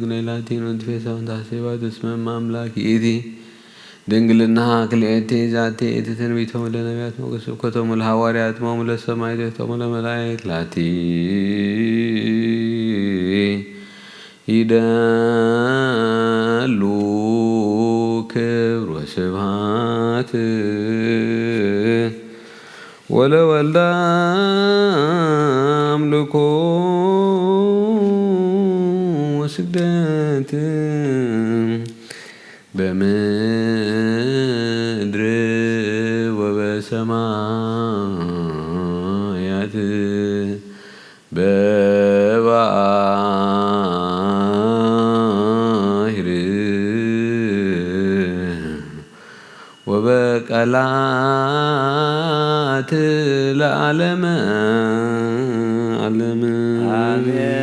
ግነላቲን ወንትፌሳውን ታሴባት እስመ ማምላክ ይእቲ ድንግልና ክልኤቲ ዛቲ እቲ ትንቢቶሙ ለነቢያት ሞገስ ስብከቶሙ ለሐዋርያት ሞሙ ለሰማዕታት ሞሙ ለመላእክት ላቲ ይደሉ ክብር ወስብሐት ወለወልደ አምልኮ ወስግደት በምድር ወበሰማያት በባሕር ወበቀላት ለዓለመ ዓለም አሜን።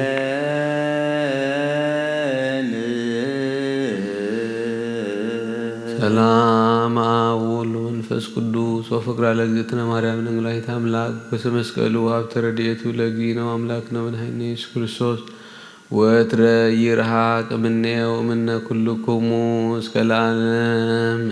ሰላም አብ ወወልድ ወመንፈስ ቅዱስ ወፍቅር ለእግዝእትነ ማርያም ድንግል አምላክ በስመስቀሉ ሀብተ ረድኤቱ ለእግዚእነ አምላክነ ወመድኃኒነ ኢየሱስ ክርስቶስ ወትረ ይርሐቅ እምኔ ወእምነ ኩልክሙ እስከ ለዓለም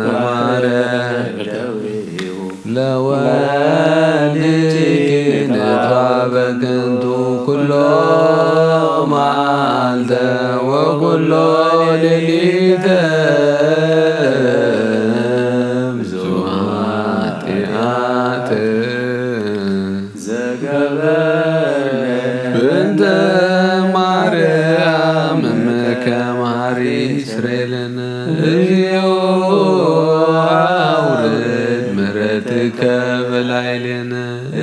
ተማረ ለወልድኪ በከንቱ ኩሎ መዓልተ ወኩሎ ሌሊተ ብዙኃት ኃጢአት በእንተ ማርያም እምከ መሐሪ ስረይ ለነ እግዚኦ አውርድ ምሕረትከ በላዕሌነ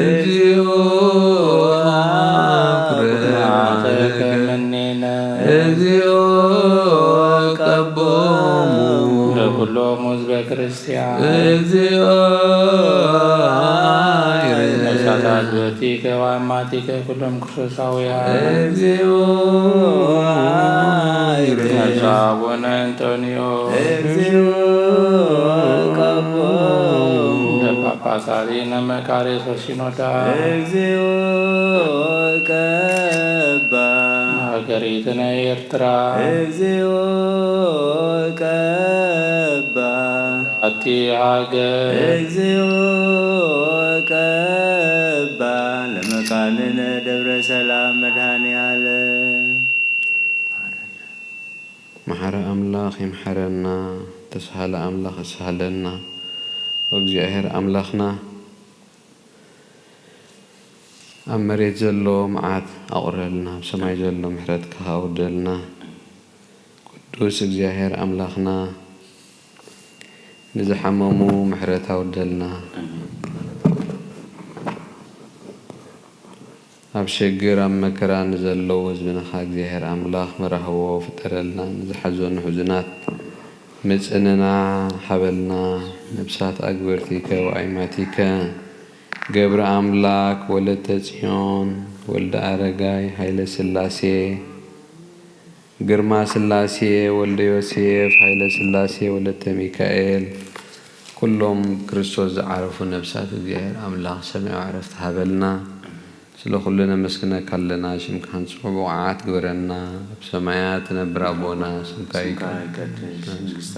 እግዚኦ አውርድ እምኔነ እግዚኦ ቀቦሙ ለኩሎሙ ሕዝበ ክርስቲያን እግዚኦ ሳታትበቲከ ወአማቲከ ኩሎም ክርስቶሳውያን እግዚኦ አቡነ አንጦንዮስ እግዚኦ ቀቦሙ ለጳጳሳቲነ መካሬ ሲኖዳ እግዚኦ ቀባ ሀገሪትነ ኤርትራ እግዚኦ ቀባ አቲ ሀገር እግዚኦ ቀባ ለመካንነ ደብረ ሰላም መድኃኔዓለም መሐረ አምላኽ ይምሐረና ተሳሃለ አምላኽ ይሳሃለና ወእግዚአብሔር አምላኽና ኣብ መሬት ዘሎ መዓት ኣቑረልና ኣብ ሰማይ ዘሎ ምሕረት ካውደልና ቅዱስ እግዚአብሔር አምላኽና ንዝሓመሙ ምሕረት ኣውደልና ኣብ ሽግር ኣብ መከራ ንዘለዉ ህዝብናኻ እግዚአብሔር አምላኽ መራህቦ ፍጠረልና ንዝሓዘኑ ሕዙናት ምጽንና ሓበልና ነብሳት ኣግበርቲከ ወኣይማቲከ ገብረ አምላክ ወለተ ጽዮን ወልደ አረጋይ ኃይለ ሥላሴ ግርማ ሥላሴ ወልደ ዮሴፍ ኃይለ ሥላሴ ወለተ ሚካኤል ኩሎም ክርስቶስ ዝዓረፉ ነብሳት እግዚአብሔር አምላኽ ሰማያዊ ዕረፍቲ ሃበልና ስለ ኩሉ ነመስግነካ ኣለና ሽምካ ንጽሑ ብውዓት ግበረና ኣብ ሰማያት ነብር ኣቦና ስምካ ይቀድስ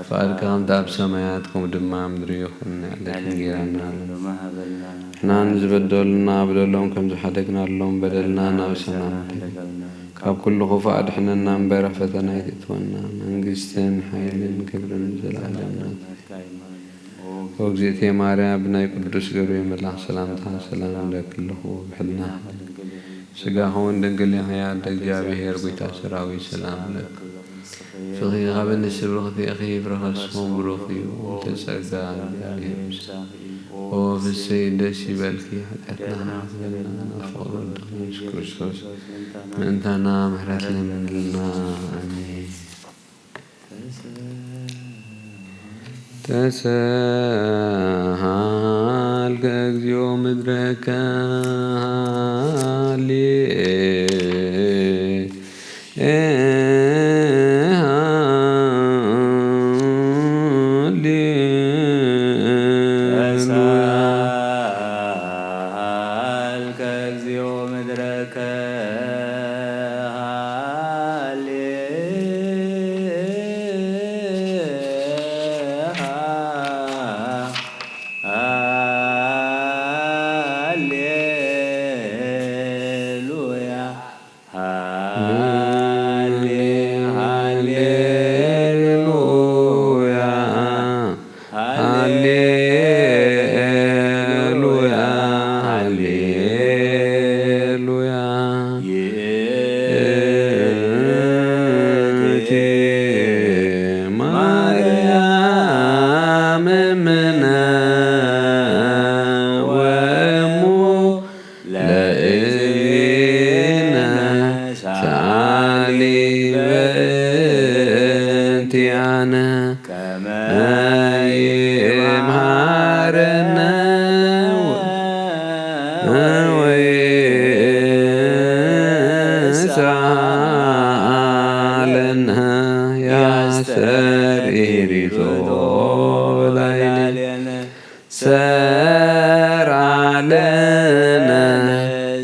ፈቃድካ ከምቲ ኣብ ሰማያት ከምኡ ድማ ምድሪ ይኹን ዕለትና ጌራና ንሕና ንዝበደሉና በደሎም ከም ዝሓደግናሎም በደልና ናብሰና ካብ ኩሉ ክፉእ ኣድሕነና እምበር ፈተና ይእትወና መንግስትን ሓይልን ክብርን ዘለዓለም ወእግዝእቴ ማርያም ብናይ ቅዱስ ገብርኤል መልአክ ሰላምታ ሰላም ለክልኹ ብሕልና ስጋኹን ድንግል ሕያው እግዚአብሔር ጌታ ሰራዊት ሰላም ለክ ፍቕሪ ካብ ንስብ ርኽቲ ኣኺ ፍረኸስኩም ብሩኽ እዩ ተጸጋ እግዚአብሔር ኦ ፍስይ ደስ ይበልኪ ኃጢአትና ዝበልና ፍቕሪ ወድኻ ኢየሱስ ክርስቶስ ምእንታና ምሕረት ለምንልና አሜን። ተሰሃልከ እግዚኦ ምድረከ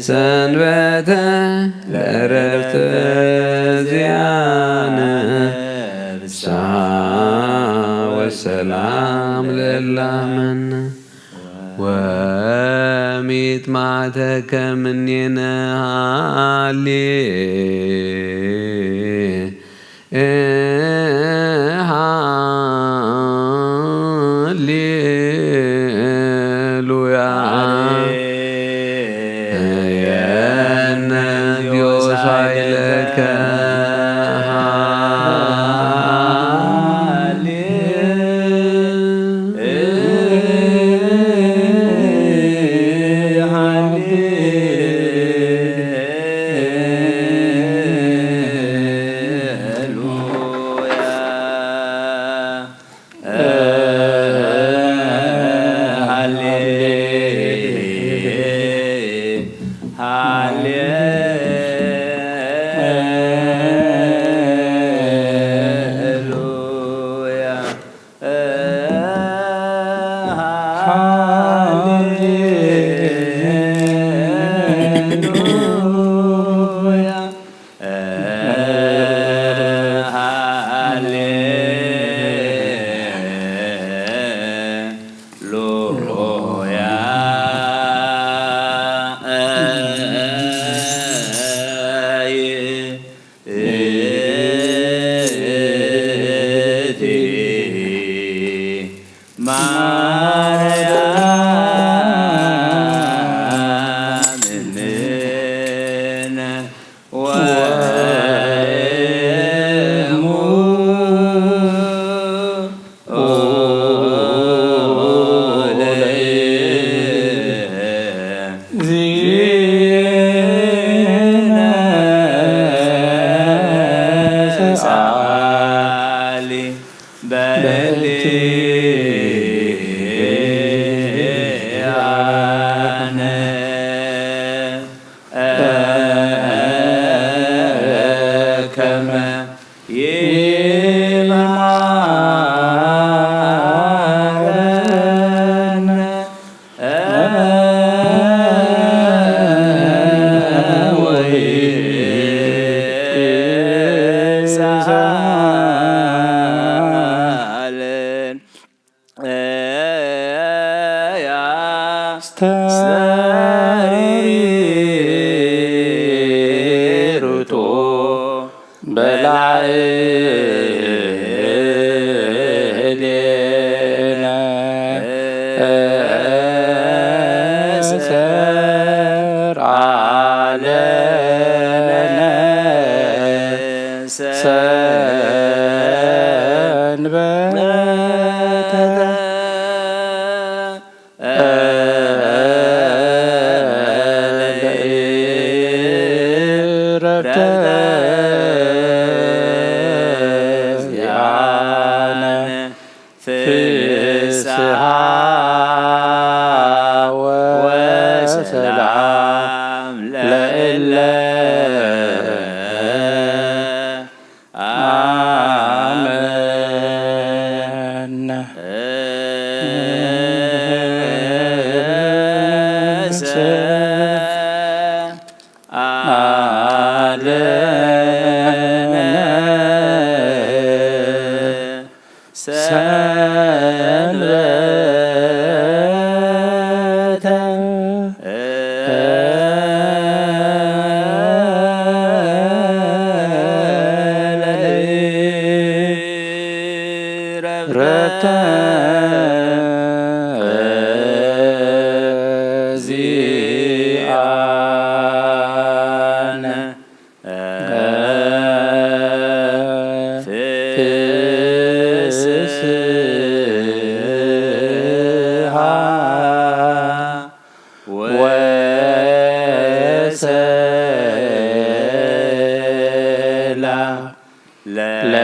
ሰንበተ ለዕረፍተ ዚአነ ወሰላም ለላመነ ወሚጥማተከ እምኔነ ሃሌሉያ የነዚዮሳይለከ ሩቶ በላዕሌነ ሰርዓ ለነ ሰንበተ ፍስሐ ወሰላም ለእለ አመነ ሰንበተ ረብተ ዚአነ ፍስሐ ወሰላም ለእለ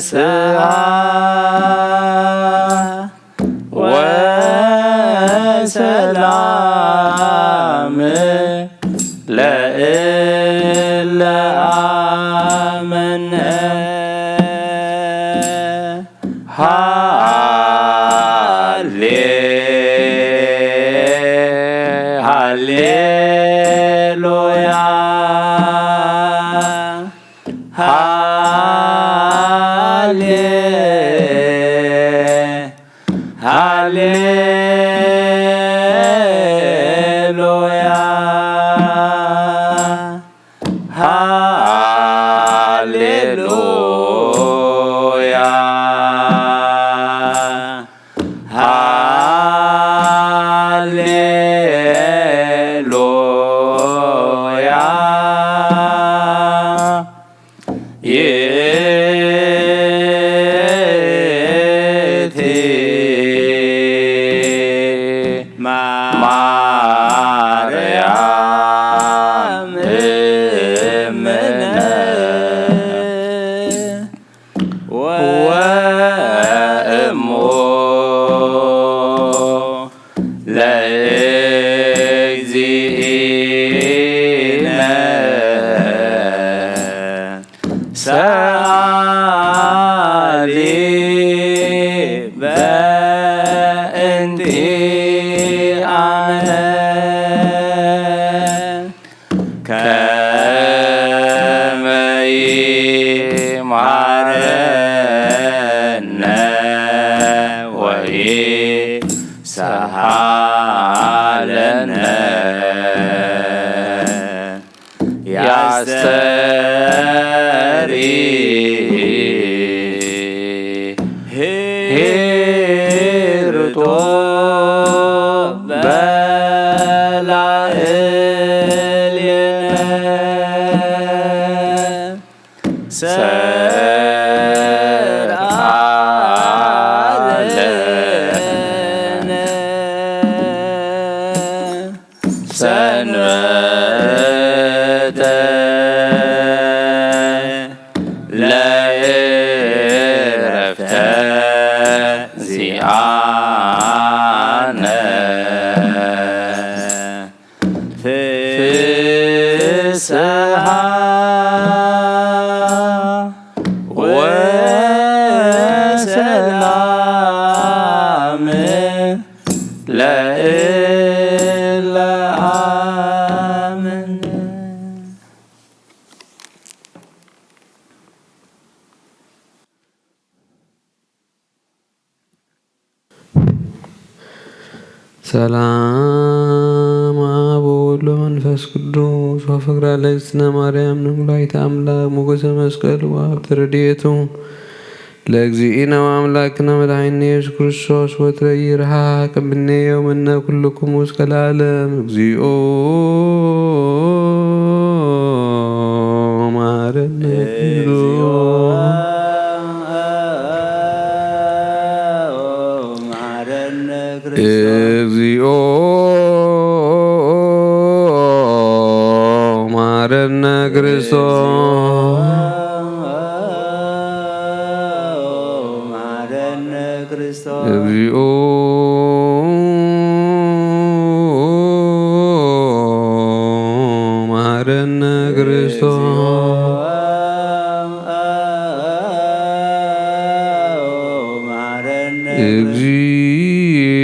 ፍስሐ ወሰላም ለእለ አመነ ሃሌሉያ ሃሌሉያ ሃሌሉያ ሃሌሉያ ይእቲ ማርያም እምነ ወእሙ ለእግዚእነ ሰአሊ በእንቲአነ ከመ ይምሃረነ ወይስሃለነ ያስተሪ ሂርቶ በላዕሌነ ሰርአለነ ሰንበተ ለዕረፍተ ዚአነ ፍስሐ ወሰላም ለእለ አመነ። ሰላም አብ ወወልድ ወመንፈስ ቅዱስ ወፍቅረ ለእግዝእትነ ማርያም ወላዲተ አምላክ ሞገሰ መስቀሉ ወሀብተ ረድኤቱ ለእግዚእነ ወአምላክነ መድኃኒነ ኢየሱስ ክርስቶስ ወትረ ይርሐቅ እምኔ ወእምነ ኩልክሙ እስከ ለዓለም እግዚኦ መሐረነ እግዚኦ መሐረነ ክርስቶስ እግዚኦ መሐረነ ክርስቶስ እግዚኦ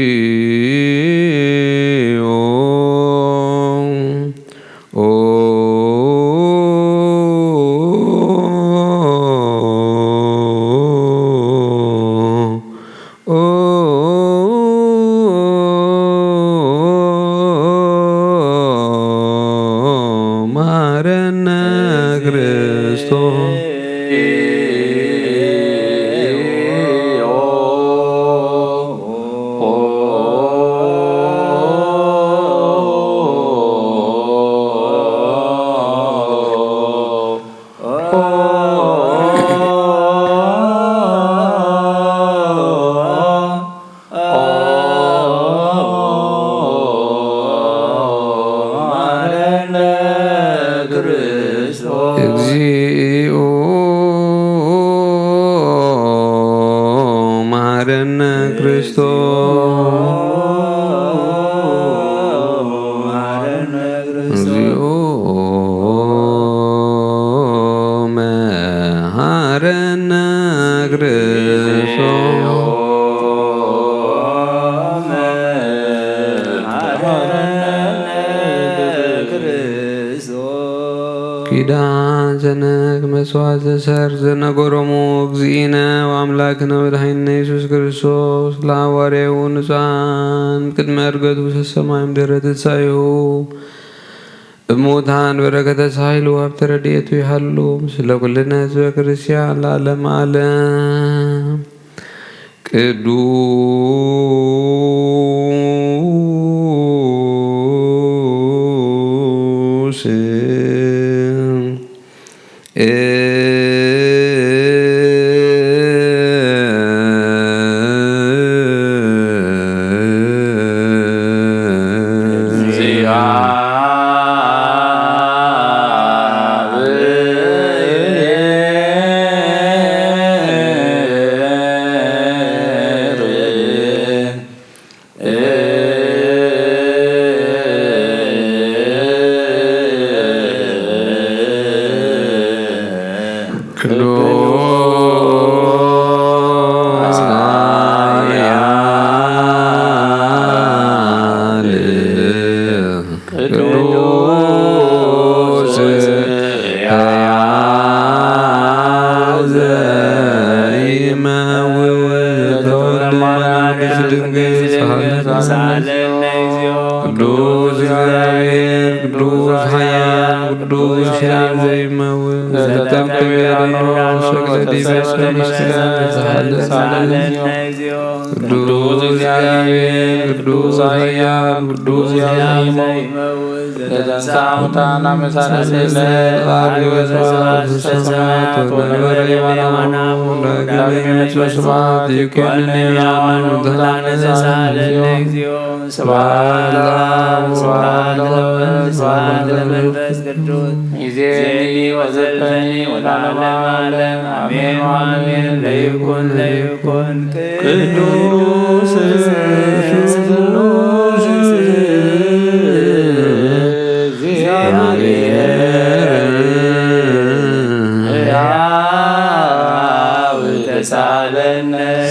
መሐረነ ኪዳን ዘነክ መስዋዕት ዘሰር ዘነጎሮሙ እግዚእነ ወአምላክነ ወመድኃኒነ ኢየሱስ ክርስቶስ ለሐዋርያው ንጹሐን ቅድመ ዕርገቱ ሰማይ ምድረ ትንሣኤሁ እሙታን በረከተ ኃይሉ ሀብተ ረድኤቱ ይሃሉ ምስለ ኩልነ ሕዝበ ክርስቲያን ለዓለመ ዓለም። ቅዱስ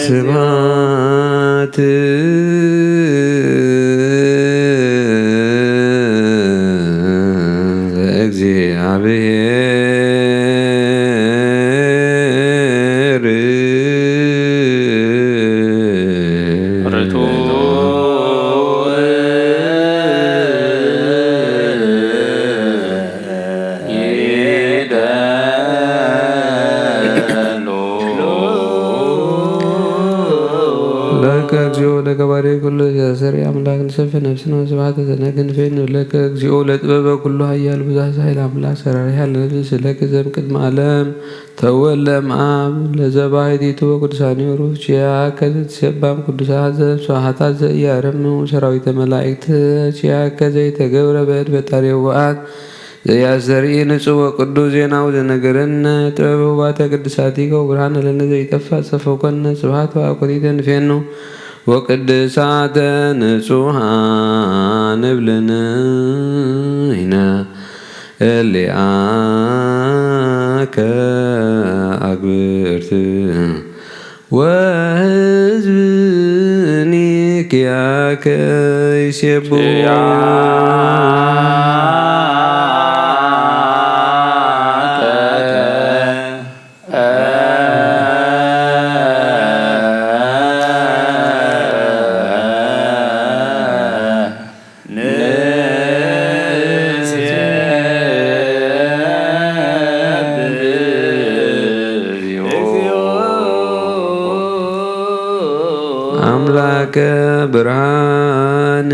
ስብሐት ለእግዚአብሔር ለከ እግዚኦ ለገባሬ ኩሉ ዘሰሪ አምላክ ንሰፍ ነፍስነ ስብሐት ዘነግንፌን ለከ እግዚኦ ለጥበበ ኩሉ ኃያል ብዛት ኃይል አምላክ ሰራሪ ያለ ነፍስ ለከ ዘም ቅድመ ዓለም ተወለም አብ ለዘባሕቲቱ ቅዱሳን ሩች ያ ከዘትሰባም ቅዱሳት ዘስዋሃታት ዘያረሙ ሰራዊተ መላእክት ያ ከዘይተገብረ በእድ በጣሪዋት ዘያዘርኢ ንጹሕ ወቅዱስ ዜናው ዘነገረነ ጥበብ ውባተ ቅድሳቲከ ብርሃነ ለነ ዘይጠፋ ጸፈኮነ ስብሐት ወአኮቴተ ንፌኑ ወቅድሳተ ንጹሐን እብልነ ኢነ እሊአከ አግብርት ወሕዝብኒ ኪያከ ይሴብሑ አምላከ ብርሃን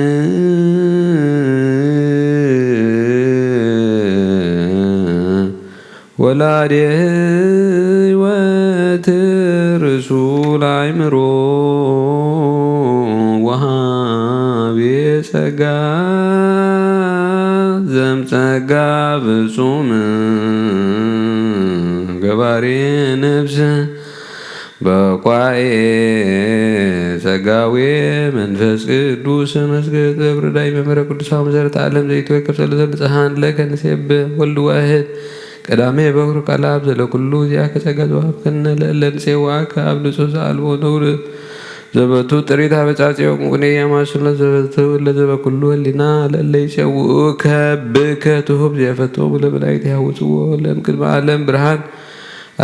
ወላዴ ሕይወት ርሱል አእምሮ ወሃቤ ጸጋ ዘምጸጋ ፍጹም ገባሬ ነፍስ በቋኤ ጸጋዌ መንፈስ ቅዱስ መስገድ ብርዳይ መምህረ ቅዱሳን መሰረተ ዓለም ዘይትወከፍ ሰለዘን ፀሐን ለከ ንሴብ ወልድ ዋሕድ ቀዳሜ በኩር ቃላብ ዘለኩሉ ዚያ ከጸጋ ዘዋብ ከነ ለለን ሴዋ ከአብ ንጹሕ ዘአልቦ ነውር ዘበቱ ጥሪት አበጻጽዮ ቁኔ ያማሱለ ዘበቱ ለዘበኩሉ ህሊና ለለይጨውከ ብከ ትሁብ ዘፈቶ ለበላይት ያውጽዎ ለምቅድመ ዓለም ብርሃን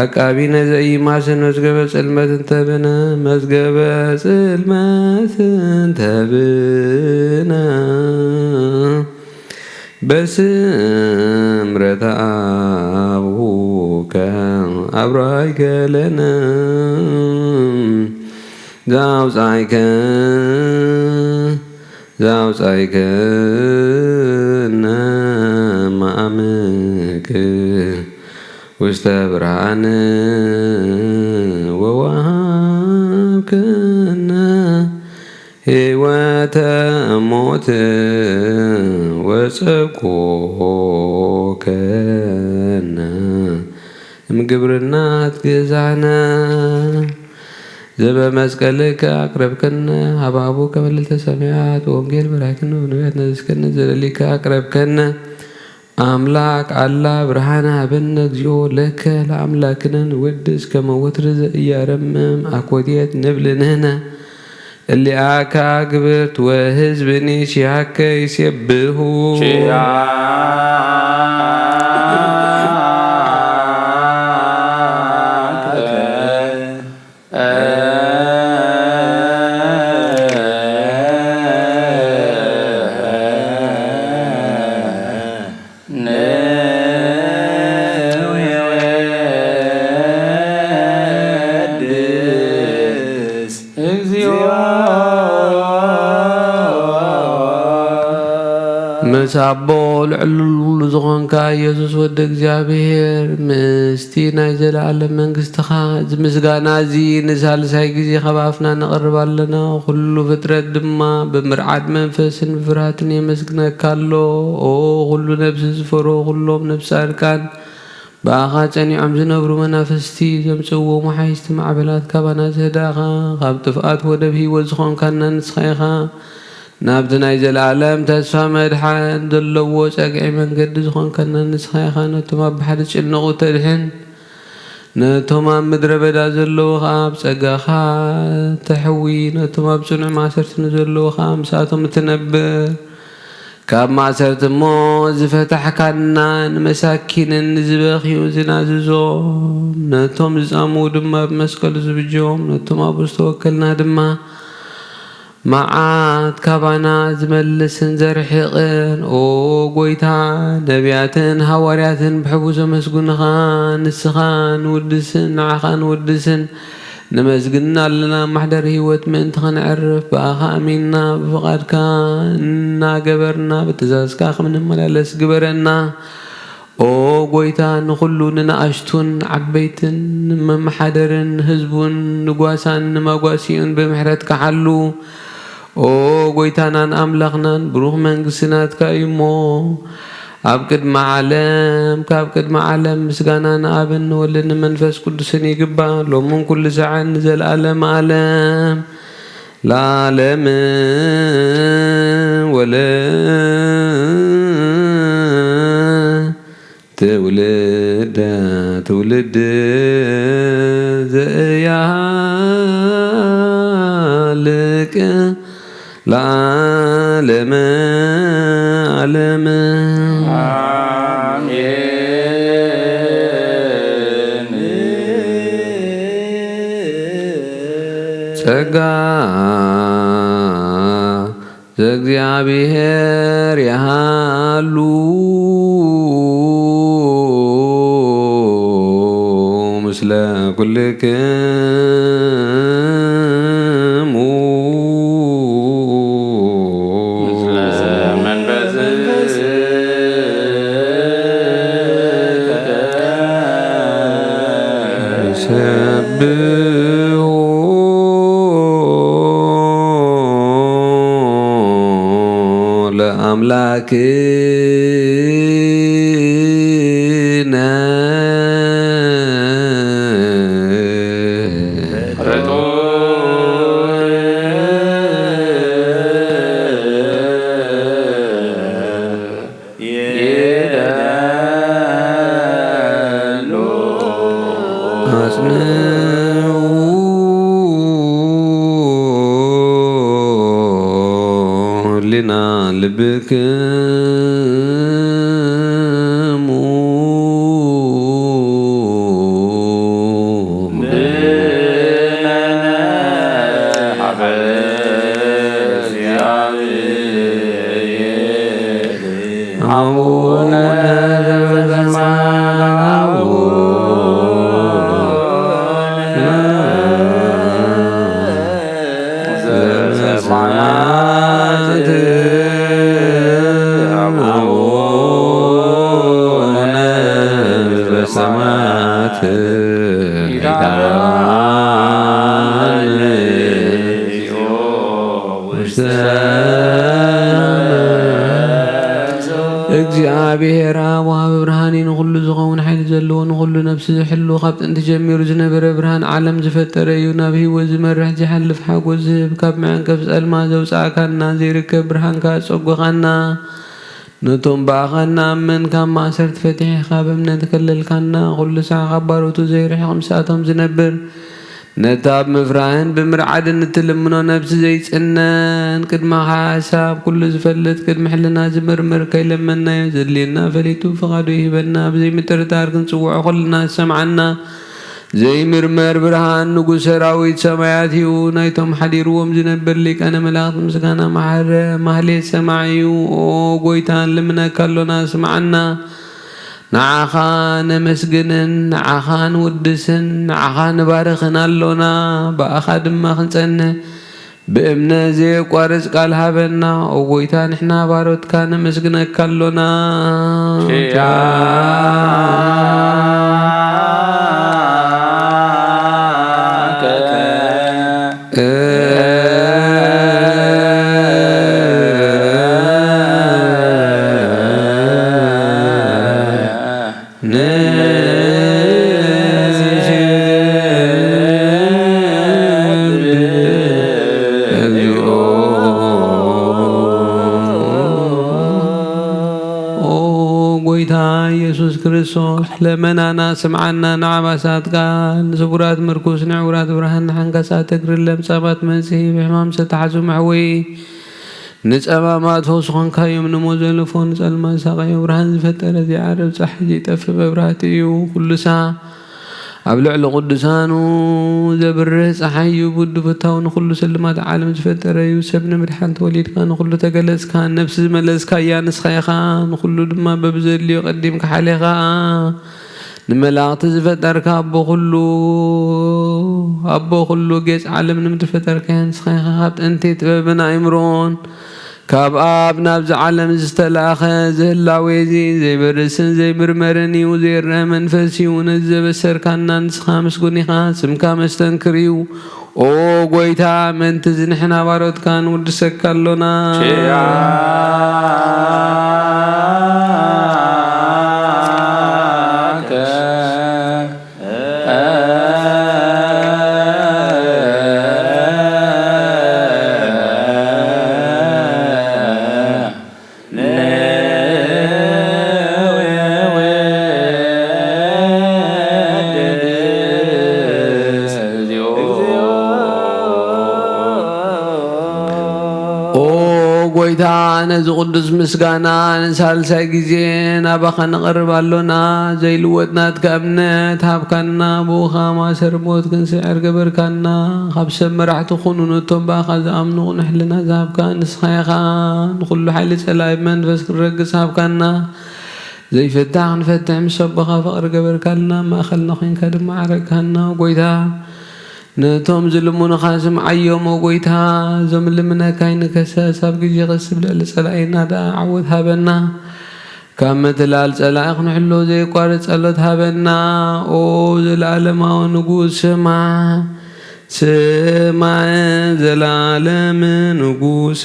አቃቢነ ዘኢማስን መዝገበ ጽልመትን ተብነ መዝገበ ጽልመትን ተብነ በስምረተ አቡከ አብራይከ ለነ ዘአውጻእከነ ማዕምቅ ውስተ ብርሃን ወወሃብከነ ሕይወተ ሞት ወጸቆከነ እምግብርና ትገዛነ ዘበመስቀልከ አቅረብከነ ሀባቡ ከመልዕልተ ሰማያት ወንጌል በራክነ ወነቢያት ነዝክነ ዘለሊከ አቅረብከነ አምላክ አላ ብርሃነ ሀበነ እግዚኦ ለከ ለአምላክነ ንወድስ ከመ ወትር ዘኢያረምም አኮቴት ንብል ንሕነ እሊአከ ግብርት ወሕዝብኒ ሲሃከ ይሴብሑ መሳቦ ልዕሉ ዝኾንካ ኢየሱስ ወደ እግዚአብሔር ምስቲ ናይ ዘለዓለም መንግስትኻ እዚ ምስጋና እዚ ንሳልሳይ ግዜ ከባፍና ነቕርብ ኣለና። ኩሉ ፍጥረት ድማ ብምርዓድ መንፈስን ብፍርሃትን የመስግነካ ኣሎ። ኦ ኩሉ ነብሲ ዝፈርሁ ኩሎም ነብሲ ጻድቃን ብኣኻ ጸኒዖም ዝነብሩ መናፍስቲ ዘምጽእዎ መሓይስቲ ማዕበላት ካባና ዝህዳኻ ካብ ጥፍኣት ወደብ ሂወት ዝኾንካና ንስኻ ኢኻ። ናብቲ ናይ ዘለዓለም ተስፋ መድሓን ዘለዎ ጸግዒ መንገዲ ዝኾንከና ንስኻ ኢኻ። ነቶም ኣብ ባሕሪ ዝጭነቑ ተድሕን ነቶም ኣብ ምድረ በዳ ዘለዉ ኸዓ ብጸጋኻ ተሕዊ ነቶም ኣብ ጽኑዕ ማእሰርቲ ንዘለዉ ኸዓ ምስኣቶም እትነብር ካብ ማእሰርቲ እሞ ዝፈታሕካና ንመሳኪንን ንዝበኺዩ ዝናዝዞም ነቶም ዝጸምኡ ድማ ብመስቀሉ ዝብጅዎም ነቶም ኣብኡ ዝተወከልና ድማ መዓት ካባና ዝመልስን ዘርሕቕን ኦ ጎይታ ነቢያትን ሃዋርያትን ብሕቡ ዘመስጉንኻ ንስኻ ንውድስን ንዓኻ ንውድስን ንመስግንና ኣለና። ማሕደር ህይወት ምእንቲ ኸንዕርፍ ብኣኻ ኣሚንና ብፍቓድካ እናገበርና ብትእዛዝካ ክንመላለስ ግበረና። ኦ ጎይታ ንኹሉ ንነኣሽቱን ዓበይትን ንመማሓደርን ህዝቡን ንጓሳን ንመጓሲኡን ብምሕረትካ ሓሉ። ኦ ጎይታናን ኣምላኽናን ብሩኽ መንግስትናትካ እዩ እሞ ኣብ ቅድመ ዓለም ካብ ቅድመ ዓለም ምስጋና ንኣብን ንወልድን ንመንፈስ ቅዱስን ይግባእ ሎምን ኩሉ ሰዓን ንዘለኣለም ዓለም ለዓለም ወለ ትውልድ ዘያልቅ ለዓለመ ዓለም አሜን። ጸጋ ዘእግዚአብሔር ያሃሉ ምስለ ኩልክሙ ሰብሖ ለአምላክነ አጽንዑ እግዚአብሔር አብ ወሃብ ብርሃን ንኹሉ ዝኸውን ሓይሊ ዘለዎ ንኹሉ ነፍሲ ዝሕሉ ካብ ጥንቲ ጀሚሩ ዝነበረ ብርሃን ዓለም ዝፈጠረ እዩ። ናብ ህይወት ዝመርሕ ዝሓልፍ ሓጎስ ዝህብ ካብ መዐንቀፍ ጸልማ ዘውፃእካና ዘይርከብ ብርሃንካ ፀጉኻና ነቶም በኣኻና እመን ካብ ማእሰርቲ ፈቲሕኻ በእምነት ከለልካና ኩሉ ሰዓት ካብ ባሮቱ ዘይርሕቕ ምስኣቶም ዝነብር ነታ ብምፍራህን ብምርዓድን እትልምኖ ነብሲ ዘይፅነን ቅድመ ሓሳብ ኩሉ ዝፈልጥ ቅድሚ ሕልና ዝምርምር ከይለመናዮ ዘድልየና ፈሊጡ ፍቓዱ ይሂበና ብዘይ ምጥርጣር ክንፅውዖ ኩልና ዝሰምዓና ዘይምርመር ብርሃን ንጉስ ሰራዊት ሰማያት እዩ። ናይቶም ሓዲርዎም ዝነብር ሊቃነ መላእክት ምስጋና ማህሌት ሰማዕ እዩ። ኦ ጎይታን ልምነካ ኣሎና ስምዓና ንዓኻ ነመስግንን ንዓኻ ንውድስን ንዓኻ ንባርኽን ኣሎና ብኣኻ ድማ ክንጸንሕ ብእምነት ዘየቋርጽ ቃል ሃበና። ኦ ጎይታ ንሕና ባሮትካ ነመስግነካ ኣሎና ጎይታ ኢየሱስ ክርስቶስ ለመናና ስምዓና ንዓባሳት ቃል ንስቡራት ምርኩስ ንዕውራት ብርሃን ንሓንካሳት እግሪ ለምጻማት መጽሒ ብሕማም ዝተሓዙ መሕወይ ንጸማማት ፈውሲ ኾንካዮም ንሞት ዘለፎ ንጸልማት ሳቐዮ ብርሃን ዝፈጠረ ዘይዓረብ ፀሓይ ዘይጠፍእ መብራህቲ እዩ። ኩሉ ሰዓት ኣብ ልዕሊ ቅዱሳኑ ዘብርህ ፀሓይ እዩ። ብውዱ ፍታው ንኩሉ ስልማት ዓለም ዝፈጠረ እዩ። ሰብ ንምድሓን ተወሊድካ ንኩሉ ተገለጽካ ነብሲ ዝመለስካ እያ ንስኻ ኢኻ ንኩሉ ድማ በብዘድልዮ ቀዲምካ ሓሊኻ ንመላእኽቲ ዝፈጠርካ ኣቦ ኩሉ ጌጽ ዓለም ንምድሪ ፈጠርካ እያ ንስኻ ኢኻ ካብ ጥንቲ ጥበብን ኣእምሮን ካብ ኣብ ናብዚ ዓለም ዝተላኸ ዝህላዌ እዚ ዘይበርስን ዘይምርመርን እዩ። ዘይርአ መንፈስ እዩ። ነዚ ዘበሰርካና ንስኻ ምስጉን ኢኻ ስምካ መስተንክር እዩ። ኦ ጎይታ መንቲ ዝንሕና ባሮትካ ንውድሰካ ኣሎና ጎይታ ነዚ ቅዱስ ምስጋና ንሳልሳይ ግዜ ናባኻ ነቕርብ ኣሎና ዘይልወጥ ናትካ እምነት ሃብካና ብኡኻ ማእሰሪ ሞት ክንስዕር ገበርካና ካብ ሰብ መራሕቲ ኹኑ ነቶም ብኣኻ ዝኣምኑ ንሕልና ዝሃብካ ንስኻ ኢኻ ንኩሉ ሓይሊ ጸላኢ መንፈስ ክንረግጽ ሃብካና ዘይፍታሕ ክንፈትሕ ምስ ኣቦኻ ፍቕሪ ገበርካልና ማእኸልና ኮንካ ድማ ዓረግካና ጎይታ ነቶም ዝልሙኑኻ ስምዓዮም ጎይታ እዞም ልምነካ ይንከሰስ ኣብ ግዜ ቕስብ ልዕሊ ጸላኢና ደኣ ዓወት ሃበና ካብ ምትላል ጸላኢ ክንሕሎ ዘይቋርጽ ጸሎት ሃበና ኦ ዘለኣለማዊ ንጉስ ስማዕ ዘላለም ንጉስ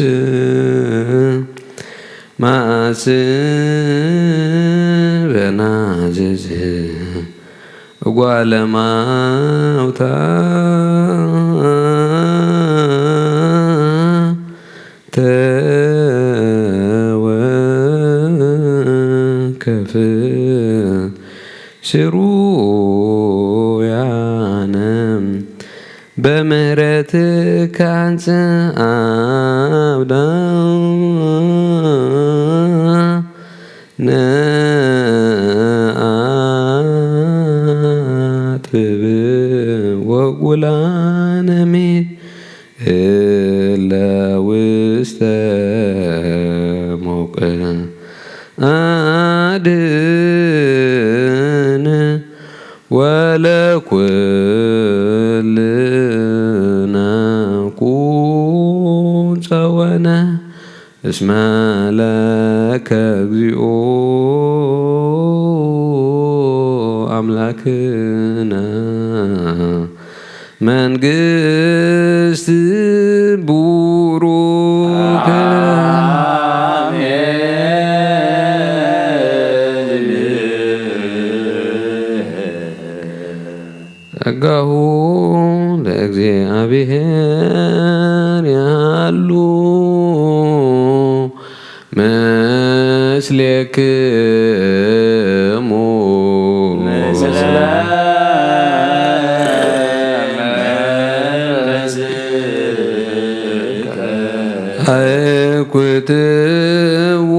ማእስበ ናዝዝ ጓለማውታ ተወከፍ ሽሩያንም በምህረትከ አንጽእ አብዳ ነአጥብብ ወቁላነ ሜት እለ ውስተ ሞቅህ አድኅን ወለኩልነ ኩጸወነ እስመ ለከ እግዚኦ አምላክነ መንግሥት ቡሩክ ጸጋሁ ለእግዚአብሔር ያሉ ምስሌክሙ አኩትዎ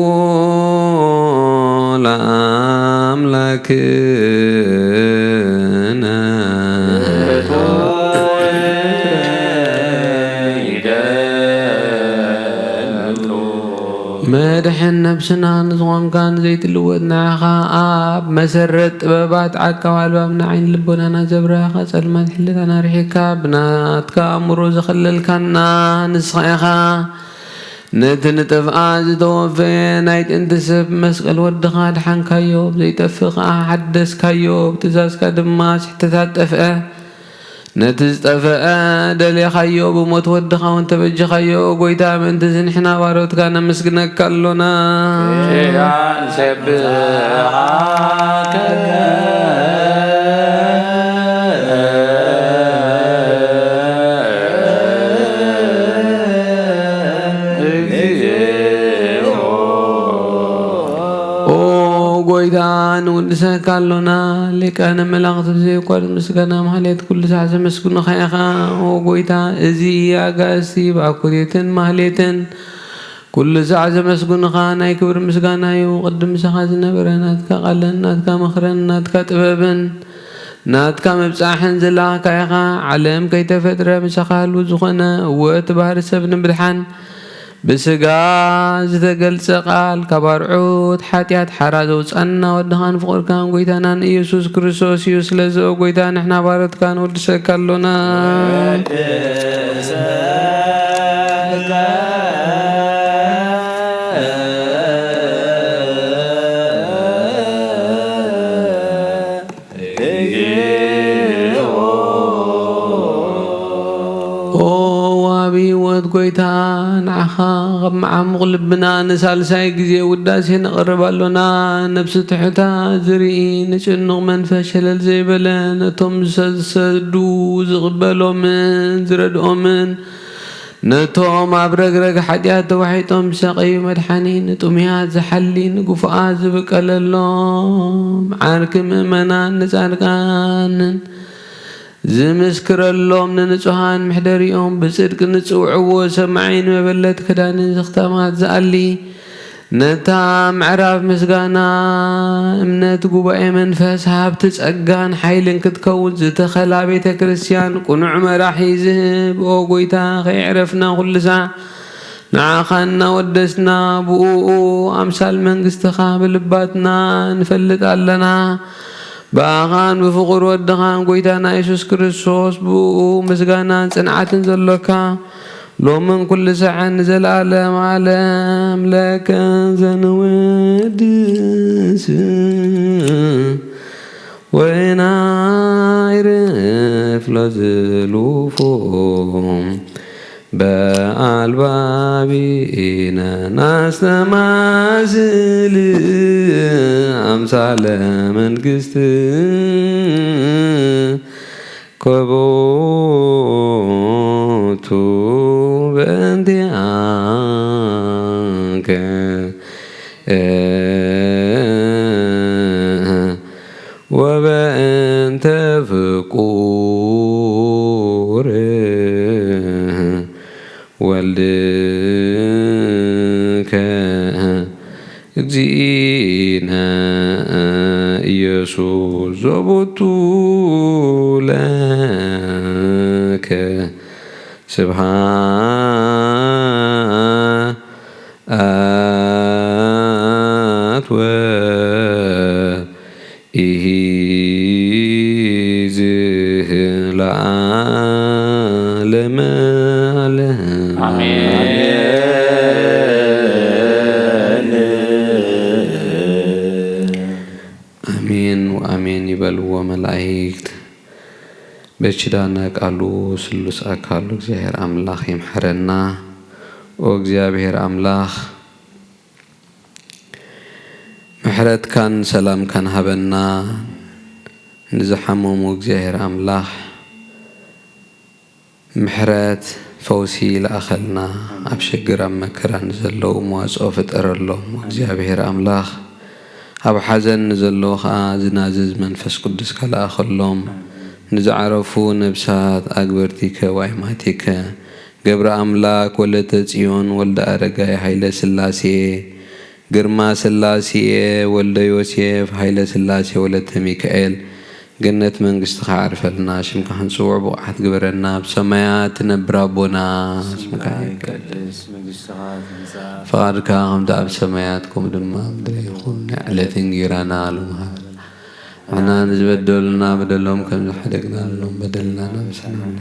ለአምላክነ መድሕን ነብስና ንዝኾንካን ዘይትልወጥ ንዓኻ ኣብ መሰረት ጥበባት ዓቃብ ኣልባብ ንዓይኒ ልቦናና ዘብረኻ ጸልማት ሕልታና ርሒካ ብናትካ ኣእምሮ ዘኸለልካና ንስኻ ኢኻ ነቲ ንጥፍኣ ዝተወፈየ ናይ ጥንቲ ሰብ መስቀል ወድኻ ድሓንካዮ ዘይጠፍእ ከዓ ሓደስካዮ ብትእዛዝካ ድማ ስሕተታት ጠፍአ ነቲ ዝጠፍአ ደልኻዮ ብሞት ወድኻ እውን ተበጅኻዮ ጎይታ ምእንቲ ዝንሕና ባሮትካ ነመስግነካ ኣሎና ጎይታ ንውድሰካ ኣሎና ሊቃነ መላእኽቲ ብዘይቋርጥ ምስጋና ማህሌት ኩሉ ሰዓት ዘመስግኑኻ ኢኻ ጎይታ እዚ ኣጋእዝቲ ብኣኮቴትን ማህሌትን ኩሉ ሰዓት ዘመስግኑኻ ናይ ክብሪ ምስጋና እዩ ቅድም ምሳኻ ዝነበረ ናትካ ቃልን ናትካ ምኽርን ናትካ ጥበብን ናትካ መብፃሕን ዘለካ ኢኻ ዓለም ከይተፈጥረ ምሳኻ ህልው ዝኾነ እወት ባህሪ ሰብ ንምድሓን ብስጋ ዝተገልጸ ቃል ካብ ኣርዑት ሓጢአት ሓራ ዘውፃና ወድኻን ፍቑርካን ጎይታናን ኢየሱስ ክርስቶስ እዩ። ስለዚ ጎይታ ንሕና ባሮትካ ንወድሰካ ኣሎና ጎይታ ንዓኻ ካብ መዓሙቕ ልብና ንሳልሳይ ግዜ ውዳሴ ነቕርብ ኣሎና ነብሲ ትሑታ ዝርኢ ንጭኑቕ መንፈስ ሸለል ዘይበለ ነቶም ዝሰዱ ዝቕበሎምን ዝረድኦምን ነቶም ኣብ ረግረግ ሓጢአት ተዋሒጦም ሰቐዩ መድሓኒ ንጡምያት ዝሓሊ ንጉፉኣት ዝብቀለሎም ዓርኪ ምእመናን ንጻድቃንን ዝምስክረሎም ንንጹሃን ምሕደሪኦም ብጽድቂ ንጽውዕዎ ሰማዒን መበለት ክዳንን ዝኽተማት ዝኣሊ ነታ ምዕራፍ ምስጋና እምነት ጉባኤ መንፈስ ሃብቲ ጸጋን ሓይልን ክትከውን ዝተኸላ ቤተ ክርስቲያን ቁኑዕ መራሒ ዝህብ ኦ ጎይታ ከይዕረፍና ኩሉ ሰዓት ንዓኻ እናወደስና ብኡኡ ኣምሳል መንግሥትኻ ብልባትና ንፈልጥ ኣለና ብኣኻን ብፍቑር ወድኻን ጎይታና ኢየሱስ ክርስቶስ ብኡ ምስጋናን ጽንዓትን ዘሎካ ሎምን ኩሉ ሰዓት ንዘለዓለም ዓለም ለከ ዘንውድስ ወይናይርፍ ለዝሉፎም በአልባቢነ ናስተማስል አምሳለ መንግሥት ከቦቱ በእንቲአከ ወበእንተ ፍቁር ወልድከ እግዚእነ ኢየሱስ ዘቦቱ ለከ ስብሐት ወኢሕዝህ ለዓለመ ዓለም አሜን ወአሜን ይበልዎ መላእክት። በችዳና ቃሉ ስሉስ አካሉ እግዚአብሔር አምላክ ይምሐረና። ኦ እግዚአብሔር አምላክ ምሕረትካን ሰላምካን ሃበና። ንዝሓመሙ እግዚአብሔር አምላክ ምሕረት ፈውሲ ለኣኸልና። ኣብ ሽግር ኣብ መከራን ዘለዉ መዋፅኦ ፍጠረሎም እግዚአብሔር አምላክ። ኣብ ሓዘን ንዘለዉ ከዓ ዝናዝዝ መንፈስ ቅዱስ ከለኣኸሎም። ንዝዓረፉ ነብሳት ኣግበርቲከ ዋይማቲከ ገብረ አምላክ ወለተ ጽዮን ወልደ አረጋይ ኃይለ ሥላሴ ግርማ ሥላሴ ወልደ ዮሴፍ ኃይለ ሥላሴ ወለተ ሚካኤል ገነት መንግሥትኻ ዓርፈልና። ሽምካ ክንጽውዕ ብቕዓት ግበረና። ብሰማያት ትነብር ኣቦና ስምካ ይቀደስ ፈቃድካ ከምቲ ኣብ ሰማያት ከምኡ ድማ ምድሪ ይኹን። ዕለት እንጀራና ሎሚ ሃበና ንሕና ንዝበደሉና በደሎም ከም ዝሓደግናሎም በደልና ነብሰናና።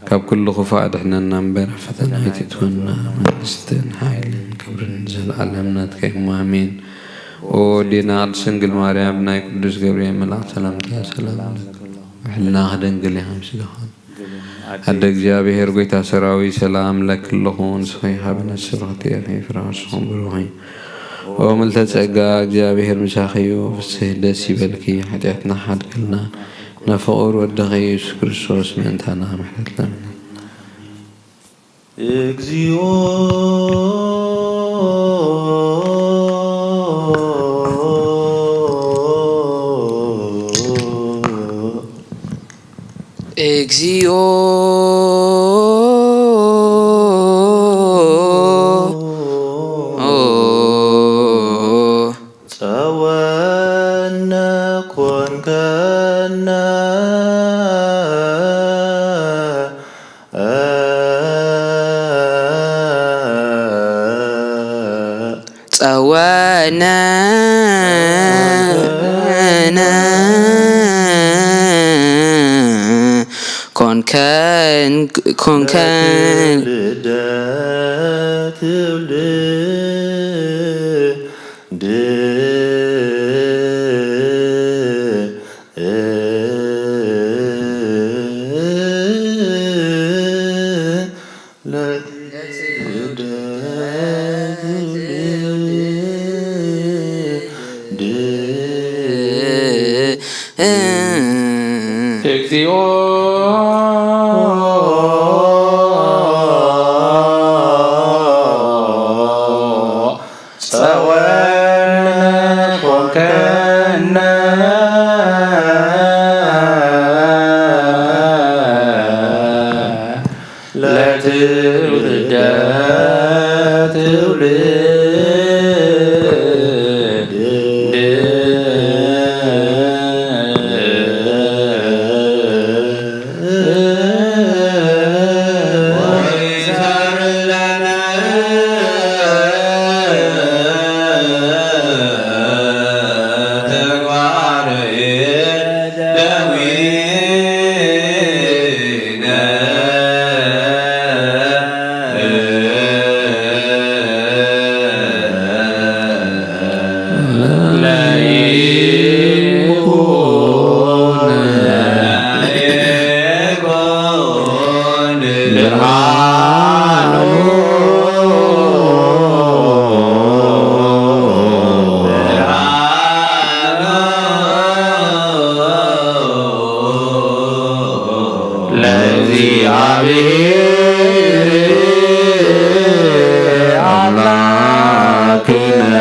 ካብ ኩሉ ክፉእ ኣድሕነና እምበር ኣብ ፈተና ኣይትእትወና። መንግስትን ሓይልን ክብርን ዘለዓለም ናትካ እዩ ኣሜን። ኦ ዴና ቅድስት ድንግል ማርያም ናይ ቅዱስ ገብርኤል መልኣክ ሰላምታ ሰላም ውሕልና ክደንግል ኢኻ ምስጋኻ ኣደ እግዚአብሔር ጎይታ ሰራዊት ሰላም ለክልኹን ስኸይኻ ብነስርኽቲ ፍራስኹም ብሩኺ ኦ ምልተ ጸጋ እግዚአብሔር ምሳኺ እዩ። ፍስህ ደስ ይበልኪ ሓጢአትና ሓድግልና ነፍቑር ወድኺ ኢየሱስ ክርስቶስ ምእንታና ምሕረት ለምና እግዚኦ እግዚኦ ጸወነ ኮንከነ ጸወነ ኮንከን ልደት ውልድ እግዚኦ አምላክነ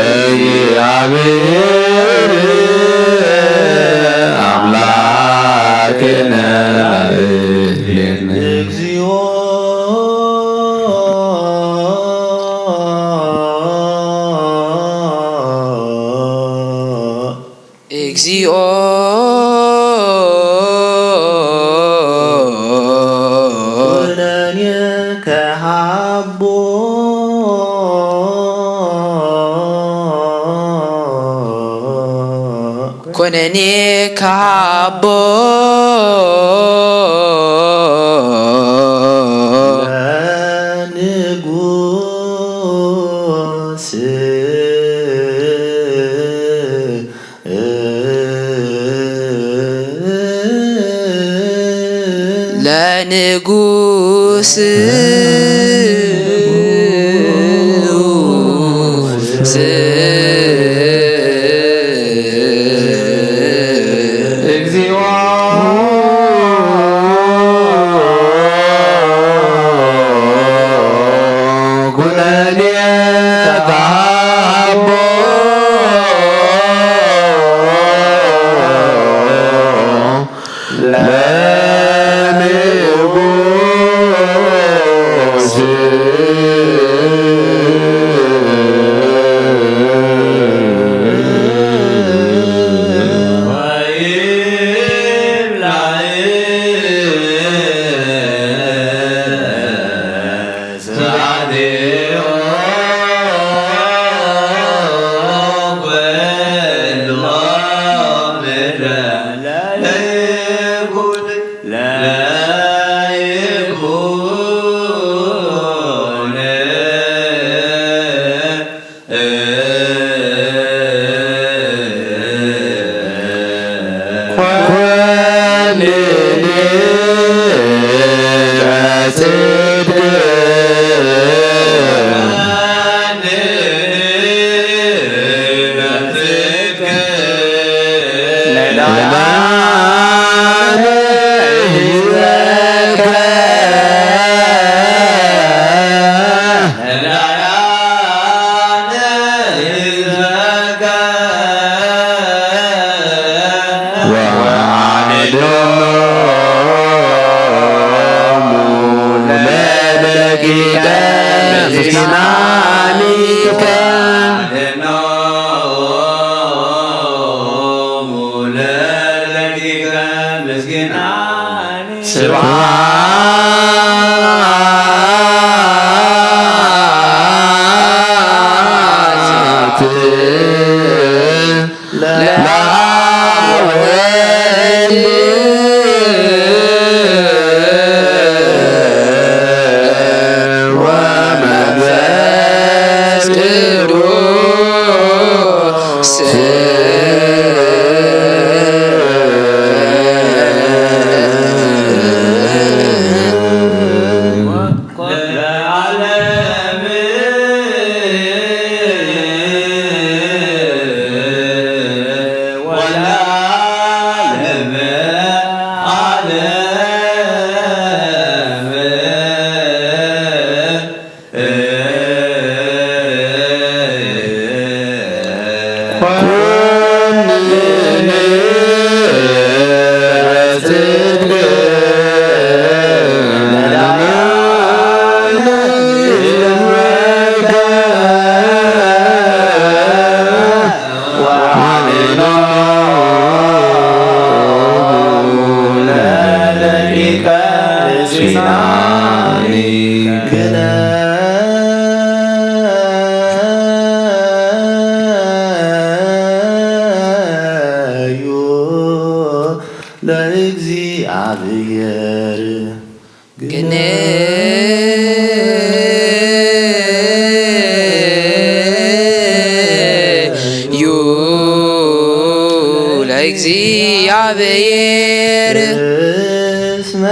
እግዚአብሔር አምላክነ ላዕሌነ እግዚኦ እግዚኦ ኩነኔ ከሃቦ ኮነኔ ካቦ ለንጉሥ ለንጉሥ እግዚኦ ኩነኔ ካቦ ለንጉሥ ለእግዚአብሔር ግኔ ዩ ለእግዚአብሔር እስመ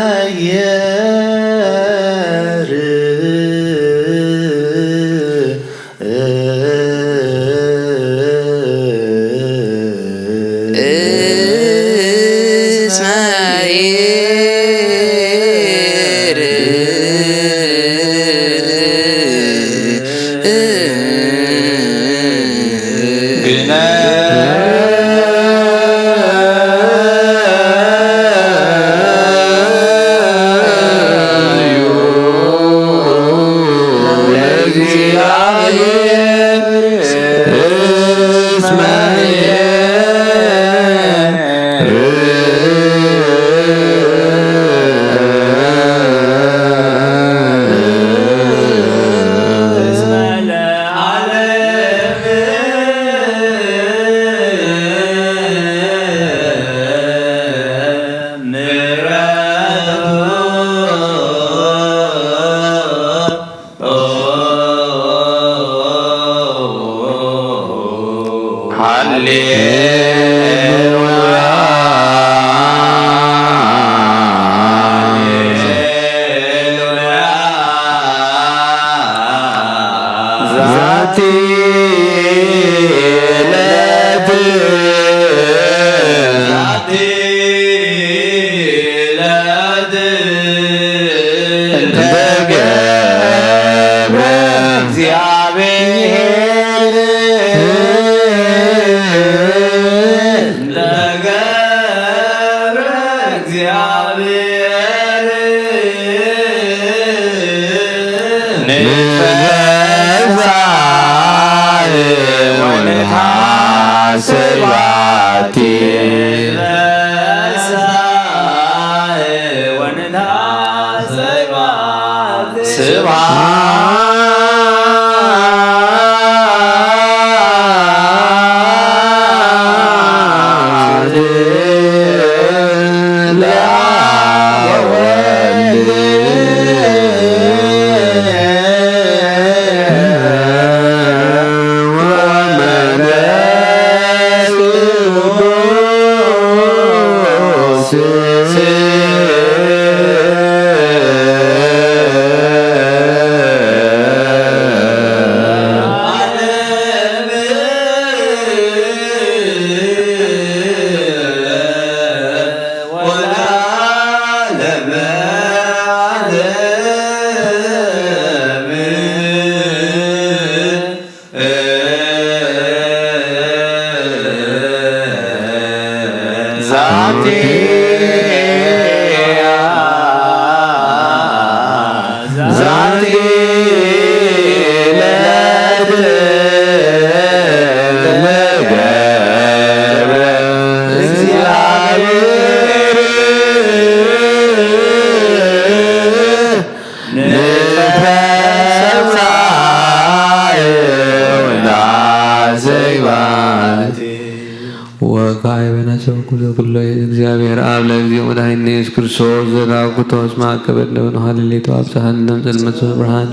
ኩሎ እግዚአብሔር አብ ለጊዜው መድኃኒነ ኢየሱስ ክርስቶስ ዘላኩቶ እስመ አቀበል ለሆነ ሀሌሌቶ አብጽሐን ለምጽልመት ብርሃን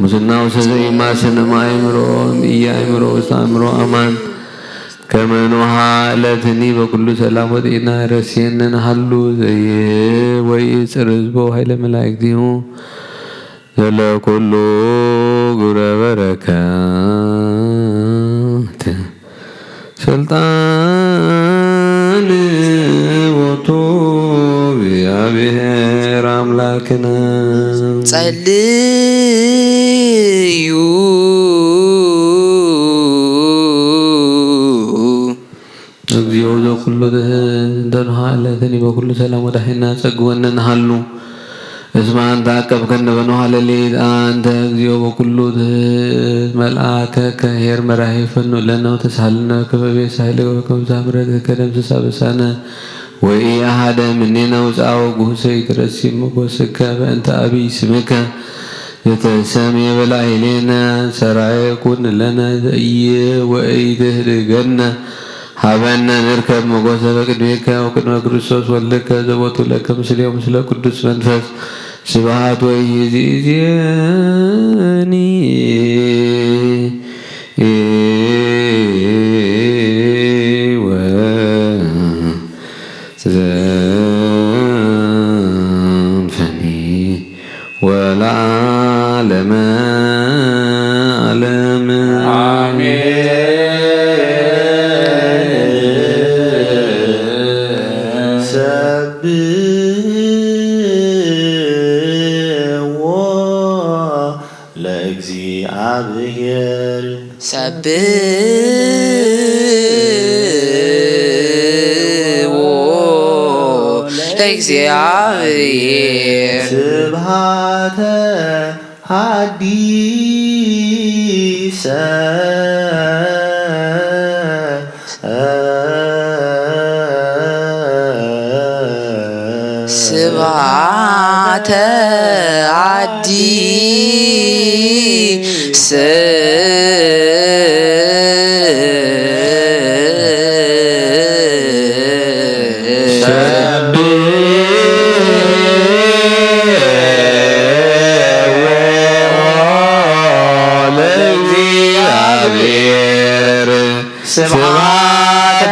ሙስና ወሰዘይ ማሰነ ማእምሮ ኢያእምሮ ወሳእምሮ አማን ከመኖሃ ለትኒ በኩሉ ሰላም ወጤና ረሴነን ሀሉ ዘየ ወይ ጽርዝቦ ኃይለ መላእክቲሁ ዘለኩሉ ግብረ በረከት ስልጣን ቦቱ እግዚአብሔር አምላክነ ጸልዩ እግዚኦ ዘኩሉ ደንሃ ለተኒ በኩሉ ሰላም ወዳሂና ጸግወነ ነሃሉ እስመ አንተ አቀብከነ በኖሃ ሌሊት አንተ እግዚኦ በኩሉ መልአከ ከሄር መራሄ ፈኑ ለነ ተሳልነ ከበቤ ሳይለ ወከምዛ ምረት ከደምስሳ በሳነ ወይ አሐደ ምኔነ ውፃው ጉሰይ ትረሲም ወስከ በእንተ አብይ ስምከ የተሰሜ በላይሌነ ሰራየ ኩን ለነ ዘየ ወይ ትህድገነ ሀበነ ንርከብ መጎሰ በቅድሜከ ወቅድመ ክርስቶስ ወልከ ዘቦቱ ለከ ምስሌው ምስለ ቅዱስ መንፈስ ስብሐት ወይእዜኒ ወዘንፈኒ ወለዓለመ ዓለም አሜን። ለእግዚአብሔር ሰብሕዎ ለእግዚአብሔር ስብሐተ ሐዲሰ ስብሐተ አዲስ ስብሐተ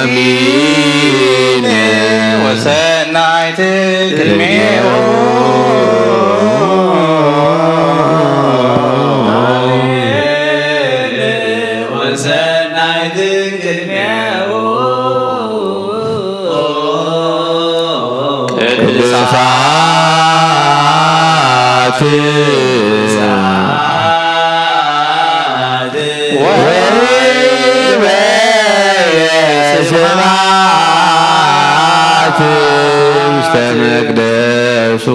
አዲስ ወሰናይት ቅድሜው ወሰናይት ቅድሜው ቅዱሳት ስብሐት ውስተ መቅደሱ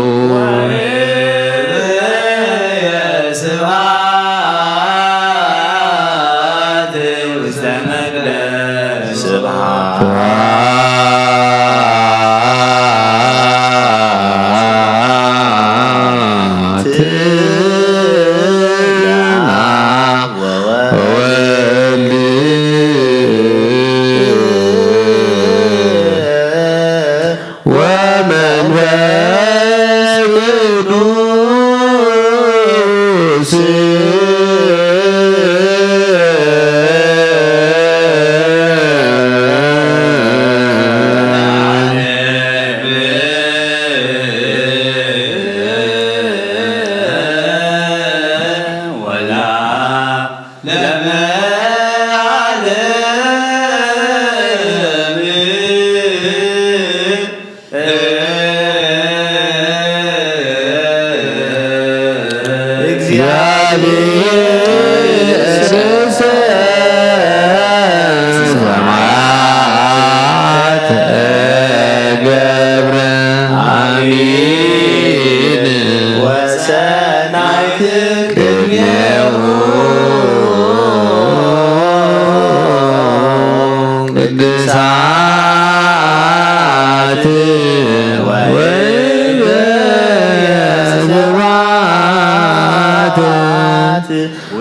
ስብሐት ውስተ መቅደሱ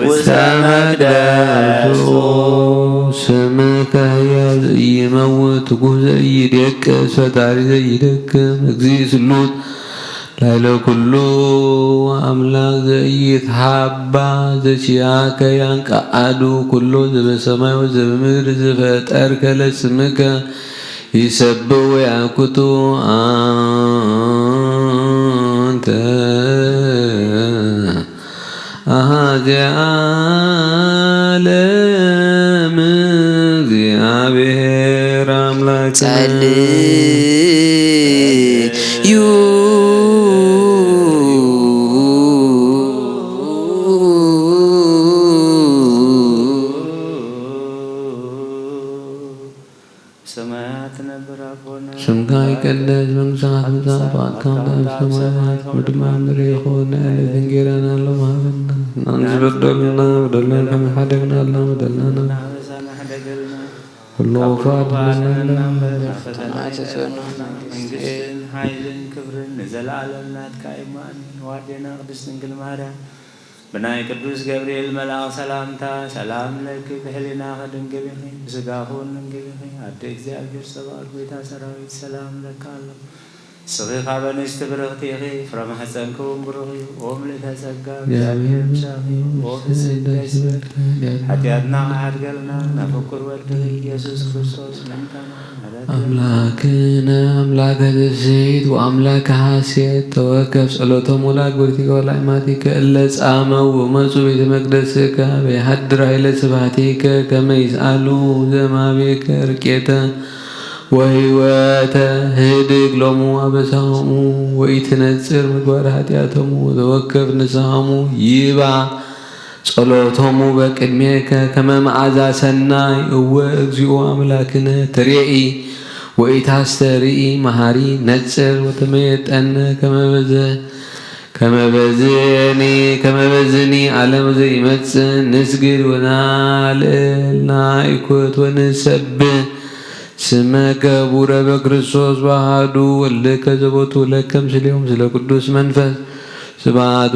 ውስተ መቅደሱ ስምከ ይመውት ጉህ ዘይደቅስ ፈጣሪ ዘይደክም እግዚእ ስሉጥ ላዕለ ኩሉ አምላክ ዘይትሃባ ዘቺአከ ያንቀአዱ ኩሎ ዘበሰማይ ወዘበምድር ዘፈጠርከ ለስምከ ይሰብሕ ወያኩቱ አንተ አሐዜ ዓለም እግዚአብሔር አምላክ ጸልዩ ሰማያት ነበር አቦነ ስምከ ይቀደስ መንግሥትከ ትምጻእ ፈቃድከ በሰማያት ወበምድር ይኩን እንጀራና ሀበነ አንዝበደልና በደልና ከመ ኀደግና በደልናነ ሁሉ ፈቃድና መንግስትን ኃይልን ክብርን ለዘላለም ናትከ ኢማን ዋዴና ቅድስት ድንግል ማርያም ብናይ ቅዱስ ገብርኤል መልአክ ሰላምታ ሰላም ለኪ በህሊናከ ድንግል ነሽ በሥጋኪ ድንግል ነሽ አሐደ እግዚአብሔር ጸባኦት ጌታ ሠራዊት ሰላም ለካለሁ صغير بنست برغتيغي فرما حسنكم برغي وهم لتسقى بزابير مشاغي وفسد دسبر حتى أدنى عرقلنا نفكر والدغي يسوس كريستوس منتنا أملاكنا أملاك الزيت وأملاك حاسيت توكف صلوته ملاك برتك والعماتك إلا سآمو ومسو بيت مقدسك بيحدر إلى سبحتك كما يسألوا زمابك ركيتا وهيواتا هدق لومو أبسامو ويتنزر مقبار حتياتمو وتوكف نسامو يبع صلوتهمو بقدميك كما معزا سناي هو اغزيو أملاكنا تريعي وإتاسترئي مهاري نزر وتميت أن كما بزني على مزي متسن نسجد ونعلل نايكوت ونسبه سمك بورا بكريستوس وحدو ولك زبوت لك مثل يوم سلا قدوس منفس سبعت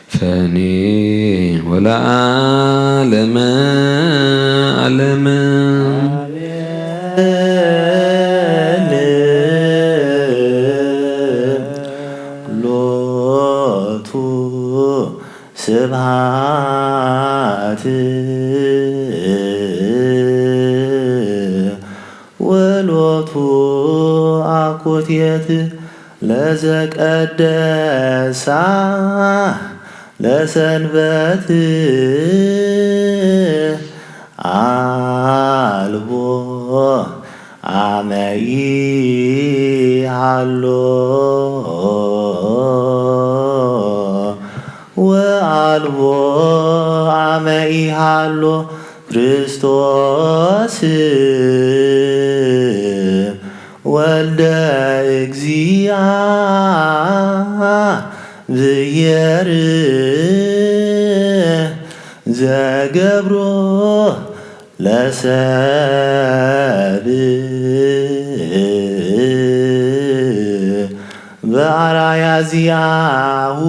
فاني ولا عالم ስብሐት ወሎቱ አኮቴት ለዘቀደሳ ለሰንበት አልቦ አመይ ሃሎ ወአልቦ አመይ ሃሎ ክርስቶስ ወልደ እግዚአብሔር ዘገብሮ ለሰብእ በአርአያ ዚአሁ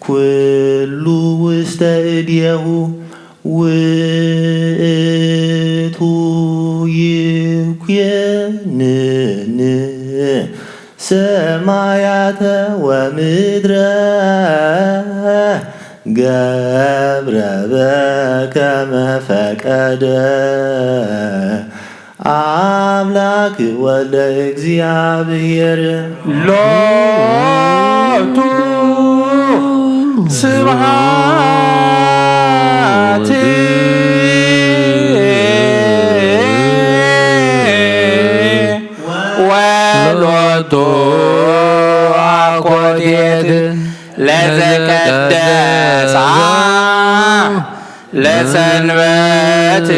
ኩሉ ውስተ እዴሁ ውእቱ ይኩነን ሰማያተ ወምድረ ገብረ በከመ ፈቀደ አምላክ ወልደ እግዚአብሔር ሎቱ ስብሐት ወሎቱ አኮቴት ለዘቀደሳ ለሰንበት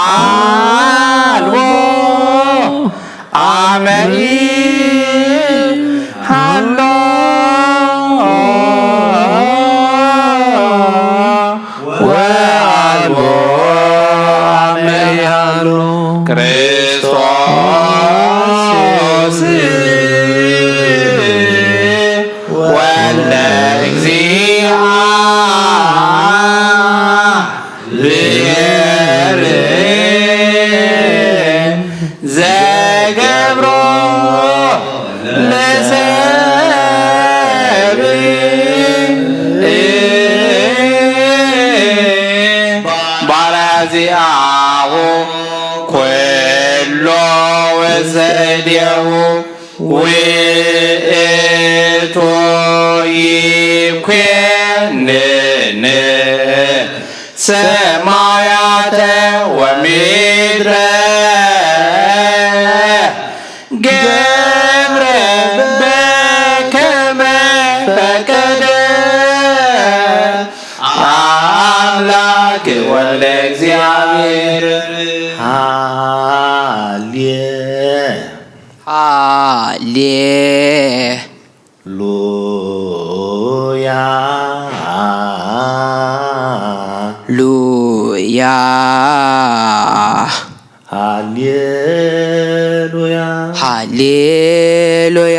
አልቦ አመይ ሃሎ ወአልቦ አመይ ሃሎ ክርስቶስ ወልደ እግዚአብሔር ዘገብሮ ለሰብእ ባራዚአሁ ኩሎ ወሰእዴሁ ውእቱ ይኩነን ሰማያተ ወምድረ ገብረ በከመ ፈቀደ አምላክ ወልደ እግዚአብሔር ሃሌሉያ ሃሌሉያ ሃሌሉያ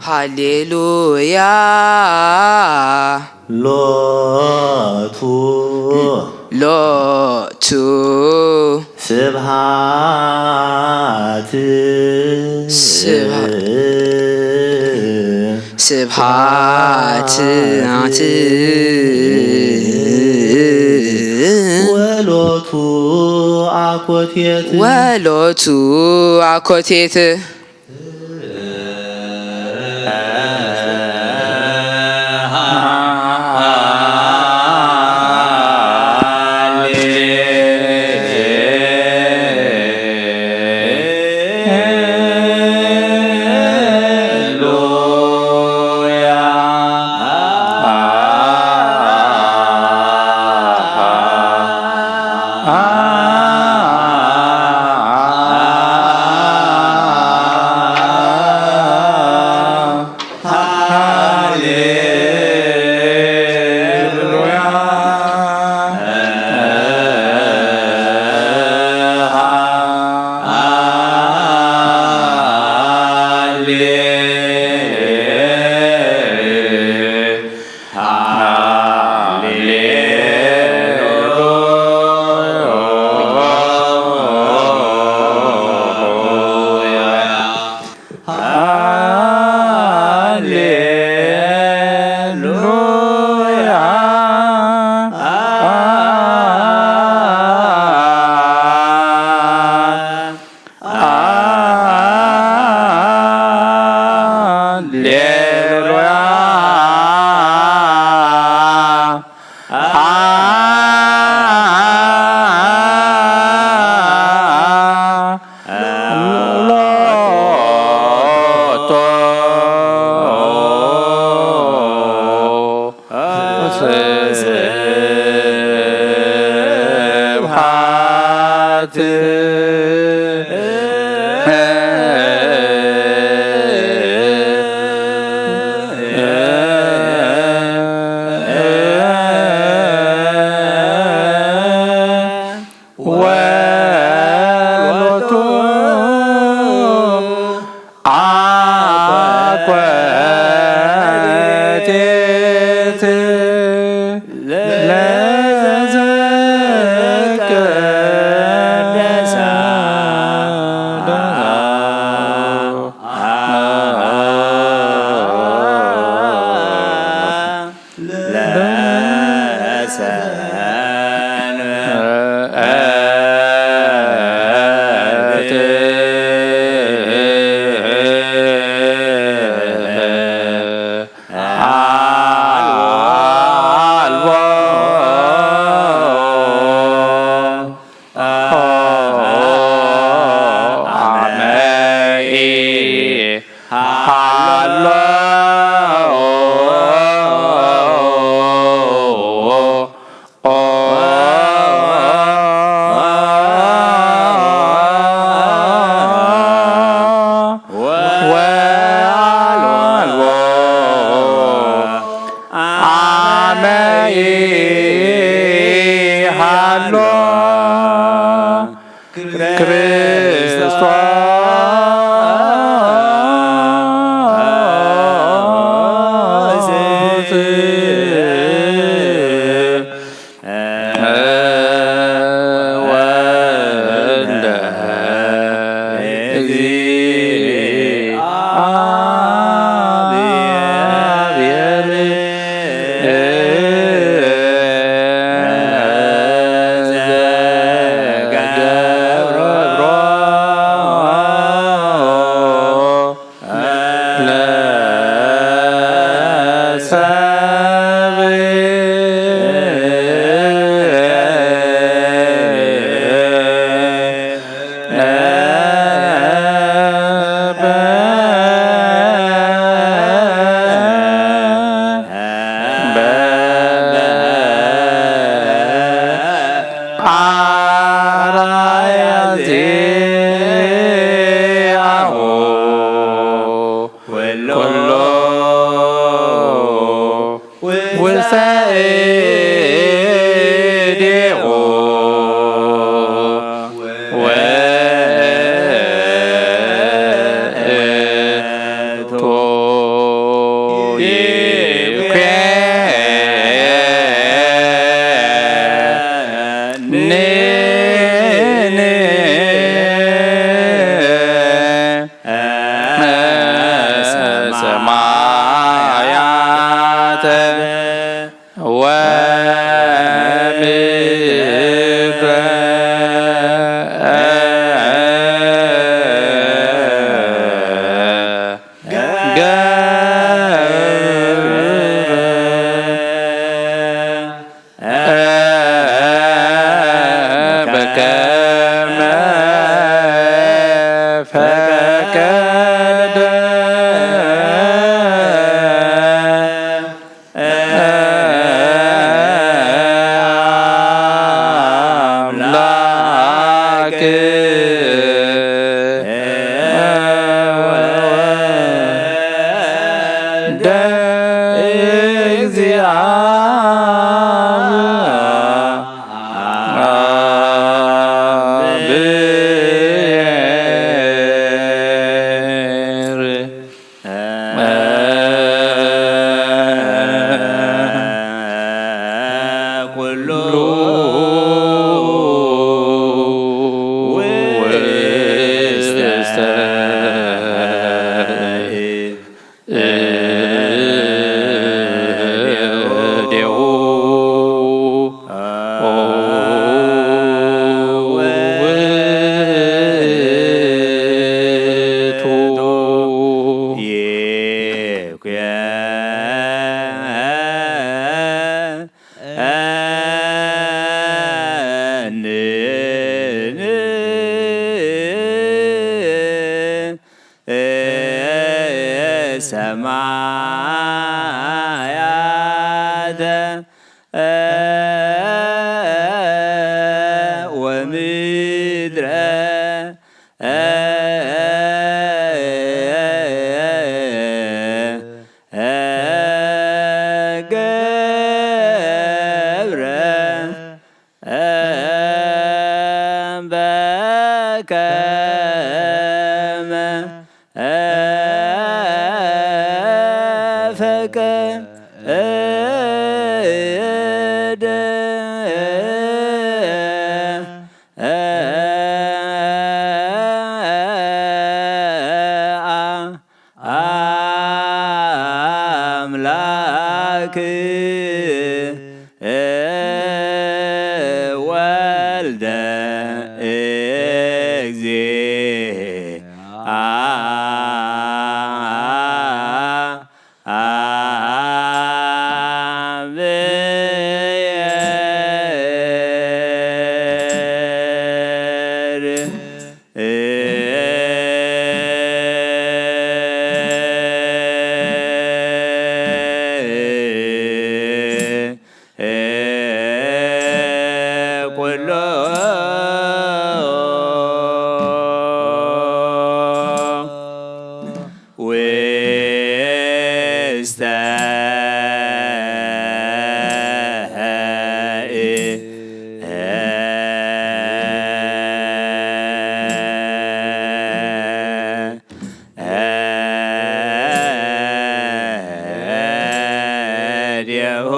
ሃሌሉያ ሎቱ ስብሃት ወሎቱ አኮቴት ዚአሁ ኩሎ ውስተ እዴሁ ወእቶ ሰማያተ ወምድረ በከመ ፈቀደ አምላክ ወወልደ ኩሉ ውስተ እዴሁ ውእቱ ሰማያተ ወምድረ ገብረ በከመ ፈቀደ አምላክ ወልደ ኩሎ ውስተ እዴሁ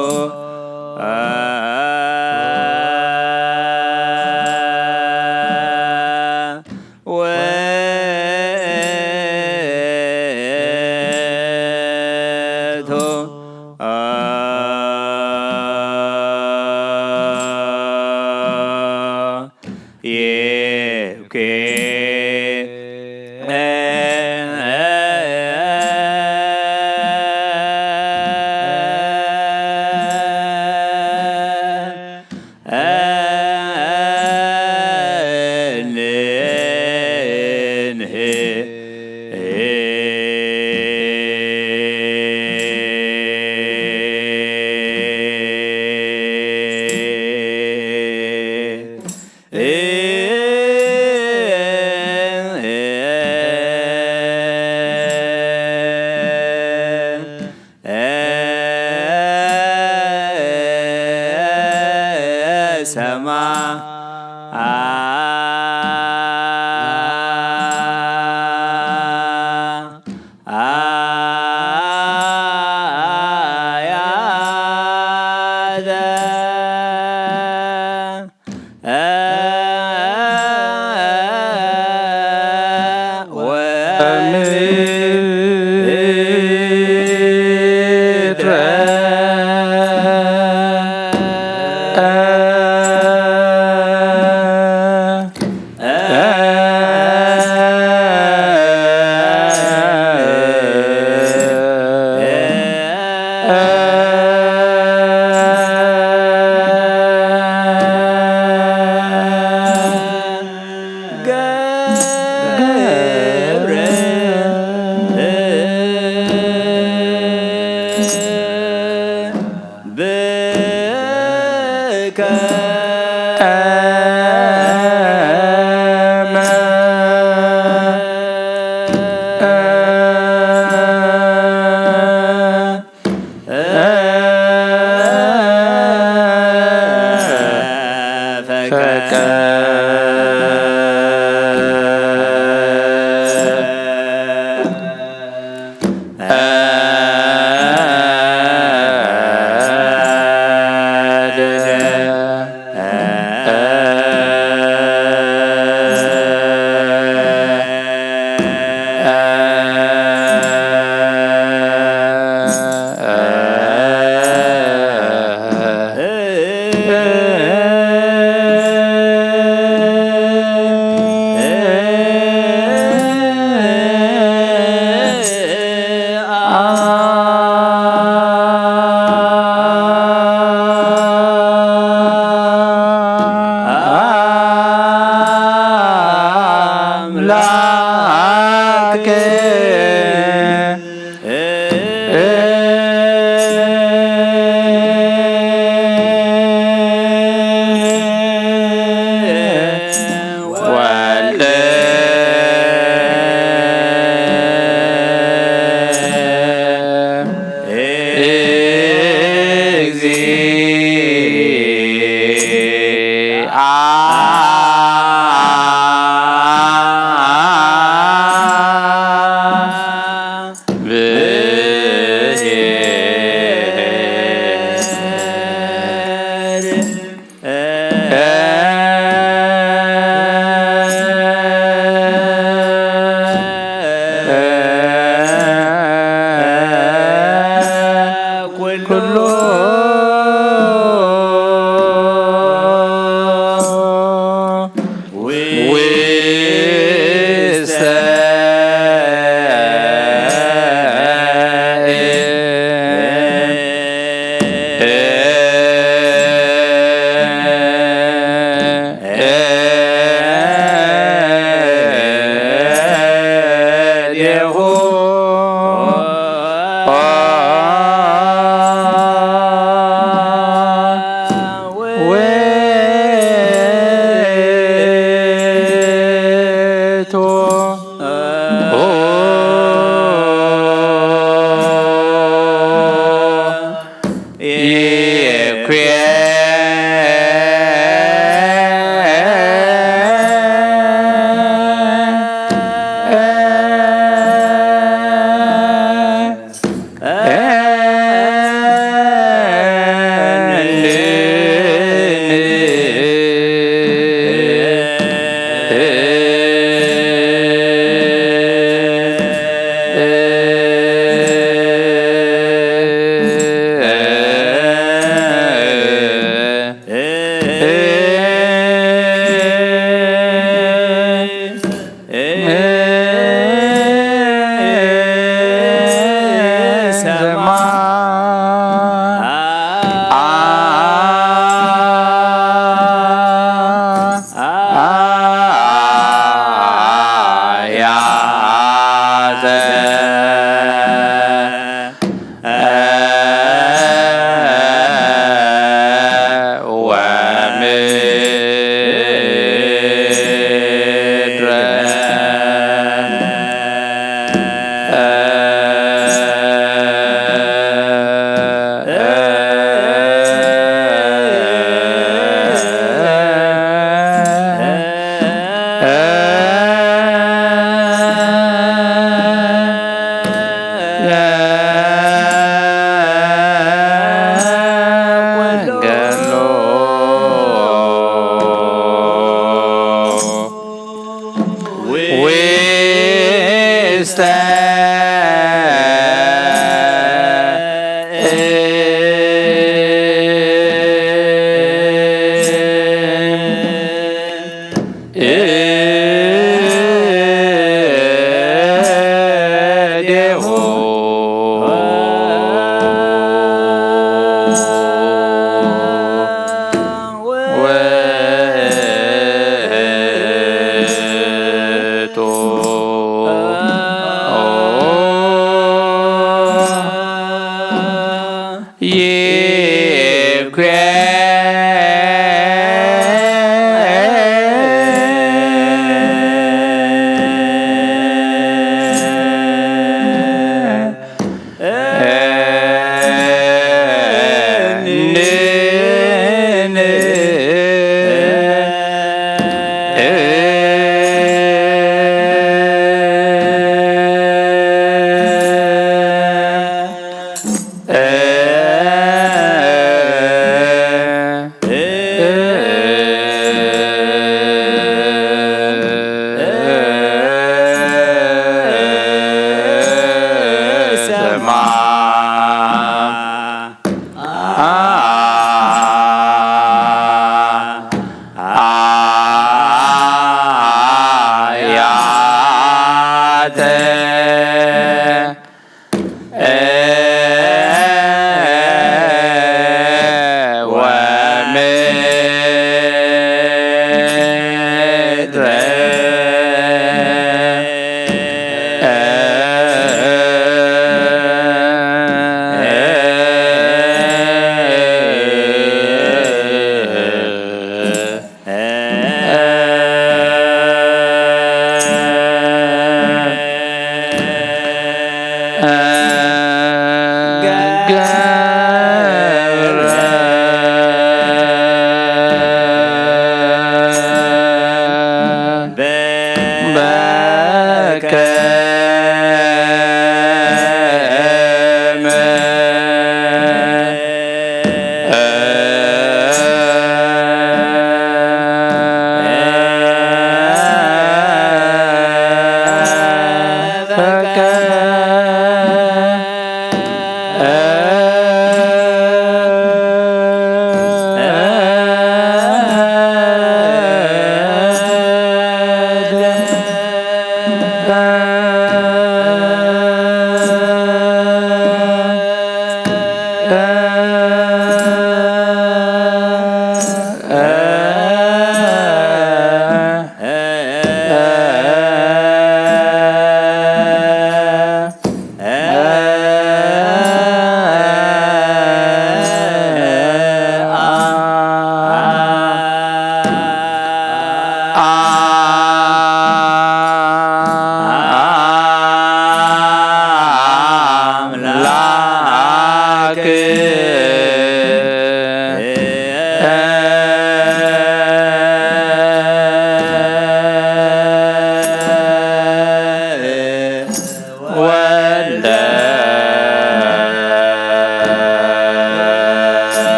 ወእቶ ይብኬ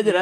ምድረ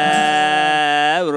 ዘገብሮ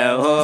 እደሁ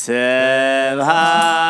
ስብሐት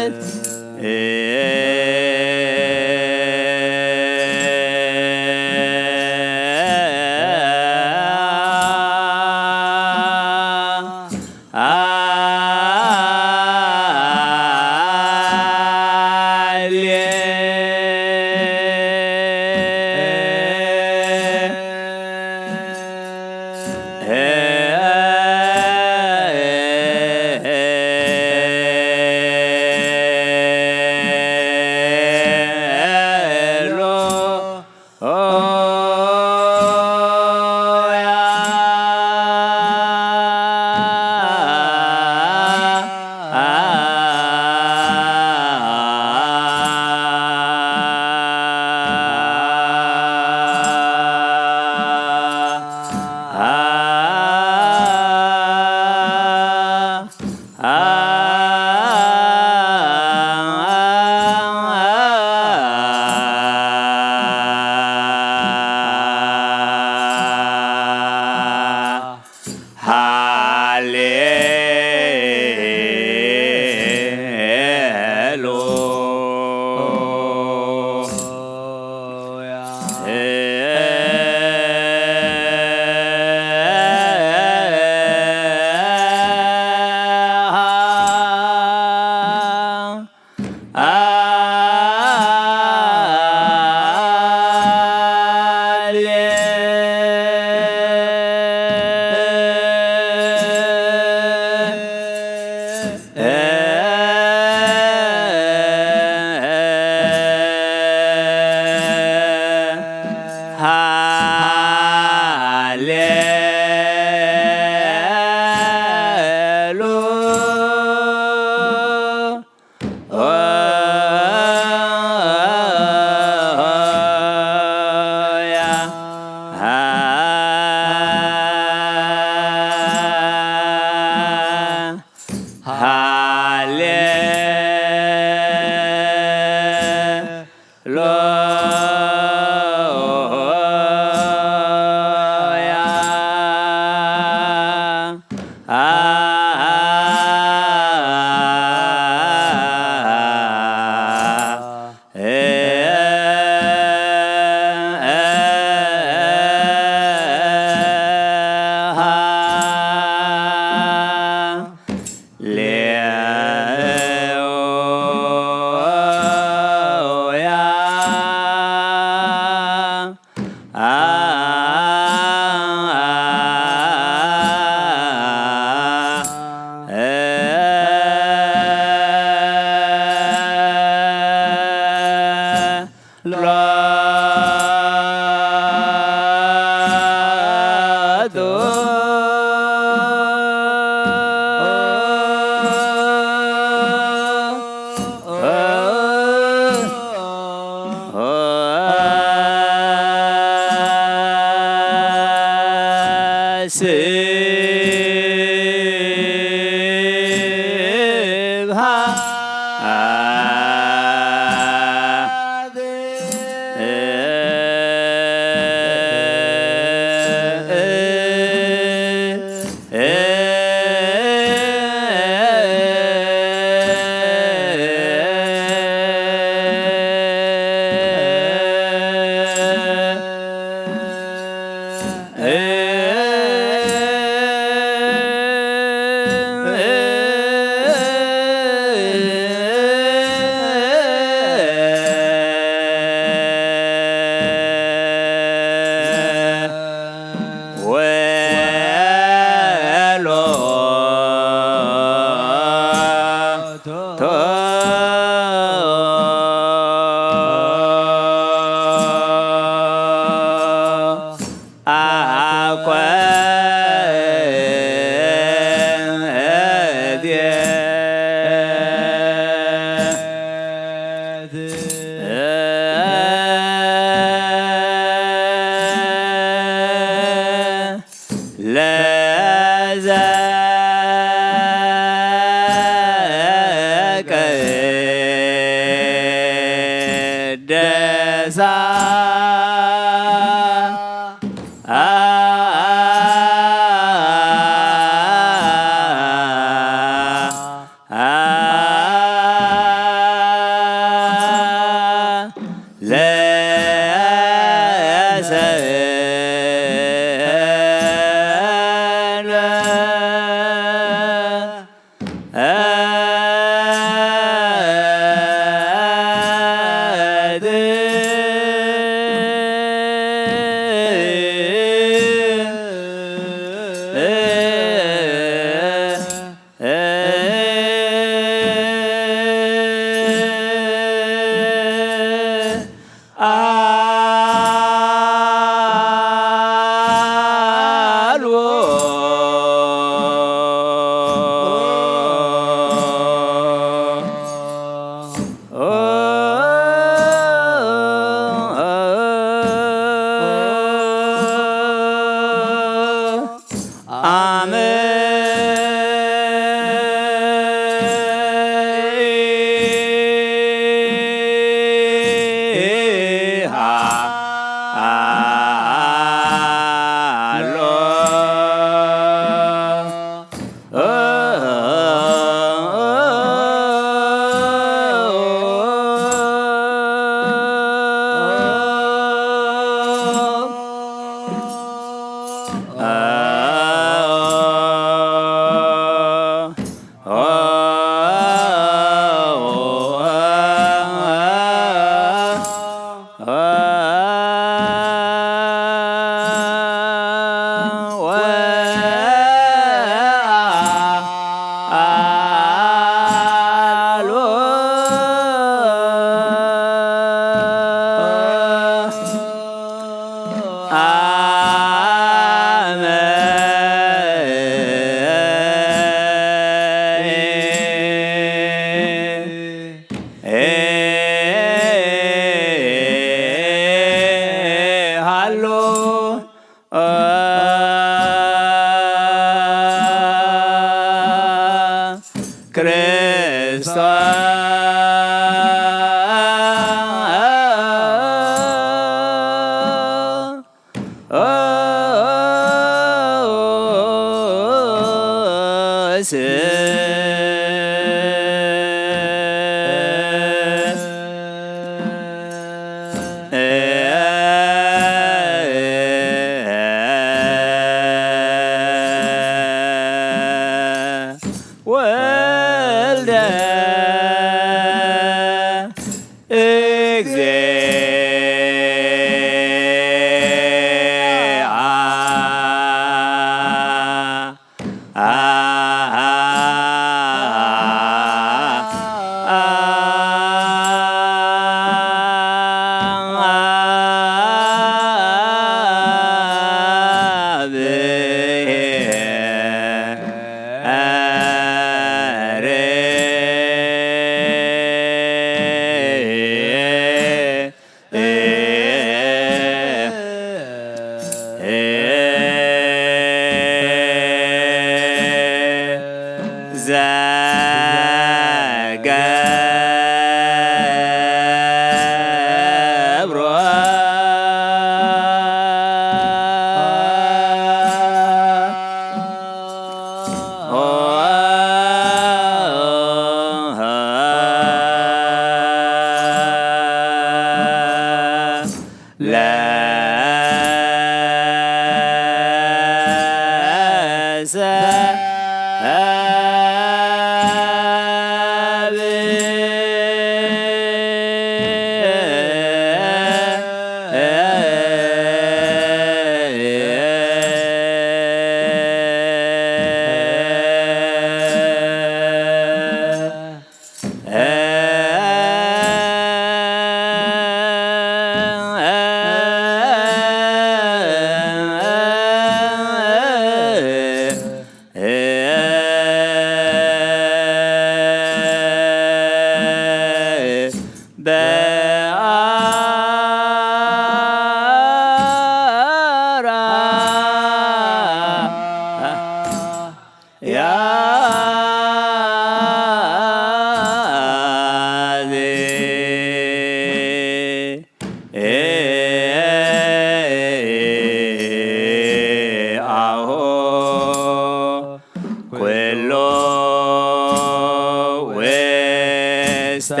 ውስተ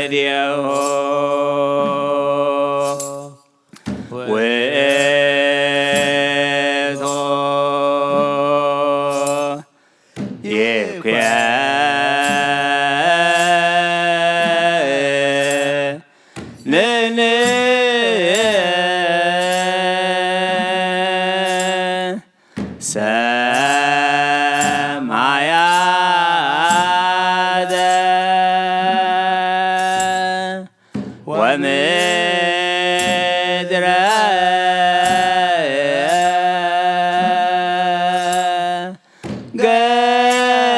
እዴሁ ውእቱ ይኩነኒ ሰማያተ ወምድረ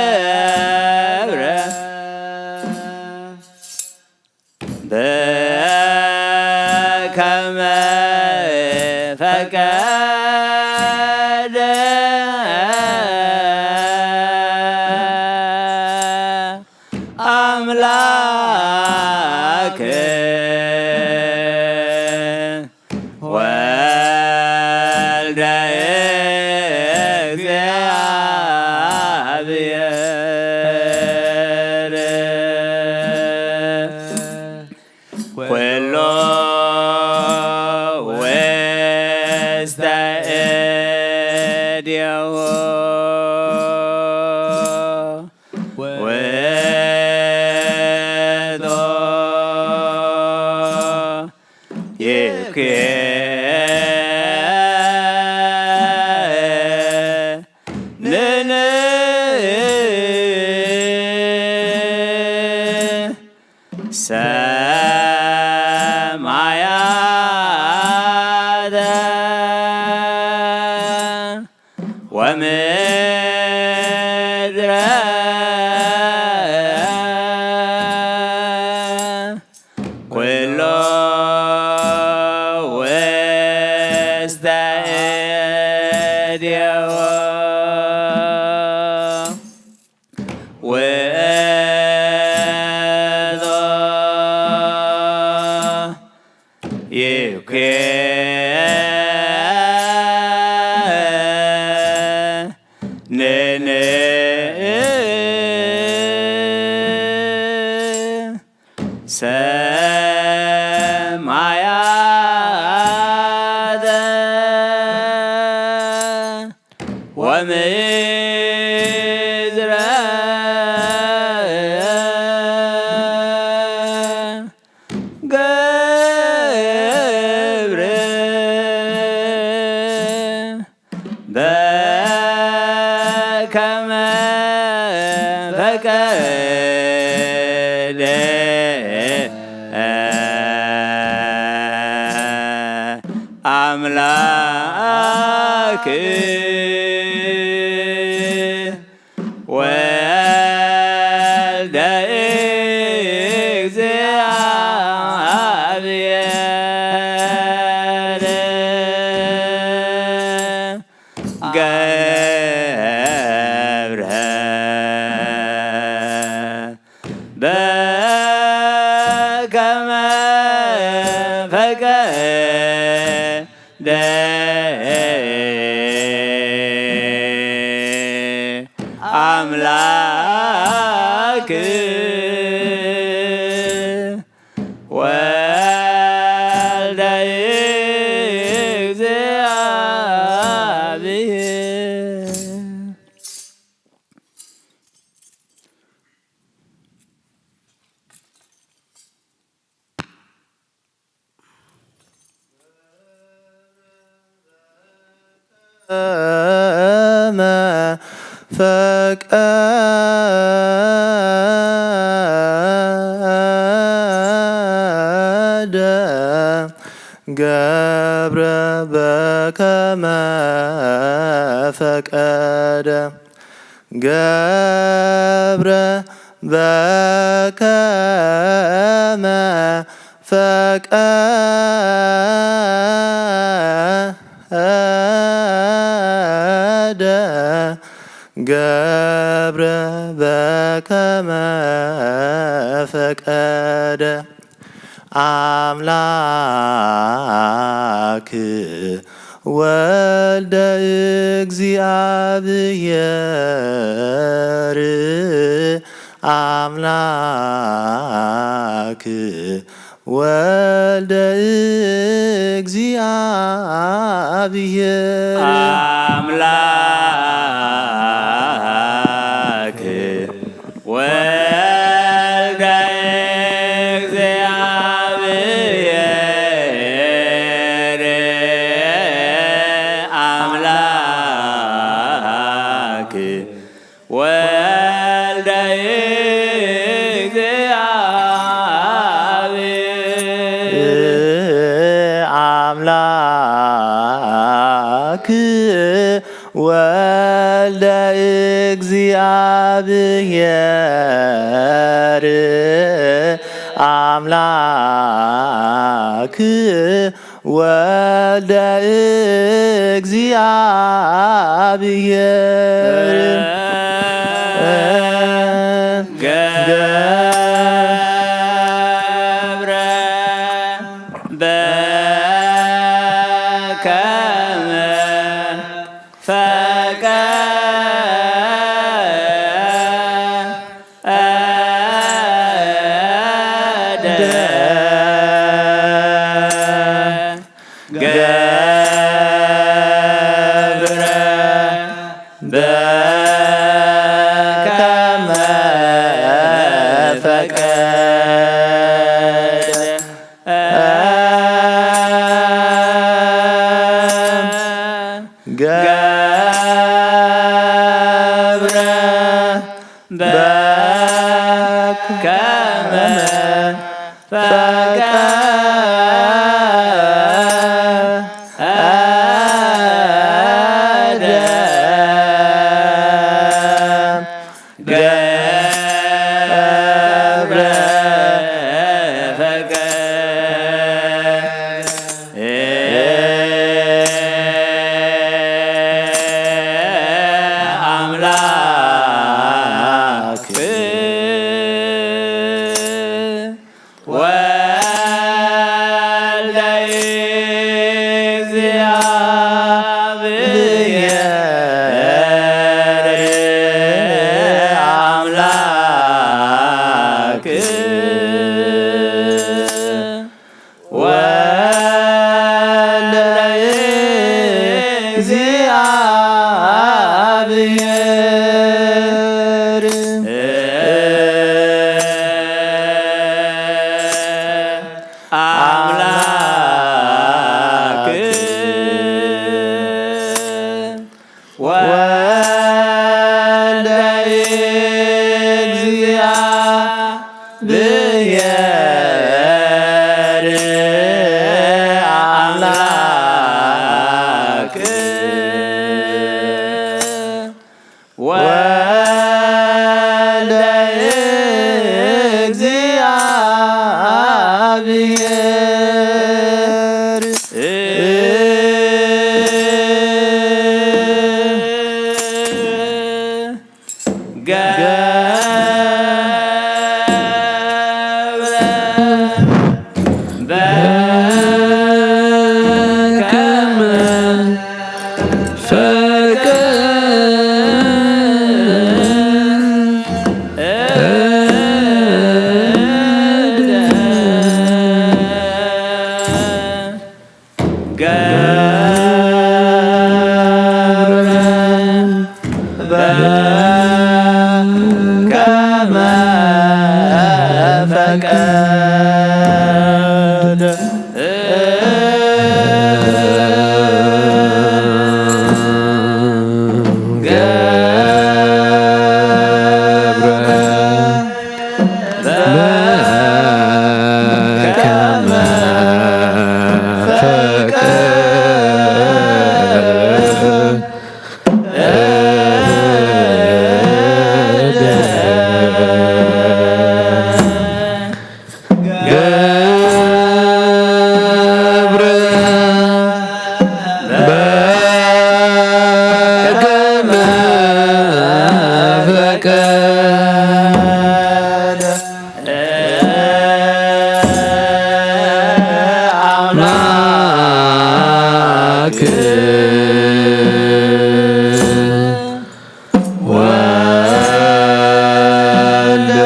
ገብረ በከመ ፈቀደ አምላክ ወልደ እግዚአብሔር ኩሎ ውስተ እዴሁ ውእቱ ይኩነኒ ሰማያተ ወምድረ ኩሎ ውስተ እዴሁ ውእቱ ይኩነኒ ሰማያተ ወምድረ ገብረ በከመ ፈቀደ አምላክ ወልደ እግዚአብሔር ገብረ በከመ ፈቀደ አምላክ ወልደ እግዚአብሔር ፈቀደ ገብረ በከመ ፈቀደ ገብረ በከመ ፈቀደ ገብረ በከመ ፈቀደ አምላክ ወልደ እግዚአብሔር አምላክ ወልደ እግዚአብሔር አምላክ ወልደ እግዚአብሔር አምላክ ወልደ አምላክ ወልደ እግዚአብሔር አምላክ ወልደ እግዚአብሔር ገብረ በከመ ፈቀደ ገብረ በከመ ገብረ በከመ ፈቀደ ገብረ አምላክ ወልደ እግዚአብሔር አምላክ ወልደ እግዚአብሔር አምላክ ወልደ እግዚአብሔር አምላክ ወልደ እግዚአብሔር ገብረ በከመ በከመ ፈቀደ በከመ ወልደ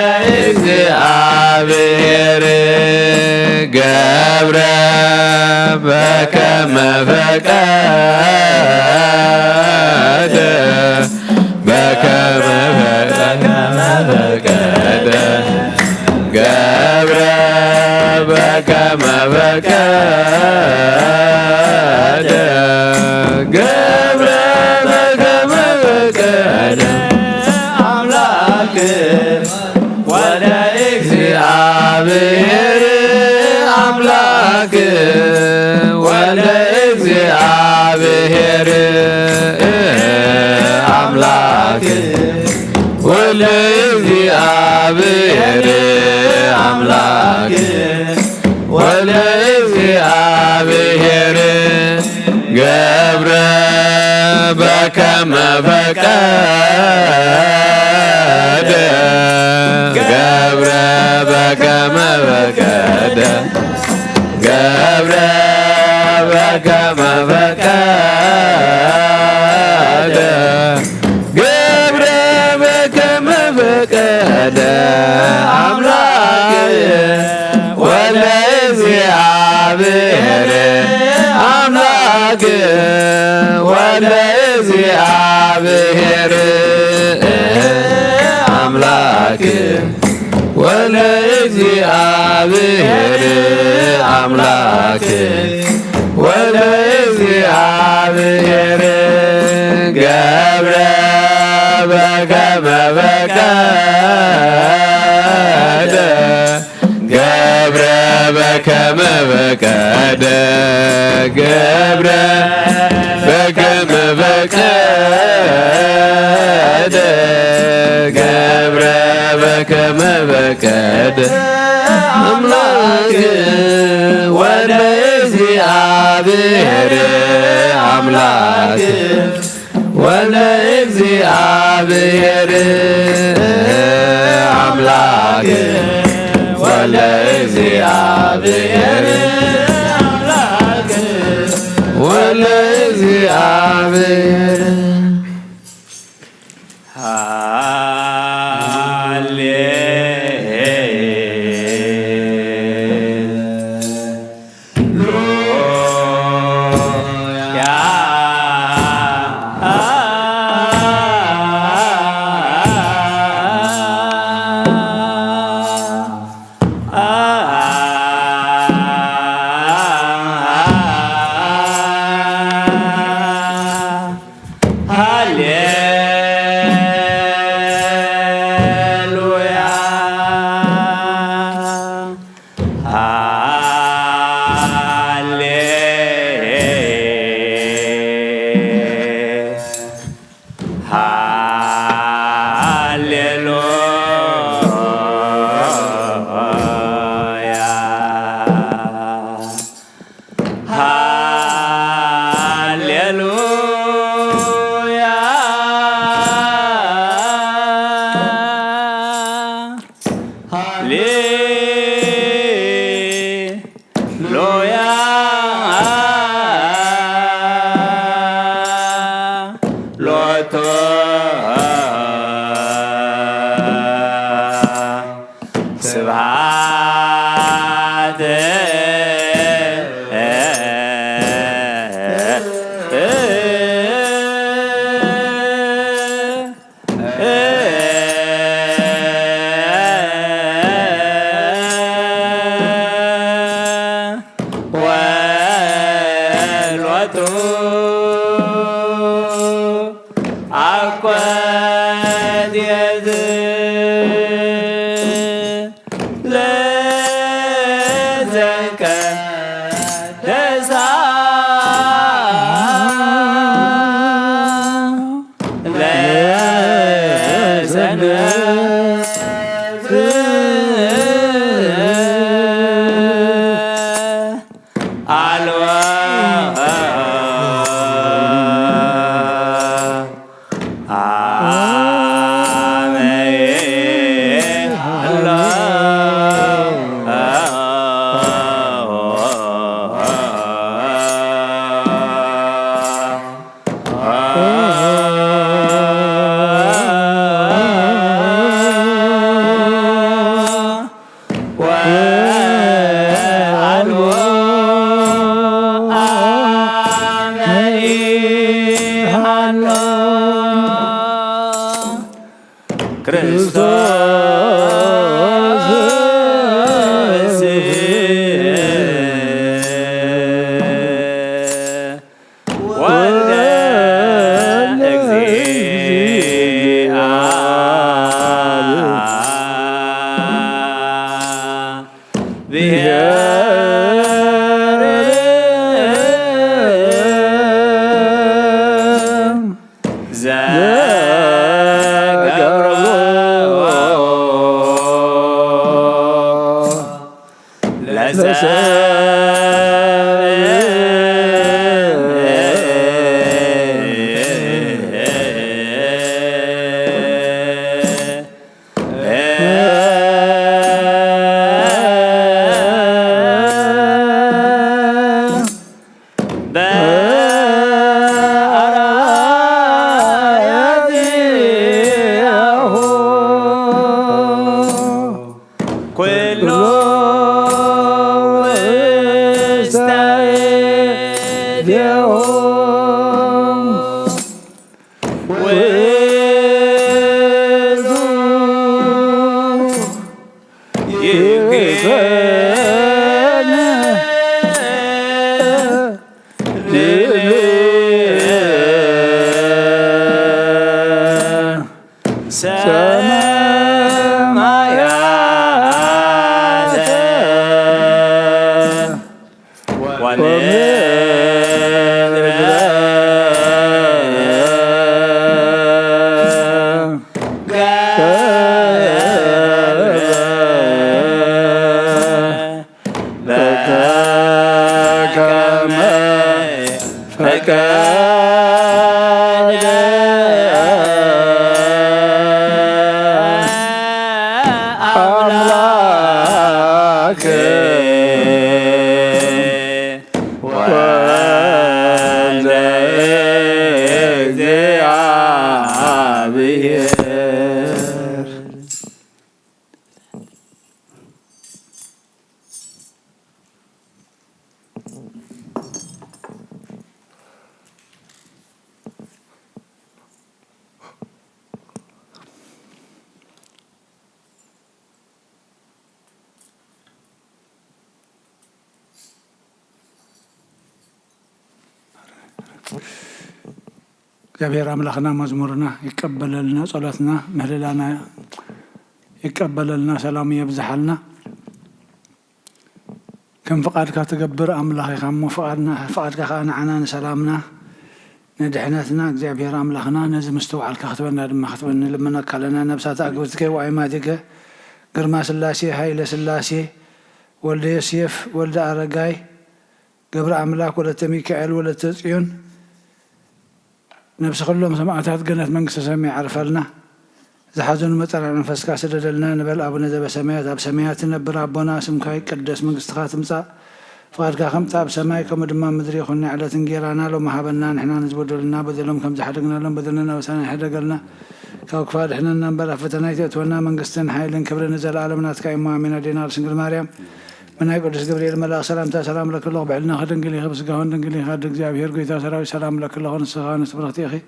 ገብረ በከመ ገብረ በከመ ፈቀደ በከመ ፈቀደ ገብረ በከመ ፈቀደ ገብረ በከመ ፈቀደ አምላክ ወደ እግዚአብሔር አምላክ ወደ እግዚአብሔር አምላክ ወደ እግዚአብሔር አምላክ ወደ እግዚአብሔር ገብረ በከመ ፈቀደ ገብረ በከመ ፈቀደ ገብረ በከመ ፈቀደ ገብረ በከመ ፈቀደ አምላክ ወለ እግዚአብሔር አምላክ ወለ እግዚአብሔር አምላክ ወለ እግዚአብሔር አምላክ ወለ እግዚአብሔር ገብረ በከመ ፈቀደ ገብረ በከመ ፈቀደ ገብረ በከመ ፈቀደ ገብረ በከመ ፈቀደ አምላክ ወለ እግዚአብሔር አምላክ ወለ እግዚአብሔር አምላክ ወለ እግዚአብሔር አምላክ ወለ እግዚአብሔር እግዚአብሔር አምላክና መዝሙርና ይቀበለልና ጸሎትና ምህለላና ይቀበለልና ሰላም ይብዛሐልና كم فقادك تقبر أملاخي خمو فقادك خان عنان سلامنا ندحناتنا እግዚአብሔር አምላክና ነዝ መስተዋዕል ከختبنا ድማ ختبنا لما نكلنا نبسات أقوتك وعمادك ግርማ ስላሴ ኃይለ ስላሴ ወልደ ዮሴፍ ወልደ አረጋይ ገብረ አምላክ ወለተ ሚካኤል ወለተ ጽዮን نفس كلهم سماعات جنة منكس سميع عرفلنا زحزن مطر نفس كاس دلنا نبل ابونا ذا بسمايات اب سمايات نبر ربنا سمكاي قدس منكس خاتمصا فقد كخمطا بسماي كم دما مدري خنا على تنجيرانا لو محبنا نحنا نزبدلنا بدلهم كم زحدقنا لهم بدلنا وسنا حدقلنا كوكفاد احنا نبل فتنايت ونا منكستن حيلن كبرنا زل عالمنا تكاي مؤمنه دينار سنجل مريم من هاي قدس جبريل ملا سلام لك الله بعلنا خدنقلي خبس قهون دنقلي خد እግዚአብሔር ጎይታ ሰራዊት ሰላም ለክ ለሆነ ሰሃነ ስብራቲ اخي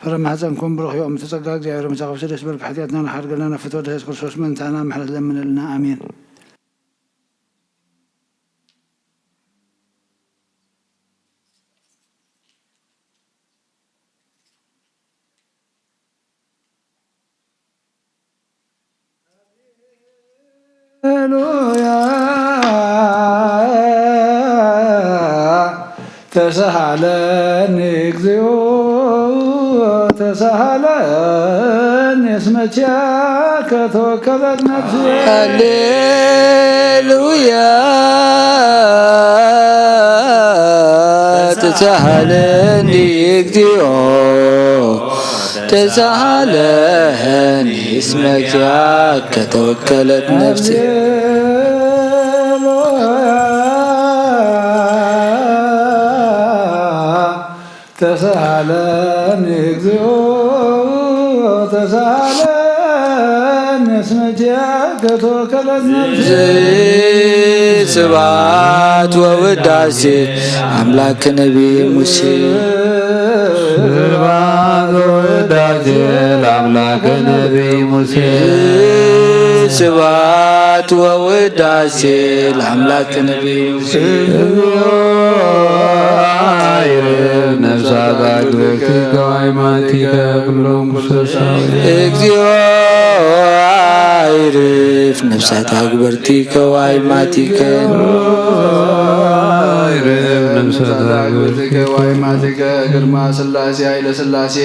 فرما حزنكم بروح يوم تسقى እግዚአብሔር መጻፍ ስደስ በልክ ኃጢአትና ሐርገና ነፍቶ ደስ ክርስቶስ ምን ታና መሐረት ለምንልና አሜን ሃሌሉያ ተሳሃለን እግዚኦ ተሳሃለን እስመቻ ከተወከለት ነፍስ ሃሌሉያ ተሳሃለን እግዚኦ ተሳሃለን እስመቻ ከተወከለት ነፍስ ተሳሃለን እግዚኦ ተሳሃለን እስመቻ ከተወከለት ነፍስ ስብሐት ወውዳሴ አምላክ ነቢይ ሙሴ ስብሐት ወውዳሴ ለአምላክ ነቢይ ሙሴ ስብሐት ወውዳሴ ለአምላክ ነቢይ ሙሴ ነፍሳት አግብርት ከዋይማቲከ ኩሎም ክርስቶሳዊ እግዚኦ አይርፍ ነፍሳት አግበርቲከ ዋይማቲከ አይርፍ ነፍሳት አግበርቲከ ዋይማቲከ ግርማ ሥላሴ ኃይለ ሥላሴ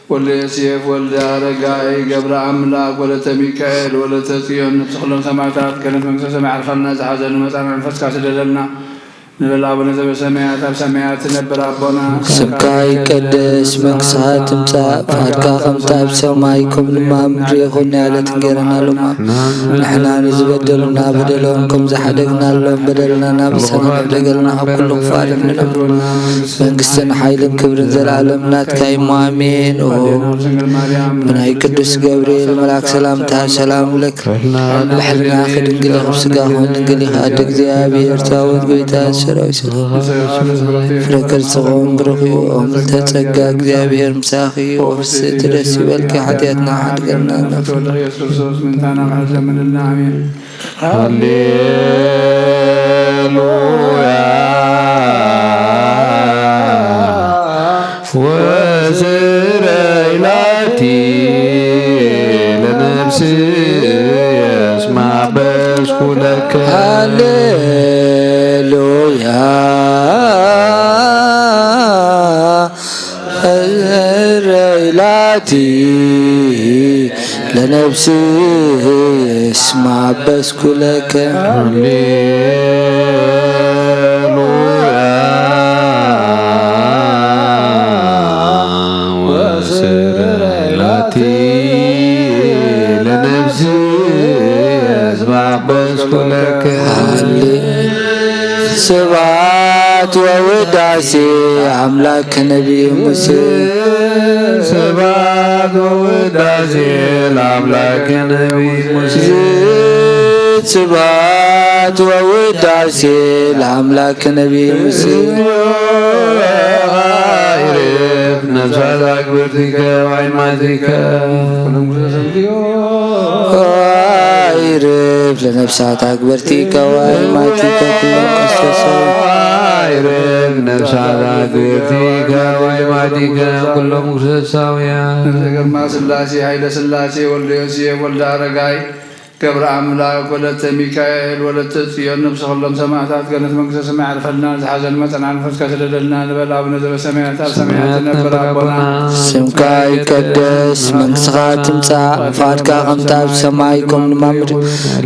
ወልደ ዮሴፍ ወልደ አረጋይ ገብረ አምላክ ወለተ ሚካኤል ወለተ ጽዮን ነፍስ ኩሎም ሰማዕታት ገነት መንግሥተ ሰማይ ዓርፋልና ዝሓዘኑ መጻና መንፈስካ ስደደልና ንበል አቡነ ዘበሰማያት ኣብ ሰማያት ትነብር አቦና ስምካ ይቀደስ መንግሥትካ ትምጻእ ፈቃድካ ከምቲ ኣብ ሰማይ ከምኡ ድማ ኣብ ምድሪ ይኹን ያለት እንጀራና ንሕና ንዝበደሉና በደሎም ከም ዝሓደግናሎም በደልና ናብሰና ደገልና ካብ ኩሉ ክፋል ንነብሩና መንግሥትን ሓይልን ክብርን ዘለዓለም ናትካ እሞ አሜን። ብናይ ቅዱስ ገብርኤል መልአክ ሰላምታ ሰላም ለክ ብሕልና ክድንግል ካብ ስጋ ኹን ድንግል ኢኻ ኣደ እግዚአብሔር ታቦት ጎይታ ፍረከር ጽቆም ብረኺቡ ተጸጋ እግዚአብሔር ምሳኺ ወፍስት ደስ ይበልኪ ኃጢአትና ሓድገና ተወልደ ኢየሱስ ክርስቶስ ምንታና ማለት ለምንልና አሜን። ሃሌሉያ ወዝረይላቲ ለነፍስ የስማ በስኩለከ ሃሌሉያ ወዝረይላቲ ለነፍስ የስማ በስኩለከ ስብሐት ወውዳሴ አምላክ ነቢይ ሙሴ ስብሐት ወውዳሴ ለአምላክ ነቢይ ሙሴ ስብሐት ወውዳሴ ለአምላክ ነቢይ ሙሴ አይርፍ ነፍሳት አግብርቲከ ዋይማቲከ አይርፍ ለነፍሳት አግበርቲከ ዋይማቲከ ኩሎም ክርስቶሳዊ አይርፍ ነፍሳት አግብርቲከ ዋይማቲከ ኩሎም ክርስቶሳውያን ግርማ ሥላሴ ኃይለ ሥላሴ ወልደ ዮሴፍ ወልደ አረጋይ ገብረ አምላክ ወለተ ሚካኤል ወለተ ጽዮን ነፍስ ኩሎም ሰማዕታት ገነት መንግሥተ ሰማይ ዓርፈልና ዝሓዘን መጠና መንፈስካ ስደደልና ንበል አቡነ ዘበሰማያት ኣብ ሰማያት ትነብር አቦና ስምካ ይቀደስ መንግሥትካ ትምጻእ ፈቃድካ ከምቲ ኣብ ሰማይ ከምኡ ድማ ምድሪ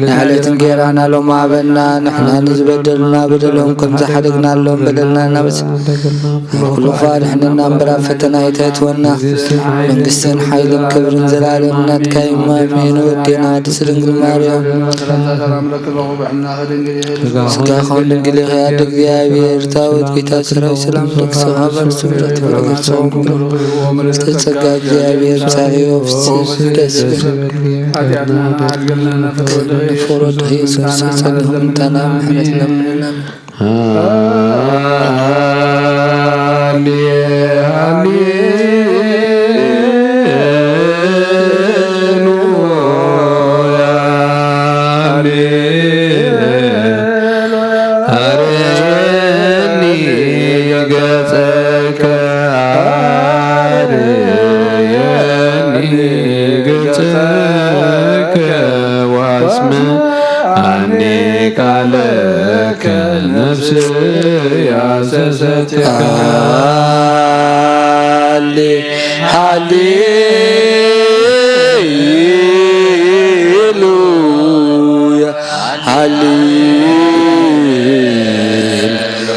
ንዕለት እንጀራና ሎሚ ሃበና ንሕና ንዝበደሉና በደሎም ከም ዝሓደግናሎም በደልና ናበስ ኩሉ ክፋል ንሕነና እምበር ኣብ ፈተና ኣይተእትወና መንግሥትን ሓይልን ክብርን ዘለዓለም ናትካ እሞ አሜን። ወዴና ድስ ድንግል ማርያም ስጋ ኹን ድንግል ኢኻ ኣደ እግዚአብሔር ታቦት ጌታ ሰራዊት ሰላም ለክ ሰብሃበር ስብረት ፍረገር ጽቆም ተጸጋ እግዚአብሔር ምሳኺ ወፍስስ ደስ ንፈሮድ ኢየሱስ ክርስቶስ ጸልኹ ምንታና ምሕረት ለምንና ሃሌሉያ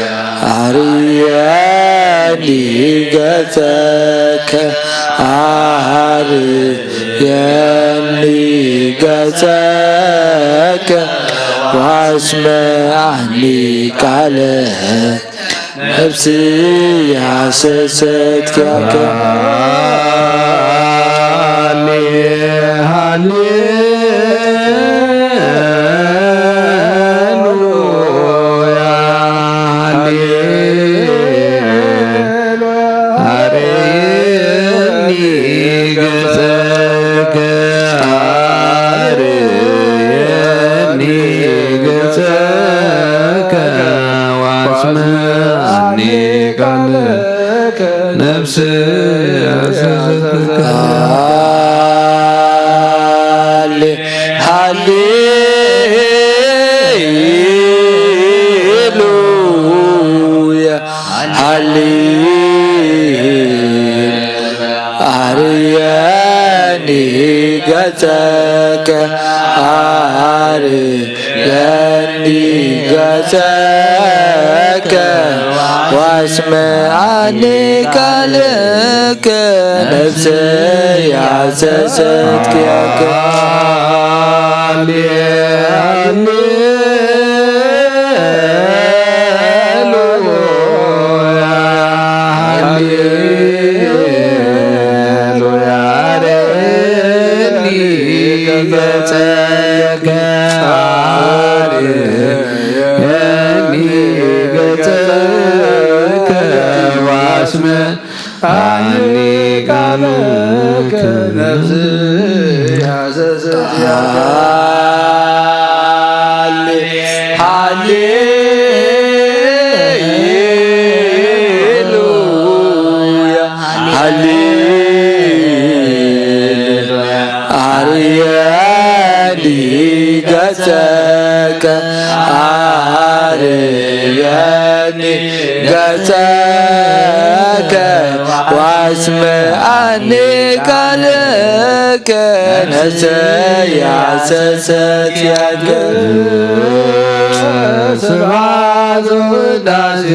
አርያኒ ገጸከ አርያኒ ገጸከ ዋስመዐኒ ቃለ ነፍስ ያሰሰትከ ነፍስ ሃሌሉያ ገጸከ አርየኒ ገጸከ ዋስመዓኒ ቃልከ ነፍሴ ያዘዘት ኪያከ ገጸከ አርየኒ ገጸከ ዋስመዓኒ ቃልከ ነፍሴ ያዘዘት ኪያከ ስብሐት ወውዳሴ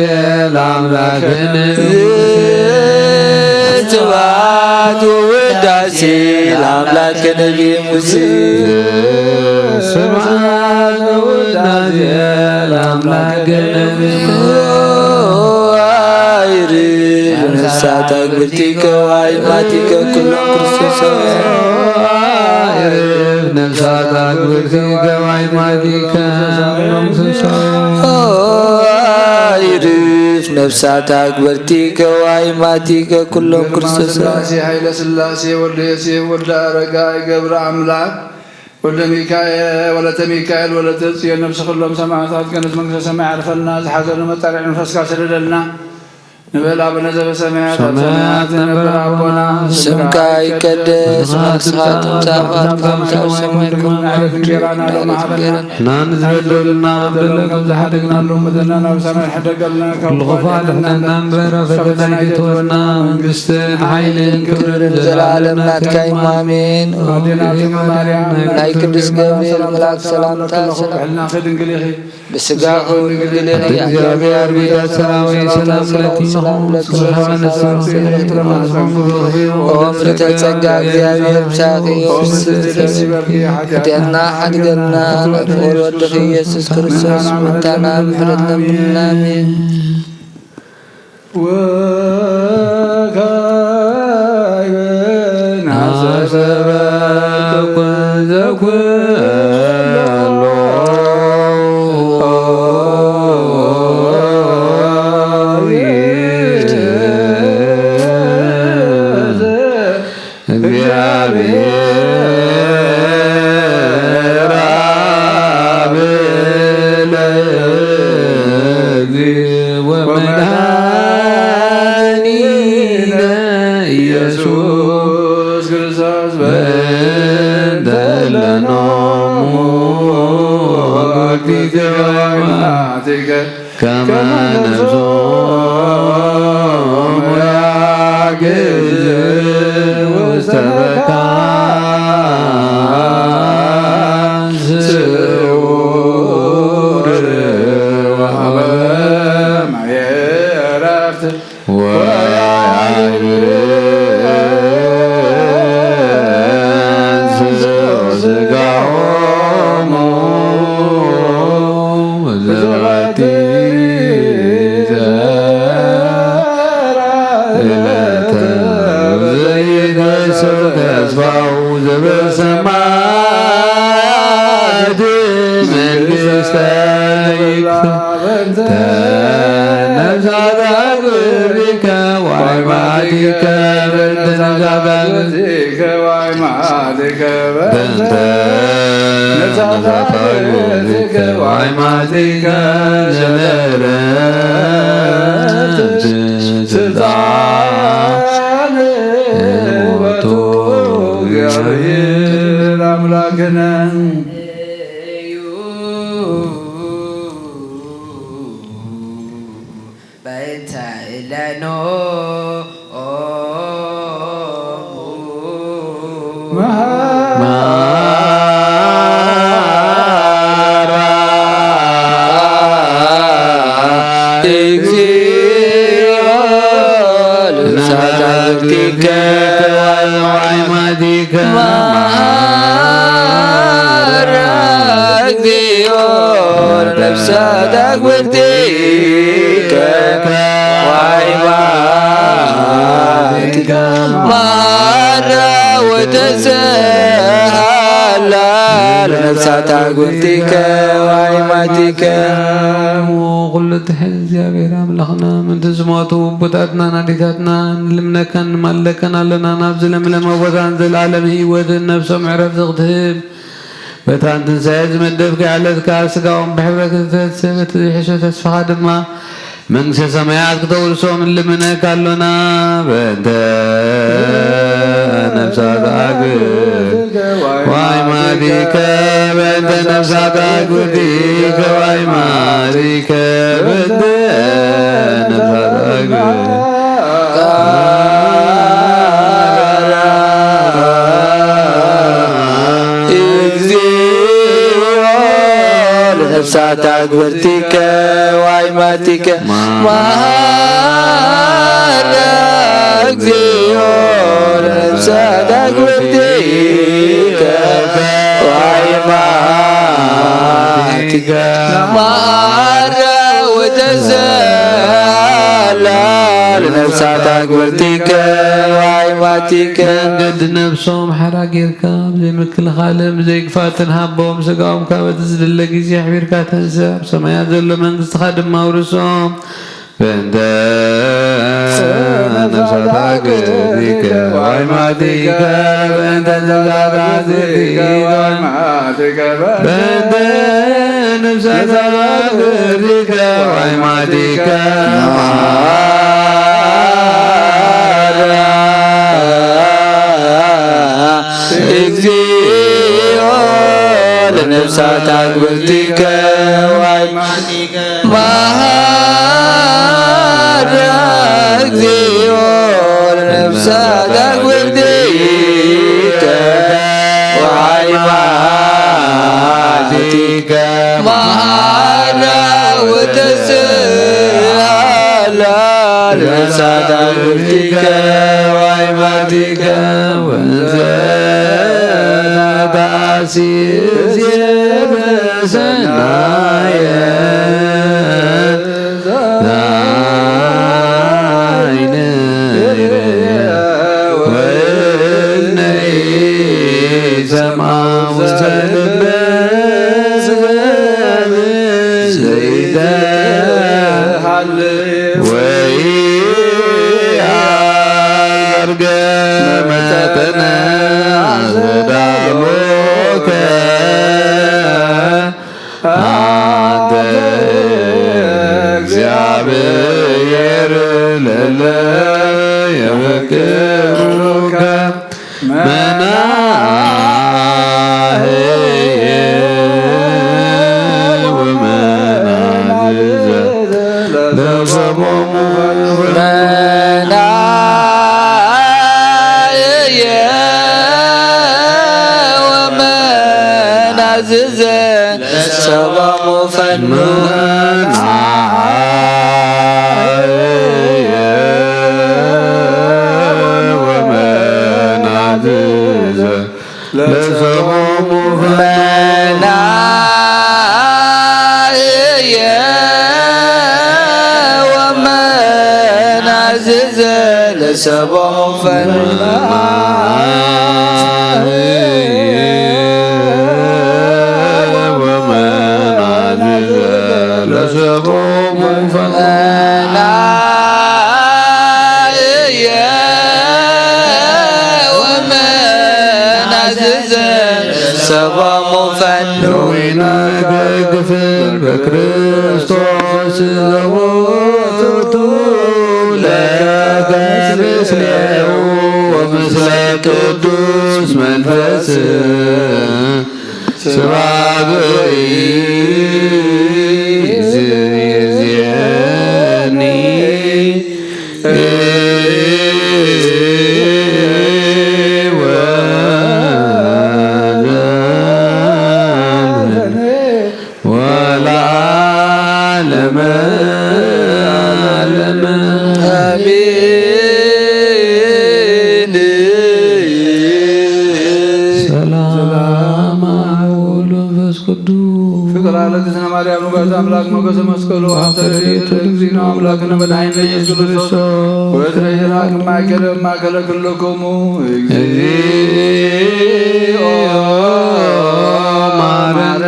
ለአምላክነ ስብሐት ወውዳሴ ለአምላክነ ሙሴ ስብሐት ወውዳሴ ለአምላክነ አይርህ ነፍሳት አግብርቲከ ወአእማቲከ ኩሎም ክርስቶስ ነፍሳት አግብርቲከ ወአእማቲከ ኩሎም ክርስቶስ አይርህ ነፍሳት አግብርቲከ ወአእማቲከ ኩሎም ክርስቶስ ኃይለ ሥላሴ ወልደ ዮሴፍ ወልደ አረጋይ ገብረ አምላክ ወልደ ሚካኤል ወለተ ሚካኤል ወለተ ጽዮን ነፍስ ኩሎም ሰማዕታት ገነት መንግሥተ ሰማይ ያዕርፈልና ዝሓዘኑ መጣሪዕ መንፈስካ ሰደደልና ንበል አቡነ ዘበሰማያት ሰማያት ነበር አቡነ ስምከ ይቀደስ መንግሥትከ ትምጻእ ፈቃድከ በሰማይ ከማሁ እንጀራና ለማህበረና ናን ዝበደሉና በደለከ ዘሓደግናሉ መደናና በሰማይ ሕደገልና ክልኹፋል ሕነና እምበረ ፈተና ይትወና መንግሥትን ኃይልን ክብርን ዘላለም ናትካ አሜን። ናይ ቅዱስ ገብርኤል መልአክ ሰላምታ ሕልና ድንግል ኢኺ ብስጋኹ ድንግል ኢኺ እግዚአብሔር ቤተ ሰራዊት ሰላም ለኪ ምልዕተ ጸጋ እግዚአብሔር ብሳኺ ኃጢአትና ሓድገና ነፍር ወድኺ ኢየሱስ ክርስቶስ ምታና ምሕረትና ምንና አሜን። መሃ አግብርቲከ ወአይማቲከ ማራ ወተሰሃላ ለነፍሳት አግብርቲከ ወአይማቲከ ኩሉ ትሕት እግዚአብሔር አምላኽና ምንት ዝሞቱ ቦታትና ናዴታትና ንልምነከን ንማለከን ኣለና ናብ ዝለምለመ ቦታን ዘለዓለም ህይወትን ነፍሶም ዕረፍቲ ክትህብ በታን ትንሣኤ ዝመደብከ ያለትካ ስጋዎም ብሕብረት ተሰበት ዝሕሾ ተስፋኻ ድማ መንግሥተ ሰማያት ክተውርሶም ንልምነካ ኣሎና በእንተ ነፍሳት አግብርቲከ ወአይማቲከ በእንተ ነፍሳት አግብርቲከ ወአይማቲከ በእንተ ነፍሳት አግብርቲከ ነፍሳት አግብርቲከ ወአይማቲከ መሐረ እግዚኦ ነፍሳት አግብርቲከ ወአይማቲከ መሐረ ወተሰሃላ ለነፍሳት አግብርቲከ ወአይማቲከ መንገዲ ነብሶም ሓራ ጌርካ ብዘይምክልኻልን ብዘይግፋትን ሃቦም ስጋኦም ካብ እቲ ዝድለ ግዜ ኣሕቢርካ ተንስእ ኣብ ሰማያት ዘሎ መንግስትኻ ድማ ውርሶም በእንተ ነፍሳት አግብርቲከ ወአይማቲከ በእንተ ነፍሳት አግብርቲከ ወአይማቲከ በእንተ ነፍሳት አግብርቲከ ወአይማቲከ እግዚኦ ለነፍሳት አግብርቲከ ወአይማቲከ መሐረ እግዚኦ ለነፍሳት አግብርቲከ ወአይማቲከ መሐረ ወተሰሃላ ለነፍሳት አግብርቲከ ወአይማቲከ ወንዘ ታሲዝ በሰናየ ዛይነ ወእዝነይ ሰማ ውስተልበ ዘይተሃልው ወይ አርገ መጠነ ዘዳሎከ አንተ እግዚአብሔር ለለ የፍቅሩከ መናህየ ወመናዝዘ ለሰቦሙ መናህየ ወመናዝዘ ለሰቦሙ ፈኑ ለሰቦሙ መናህየ ወመናዝዘ ለሰቦሙ ፈኑ ለሰቦሙ መናህየ ወመናዝዘ ለሰቦሙ ፈኑ ይናገግፍን በክርስቶስ ዘቦቱ ለከ ምስሌሁ ወምስለ ቅዱስ መንፈስ ስብሐት ይእዜኒ ወለዓለመ ዓለመ አሜን። ሰላም ወወልድ ወመንፈስ ቅዱስ ፍቅር አለ እግዝእትነ ማርያም ንጉሥ አምላክ በተመስቀሉ ሀብተ ረድኤት ለእግዚእነ አምላክነ መድኃኒነ ኢየሱስ ክርስቶስ ወትረይራቅ ማእከለ ኩሎክሙ እግዚኦ ማረነ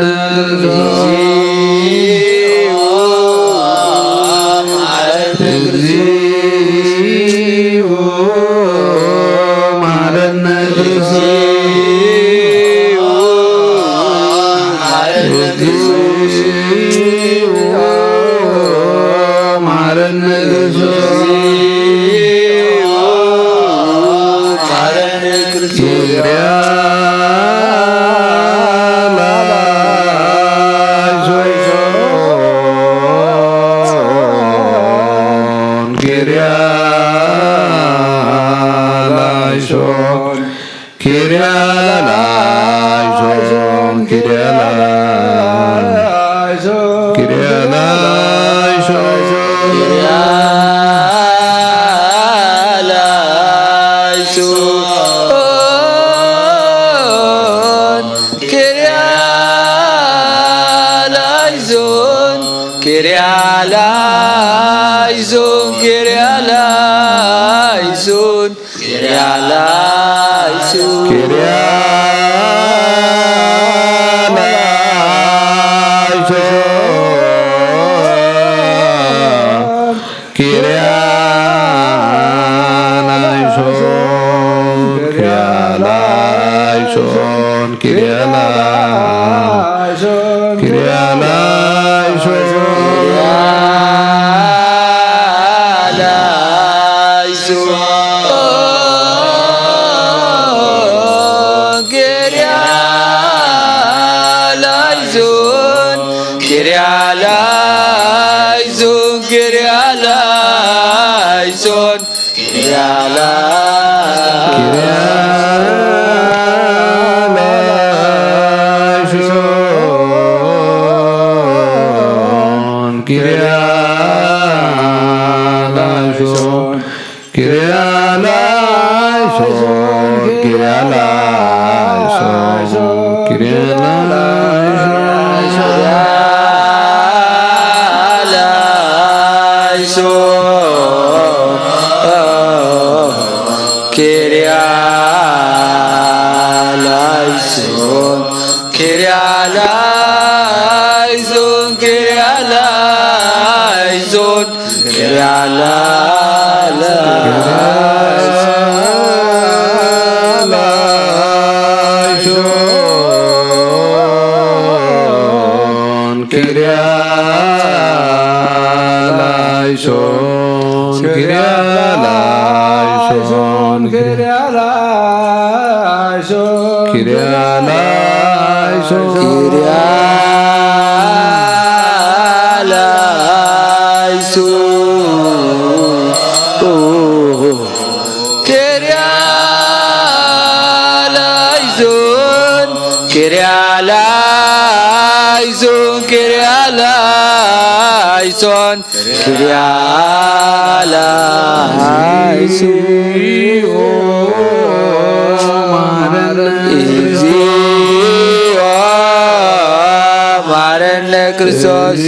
Christos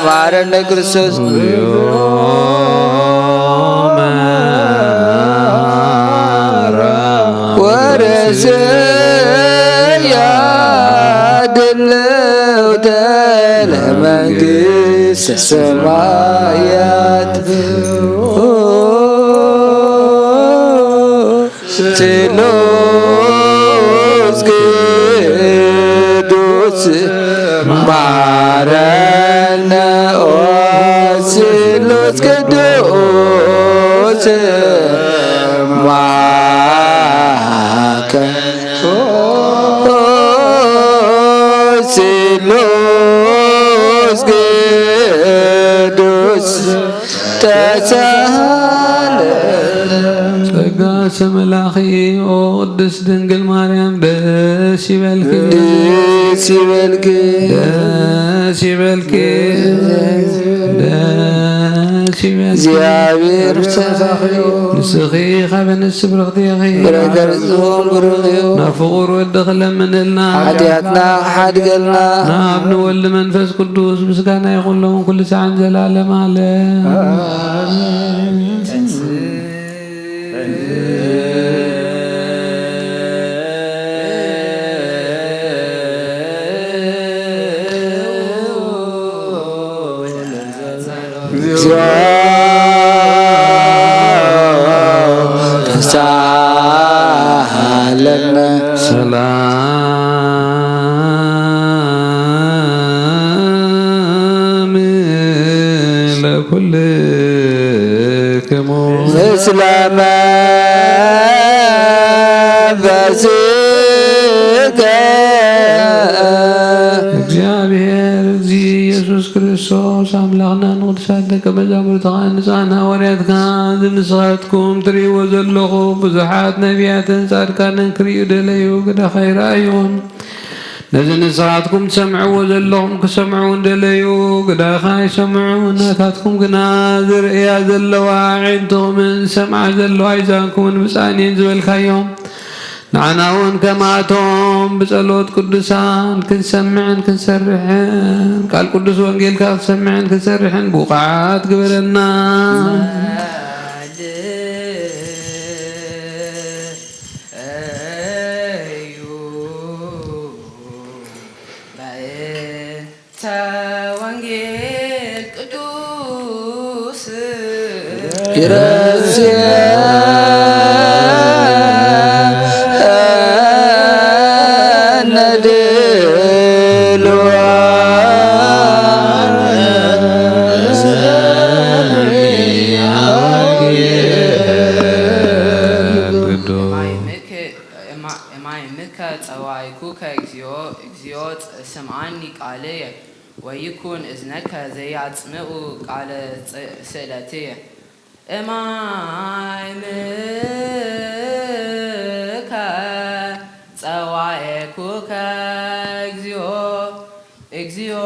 Marana Christos ለመንግሥተ ሰማያት ስሉስ ቅዱስ ማረነ ኦ ስሉስ ቅዱስ ስሉስ ቅዱስ ተሳለም ጸጋ ሰመላኺ ኦ ቅድስት ድንግል ማርያም ደስ ይበልክ ደስ ይበልክ ደስ ይበልክ እግዚአብሔር ንስኺ ኻብ ንስብ ረኽቲኺ ብረገርዝዎም ብርኽዩ ናፍቑር ወዲ ኽለምንልና ሓጢኣትና ሓድገልና ናብ ንወልድ መንፈስ ቅዱስ ምስጋና ይኹሎም ኩሉ ሰዓን ዘላለም አለ ተሳሃለነ ሰላም ለኩልክሙ ምስለ መንፈስከ እግዚአብሔር እዚ ኢየሱስ ክርስቶስ አምላኽና ንቅዱሳት ደቀ መዛሙርትኻ ንፃና ሐዋርያትካ ንስኻትኩም ትርእይዎ ዘለኹም ብዙሓት ነቢያትን ጻድቃንን ክርእዩ ደለዩ ግዳኸ ይረኣዩን ነዚ ንስኻትኩም ትሰምዕዎ ዘለኹም ክሰምዑ እንደለዩ ግዳኸ ይሰምዑ ናታትኩም ግና ዝርእያ ዘለዋ ዓይንትኹምን ሰምዓ ዘለዋ ይዛንኩምን ብፃንየን ዝበልካዮም ንዓና እውን ከማቶም ብጸሎት ቅዱሳን ክንሰምዕን ክንሰርሕን ቃል ቅዱስ ወንጌልካ ክንሰምዕን ክንሰርሕን ብቕዓት ግበረና ወንጌል ቅዱስ ይረስየ سمعني قالي ويكون إذنك زي عصمه قال سألتي أمامك سوايكوك إكزيو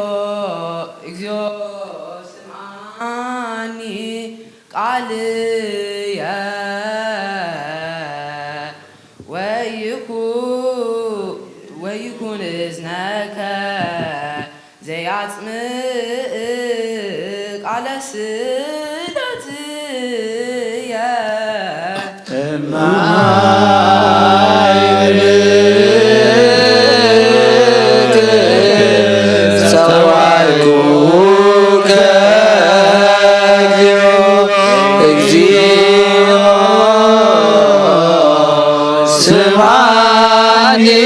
سمعني قالي ويكون إذنك زي عصمك على سيدتي يا سوايكوك إكزيو سمعني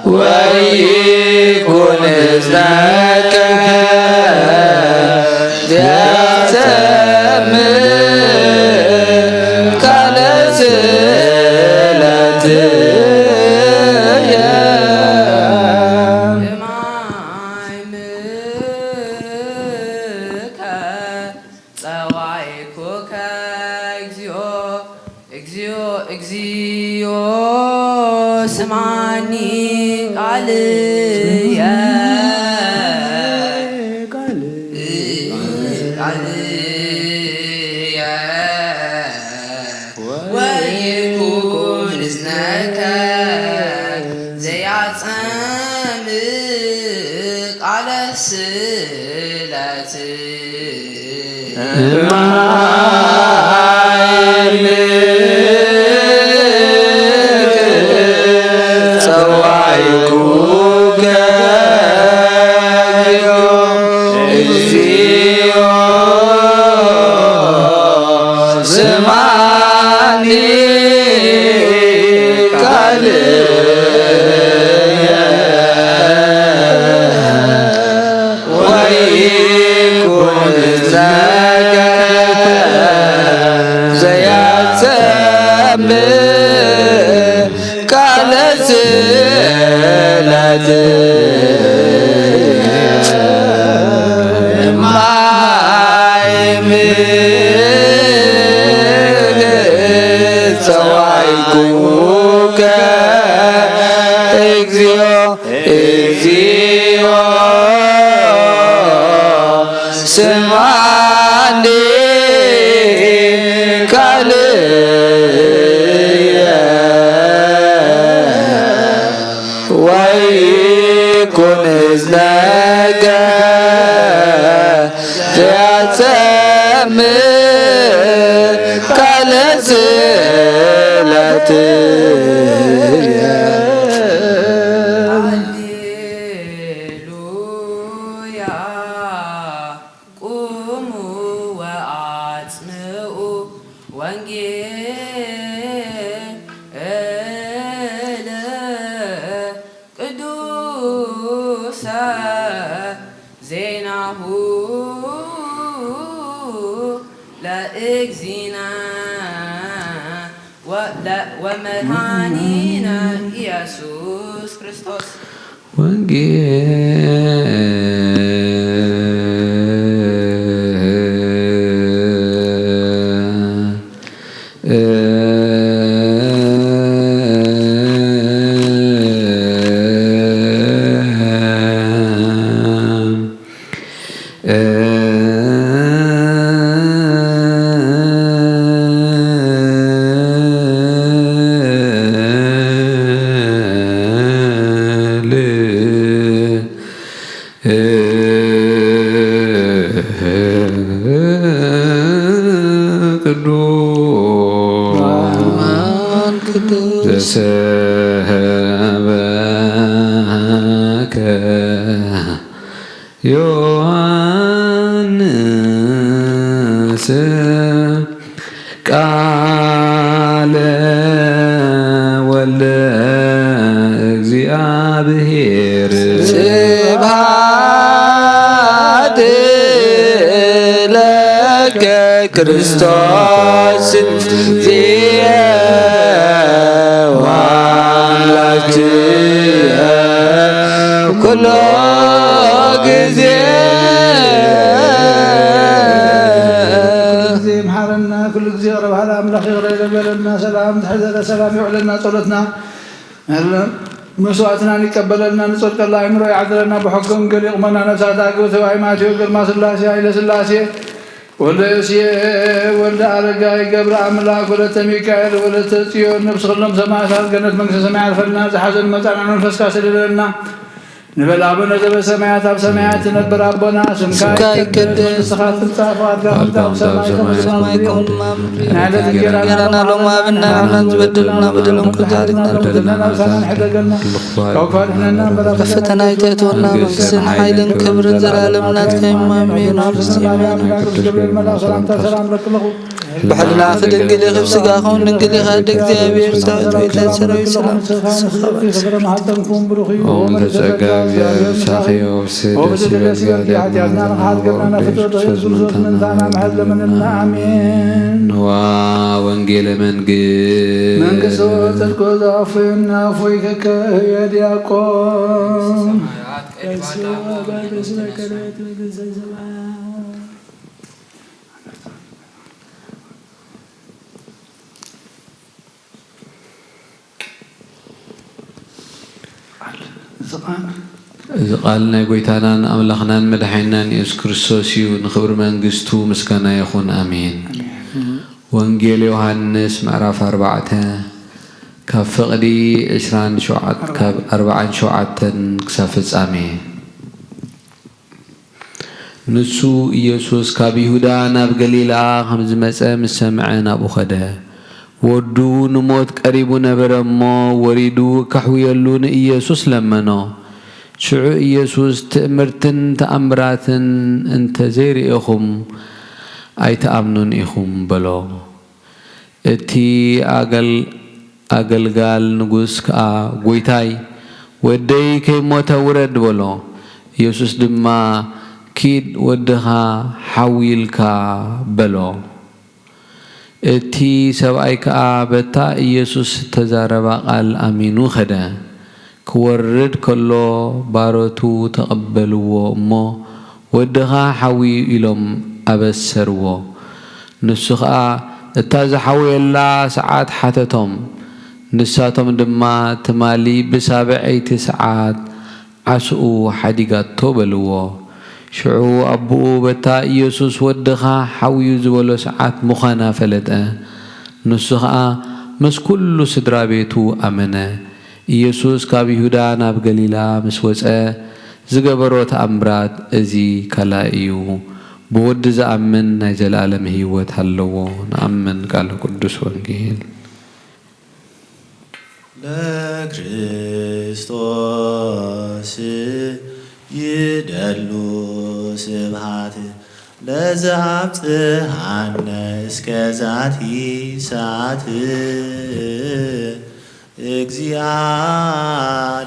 ويكون إذنك يعتمد على سلاتي سمعني قالي ويكون إذنك زي عصمك على سلاتي ويكون ذاك ቃልየ ወይኩን እዝነከ ዘያሰምዕ ቃለ ስእለትየ ሃሌሉያ ቁሙ ወአጽምዑ ወንጌለ ቅዱሰ ዜናሁ ለእግዚእነ ወመድኃኒነ ኢየሱስ ክርስቶስ ዘሰበከ ዮሐንስ ቃለ ወልደ እግዚአብሔር ስብሐት ለከ ክርስቶስ እግዚእ ወአምላክየ ኩሎ ጊዜ መሐረና ኩሉ ጊዜ ረብሃላ አምላኽ ይቕረይ በለና ሰላም ትሕዘለ ሰላም ይውዕለና ጸሎትና መስዋዕትና ይቀበለና ንጸድቀላ አእምሮ ይዓድለና ብሕገ ወንጌል ይቕመና ነፍሳት አግብተ ሃይማኖት ግርማ ሥላሴ ኃይለ ሥላሴ ወልደ ዮሴፍ ወልደ አረጋይ ገብረ አምላክ ወለተ ሚካኤል ወለተ ጽዮን ነፍስ ኩሎም ሰማዕታት ገነት መንግሥተ ሰማይ አልፈልና ዝሓዘን መጻና መንፈስካ ስልለና ንበል አቡነ ዘበሰማያት ኣብ ሰማያት ትነብር አቦና ስምካ ይቀደስ ንስኻ ትምጻእ ፈቃድካ ኣብ ሰማይ ከም ናይለት እንጀራና ሎሙ ሃበና ንሕናን ዝበድሉና በደሎም ክዛሪግና ናብሳናን ሕደገልና ካብ ክፋድሕነና ፈተና ይተእትወና መንግስትን ሓይልን ክብርን ዘላለም ናትካ እዩ ኣሜን። ገብርኤል መልአክ ሰላምታ ሰላም ለክለኹ بحلنا خدنجلي خبز قاخون دنجلي خد እግዚአብሔር ሰራዊት ሰራዊት ሰላም ኦም ተጸጋ እግዚአብሔር ሳኺዮ ስደስ ነዋ ወንጌለ መንግሥት ጽድቅ ዛፉና ፎይከከ የዲያቆን እዚ ቃል ናይ ጎይታናን ኣምላኽናን መድሓኒናን ኢየሱስ ክርስቶስ እዩ። ንክብሪ መንግስቱ ምስጋና ይኹን ኣሜን። ወንጌል ዮሐንስ ምዕራፍ 4 ካብ ፍቕዲ 47 ክሳብ ፍጻሜ። ንሱ ኢየሱስ ካብ ይሁዳ ናብ ገሊላ ከም ዝመፀ ምስ ሰምዐ ናብኡ ኸደ። ወዱ ንሞት ቀሪቡ ነበረ እሞ ወሪዱ ካሕውየሉ ንኢየሱስ ለመኖ። ሽዑ ኢየሱስ ትእምርትን ተኣምራትን እንተዘይርኢኹም ኣይተኣምኑን ኢኹም በሎ። እቲ ኣገልጋል ንጉስ ከዓ ጎይታይ ወደይ ከይሞተ ውረድ በሎ። ኢየሱስ ድማ ኪድ ወድኻ ሓዊልካ በሎ። እቲ ሰብኣይ ከዓ በታ ኢየሱስ ተዛረባ ቃል ኣሚኑ ኸደ። ክወርድ ከሎ ባሮቱ ተቐበልዎ እሞ ወድኻ ሓዊ ኢሎም ኣበሰርዎ። ንሱ ከዓ እታ ዝሓውየላ ሰዓት ሓተቶም። ንሳቶም ድማ ትማሊ ብሳብዐይቲ ሰዓት ዓስኡ ሓዲጋቶ በልዎ። ሽዑ አቡኡ በታ ኢየሱስ ወድኻ ሓውዩ ዝበሎ ሰዓት ምዃና ፈለጠ። ንሱ ከዓ ምስ ኩሉ ስድራ ቤቱ ኣመነ። ኢየሱስ ካብ ይሁዳ ናብ ገሊላ ምስ ወፀ ዝገበሮ ተኣምራት እዚ ካልኣይ እዩ። ብወዲ ዝኣምን ናይ ዘለኣለም ህይወት ኣለዎ። ንኣምን ቃል ቅዱስ ወንጌል ለክርስቶስ ይደሉ ስብሃት ለዘአብጽሐነ እስከ ዛቲ ሰዓት እግዚአ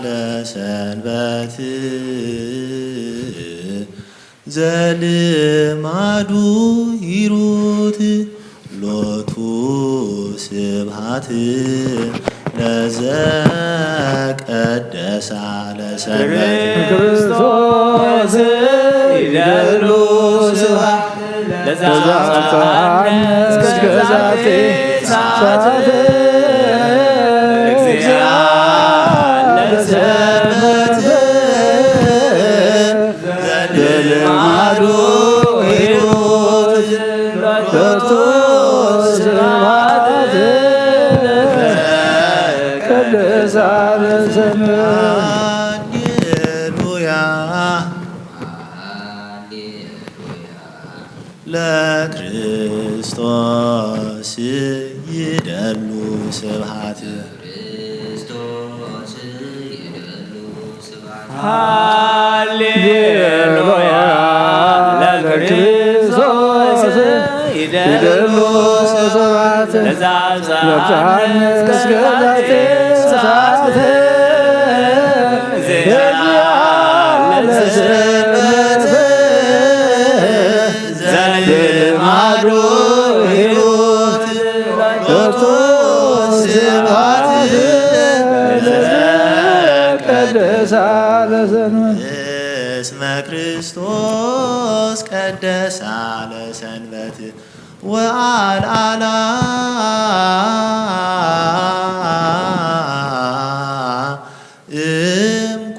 ለሰንበት ዘልማዱ ሂሩት ሎቱ ስብሃት ለዘቀደሳ ለሰንበት ክርስቶስ ይደሉ ስብሐት ለዘአብጽሐነ እስከ ዛቲ ሰዓት እግዚአ ለሰንበት ዘልማዱ ሂሩት ሎቱ ስብሐት ለዘቀደሳ ለሰንበት ለክርስቶስ ይደሉ ስብሃት ሃሌሉያ ለክርስቶስ ይደሉ ስብሐት ለዘአብጽሐነ እስከ ዛቲ ሰዓት እግዚአ ለሰንበት ዘልማዱ ሂሩት ሎቱ ስብሐት ለዘቀደሳ ለሰንበት እስመ ክርስቶስ ቀደሳ ለሰንበት ወአልዓላ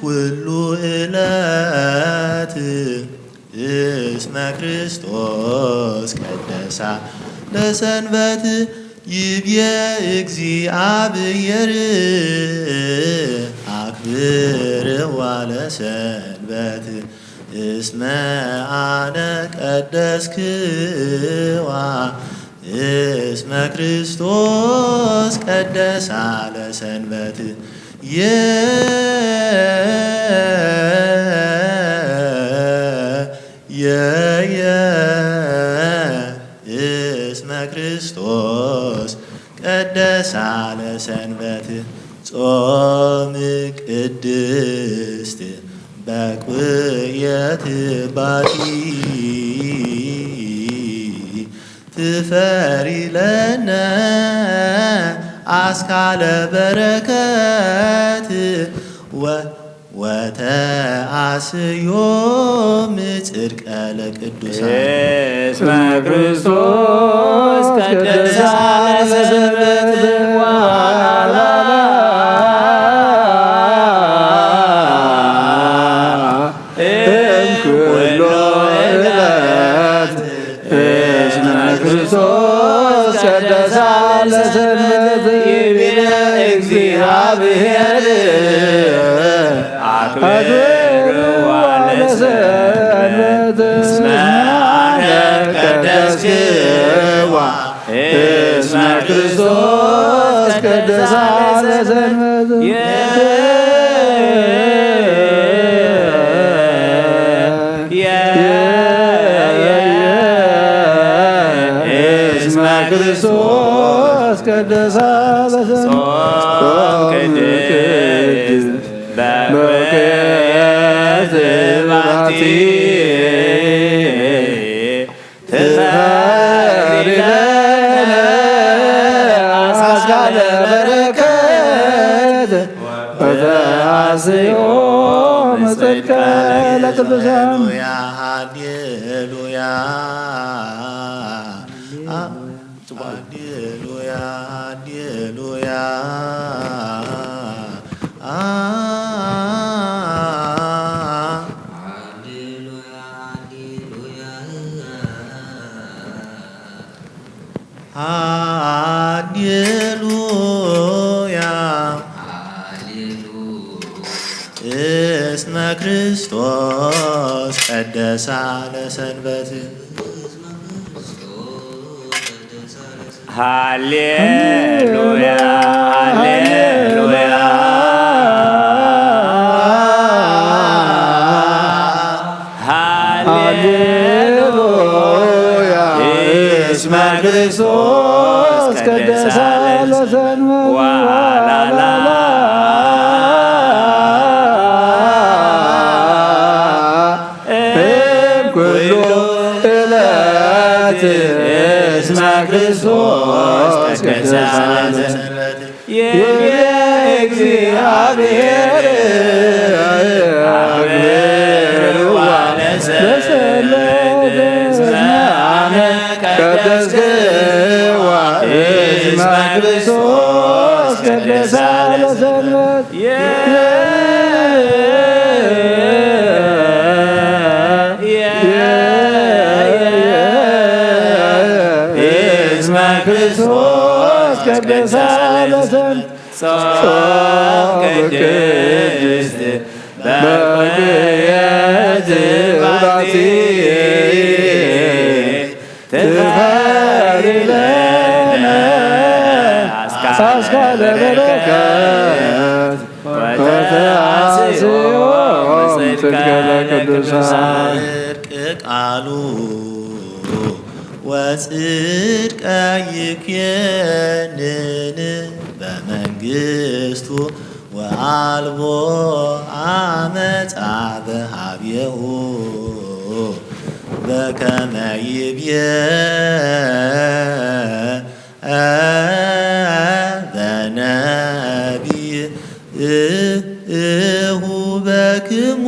ኩሉ ዕለት እስመ ክርስቶስ ቀደሳ ለሰንበት ይብየ እግዚአብሔር አክብርዋ ለሰንበት እስመ አነ ቀደስክዋ እስመ ክርስቶስ ቀደሳ ለሰንበት እስመ ክርስቶስ ቀደሳ ለሰንበት ጾም ቅድስት በቁየት ባቲ ትፈሪ ለነ አስካለ በረከት ወተአስዮም ጽድቀ ለቅዱሳን እስመ ክርስቶስ ቀደሳ ለሰንበት ኩሉ ዕለት እስመ ክርስቶስ ቀደሳ ለሰንበት ይብየ እግዚአብሔር አክብርዋ ለሰንበት እስመ አነ ቀደስክዋ እስመ ክርስቶስ ቀደሳ ለሰንበት እስመ ክርስቶስ ቀደሳ ለሰንበት በቁየት ባቲ ትፈሪ ለነ አስካለ በረከት ወተአስዮም ጽድቀ ለቅዱሳን ሃሌሉያ ሃሌሉያ ሃሌሉያ ሃሌሉያ እስመ ክርስቶስ ቀደሳ ለሰንበት ሃሌሉያ ሃሌሉያ ሃሌሉያ እስመ ክርስቶስ ቀደሳ ለሰንበት ዋላላ ኩሉ ዕለት እስመ ክርስቶስ ቀደሳ ለሰንበት የእግዚአብሔር አክብርዋ ለሰንበት እስመ ቀደስክዋ እስመ ክርስቶስ ቀደሳ ለሰንበት እስመ ክርስቶስ ቀደሳ ለሰንበት ጾም ቅድስት በኩልየት ባቲ ትፈሪ ለነ አስካለ በረከት ወተአስዮ ጽድቀ ለቅዱሳን ጽድቅ ቃሉ ወጽድቀ ይኩነን በመንግሥቱ ወአልቦ አመፃ በኀቤሁ በከመ ይቤ በነቢይ እሁበክሙ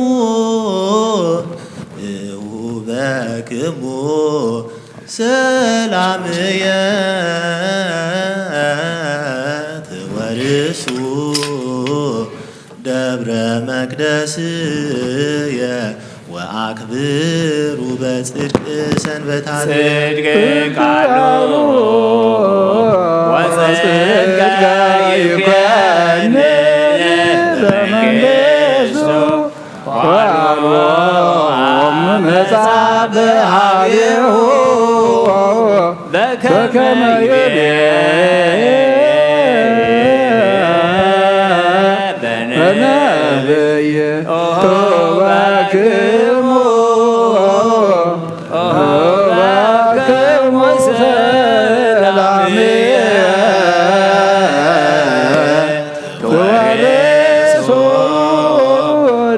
ሰላምየ ትወርሱ ደብረ መቅደስየ ወአክብሩ በጽድቅ ሰንበታት ጽድቅ ቃሉ ወጽድቀ ይኩነን በመንግሥቱ ወአልቦ አመፃ በኀቤሁ በከመ ይቤ በነቢይ እሁበክሙ ሰላምየ ትወርሱ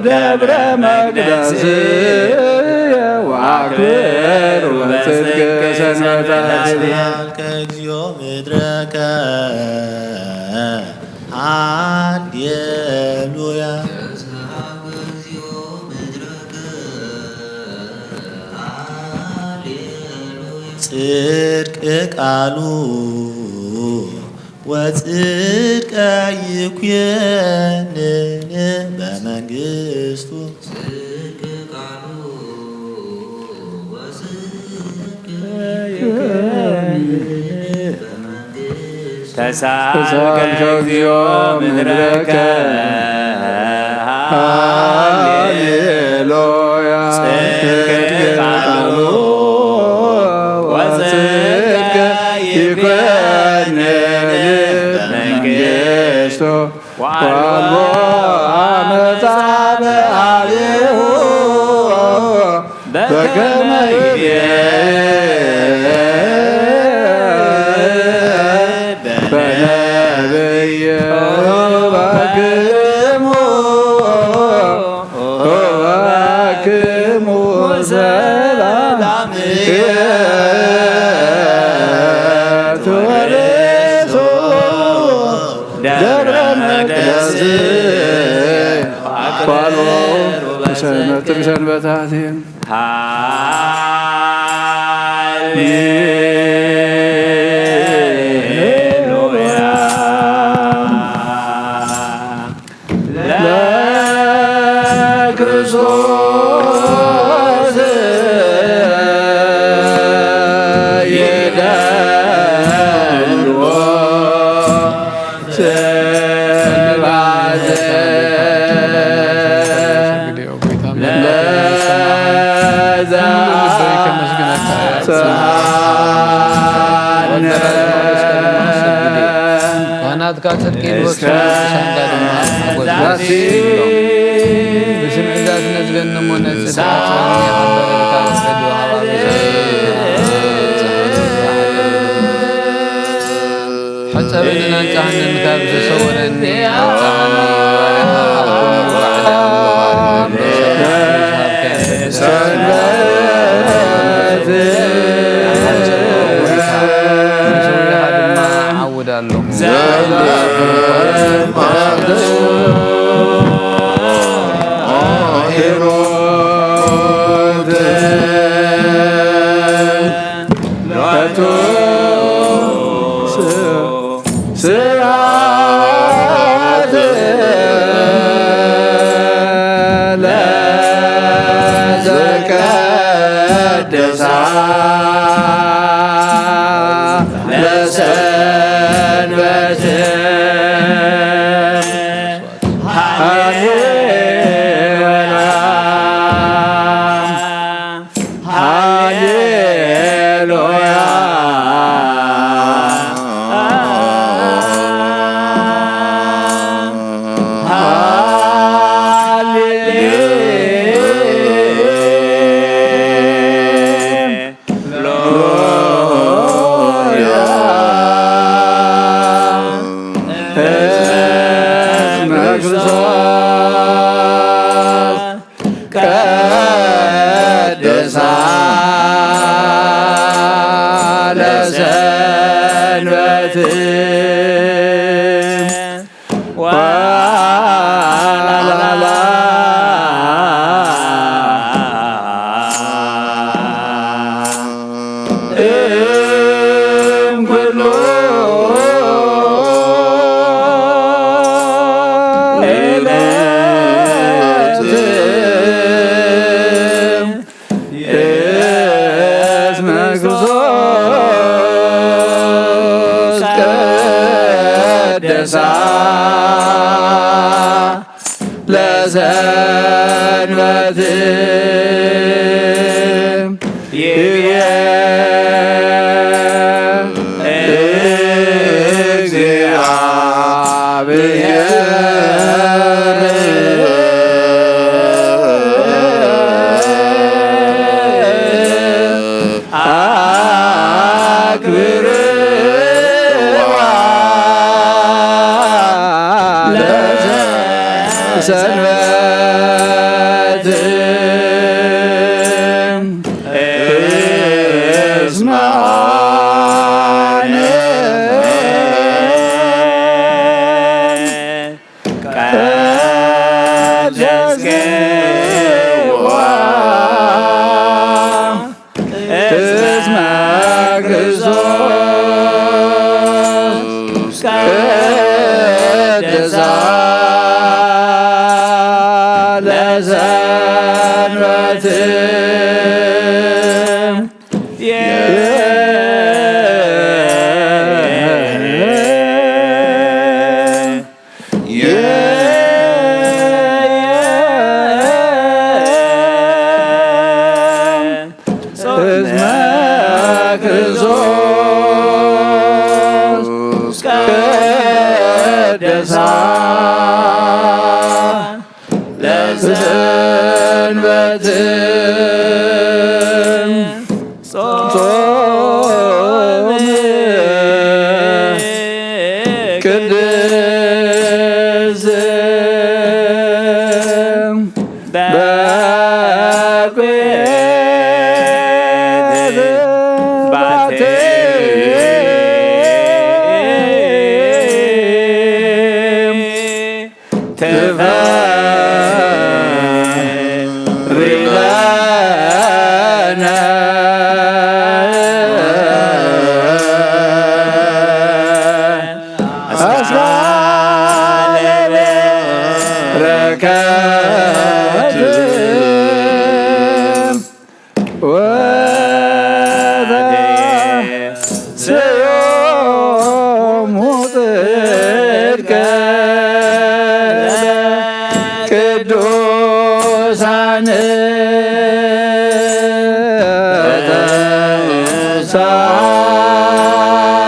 ደብረ መቅደስየ ወአክብሩ በጽድቅ ሰንበታት ከእግዚኦ ምድረከ ሃሌሉያ ጽድቅ ቃሉ ወጽድቀ ይኩነን በመንግሥቱ ተሳልከ እግዚኦ ምድረከ ሃሌሉያ ጽድቅ ቃሉ ወጽድቀ ይኩነን በመንግሥቱ ወአልቦ አመፃ በኀቤሁ በከመ ይቤ በነቢይ እሁበክሙ ሰላምየ ትወርሱ ደብረ መቅደስየ ወአክብሩ በጽድቅ ሰንበታት ክርስቶስ ስርዓትካ ጽድቅን ወክሳንጋድማ አጎዛቲ በስምዕዛት ነዝገንም ሆነ ጽድቃት ያበረካ ጽዱ ሐዋብ حسبنا نتعلم كاب تصورني أوطعني ولها أكون بعد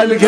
ሳልከ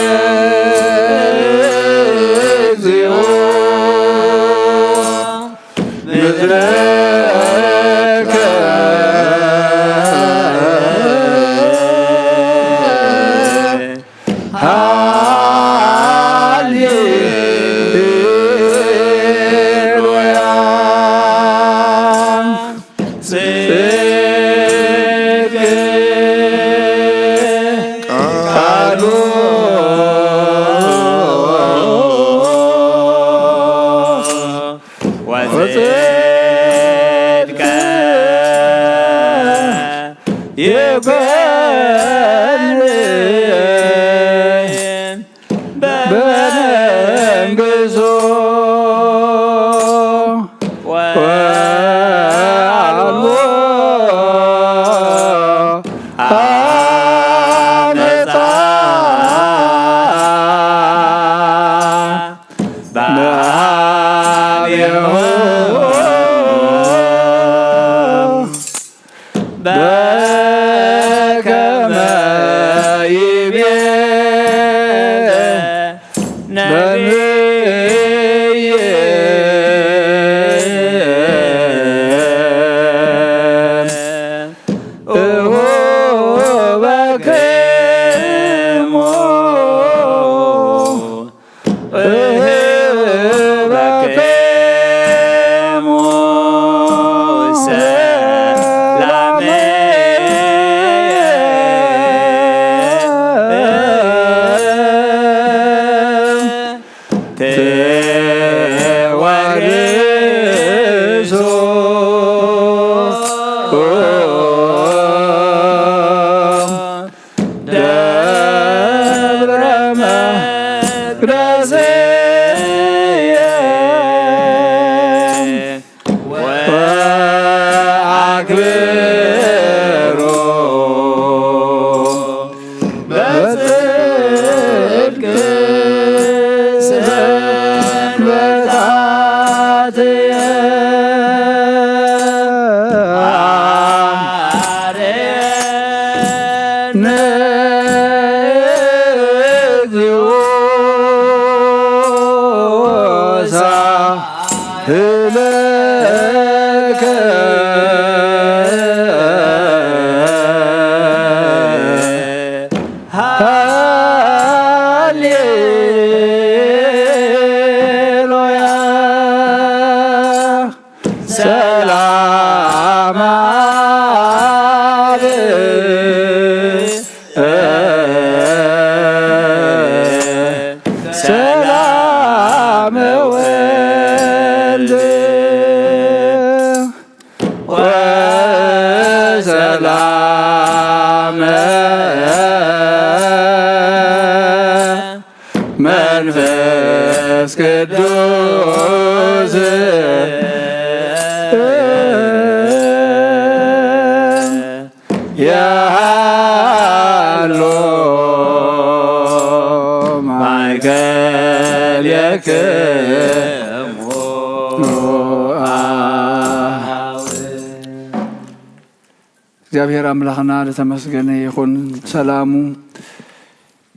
እግዚአብሔር አምላክና ለተመስገነ ይሁን። ሰላሙ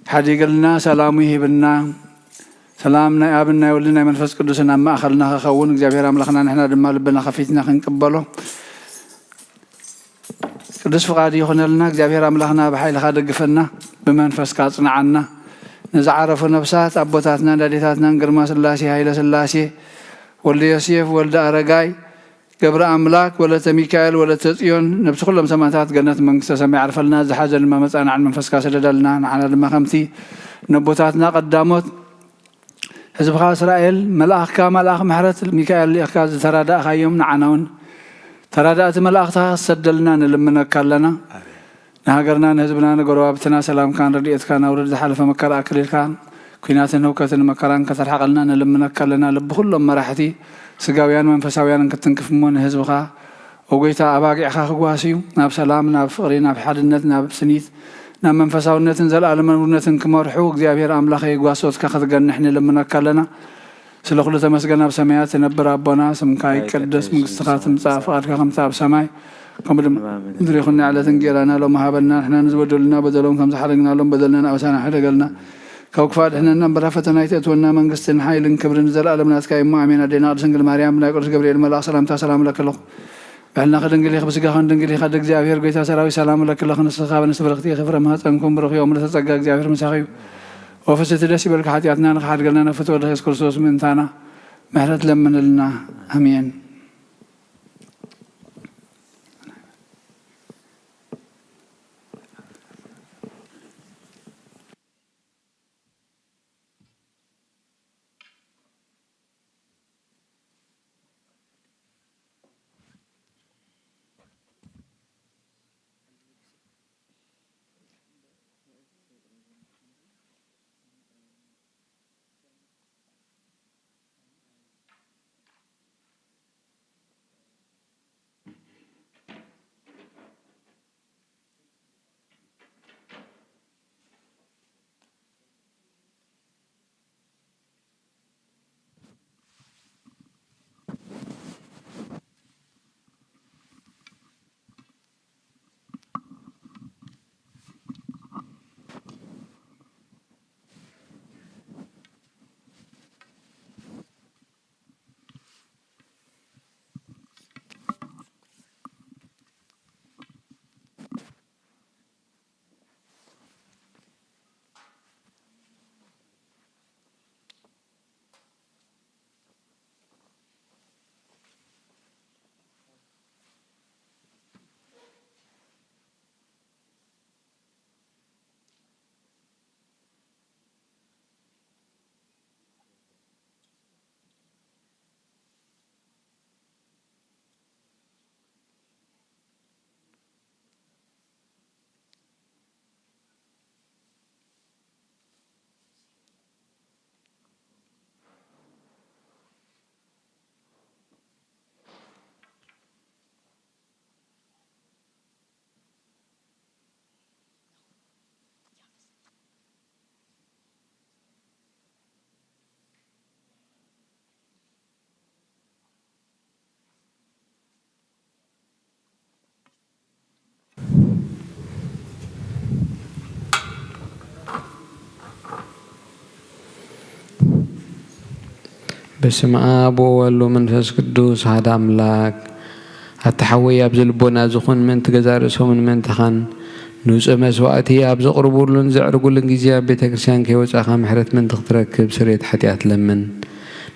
ሓዲግልና ሰላሙ ይሂብና ሰላም ናይ አብና ይወልና ናይ መንፈስ ቅዱስና ማእኸልና ክኸውን እግዚአብሔር አምላክና ንሕና ድማ ልብና ከፊትና ክንቅበሎ ቅዱስ ፍቃድ ይኹነልና። እግዚአብሔር አምላክና ብሓይልኻ ደግፈና ብመንፈስካ ጽንዓና ንዝዓረፉ ነፍሳት አቦታትና ዳዴታትና ግርማ ስላሴ ኃይለ ስላሴ ወልደ ዮሴፍ ወልደ አረጋይ ገብረ አምላክ ወለተ ሚካኤል ወለተ ጽዮን ነብስ ኩሎም ሰማዕታት ገነት መንግስተ ሰማይ ዓርፈልና ዝሓዘን ድማ መጻናዕን መንፈስካ ሰደደልና ንዓና ድማ ከምቲ ነቦታትና ቀዳሞት ህዝብኻ እስራኤል መልአኽካ መልአኽ ምሕረት ሚካኤል ሊእኽካ ዝተራዳእኻዮም ንዓናውን ተራዳእቲ መልአኽታ ሰደልና ንልምነካ ኣለና። ንሃገርና ንህዝብና ንጎረባብትና ሰላምካን ረድኤትካ ናውረድ ዝሓለፈ መከራ ኣክሊልካ ኩናትን ህውከትን መከራን ከተርሓቐልና ንልምነካ ኣለና። ልብኩሎም መራሕቲ ስጋውያን መንፈሳውያን ክትንክፍሞ ንህዝብኻ ወጎይታ ኣባጊዕኻ ክጓስዩ ናብ ሰላም ናብ ፍቕሪ ናብ ሓድነት ናብ ስኒት ናብ መንፈሳውነትን ዘለኣለመውነትን ክመርሑ እግዚአብሔር አምላኽ ይጓሶትካ ክትገንሕ ንልምነካ ኣለና። ስለ ኩሉ ተመስገን። ኣብ ሰማያት ትነብር ኣቦና ስምካ ይቀደስ መንግስትኻ ትምጻእ ፍቃድካ ከምቲ ኣብ ሰማይ ከምኡ ድማ ምድሪ ይኹን ንዕለት እንጀራና ሎሚ ሃበና ንሕና ንዝበደሉና በደሎም ከም ዝሓደግናሎም በደልና ኣበሳና ሕደገልና ካብ ክፋድ ሕነና እምበራ ፈተና ይተእትወና መንግስትን ሓይልን ክብርን ዘለኣለም ናትካ እሞ ኣሜን። ኣዴና ቅድስት ድንግል ማርያም ናይ ቅዱስ ገብርኤል መልአክ ሰላምታ ሰላም ለክለኹ በሕልና ከድንግል ኢኽ ብስጋኻ ድንግል ኢኻ እግዚአብሔር ጎይታ ሰራዊት ሰላም ለክለኹ ንስኻ በንስብርኽቲ ክፍረ ማህፀንኩም ብርኽዮም ለተጸጋ እግዚአብሔር ምሳኺ እዩ وفست دسي بالك حتياتنا نخحد قلنا نفتو الله كرسوس من تانا مهرت لمن لنا امين. بسم آب وولد ومنفس قدوس هذا أملاك التحوي أبز البنا زخون من تجزارسه من تخن نوس مسواتي أبز قربور لنزعر كل جزيا بتكرسان كي وسخ محرت من تخترك بسرية حتيات لمن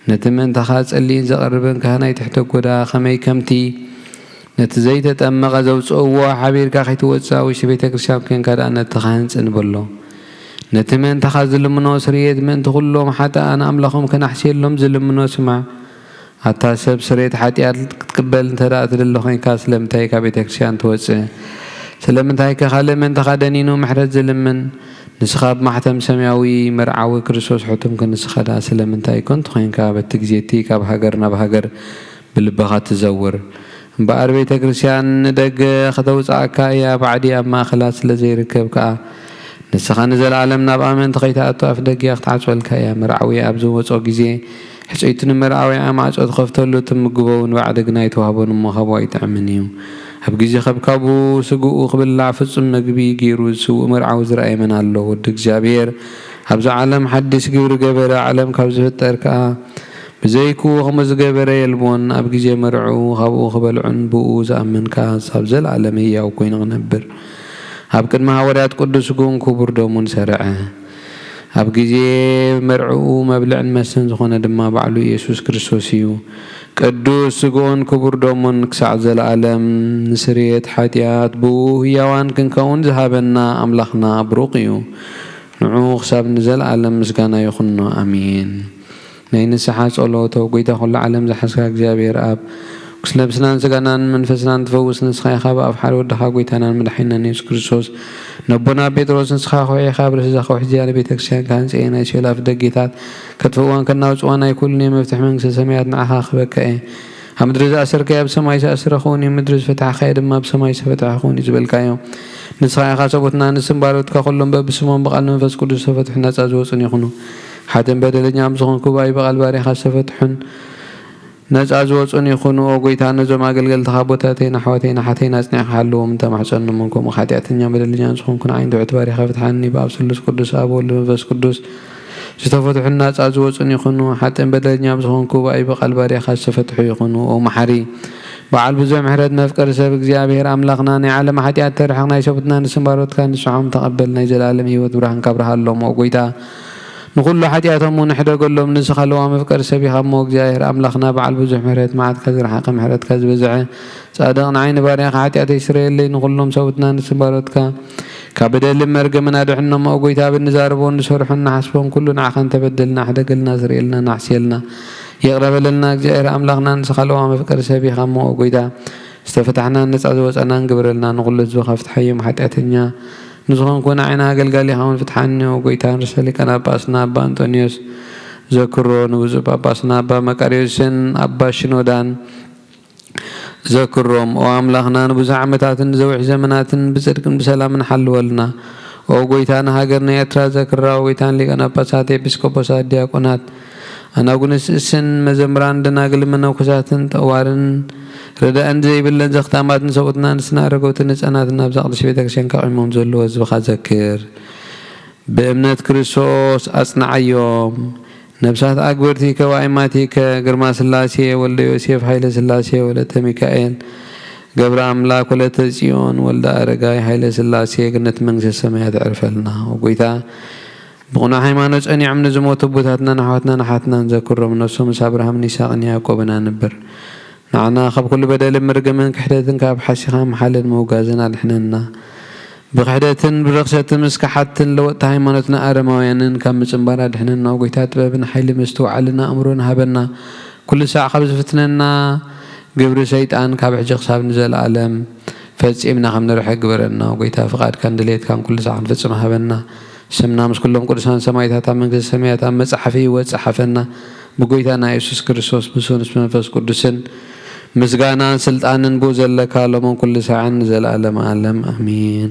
نتمن تخاص اللي زقربن كهنا تحت كودا خمي كمتي نتزيت أما غزوت أو حبير كاخي توسع وش بتكرسان كين كذا أن تخانس نبلو نتمن تخاز لمنو سريت من تقولهم حتى أنا أملخهم كنحشي لهم زلمنو سمع حتى سب سريت حتى تقبل ترات للخين كاس لم تايك بتكشان توسع سلم تايك خالي من تخادنينو محرز زلمن نسخاب محتم سماوي مرعوي كرسوس حتم كنسخدا سلم تايك كنت خين كاب تجزيتي كاب هجرنا بهجر بالبغات تزور بأربي تكرسيان ندق خدوز عكايا بعدي أما خلاص لزي ركب كا نسخة نزل عالمنا بأمن تقيتها أطاف دقيقة تعصوا الكايا مرعوية أبزو وصو جزي حسيتن مرعوية أما عصوا خفتلو تمقبون وعد قنايت وهبون مخبوا يتعمنيو هب جزي خبكابو سقو قبل العفص مقبي جيرو سوء مرعوز رأي من الله ودك جابير هبزو عالم حدث جيرو قبر عالم كابزو التركا بزيكو خمس قبر يلبون أب جزي مرعو خبو خبلعن بؤو زأمن كاس هبزو العالمية وكوين غنبر هب كدما حواريات قدس كون كبر دومون سرعه هب جزي مرعو مبلعن مسن زخونه دما بعلو يسوس كريستوس يو قدس كون كبر دومون كسع زلعالم نسريت حاتيات بو هيوان كنكون ذهبنا أملخنا بروقيو نعو خساب نزل عالم مسكانا يخنو أمين نين السحاس الله توقيته كل عالم زحسكا جابير أب كسلب سنان سجنان من فسنان تفوس نسخة خاب أفحال ودخا قويتنا من حين نيس كريستوس نبنا بيتروس نسخة خوي خاب رزق وحجيال بيتك شان كان سينا يشيل في دقيقات كتفوان كنا وصوانا يكلني مفتح من سميات نعها خبك إيه همدرز أسر كياب سماي سأسر أخوني مدرز فتح خير ما بسماي سفتح أخوني زبل كايوم نسخة خاصبتنا نسم بارود كخلهم بسمون بقال نفس كل سفتح ناس أزوس يخونو حتى بدل نعم زخون كوباي بقال باري خاص فتحن ناس أزوج أن يكونوا أوجيتها نزوم أقل تخابطاتين حواتين حتين أسنع حلو من تمحصن منكم وخاتياتين يوم بدل الجانس خونكن عند اعتباري خافت حني باب سلس قدس أبو لنفس قدس ستفتح الناس أزوج أن يكونوا حتى بدل الجانس خونكم وأي بقلب باري خاص فتحوا يكونوا ومحري وعلى بزوج محرد نفكر سبق زيابير أملاقناني على ما حتى ترحقنا يشوفتنا نسمبارات كان نسعهم تقبلنا يزل عالمي ودبرهن كبرها اللهم أوجيتها نقول حتياتهم ونحدق لهم نسخلوا مفكر سبيخ موك جاهر أملاخنا بعل بزح مريت معد كذر حق محرت كذ بزعه صادقنا عين باريخ حتيات يسري اللي نقول لهم سوتنا نسبارتك كبدل مرق من أدحنا ما قويتها بالنزاربون نسرحنا حسبهم كلنا عخن تبدلنا حدقلنا زريلنا نحسيلنا يقرب لنا جاهر أملاخنا نسخلوا مفكر سبيخ موك قويتها استفتحنا نسعد وسأنا نقبر لنا نقول لزوخ فتحيم حتياتنا نزغن كنا عنا قلقالي هون فتحاني وقويتان رسالي كان أباسنا أبا أنطونيوس ذكرو نوزب أباسنا أبا مكاريوسن أبا شنودان ذكرهم وأملاخنا نبوزع عمتات زوح زمنات بصدق بسلام نحل ولنا وقويتان هاقرنا يترى ذكرا وقويتان لي كان أباساتي بسكوبوسات دياقونات أنا أقول السن مزمران دنا قل من وكساتن توارن ردا أنزي بالله زختامات نسوتنا نسنا رقوت نسأناتنا بزاقد شبيتك شنكا عموم زلو وزبخا ذكر بأمنة كريسوس أصنع يوم نبسات أكبرتي كوائماتي كقرما سلاسي ولا يوسيف حيلة سلاسي ولا تميكائيل قبر أملاك ولا تزيون ولا أرقاي حيلة سلاسي قلت منزل السماء تعرف لنا وقويتا بغنا حيمانوش أني عم نزموت بوتاتنا نحواتنا نحاتنا نذكرهم نفسهم سابرهم نساء يعقوبنا نبر نعنا خب كل بدل مرقة من كحدتن كاب حشيخا محل موجازنا لحننا بقحدتن برقصة مسكحتن لو تهيمانتنا أرمويانن كم مجنبارا لحننا وقيتات بابن حيل مستوعى لنا أمرنا هبنا كل ساعة خبز فتننا قبر شيطان كاب حجق صاب نزل عالم فاتسئمنا خم نروح قبرنا وقيتها فقاد كان دليت كان كل ساعة فتسمها هبنا سمنا مش كلهم قدسان سمايتها من قدس سميتها مصحفي وصحفنا بقيتنا يسوع كريستوس بسون اسم منفس قدسن مسغانا سلطانن بوزلك لمن كل ساعة نزل عالم عالم آمين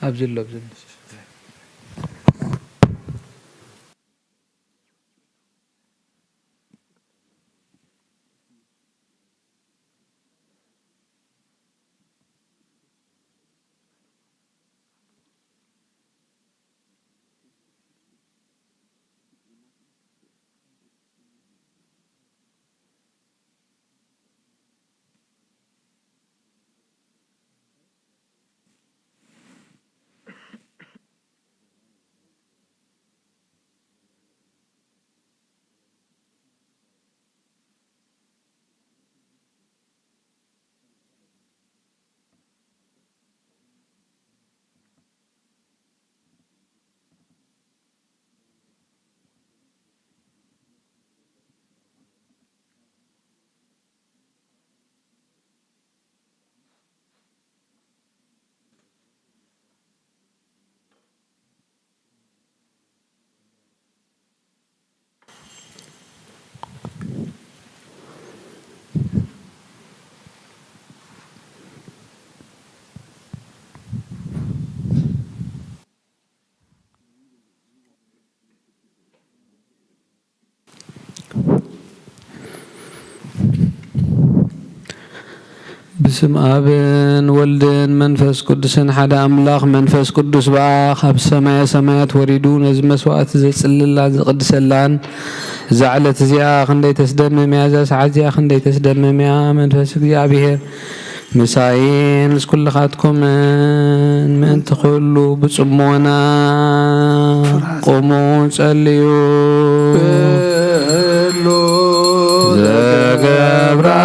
أبزل بسم آبن ولدن منفس قدسن حدا أملاخ منفس قدس بقى خب سمايا سمايات وريدون از مسوات زللا زقدسلان زعلت زيا خندي تسدمم يا زاس عزيا خندي تسدمم يا منفس እግዚአብሔር مساين كل خاتكم من تخلوا بصمونا قوموا صليوا زغبرا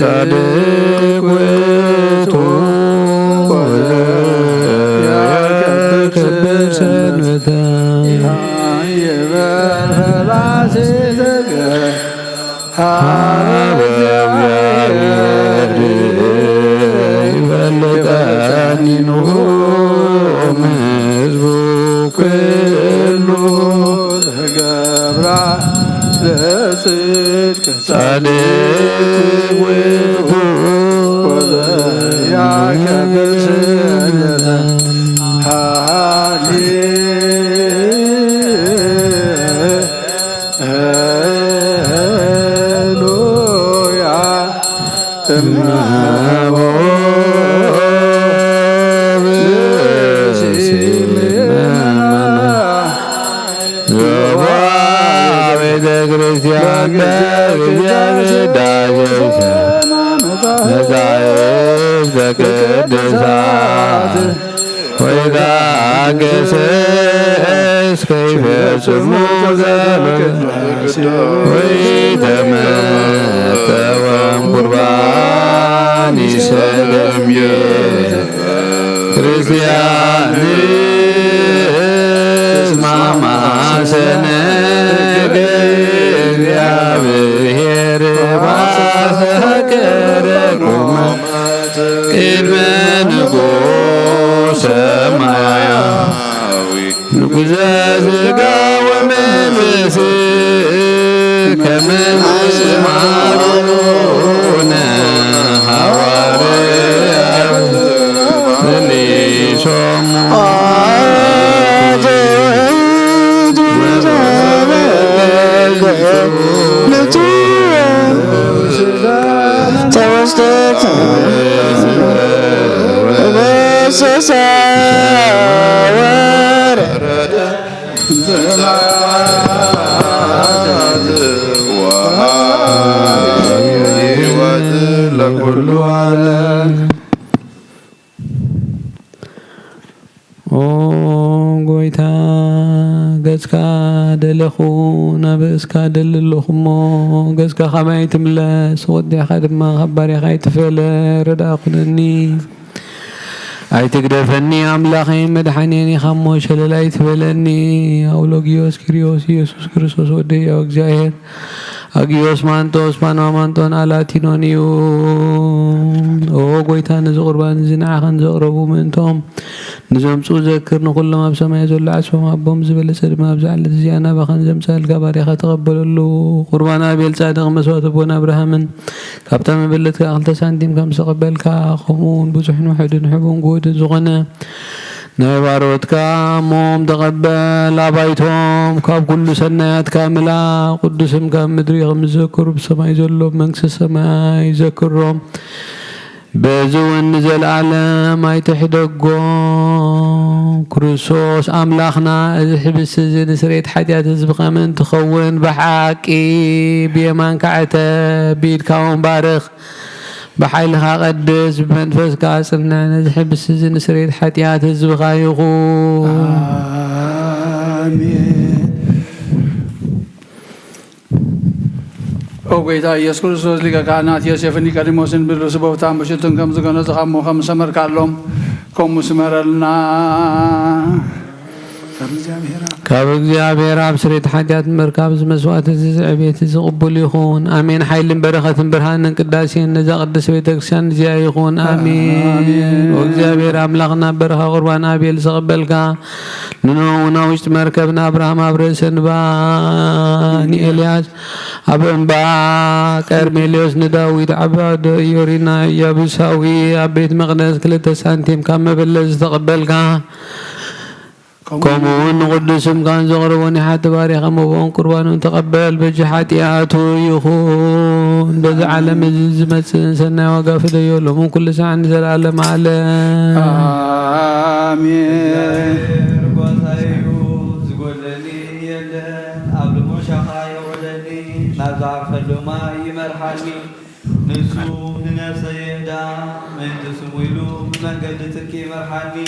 ጻድቅ ውእቱ ያከብር ሰንበተ ይበልጠኒኑ ሕዝቡ ኩሉ ተገብራ ለጽድቅ ጻድቅ ውእቱ ያከብር ስምከ ሃሌሉያ እምናቦ ቤተክርስቲያን መጻሕፍት ቅዱሳት ወይታገሥ ከይፈጽሙ ወይተመተወም ቁርባን ይሰለም ክርስቲያን ማማሰነ እግዚአብሔር ባፈቀረ ቁመት ቅድመ ንጉሠ ሰማያዊ ንጉሠ ሥጋ ወመንፈስ ከመ አስተማሩነ ሐዋርያት ዘሊሶሙ ተወስደት ወረደ ወሕይወት ለኩሉ ዓለም ኦ ጎይታ ገጽካ ደለኹ ናብእስካ ደልለኹሞ ገጽካ ኸማይ ትምለስ ወዲኻ ድማ ኸባሪኻ ይትፈለ ረዳእ ኩነኒ ኣይትግደፈኒ ኣምላኸይ መድሓኒኒ ኻሞ ሸለላ ይትበለኒ ኣውሎጊዮስ ኪርዮስ ኢየሱስ ክርስቶስ ወደይ ያው እግዚአብሔር አጊዮስ ማንጦስ ፓኖማንጦን አላቲኖን እዩ ኦ ጎይታ ነዚ ቁርባን እዚ ንዓኸን ዘቕረቡ ምእንቶም نزمصو ذكر نقول ما بسماء زول عصفهم أبهم زبل سلم أبزعل زيانا بخن زمسال كباريخ تقبل له قربان أبيل صادق مسوات أبونا إبراهيم كابتن بلت كأخلت سانتيم كم سقبل كخمون بزحن وحد نحبون قوت زغنا نبارات كامهم تقبل أبايتهم كاب كل سنات كاملة قدسهم كام مدري خمس ذكر بسماء زول منكس السماء ذكرهم بزون نزل العالم يتحدقون كريسوس أملاخنا حبس زين سريت حديات زبقة من تخون بحاكي بيمان كعته بيد كون بارخ بحيلها قدس بمنفس كاسرنا نحبس زين سريت حديات زبقة يغون آمين او ጌታ ኢየሱስ ክርስቶስ ሊቀ ካህናት ዮሴፍ ኒቆዲሞስን ብሉስ ቦታም በሽቱን ከም ዝገነዘ ከም ሰመርካሎም ከም ስመረልና ካብ እግዚአብሔር ኣብ ስሬት ሓጢአት ምርካብ ዝመስዋዕት ዝዕቤት ዝቕበል ይኹን ኣሜን ሓይልን በረኸትን ብርሃንን ቅዳሴን ነዛ ቅድስት ቤተክርስቲያን እዚኣ ይኹን ኣሜን እግዚአብሔር ኣምላኽና በረኻ ቁርባን ኣቤል ዝቕበልካ ንኖውና ውሽጢ መርከብና አብርሃም ኣብ ርእሲ እንባ ንኤልያስ ኣብ እንባ ቀርሜሎስ ንዳዊት ኣብ ዮሪና ኢያቡሳዊ ኣብ ቤት መቕደስ 2 ሳንቲም ካብ መበለስ ዝተቐበልካ كمون قدسم كان زغروني حتى باريخ مبون قربان تقبل بجحاتياتو يخون بذ عالم زمت سنة وقف ديولو من كل ساعة نزل عالم عالم آمين نزار فلما يمرحني نسو ننفسي يهدا من تسويلو من قد تركي مرحني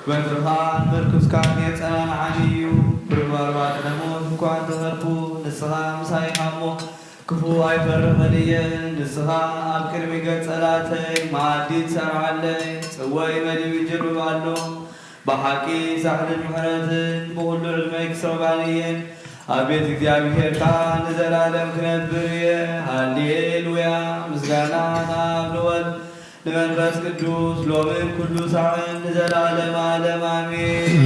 وانترهان مركز كان يتعان عنيو برباربات نموت كوان تغربو نسخا مساي حمو كفو اي فرغنية نسخا ابكر ميقات صلاتي معدي تسرع لي سواي مدي بجرب عنو بحكي سحل المحرز بقول علميك صعبانيين أبيت እግዚአብሔር ካን ዘላለም ክነብርየ ሃሌሉያ ምስጋና ናብልወል ለመንፈስ ቅዱስ ሎምን ኩሉ ሰዓት ዘላለም ዓለም አሜን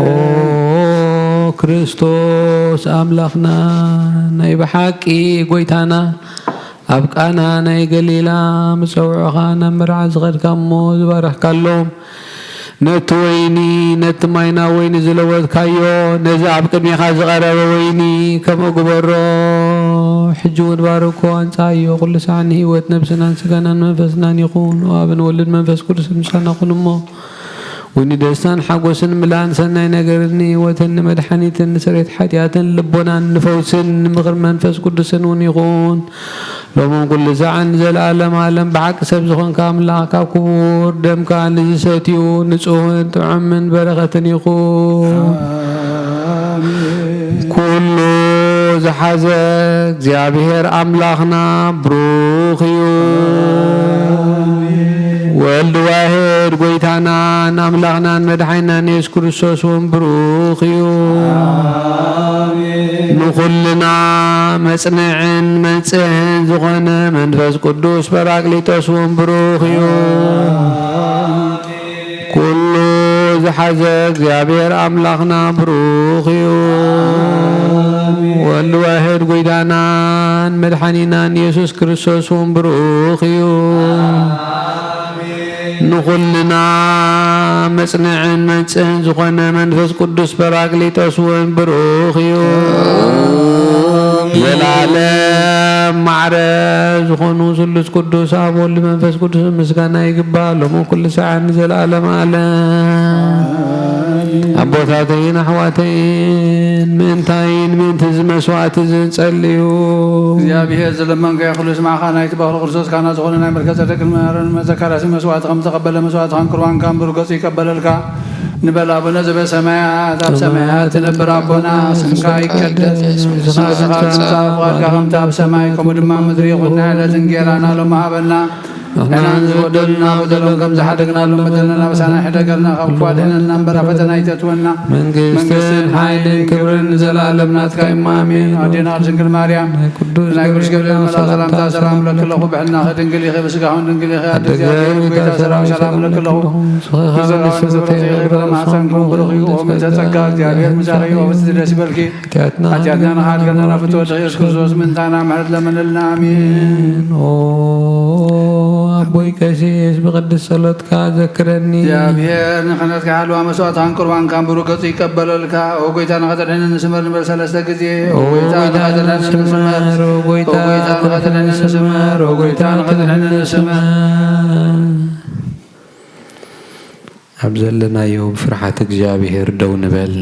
ኦ ክርስቶስ አምላኽና ናይ በሓቂ ጎይታና ኣብ ቃና ናይ ገሊላ ምጽውዑኻ ነምርዓ ዝኸድካሞ ዝባረኽካሎም نت ويني نت ماينا ويني زلوت كايو نزعب كميخا زغرب ويني كما قبرو حجون باركو انسايو كل ساعة هيوت نفسنا سكنا منفسنا يخون وابن ولد منفس كرس مشان نقول مو ويني دستان حقوسن ملان سناي نقرني وتن مدحنيتن سريت حياتن لبونا نفوسن مغر منفس كرسن ونيخون لو من كل ساعة نزل عالم عالم بحق سبزخون كاملا كابكور دم كان لجساتيو نسوهن تعمن برغة يخون كل زحزة እግዚአብሔር أملاخنا بروخيو ወልድ ዋሕድ ጎይታናን አምላኽናን መድኃኒናን ኢየሱስ ክርስቶስ ወንብሩኽ እዩ ንኹልና መጽንዕን መንጽሕን ዝኾነ መንፈስ ቅዱስ ጰራቅሊጦስ ወንብሩኽ እዩ ኩሉ ዝሓዘ እግዚአብሔር ኣምላኽና ብሩኽ እዩ ወልድ ዋሕድ ጎይታናን መድኃኒናን ኢየሱስ ክርስቶስ ወንብሩኽ እዩ نخلنا مصنعن منصن زخنا منفس قدوس ጰራቅሊጦስ ወንብሩኽዩ ዘላለም ማዕረግ ዝኾኑ ስሉስ ቅዱስ አብ ወልድ መንፈስ ቅዱስ ምስጋና ይግባሎሙ ኩሉ ሰዓት ዘላለም ዓለም አቦታተይን አሕዋተይን ምእንታይን ምእንቲ ዝመስዋዕት ዝንጸልዩ እግዚአብሔር ዘለመንከ ይኹሉ ስማዕኻ ናይቲ ባህሪ ክርስቶስ ካና ዝኾነ ናይ መርከዘ ደቅን መዘካርያሲ መስዋዕት ከም ተቐበለ መስዋዕት ከም ቁርባን ከም ብርገጹ ይቀበለልካ ንበል አቡነ ዘበሰማያት ኣብ ሰማያት ትነብር አቦና ስምካ ይቀደስ ስምካ ትምጻእ ፈቃድካ ከምቲ ኣብ ሰማይ ከምኡ ድማ ምድሪ ይኹን ዕለትን እንጀራና ሎሚ ሃበና احنا نزودنا بدلون كم زحدقنا لهم بدلنا بسانا حدقنا خبقوا دهنا نمبر فتنا يتتونا منقسم حيل كبر زلالم ناتكا إمامين ودينا زنقل مريم نايقرش قبل الملا سلام تا سلام لك الله بعنا خدنقلي خي بسقاهم دنقلي خي عدزياتي وبيتا سلام سلام لك الله بزغاون سبرتي غير ما حسنكم خلقي ومن تتقال جابير مزاري وبسدرس بلكي حتياتنا نحاد قلنا نفتوة غير كرسوس من تانا محرد لمن لنا آمين أبوي كسيس بقدس صلاتك ذكرني يا بير نخنتك حلوة مسوات عن قربان كان بروكتي قبل لك وقيتا نغتر هنا نسمر نبر سلسة كزي وقيتا نغتر هنا نسمر وقيتا نغتر هنا نسمر وقيتا نغتر هنا نسمر أبزلنا يوم فرحتك جابير دون بل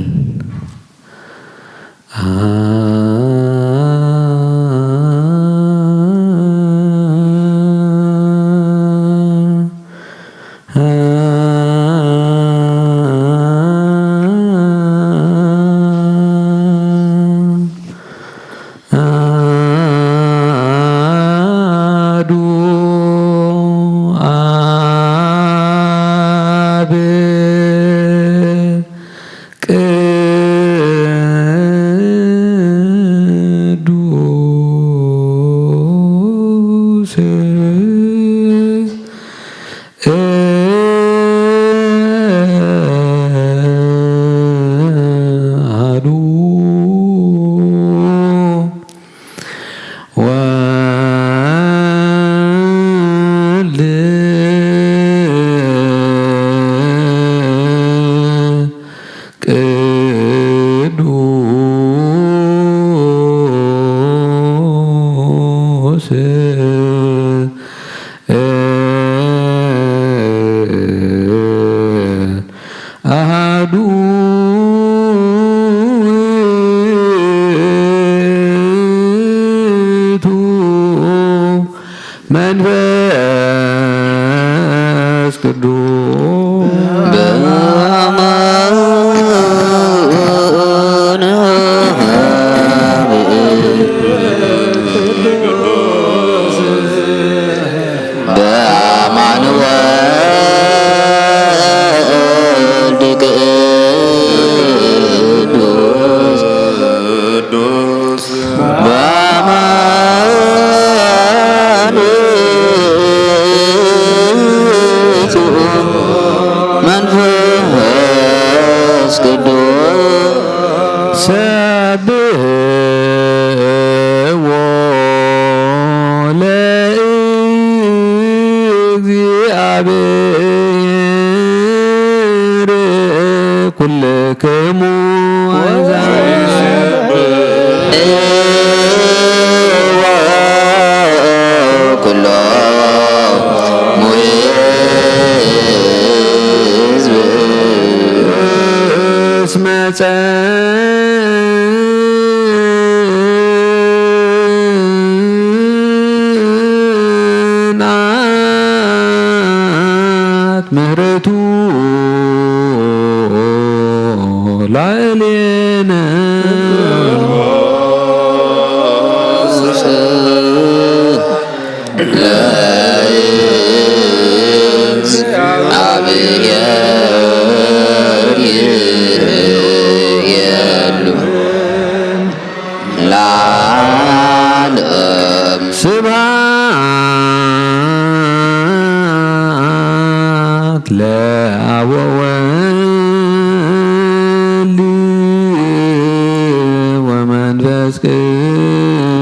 መንፈስ ምህረቱ ላዕሌነ ስብሐት ለአብ ወወልድ ወመንፈስ ቅዱስ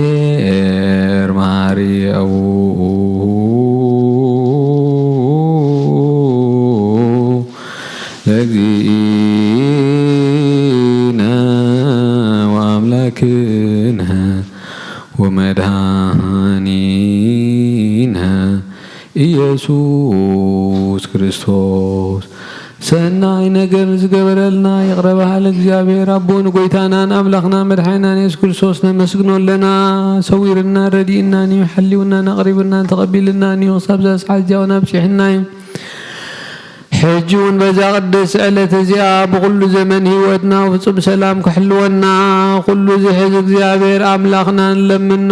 እግዚአብሔር ማሪያው ለግዚእነ ወአምላክነ ወመድኃኒነ ኢየሱስ ክርስቶስ ሰናይ ነገር ዝገበረልና ይቅረባሃል እግዚአብሔር አቦን ጎይታናን አምላኽና መድኃኒና ኢየሱስ ክርስቶስ ነመስግኖለና ሰዊርና ረዲእና ይሐሊውና ነቅሪብና ተቀቢልና ንክሳብ ዘስሓጃውና ብፅሕና ሕጂውን በዛ ቅድስ ዕለት እዚኣ ብኩሉ ዘመን ህይወትና ፍጹም ሰላም ክሕልወና ኩሉ ዝሕዝ እግዚአብሔር አምላኽና ንለምኖ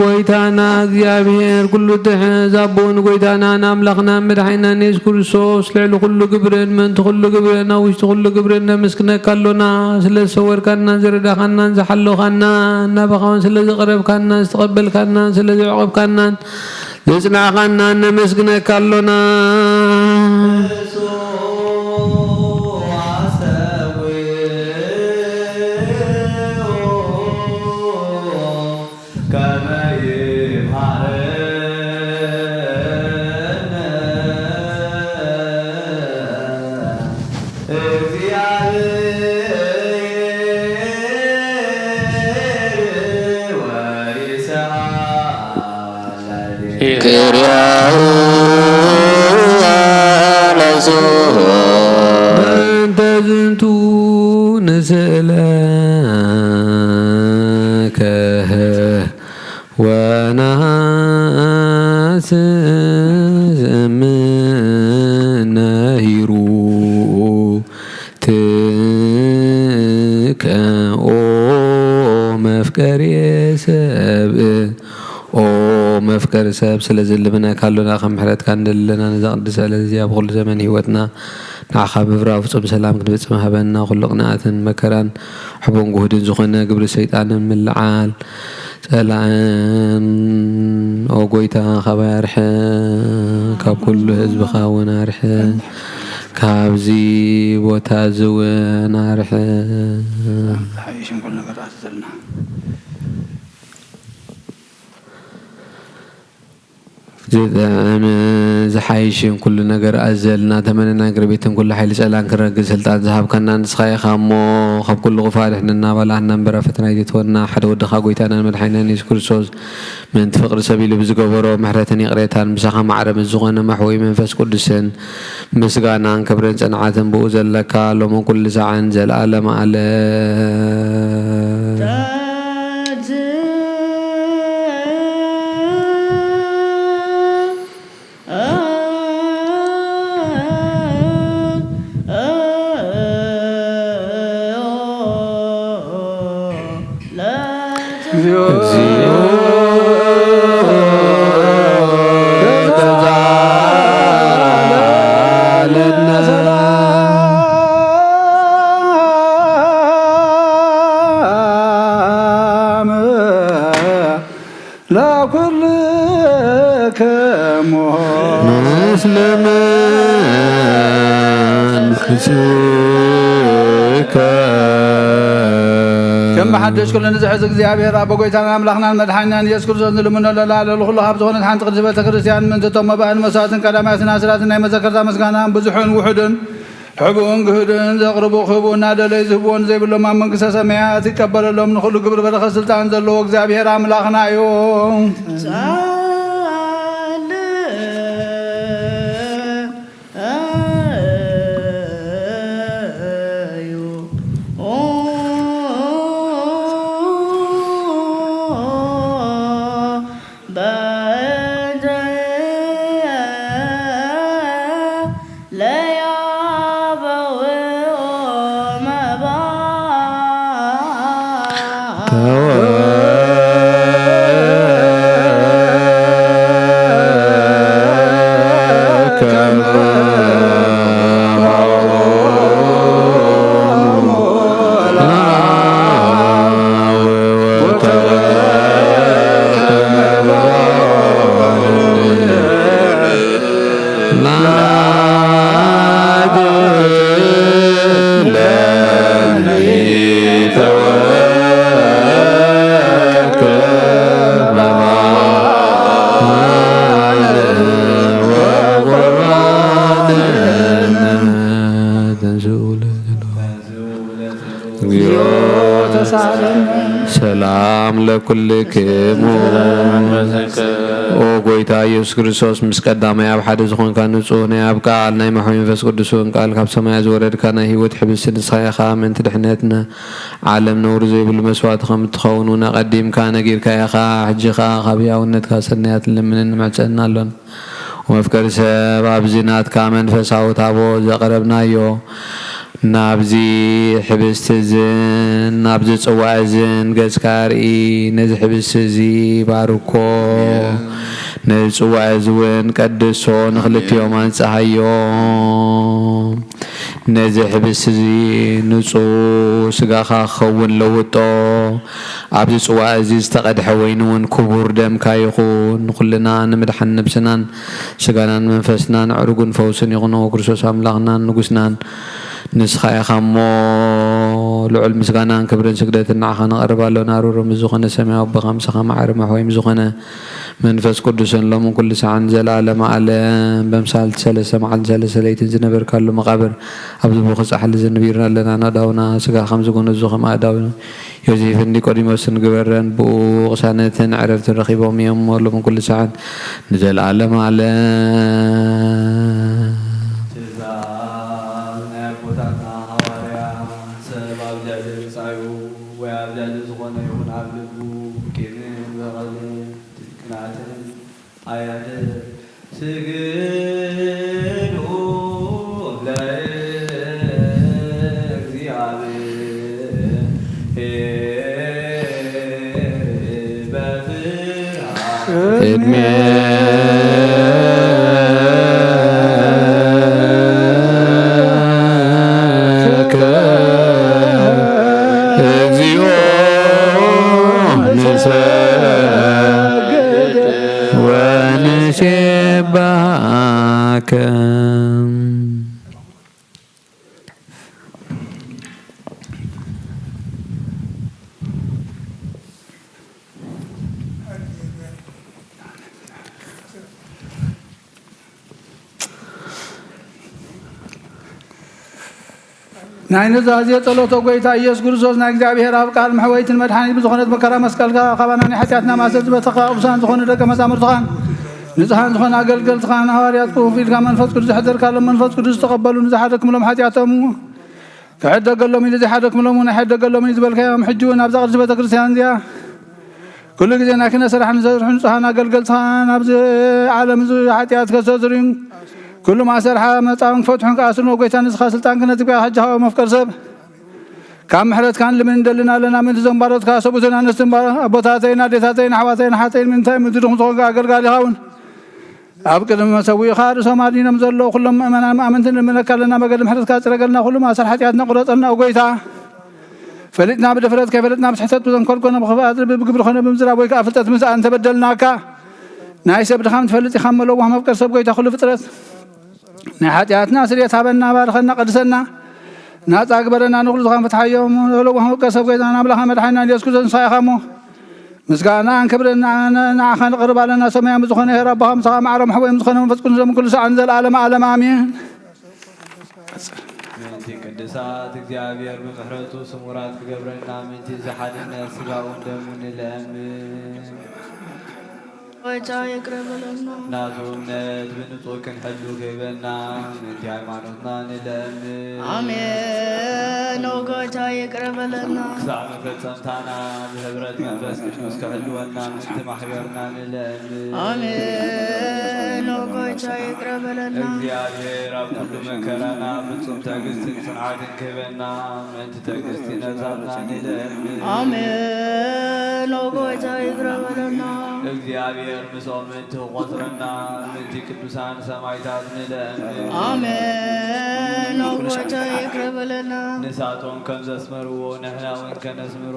ጎይታና እግዚአብሔር ኩሉ ትሕዝ አቦን ጎይታና አምላኽና መድኃኒና ኢየሱስ ክርስቶስ ልዕሊ ኩሉ ግብርን ምንቲ ኩሉ ግብርን ኣብ ውሽጢ ኩሉ ግብርን ነመስግነካ ኣሎና ስለ ዝሰወርካና ዝረዳኻና ዝሓለኻና እናባኻውን ስለ ዝቐረብካና ዝተቐበልካና ስለ ዝዕቐብካናን ዘጽናዕኻና ነመስግነካ ኣሎና በእንተ ዝንቱ ንስእለከ ወነሐስእምነ ሂሩትከ ኦ መፍቀሬ ሰብእ ኦ መፍቀር ሰብ ስለዚ ልብና ካሎና ከም ምሕረትካ እንደለና ነዛ ቅድስ ዕለት እዚኣ ብኩሉ ዘመን ህይወትና ንዓኻ ምብራዊ ፍጹም ሰላም ክንፍፅም ሃበና ኩሉ ቅንኣትን መከራን ሕቦን ጉህድን ዝኾነ ግብሪ ሰይጣንን ምልዓል ፀላእን ኦ ጎይታ ካባይ ኣርሐ ካብ ኩሉ ህዝብኻ እውን ኣርሐ ካብዚ ቦታ እዚ እውን ኣርሐ ዝሓይሽን ኩሉ ነገር ኣዘልና ተመነና ግርቤትን ኩሉ ሓይሊ ፀላን ክረግዝ ስልጣን ዝሃብካና ንስኻ ኢኻ እሞ ካብ ኩሉ ቕፋድሕንና ባላህና እምበራ ፈተና ይትወና ሓደ ወድኻ ጎይታናን መድሓኒና ኢየሱስ ክርስቶስ ምንቲ ፍቅሪ ሰብ ኢሉ ብዝገበሮ ምሕረትን ይቕሬታን ምሳኻ ማዕረም ዝኾነ ማሕወይ መንፈስ ቅዱስን ምስጋናን ክብርን ፅንዓትን ብኡ ዘለካ ሎሞ ኩሉ ሰዓን ዘለኣለማ ኣለ እግዚኦ ምስለ መንፈስከ كم حدش كل نزحز እግዚአብሔር አብ በጎይታና አምላክናን መድኃኒናን ኢየሱስ ክርስቶስ ንልምነ ለላለ ሁሉ ሀብት ሆነ ሓንቲ ቅድስት ቤተ ክርስቲያን ምን ተተመ ባን መስዋዕትን ቀዳማያትን አስራትን የመዘከርታ ምስጋና ብዙሑን ውሑድን ሕቡን ግህድን ዘቅርቡ ክቡና ደለይ ዝህብዎን ዘይብሎም ኣብ መንግስተ ሰማያት ይቀበለሎም ንኩሉ ግብር በረኸት ስልጣን ዘለዎ እግዚአብሔር አምላክና እዩ። ሰላም ለኩልክሙ ኦ ጎይታ ኢየሱስ ክርስቶስ ምስ ቀዳማይ ኣብ ሓደ ዝኾንካ ንጹህ ናይ ኣብ ቃል ናይ መሐመድ መንፈስ ቅዱስን ቃል ካብ ሰማይ ዝወረድካ ናይ ህይወት ሕብስ ንስኻኻ ምንቲ ድሕነትና ዓለም ነውሪ ዘይብሉ መስዋዕቲ ከም እትኸውን ቀዲምካ ነጊርካ ኢኻ ሕጂኻ ካብ ህያውነትካ ሰናያት ልምንን ንምዕፀና ኣሎን ወመፍቀሪ ሰብ ኣብዚ ናትካ መንፈሳዊ ታቦት ዘቕረብናዮ ናብዚ ሕብስቲ እዝን ናብዚ ጽዋዕ እዝን ገጽካ ርኢ ነዚ ሕብስቲ እዚ ባርኮ ነዚ ጽዋዕ እዚ እውን ቀድሶ ንኽልቲኦም አንጽሃዮ ነዚ ሕብስቲ እዚ ንጹህ ስጋኻ ክኸውን ለውጦ ኣብዚ ጽዋዕ እዚ ዝተቐድሐ ወይኒ እውን ክቡር ደምካ ይኹን ኩልና ንምድሓን ነብስናን ስጋናን መንፈስናን ዕሩጉን ፈውስን ይኹን ክርስቶስ ኣምላኽናን ንጉስናን ንስኻ ኢኻ እሞ ልዑል ምስጋናን ክብርን ስግደትን ንዓኻ ነቕርብ ኣለና ሩሩም ዝኾነ ሰማያዊ ኣቦኻ ምሳኻ ማዕረ መሕወይም ዝኾነ መንፈስ ቅዱስን ሎምን ኩሉ ሰዓን ዘለዓለመ ዓለም በምሳልቲ ሰለስተ መዓልትን ሰለስተ ለይትን ዝነበርካሉ መቃብር ኣብዚ ብክፃሕሊ ዝንቢርና ኣለና ናዳውና ስጋ ከም ዝጎነዙ ከም ኣእዳው ዮሴፍን ኒቆዲሞስን ግበረን ብኡ ቅሳነትን ዕረፍትን ረኺቦም እዮም ሎምን ኩሉ ሰዓን ንዘለዓለመ ዓለም ናይነ ዛዜ ጸሎቶ ጎይታ ኢየሱስ ክርስቶስ ናይ እግዚአብሔር ኣብ ቃል መሕወይትን መድኃኒት ብዝኾነት መከራ መስቀልካ ኻባናኒ ሓጢአትና ማሰር ዝበተኻ ቅዱሳን ዝኾኑ ደቀ መዛሙርትኻን ንጹሓን ዝኾነ ኣገልገልትኻን ሐዋርያት ኢልካ መንፈስ ቅዱስ ዝሕደርካሎም መንፈስ ቅዱስ ተቐበሉ ንዝሓደክምሎም ሓጢአቶም ክሕደገሎም ኢሉ ዘይሓደክምሎም እውን ኣይሕደገሎም እዩ ዝበልካዮም ሕጂ እውን ኣብዛ ቅድስቲ ቤተ ክርስቲያን እዚኣ ኩሉ ግዜ ናይ ክነ ስራሕ ንዘርሑ ንጹሓን ኣገልገልትኻን ኣብዚ ዓለም እዚ ሓጢአት ከሰትርዩ كل ما سرح مطعم فتحون كاسرنا وقيتا نسخة سلطان كنا تبقى حجها ومفكر سب كم محلت كان لمن دلنا لنا من زنبارات كاسبوتنا نستنبار أبوتاتين عدتاتين حواتين حاتين من تايم مديرهم صوغا قال هاون أبكر لما سوي خارج سمادين مزلوا كلهم ما أمنتن من كلنا بقدر محلت كاسر قلنا كل ما سرحت عدنا قرطنا وقيتا فلتنا بدفرت كيف فلتنا بس حسيت بزن كل كنا بخفاء بقبل خنا بمزرع ويك أفلتت مسا أنت بدلناك ናይ ሰብ ድኻም ትፈልጥ ኢኻ እመለዎ መፍቀር ሰብ ጎይታ ኩሉ ፍጥረት ናይ ሓጢኣትና ስርየት ሃበና ባርኸና ቀድሰና ናፃ ግበረና ንኩሉ ዝኻን ፍትሓዮም ለዎ መፍቀር ሰብ ጎይታ ናብላኻ መድሓኒና ኢየሱስ ክርስቶስ ንሳኢኻ እሞ ምስጋናን ክብርን ንዓኻ ንቕርብ ኣለና ሰማያዊ ዝኾነ ሄር ኣቦኻ ምሳኻ ማዕሮም ሕወዮም ዝኾነ መንፈስ ቅዱስ ኩሉ ሰዓን ዘለዓለመ ዓለም ኣሜን። ምንቲ ቅዱሳት እግዚአብሔር በምሕረቱ ስሙራት ክገብረና ምንቲ ዝሓድነት ስጋውን ደሙን ንለምን ወጫ ይቅረበለና ናቱ እምነት ብንጹህ ክንሕሉ ክህበና ምንቲ ሃይማኖትና ንለምን አሜን። ወጫ ይቅረበለና ክሳብ መፈጸምታና ብህብረት መንፈስ ቅዱስ ክሕልወና ምንቲ ማሕበርና ንለምን አሜን። ወጫ ይቅረበለና እግዚአብሔር ኣብ ኩሉ መከራና ፍጹም ትዕግስትን ጽንዓትን ክህበና ምንቲ ትዕግስቲ ነዛና ንለምን አሜን። ወጫ ይቅረበለና እግዚአብሔር ምስኦም ምንቲ ክቆጥረና ምንቲ ቅዱሳን ሰማዕታት ንለምን አሜን። ወጫ ይቅረበለና ንሳቶም ከም ዘስመርዎ ንሕና እውን ከነስምሮ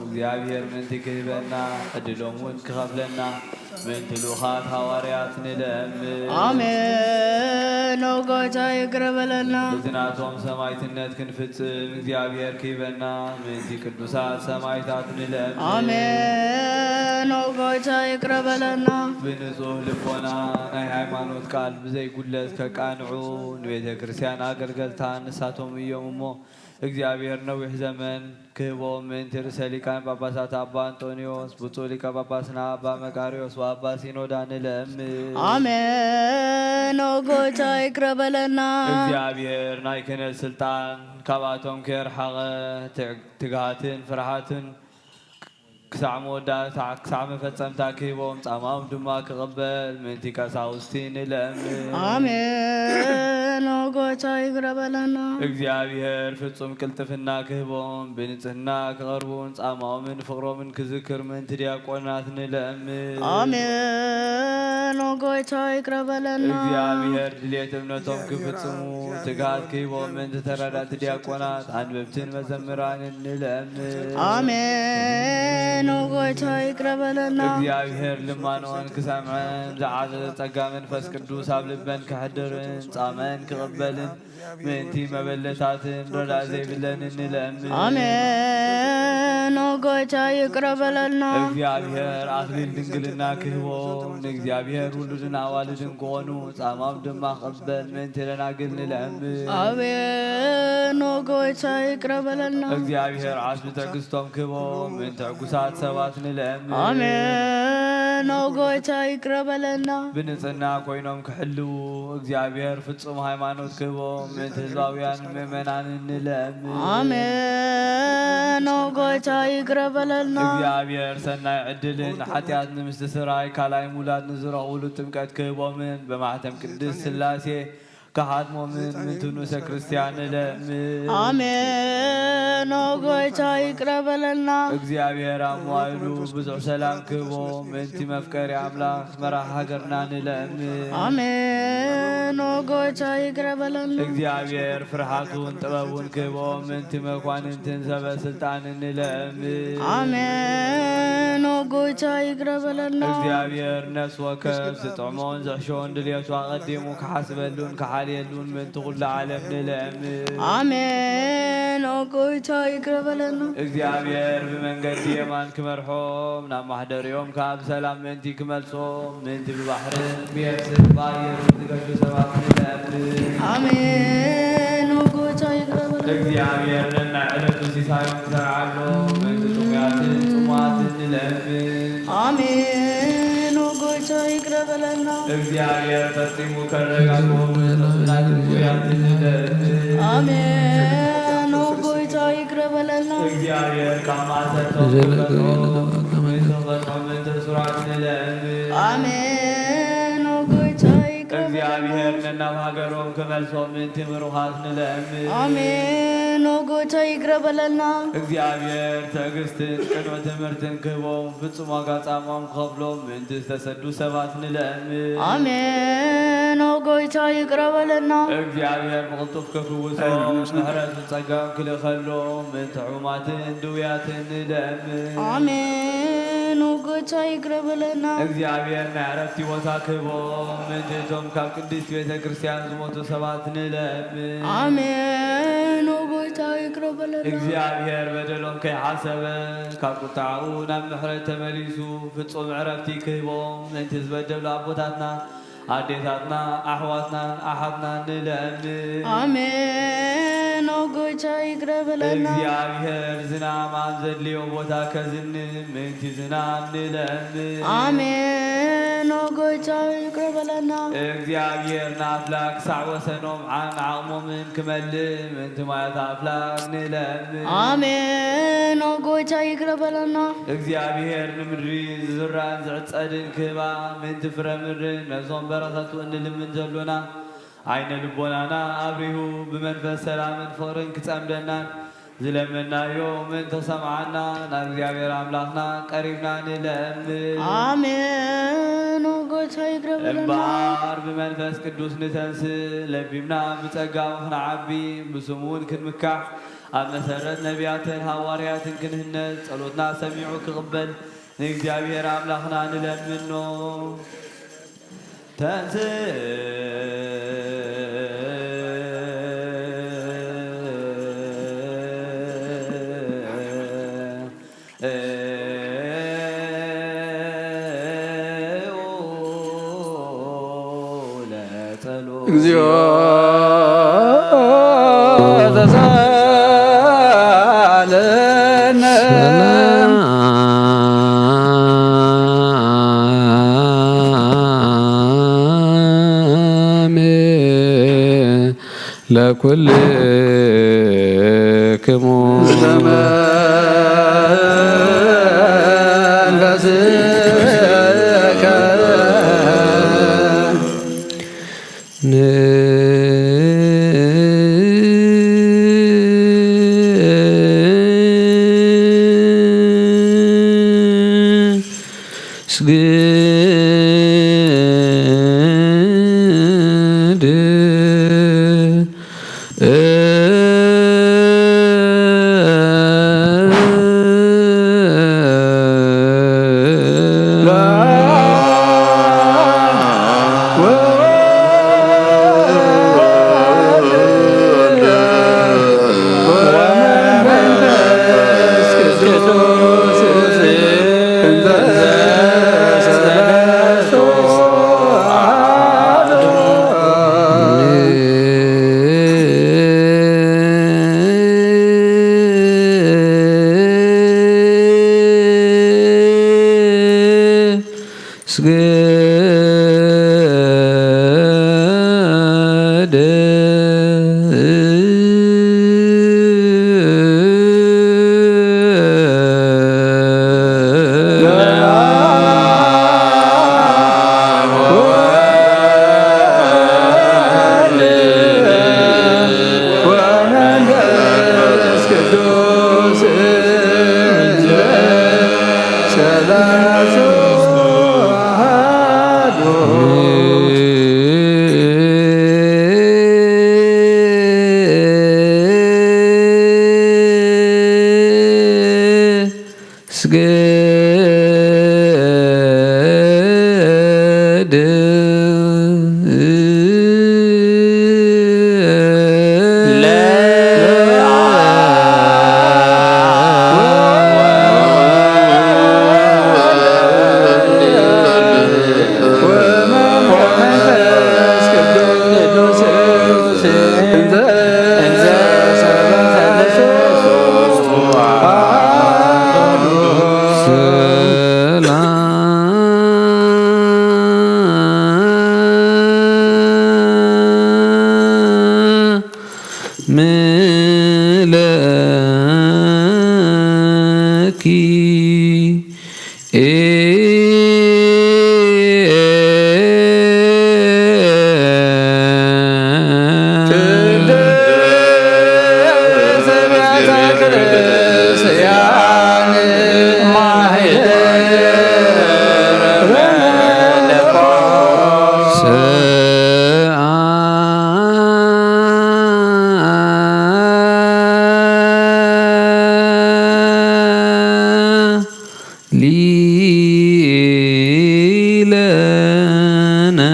እግዚአብሔር ምንቲ ክህበና ዕድሎም እውን ክኸፍለና ምንቲ ልኡኻት ሃዋርያት ንለምን አሜን። ወጫ ይቅረበለና እዝናቶም ሰማዕትነት ክንፍጽም እግዚአብሔር ክህበና ምንቲ ቅዱሳት ሰማዕታት ንለምን አሜን። ወጫ ይቅረበለና ብንጹህ ልቦና ናይ ሃይማኖት ቃል ብዘይጉለት ከቃንዑ ንቤተ ክርስቲያን ኣገልገልታ ንሳቶም እዮም እሞ እግዚአብሔር ነዊሕ ዘመን ክህቦም ምንቲ ርእሰ ሊቃነ ጳጳሳት ኣባ አንጦኒዎስ ብፁዕ ሊቀ ጳጳስና ኣባ መቃርዮስ ወኣባ ሲኖዳ ንለምን አሜን። ወጫ ይቅረበለና እግዚአብሔር ናይ ክህነት ስልጣን ካብኣቶም ከየርሓቐ ትግሃትን ፍርሃትን ክሳዕ መወዳእታ ክሳዕ መፈጸምታ ክህቦም ጻማኦም ድማ ክቕበል ምንቲ ቀሳውስቲ ንለምን አሜን። ወጫ ይቅረበለና እግዚአብሔር ፍጹም ቅልጥፍና ክህቦም ብንጽህና ክቐርቡን ጻማኦምን ፍቕሮምን ክዝክር ምንቲ ዲያቆናት ንለምን አሜን። ወጫ ይቅረበለና እግዚአብሔር ድልየት እምነቶም ክፍጽሙ ትግሃት ክህቦም ምንቲ ተረዳእቲ ዲያቆናት አንበብትን መዘምራንን ንለምን አሜን። ወጫ ይቅረበለና እግዚአብሔር ልማኖን ክሰምዐን ዝዓዘዘ ጸጋ መንፈስ ቅዱስ ኣብ ልበን ክሕድርን ጻመን ክቕበልን ምንቲ መበለታትን ረዳእ ዘይብለንን ንለምን አሜን። ወጫ ይቅረበለና እግዚአብሔር አክሊል ድንግልና ክህቦም ንእግዚአብሔር ውሉድን ኣዋልድን ክኾኑ ጻማም ድማ ክቕበል ምንቲ ደናግል ንለምን አሜን። ወጫ ይቅረበለና እግዚአብሔር ዓስቢ ትዕግስቶም ክህቦም ምንቲ ዕጉሳት ሰባት ንለምን አሜን። ወጫ ይቅረበለና ብንጽህና ኮይኖም ክሕልው እግዚአብሔር ፍጹም ሃይማኖት ክህቦም ምንቲ ህዝባውያን ምእመናንን ንለምን አሜን። ወጫ ይቅረበለና እግዚአብሔር ሰናይ ዕድልን ሓጢኣት ንምስትስራይ ካልኣይ ሙላድ ንዝረኽብሉ ጥምቀት ክህቦምን ብማሕተም ቅድስት ሥላሴ كحاتمومن من تونس كريستيان لمن آمين وقويتا يقرب لنا እግዚአብሔር አሟይሉ ብዙ ሰላም ክቦ ምንቲ መፍቀሪ አምላክ መራህ ሀገርና ንለምን آمين وقويتا يقرب لنا እግዚአብሔር ፍርሃቱን ጥበቡን ክቦ ምንቲ መኳንንትን ሰበስልጣን ንለምን آمين وقويتا يقرب لنا እግዚአብሔር ነፍስ ወከፍ ዝጥዕሞን ዝሕሾን ድልየቱ አቀዲሙ ከሐስበሉን ከሐልየሉን ምንቲ ኩሉ ዓለም ንለምን آمين وقويتا يقرب لنا እግዚአብሔር ብመንገዲ የማን ክመርሖም ናብ ማሕደሪኦም ካብ ሰላም ምንቲ ክመልሶም ምንቲ ብባሕርን ብየብስን ብኣየርን ዝገዱ ሰባት ንለምን آمين وقويتا يقرب لنا እግዚአብሔር ነናይ ዕለቱ ሲሳዮም ክሰርዓሎም ምንቲ ጥሙያትን ጽሙዓትን ንለምን آمين وقويتا يقرب لنا እግዚአብሔር ፈጺሙ ከረጋግቦም ናትን ጥሙያትን ንለምን آمين وقويتا يقرب لنا እግዚአብሔር ካብ ማእሰቶም ክፈትሖም ምንቲ ሱራት ንለምን آمين وقويتا يقرب እግዚአብሔር ነናብ ሃገሮም ክመልሶም ምንቲ ምሩኻት ንለምን آمين وقويتا يقرب لنا እግዚአብሔር ትዕግስትን ቅድመ ትምህርትን ክህቦም ፍጹም ዋጋ ጻሞም ክኸፍሎም ምንቲ ዝተሰዱ ሰባት ንለምን آمين وقويتا يقرب لنا እግዚአብሔር ብቕልጡፍ ክፍውሶም ምሕረትን ጸጋን ክልኸሎም ምንቲ ሕሙማትን ድውያትን ንለምን آمين وقويتا ጎይታ ይቅር በለና እግዚአብሔር ናዕረፍቲ ቦታ ክቦ ምንትቶም ካብ ቅድስት ቤተ ክርስቲያን ዝሞቱ ሰባት ንለምን አሜን ጎይታ ይቅር በለና እግዚአብሔር በደሎም ከይሓሰበ ካብ ቁጣዑ ናብ ምሕረት ተመሊሱ ፍጹም ዕረፍቲ ክህቦም ነቲ ዝበደሉ ኣቦታትና አዴታትና አሕዋትናን አሓትናን ንለምን አሜን ጎይታ ይቅር በለና እግዚአብሔር ዝናብ ኣብ ዘድልዮ ቦታ ከዝንም ምንቲ ዝናብ ንለምን አሜን ጎይታ ይቅር በለና እግዚአብሔር ንኣፍላክ ሳዕ ወሰኖም ዓቕሞምን ክመልእ ምንቲ ማያት ኣፍላክ ንለምን አሜን ጎይታ ይቅር በለና እግዚአብሔር ንምድሪ ዝዝራእን ዝዕጸድን ክህባ ምንቲ ፍረ ምድርን ነዞም በረኸቱ እንልምን ዘሎና ዓይነ ልቦናና ኣብሪሁ ብመንፈስ ሰላምን ፍቕርን ክጸምደናን ዝለመናዮ ምንተ ሰምዓና ናብ እግዚአብሔር ኣምላኽና ቀሪብና ንለምን አሜን ጎይታ ይቅር በለና እምበር ብመንፈስ ቅዱስ ንተንስእ ለቢብና ብጸጋው ክንዓቢ ብስሙን ክንምካሕ ኣብ መሰረት ነቢያትን ሃዋርያትን ክንህነጽ ጸሎትና ሰሚዑ ክቕበል ንእግዚአብሔር ኣምላኽና ንለምኖ እግዚኦ ለኩልክሙ ዘመንፈስከ ኪዳነ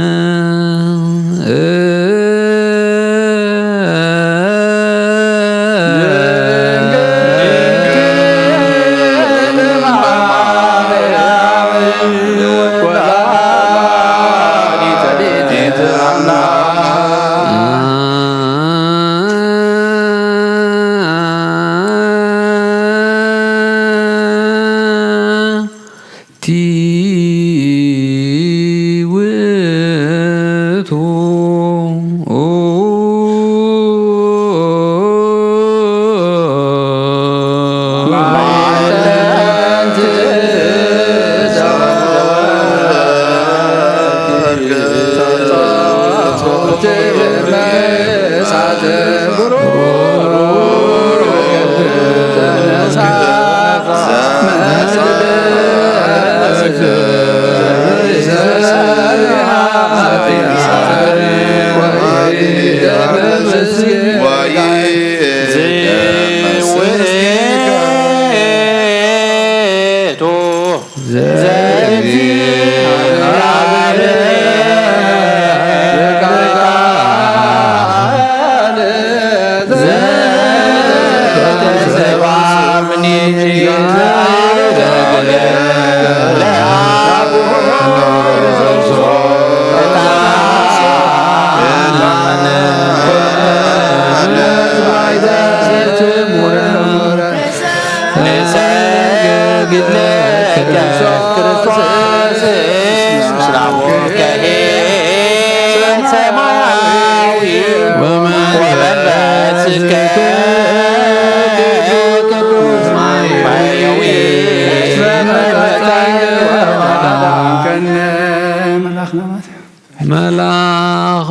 መላኽ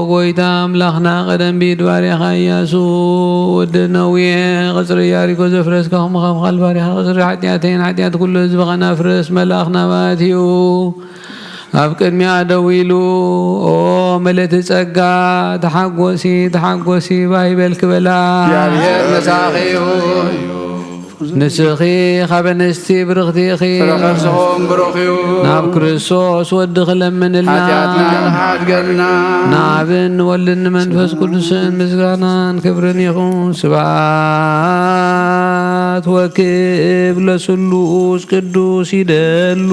ጎይታ አምላኽና ቀደም ቢድ ባሪኻ ኢያሱ ወዲ ነዊየ ቅፅሪ ኢያሪኮ ዘፍረስካ ከምኻል ባሪኻ ቅፅሪ ሓጢኣተይን ሓጢኣት ኩሉ ህዝብኻ ናፍርስ መልኣኽ ናባትዩ ኣብ ቅድሚያ ደው ኢሉ ኦ መለቲ ጸጋ ተሓጐሲ ተሓጐሲ ባይበል ክበላ እግዚአብሔር መሳኺዩ ንስኺ ካብ ኣንስቲ ብርኽቲ ኢኺ ፍረኸርስኹም ብሩኽ እዩ ናብ ክርስቶስ ወዲ ክለምንልና ሓጢኣትና ንሓድገልና ንኣብን ንወልድን ንመንፈስ ቅዱስን ምስጋናን ክብርን ይኹን ስብሓት ወክብ ለስሉስ ቅዱስ ይደሉ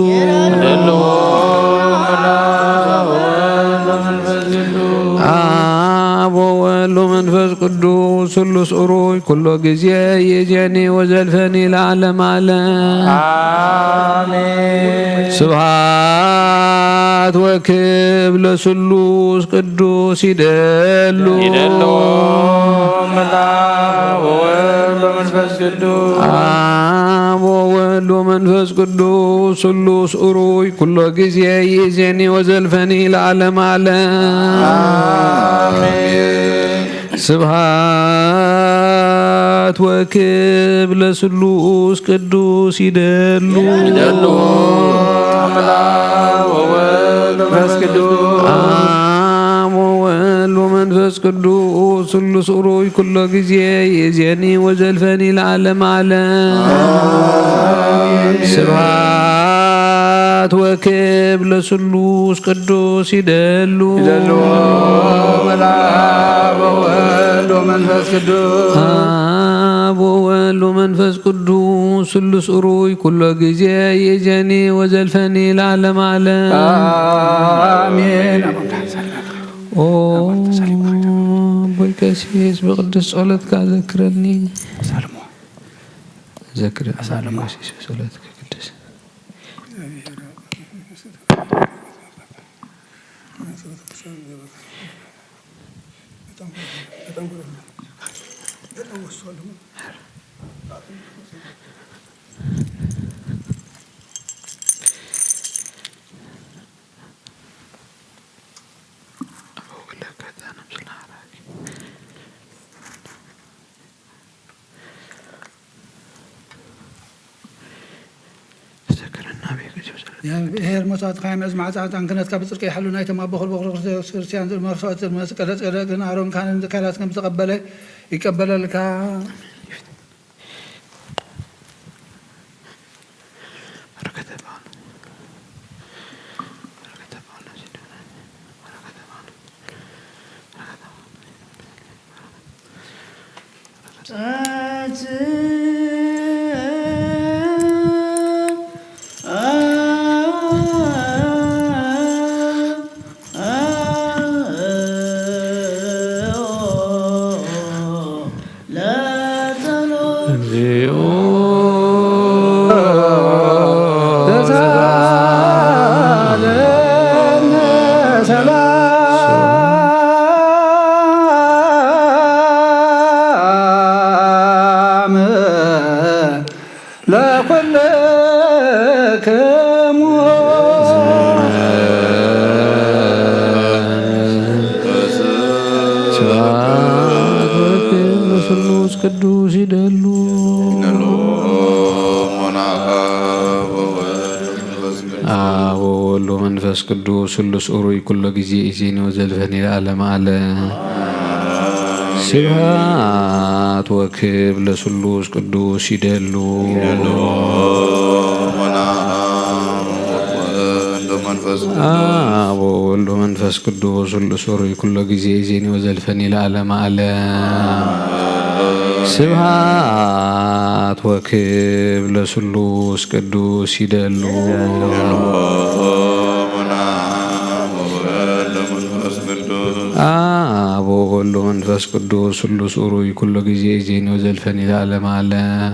አብ ወወልድ ወመንፈስ ቅዱስ ስሉስ ኡሩይ ኩሎ ጊዜ የጀኒ ወዘልፈኒ ለዓለም ዓለም አሜን። ስብሓት ወክብ ለስሉስ ቅዱስ ይደሉ ወወልድ ወመንፈስ ቅዱስ አብ ወወልድ ወመንፈስ ቅዱስ ስሉስ ኡሩይ ኩሎ ጊዜ የጀኒ ወዘልፈኒ ለዓለም ዓለም ስብሓት ወክብ ለስሉስ ቅዱስ ይደሉ ወወልድ ወመንፈስ ቅዱስ አብ ወወልድ ወመንፈስ ቅዱስ ስሉስ ኡሩይ ኩሎ ጊዜ የዜኒ ወዘልፈኒ ለዓለም ዓለም ስብሓት ወክብ ለስሉስ ቅዱስ ይደሉ ወወልድ ወመንፈስ ቅዱስ አብ ወወልድ ወመንፈስ ቅዱስ ስሉስ ኡሩይ ኩሎ ጊዜ የጀኒ ወዘልፈኒ ለዓለም ዓለም አሜን። ኦ ቦይ ቀሲስ በቅዱስ ጸሎትካ ዘክረኒ ዘክረ ቀሲስ ጸሎትካ ቅዱስ ብሔር መስዋዕት ካይም እዝ ማዕፃት አንክነት ካብ ጽድቂ ይሓሉ ናይቶም ኣብ በኹል በኹል ክርስቲያን መስዋዕት መስቀለ ጸደቅን ኣሮን ካህንን ካህናት ከም ዝተቐበለ ይቀበለልካ ቅዱስ ይደሉ አብ ወወልድ ወመንፈስ ቅዱስ ስሉስ ኡሩይ ኩሎ ጊዜ ኢዜኒ ወዘልፈኒ ለዓለመ ዓለም ስብሐት ወክብር ለስሉስ ቅዱስ ይደሉ አብ ወወልድ ወመንፈስ ቅዱስ ስሉስ ኡሩይ ኩሎ ጊዜ ኢዜኒ ወዘልፈኒ ለዓለመ ዓለም ስብሐት ወክብር ለስሉስ ቅዱስ ይደሉ አብ ወወልድ ወመንፈስ ቅዱስ ስሉስ ኡሩይ ኩሎ ጊዜ ኢዜኒ ወዘልፈኒ ለዓለመ ዓለም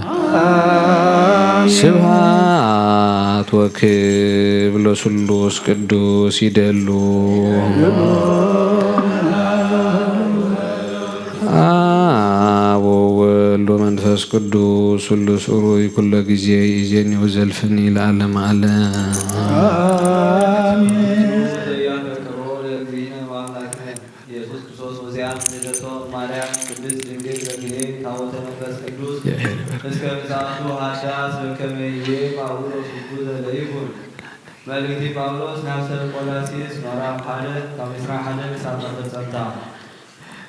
ስብሐት ወክብር ለስሉስ ቅዱስ ይደሉ አብ ወወልድ ወመንፈስ ቅዱስ ስሉስ ኡሩይ ኩሎ ጊዜ ኢዜኒ ወዘልፈኒ ለዓለመ ዓለም መልእክቲ ጳውሎስ ናብ ሰብ ቆላስይስ ምዕራፍ 1 ካብ 21 ክሳብ 30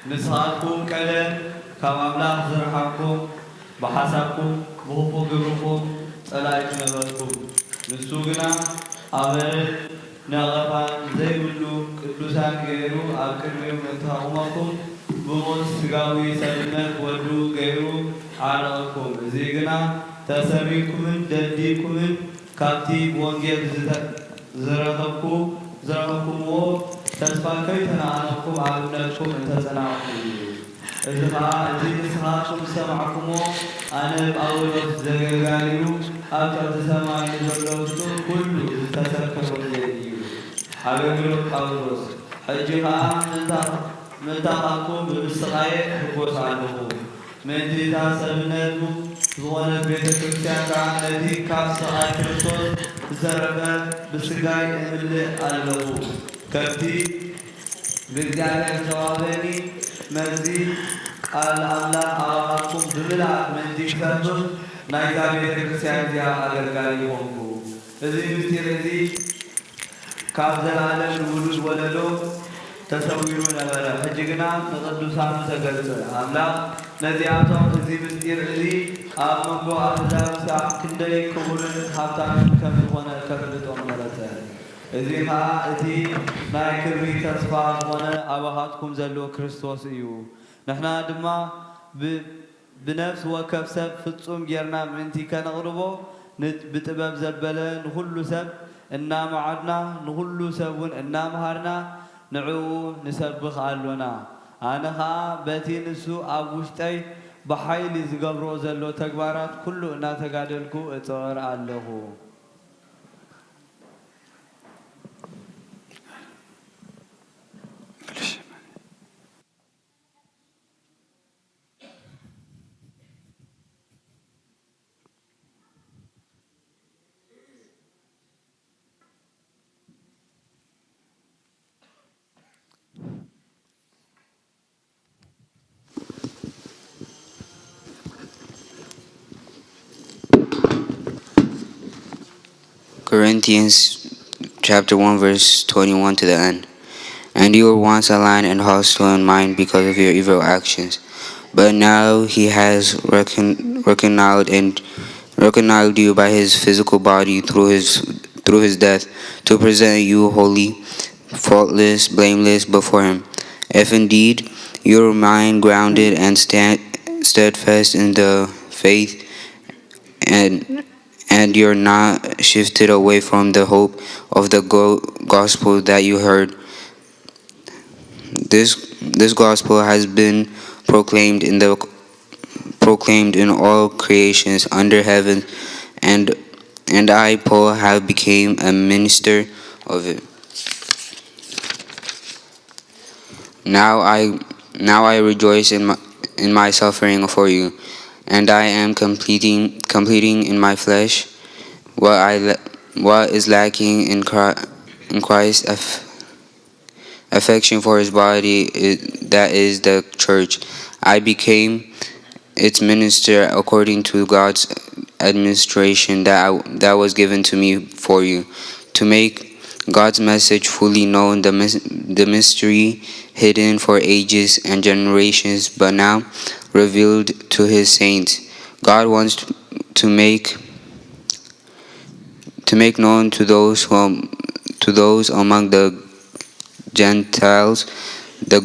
ንስኻትኩም ቀደም ካብ ኣምላኽ ዝረሓቕኩም ብሓሳብኩም ብኽፉእ ግብርኩም ጸላእቲ ነበርኩም ንሱ ግና ኣበልን ነቐፋን ዘይብሉ ቅዱሳን ገይሩ ኣብ ቅድሚኡ እንተሃቑመኩም ብሞት ስጋዊ ሰብነት ወዱ ገይሩ ዓረቐኩም እዚ ግና ተሰሚኩምን ደዲኩምን ካብቲ ብወንጌል ዝረኸብኩምዎ ተስፋ ከይተነኣነኩም ኣብ እምነትኩም እንተጸናዕኩም እዩ እዚ ከዓ እዚ ንስኻትኩም ዝሰማዕኩምዎ ኣነ ጳውሎስ ዘገልጋሊሉ ኣብ ጨርቲ ሰማይ ንዘለውቱ ኩሉ ዝተሰከመሉ እዩ ኣገልግሎት ጳውሎስ ሕጂ ከዓ ምንታኻትኩም ብምስቃየ ሕጐስ ኣለኹ ምእንቲታ ሰብነቱ ዝኾነት ቤተ ክርስቲያን ከዓ ነቲ ካብ ስቓይ ክርስቶስ ዝዘረፈ ብስጋይ እምልእ ኣለኹ ከብቲ ብእግዚአብሔር ዝተዋህበኒ መዚ ቃል ኣምላኽ ኣባኻትኩም ብምላእ ምእንቲ ክሰብክ ናይዛ ቤተ ክርስቲያን እዚኣ ኣገልጋሊ ይኾንኩ እዚ ምስጢር እዚ ካብ ዘለዓለም ንውሉድ ወለዶ ተሰዊሩ ነበረ ሕጂ ግና ንቅዱሳኑ ተገልጸ ኣምላኽ ነዚኣቶም እዚ ምስጢር እዚ ኣብ መንጎ ኣሕዛብ ክሳብ ክንደይ ክቡርን ሃብታምን ከም ዝኾነ ከፍልጦም መረፀ እዚ ከዓ እቲ ናይ ክብሪ ተስፋ ዝኾነ ኣባኻትኩም ዘሎ ክርስቶስ እዩ ንሕና ድማ ብነፍሲ ወከፍ ሰብ ፍጹም ጌርና ምእንቲ ከነቕርቦ ብጥበብ ዘበለ ንኩሉ ሰብ እናመዓድና ንኩሉ ሰብ እውን እናምሃርና ንዕኡ ንሰብኽ ኣሎና ኣነ ከዓ በቲ ንሱ ኣብ ውሽጠይ ብሓይሊ ዝገብሮ ዘሎ ተግባራት ኩሉ እናተጋደልኩ እፅወር ኣለኹ Corinthians chapter 1 verse 21 to the end. And you were once aligned and hostile in mind because of your evil actions. But now he has reconciled you by his physical body through his death to present you holy, faultless, blameless before him. If indeed your mind grounded and steadfast in the faith, and you're not shifted away from the hope of the gospel that you heard. This gospel has been proclaimed in all creations under heaven, and I, Paul, have become a minister of it. Now I rejoice in my suffering for you, and I am completing in my flesh what is lacking in Christ's affection for his body, that is the church. I became its minister according to God's administration that was given to me for you, to make God's message fully known, the mystery hidden for ages and generations, but now revealed to his saints. God wants to make known to those among the Gentiles the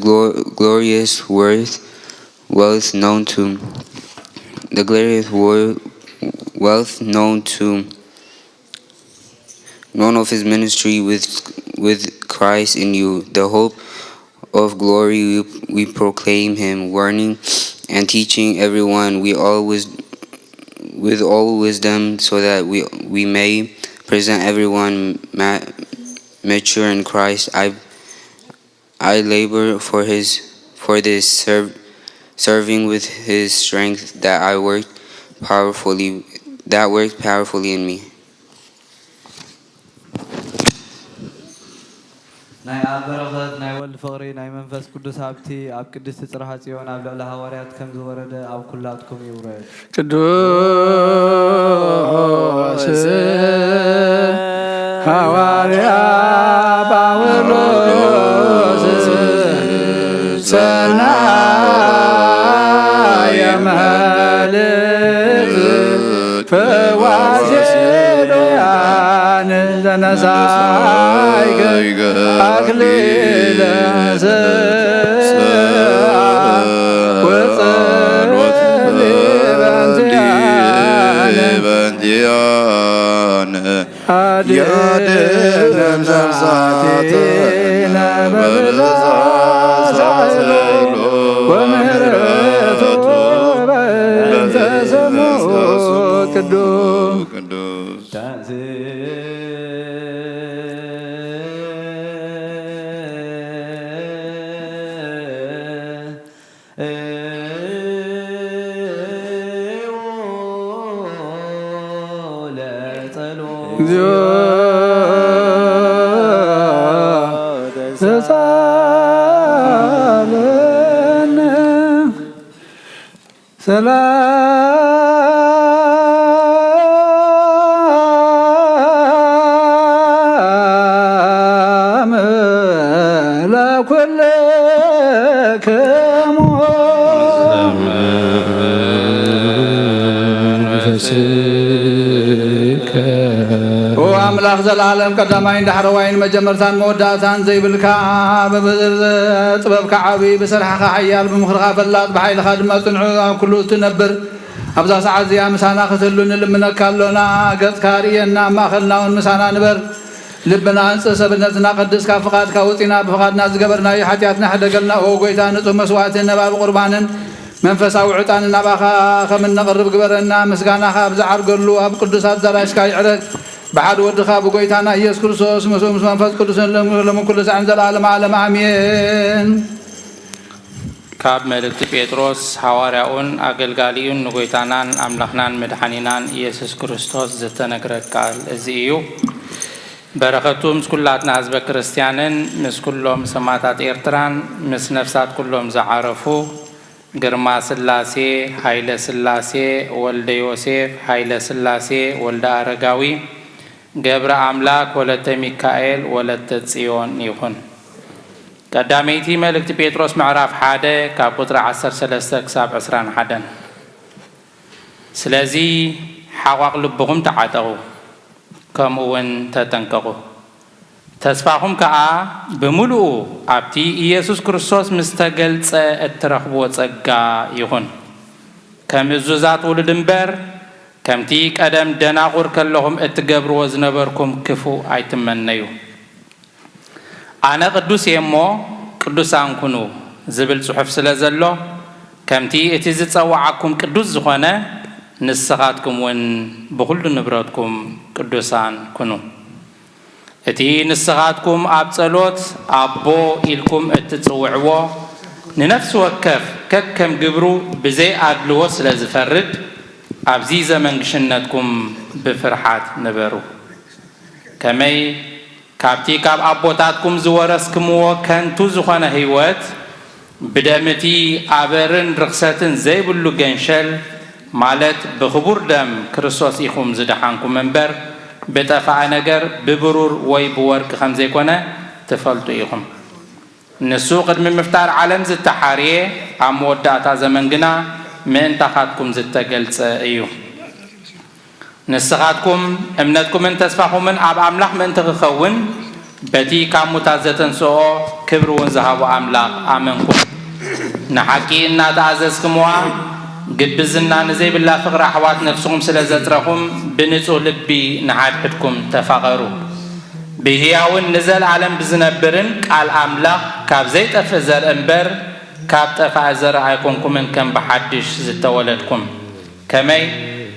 glorious wealth known of his ministry with Christ in you, the hope of glory. We proclaim him, warning and teaching everyone with all wisdom, so that we may present everyone mature in Christ. I labor for this, serving with his strength that worked powerfully in me. ናይ ኣብ በረኸት ናይ ወልድ ፍቕሪ ናይ መንፈስ ቅዱስ ሃብቲ ኣብ ቅድስቲ ጽርሐ ጽዮን ኣብ ልዕሊ ሃዋርያት ከም ዝወረደ ኣብ ኩላትኩም ይውረድ። ቅዱስ ሐዋርያ ጳውሎስ ሰናየ መልእክት ፈዋሴ ዶያን ዘነሳይከ አክሊለ ወጸሎት በእንቲአነ አድኅነ ነፍሳቲነ በብዛት ወምሕረቱ በእንተ ስምዑ ቅዱስ ዘጻለነ ሰላም ለኵልክሙ አምላክ ዘላለም ቀዳማይ እንዳሕረዋይን መጀመርታን መወዳእታን ዘይብልካ በጥበብካ ዓብይ ብስራሕኻ ሓያል ብምኽርኻ ፈላጥ ብሓይልኻ ድማ ጽንዑ ኣብ ኩሉ ትነብር ኣብዛ ሰዓት እዚኣ ምሳና ክትህሉ ንልምነካ ኣሎና ገጽካ ርእየና ማእኸልና እውን ምሳና ንበር ልብና እንጽእ ሰብነትና ቅድስካ ፍቓድካ ውፂና ብፍቓድና ዝገበርናዮ ሓጢኣትና ሕደገልና ኦ ጐይታ ንጹህ መስዋዕትን ነባቢ ቁርባንን መንፈሳዊ ዕጣን ናባኻ ከም እነቕርብ ግበረና ምስጋናኻ ኣብ ዝዓርገሉ ኣብ ቅዱሳት ዘራሽካ ይዕረግ بحد ودخا بقويتانا يسوع كريستوس مسوم منفس قدوس لمن كل ساعة زلالم عالم آمين. كاب ملكت بيتروس حواريون أقلقاليون نقويتانان أملاخنان مدحنينان يسوع كريستوس زتنقرق قال زيو بركتهم كلاتنا حزب كريستيانين مس كلهم سماتات إيرتران مس نفسات كلهم زعرفو ግርማ ስላሴ ኃይለ ስላሴ ወልደ ዮሴፍ ኃይለ ስላሴ ወልደ አረጋዊ ገብረ አምላክ ወለተ ሚካኤል ወለተ ጽዮን ይሁን። ቀዳሜይቲ መልእክት ጴጥሮስ ምዕራፍ 1 ካብ ቁጥሪ 13 ክሳብ 21 ስለዚ ሓቋቕ ልብኹም ተዓጠቑ ከምኡውን ተጠንቀቑ ተስፋኹም ከዓ ብምሉኡ ኣብቲ ኢየሱስ ክርስቶስ ምስተገልጸ እትረኽብዎ ጸጋ ይኹን። كمزوزات ولد امبر كمتي قدم دناغور كلهم اتقبروا وزنبركم كفو ايتمنيو أنا قدوس يمو قدوس أنكونو زبل صحف سلازلو كمتي اتزت سواعكم قدوس زخانة نسخاتكم وين بكل نبراتكم قدوسان كونو اتي نسخاتكم أبصلوت أبو إلكم اتتصوعوا ننفس وكف كم جبرو بزي أدلوس لازفرد أبزي زمن شنتكم بفرحات نبرو كمي كابتي كاب أبوتاتكم زورسكم وكنتو زخانة هيوات بدمتي أبرن رخصتن زي بلو جنشل مالت بخبور دم كريستوس إخوم زدحانكم منبر بتفع نجر ببرور ويبورك خمزة كنا تفلتو إخوم نسوق من مفتار عالم زت تحريه عم ودعت زمن جنا من تخاتكم زت جلس أيو نسخاتكم أمنتكم من تسفحوا من أب أملاح من تخون بتي كم متعزتن سو كبرون زهاب أملاح أمنكم نحكي إن تعززكم قد بزنا نزي بالله فقر حوات نفسهم سلازترهم بنسو لبي نحبتكم تفقروا بهياون نزل عالم بزنبرن قال أملاح كاب زيت أفزر أنبر كاب تفعزر عيكونكم من كم بحدش زتولدكم كمي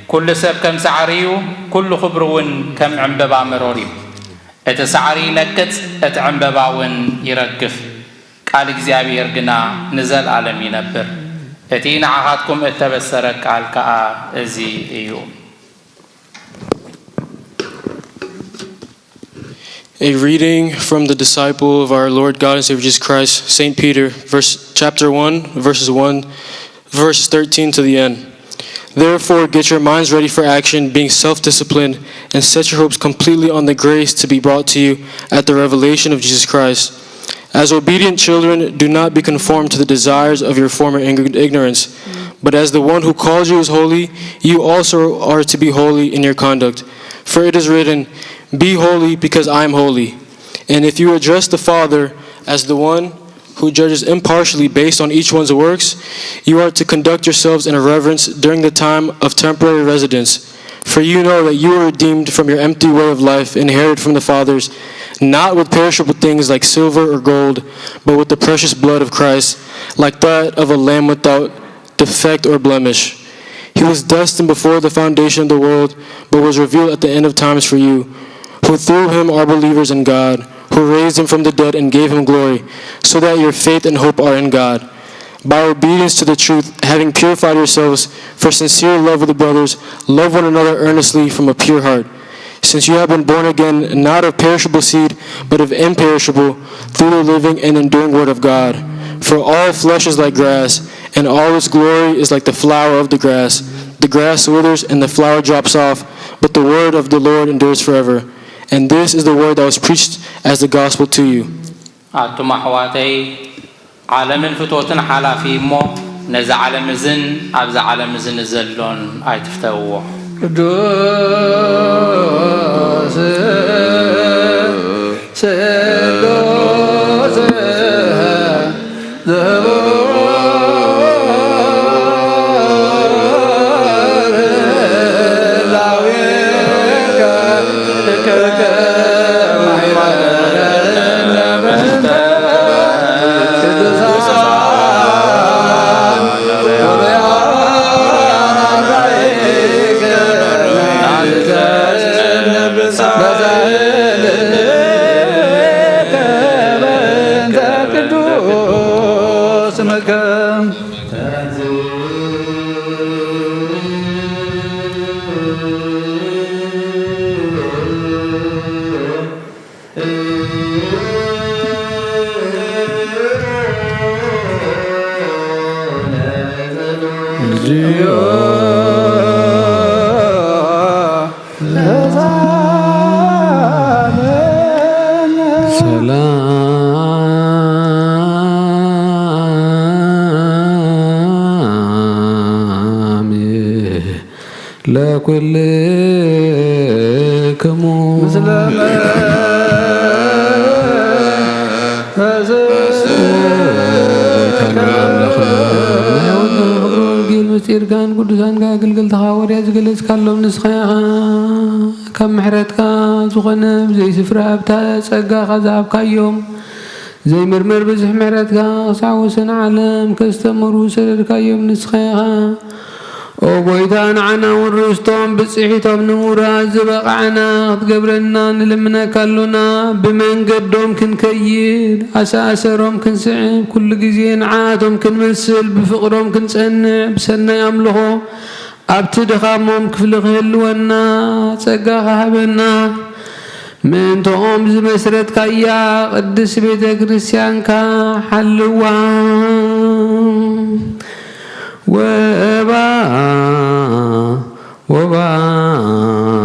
كل سب كم سعريو كل خبرون كم عمببا مروري اتسعري نكت اتعمبباون يرقف قال اكزيابي يرقنا نزل عالم ينبر اتين عهاتكم اتبسرك قال كا ازي ايو. A reading from the disciple of our Lord God and Savior Jesus Christ, St. Peter, chapter 1, verses 13 to the end. Therefore, get your minds ready for action, being self-disciplined, and set your hopes completely on the grace to be brought to you at the revelation of Jesus Christ. As obedient children, do not be conformed to the desires of your former ignorance, but as the one who called you is holy, you also are to be holy in your conduct. For it is written, be holy because I am holy. And if you address the Father as the one who judges impartially based on each one's works, you are to conduct yourselves in reverence during the time of temporary residence. For you know that you were redeemed from your empty way of life inherited from the fathers, not with perishable things like silver or gold, but with the precious blood of Christ, like that of a lamb without defect or blemish. He was destined before the foundation of the world, but was revealed at the end of times for you, who through him are believers in God, who raised him from the dead and gave him glory, so that your faith and hope are in God. By obedience to the truth, having purified yourselves for sincere love with the brothers, love one another earnestly from a pure heart. Since you have been born again, not of perishable seed, but of imperishable, through the living and enduring word of God. For all flesh is like grass, and all its glory is like the flower of the grass. The grass withers and the flower drops off, but the word of the Lord endures forever. And this is the word that was preached as the gospel to you. عالم فتوتن حلافي مو نزع عالم زن أبزع عالم زن زلون أي تفتوه قدوس سدوس لكلكم مسلم ወንጌል ምስጢርካን ቅዱሳንካ አገልገልትኻ ወርያት ዝገለጽካሎም ንስኻ ካብ ምሕረትካ ዝኾነ ብዘይ ስፍራ ኣብታ ጸጋኻ ዝሃብካዮም ዘይምርመር ብዙሕ ምሕረትካ ክሳብ ወሰን ዓለም ከስተምሩ ሰደድካዮም ንስኻ ኦ ጎይታ ንዓና እውን ርስቶም ብፅሒቶም ንምውራድ ዝበቕዓና ክትገብረና ንልምነካ ኣሎና ብመንገዶም ክንከይድ ኣሰኣሰሮም ክንስዕብ ኩሉ ግዜ ንዓቶም ክንመስል ብፍቕሮም ክንጸንዕ ብሰናይ ኣምልኾ ኣብቲ ድኻሞም ክፍሊ ክህልወና ጸጋኻ ሃበና ምእንተኦም ዝመስረትካያ ቅድስ ቤተ ክርስቲያንካ ሓልዋ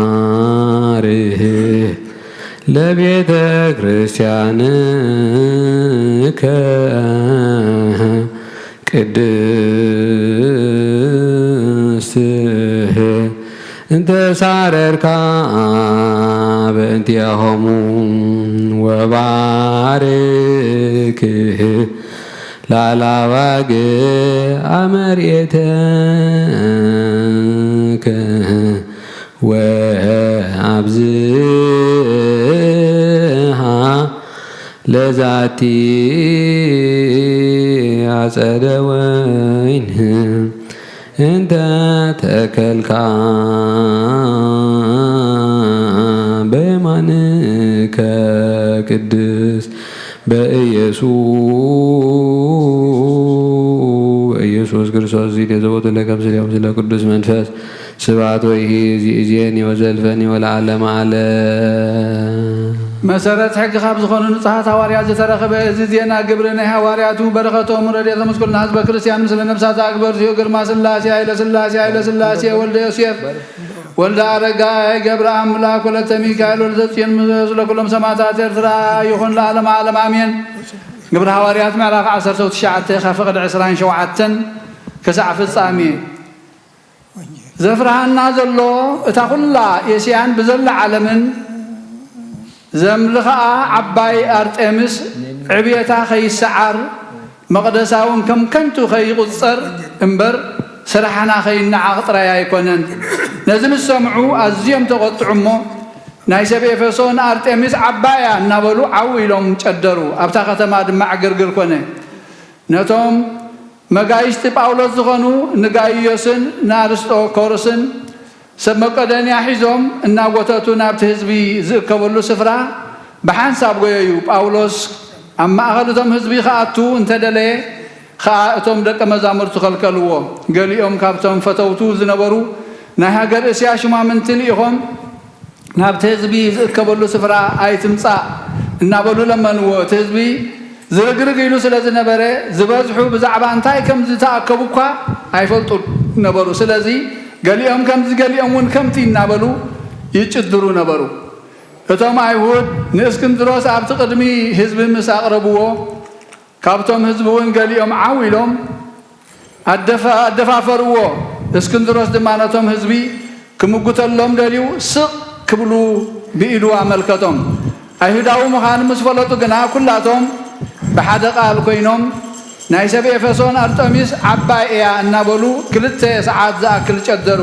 ወባርህ ለቤተ ክርስቲያንከ ቅድስት እንተ ሳረርካ በእንቲአሆሙ ወባርክህ ላላባግ አመርኤተከ ወአብዝሃ ለዛቲ አጸደ ወይን እንተ ተከልካ በየማንከ ቅድስ በኢየሱስ ክርስቶስ ዘቦቱ ለከም ስለ ቅዱስ መንፈስ ስብሐት ወይሂ ዚእዜኒ ወዘልፈኒ ወለዓለመ ዓለም መሰረት ሕጊ ካብ ዝኾኑ ንጹሓት ሃዋርያት ዝተረኸበ እዚ ዜና ግብሪ ናይ ሃዋርያቱ በረኸቶም ረድኤቶም ምስኩልና ህዝበ ክርስቲያን ምስለ ነብሳት ኣክበርቲኡ ግርማ ስላሴ ሃይለ ስላሴ ወልደ ዮሴፍ ወልደ አረጋይ ገብረ አምላክ ወለተ ሚካኤል ወለተ ጽዮን ምስለ ኩሎም ሰማዕታት ኤርትራ ይኹን ለዓለመ ዓለም አሜን። ግብሪ ሃዋርያት ምዕራፍ 19 ካብ ፍቕዲ 27 ክሳዕ ፍጻሜ ዘፍርሃና ዘሎ እታ ኩላ ኤስያን ብዘላ ዓለምን ዘምልኽኣ ዓባይ ኣርጤምስ ዕብየታ ኸይሰዓር መቕደሳውን ከም ከንቱ ኸይቁፀር እምበር ስራሕና ኸይነዓቕ ጥራይ ኣይኮነን። ነዚ ምስ ሰምዑ ኣዝዮም ተቆጥዑ እሞ ናይ ሰብ ኤፌሶን ኣርጤምስ ዓባያ እናበሉ ዓው ኢሎም ጨደሩ። ኣብታ ከተማ ድማ ዕግርግር ኮነ። ነቶም መጋይሽቲ ጳውሎስ ዝኾኑ ንጋይዮስን ንኣርስጦኮርስን ሰብ መቄዶንያ ሒዞም እናጎተቱ ናብቲ ህዝቢ ዝእከበሉ ስፍራ ብሓንሳብ ጎየዩ። ጳውሎስ ኣብ ማእኸል ህዝቢ ከኣቱ እንተደለየ ከዓ እቶም ደቀ መዛሙርቱ ከልከልዎ። ገሊኦም ካብቶም ፈተውቱ ዝነበሩ ናይ ሃገር እስያ ሽማምንቲ ኢኾም ናብቲ ህዝቢ ዝእከበሉ ስፍራ ኣይትምጻእ እናበሉ ለመንዎ። እቲ ህዝቢ ዝርግርግ ኢሉ ስለ ዝነበረ ዝበዝሑ ብዛዕባ እንታይ ከም ዝተኣከቡ እኳ ኣይፈልጡ ነበሩ። ስለዚ ገሊኦም ከምዚ ገሊኦም እውን ከምቲ እናበሉ ይጭድሩ ነበሩ። እቶም ኣይሁድ ንእስክንድሮስ ኣብቲ ቅድሚ ህዝቢ ምስ ኣቕረብዎ ካብቶም ህዝቢ እውን ገሊኦም ዓው ኢሎም ኣደፋፈርዎ። እስክንድሮስ ድማ ነቶም ህዝቢ ክምጉተሎም ደልዩ ስቕ ክብሉ ብኢዱ ኣመልከቶም። ኣይሁዳዊ ምዃኑ ምስ ፈለጡ ግና ኩላቶም ብሓደ ቃል ኮይኖም ናይ ሰብ ኤፌሶን ኣርጤምስ ዓባይ እያ እናበሉ 2 ሰዓት ዝኣክል ጨደሩ።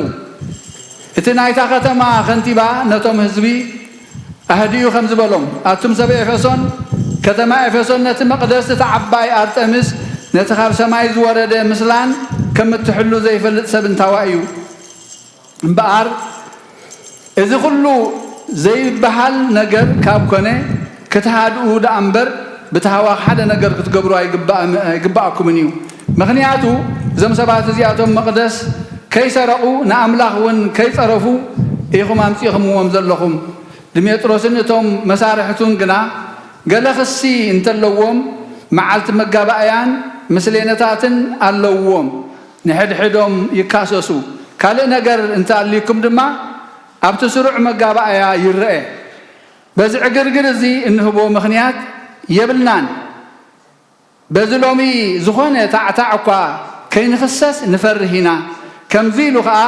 እቲ ናይታ ከተማ ከንቲባ ነቶም ህዝቢ ኣህዲኡ ከም ዝበሎም ኣቱም ሰብ ኤፌሶን ከተማ ኤፌሶን ነቲ መቕደስ እቲ ዓባይ ኣርጤምስ ነቲ ካብ ሰማይ ዝወረደ ምስላን ከም እትሕሉ ዘይፈልጥ ሰብ እንታዋ እዩ እምበኣር እዚ ኩሉ ዘይበሃል ነገር ካብ ኮነ ክትሃድኡ ዳ እምበር ብተሃዋኽ ሓደ ነገር ክትገብሩ ኣይግባኣኩምን እዩ። ምክንያቱ እዞም ሰባት እዚኣቶም መቕደስ ከይሰረቑ ንኣምላኽ እውን ከይፀረፉ ኢኹም ኣምፂኹምዎም ዘለኹም። ድሜጥሮስን እቶም መሳርሕቱን ግና ገለ ክሲ እንተለዎም መዓልቲ መጋባእያን ምስሌነታትን ኣለዎም። ንሕድሕዶም ይካሰሱ። ካልእ ነገር እንተኣልይኩም ድማ ኣብቲ ስሩዕ መጋባእያ ይርአ። በዚ ዕግርግር እዚ እንህቦ ምክንያት የብልናን። በዚ ሎሚ ዝኾነ ታዕታዕ እኳ ከይንኽሰስ ንፈርህ ኢና። ከምዚ ኢሉ ከዓ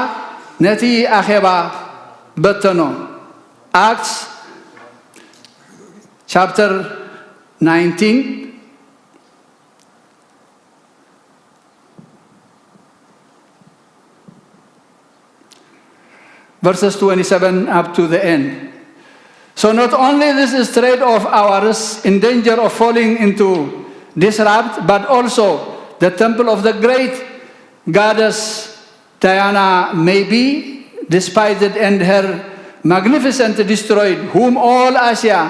ነቲ ኣኼባ በተኖ። አክትስ ቻፕተር 19 verses 27 up to the end. So not only this is trade of ours in danger of falling into disrupt, but also the temple of the great goddess Diana may be despised and her magnificent destroyed, whom all Asia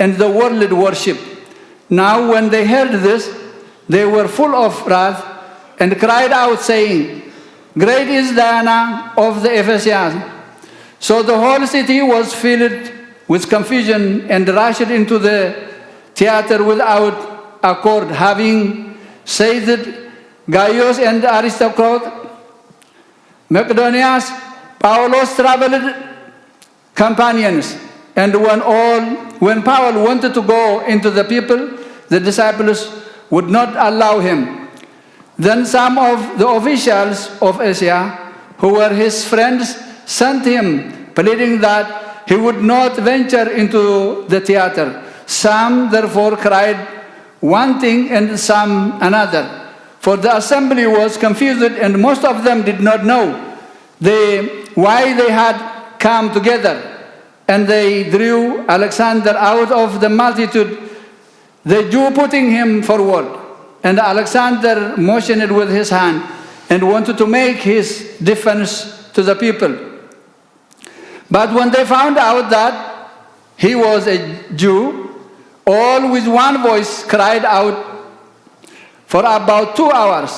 and the world worship. Now when they heard this, they were full of wrath and cried out, saying, Great is Diana of the Ephesians. So the whole city was filled with confusion and rushed into the theater without accord, having seized Gaius and Aristocrat, Macedonius, Paulus' traveled companions. And when Paul wanted to go into the people, the disciples would not allow him. Then some of the officials of Asia, who were his friends, sent him, pleading that he would not venture into the theater. Some therefore cried one thing and some another, for the assembly was confused, and most of them did not know why they had come together. And they drew Alexander out of the multitude, the Jew putting him forward. And Alexander motioned with his hand and wanted to make his defense to the people. But when they found out that he was a Jew, all with one voice cried out for about 2 hours,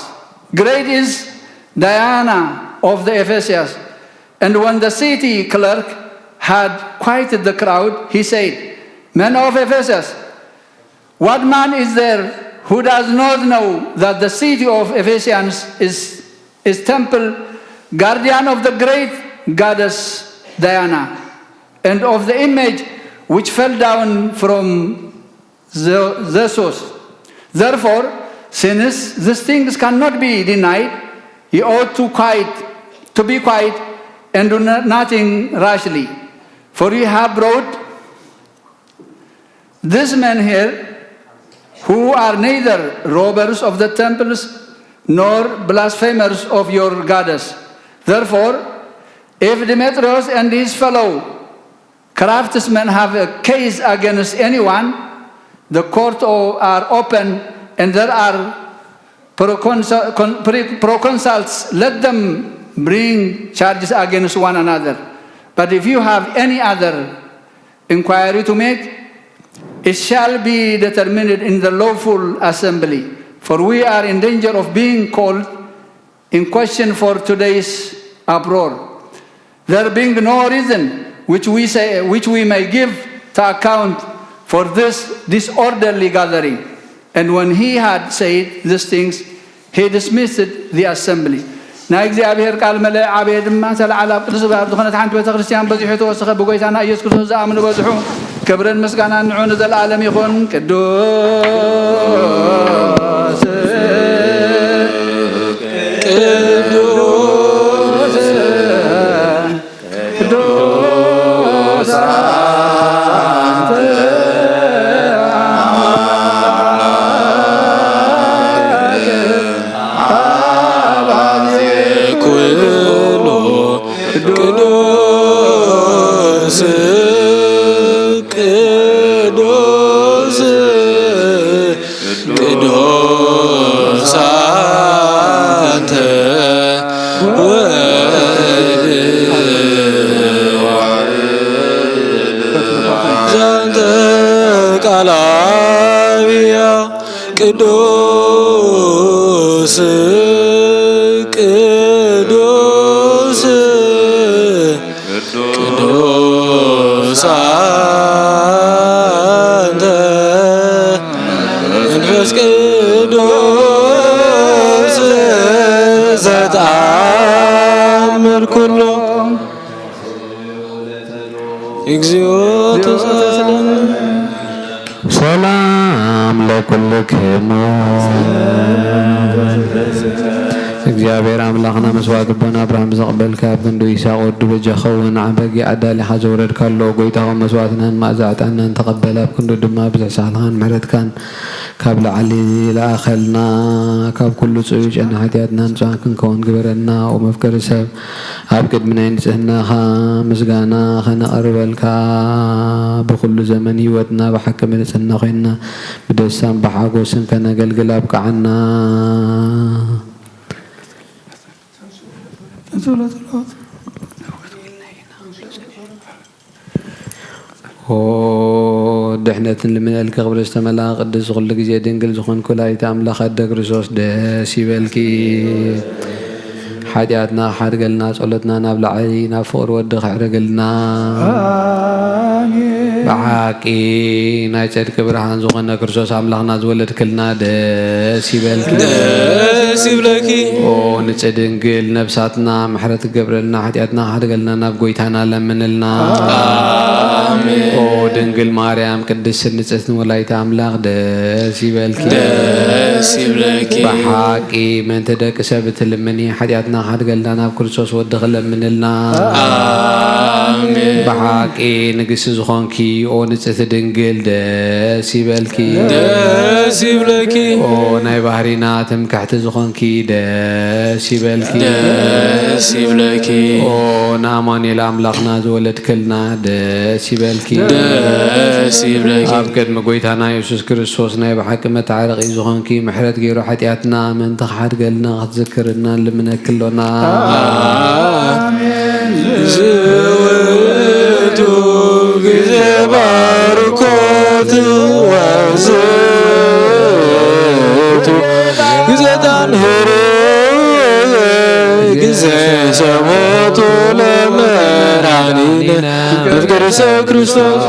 Great is Diana of the Ephesians. And when the city clerk had quieted the crowd, he said, Men of Ephesus, what man is there who does not know that the city of Ephesians is temple, guardian of the great goddess Diana, and of the image which fell down from Zeus? Therefore, since these things cannot be denied, he ought to be quiet and do nothing rashly. For you have brought these men here, who are neither robbers of the temples nor blasphemers of your goddess. Therefore, if Demetrius and his fellow craftsmen have a case against anyone, the courts are open and there are proconsuls. Let them bring charges against one another. But if you have any other inquiry to make, it shall be determined in the lawful assembly. For we are in danger of being called in question for today's uproar, there being no reason which we may give to account for this disorderly gathering. And when he had said these things, he dismissed the assembly. ናይ እግዚአብሔር ቃል መለ ዓበየ ድማ ተለዓላ ቅዱስ ባብ ዝኾነት ሓንቲ ቤተ ክርስቲያን በዚሑ ተወሰኸ ብጎይታና ኢየሱስ ክርስቶስ ዝኣምኑ በዝሑ ክብርን ምስጋናን ንዑ ንዘለዓለም ይኹን። ቅዱስ ሰላም ለኩልክሙ እግዚአብሔር አምላኽና መስዋዕት ቦና አብርሃም ዘቕበልካ ብንዱ ይስሐቅ ወዱ በጀኸውን ዓበጊ ዓዳሊኻ ዘውረድካሎ ጎይታኹም መስዋዕትናን ማእዛዕጣናን ተቐበለ ኣብ ክንዱ ድማ ብዙሕ ሳህልኻን ምሕረትካን ካብ ላዕሊ ለኣኸልና ካብ ኩሉ ፅዩዕ ጨና ሓጢኣትና ንጹሃን ክንከውን ግበረና ወመፍቀሪ ሰብ ኣብ ቅድሚ ናይ ንጽህናኻ ምስጋና ኸነቕርበልካ ብኩሉ ዘመን ህይወትና ብሓቂ ንጽህና ኮይንና ብደስታን ብሓጎስን ከነገልግል ኣብቅዓና ድሕነትን ልምልአልካ ክብሪ ዝተመልአ ቅዱስ ኩሉ ግዜ ድንግል ዝኾንኩ ወላዲተ ኣምላኽ ኣደ ክርስቶስ ደስ ይበልኪ ሓጢኣትና ሓድገልና ጸሎትና ናብ ላዕሊ ናብ ፍቕሪ ወዲ ክዕረገልና ብሓቂ ናይ ጽድቂ ብርሃን ዝኾነ ክርስቶስ ኣምላኽና ዝወለድክልና ደስ ይበልኪ ኦ ንጽህ ድንግል ነብሳትና ምሕረት ትገብረልና ሓጢኣትና ሓድገልና ናብ ጎይታና ለምንልና ኦ ድንግል ማርያም ቅድስት ንጽሕት ወላዲተ ኣምላኽ ደስ ይበልኪ ብሓቂ ምእንቲ ደቂ ሰብ እትልምኒ ሓጢኣትና ሓድገልና ናብ ክርስቶስ ወዲ ክለምንልና ብሓቂ ንግስቲ ዝኾንኪ ኦ ንጽሕቲ ድንግል ደስ ይበልኪ ኦ ናይ ባህሪና ትምክሕቲ ዝኾንኪ ደስ ይበልኪ ኦ ንኣማኑኤል ኣምላኽና ዝወለድክልና ደስ ይበልኪ ኣብ ቅድሚ ጎይታና ኢየሱስ ክርስቶስ ናይ ብሓቂ መታዓረቂ ዝኾንኪ ምሕረት ገይሩ ሓጢኣትና ምእንቲ ክሓድገልና ክትዝክርና ልምነክሎና ዝውቱ ግዜ ባርኮት ወዝቱ ግዜ ታንህሮ ግዜ ሰሞቱ ለመድኃኒነ መፍቀሪ ሰብ ክርስቶስ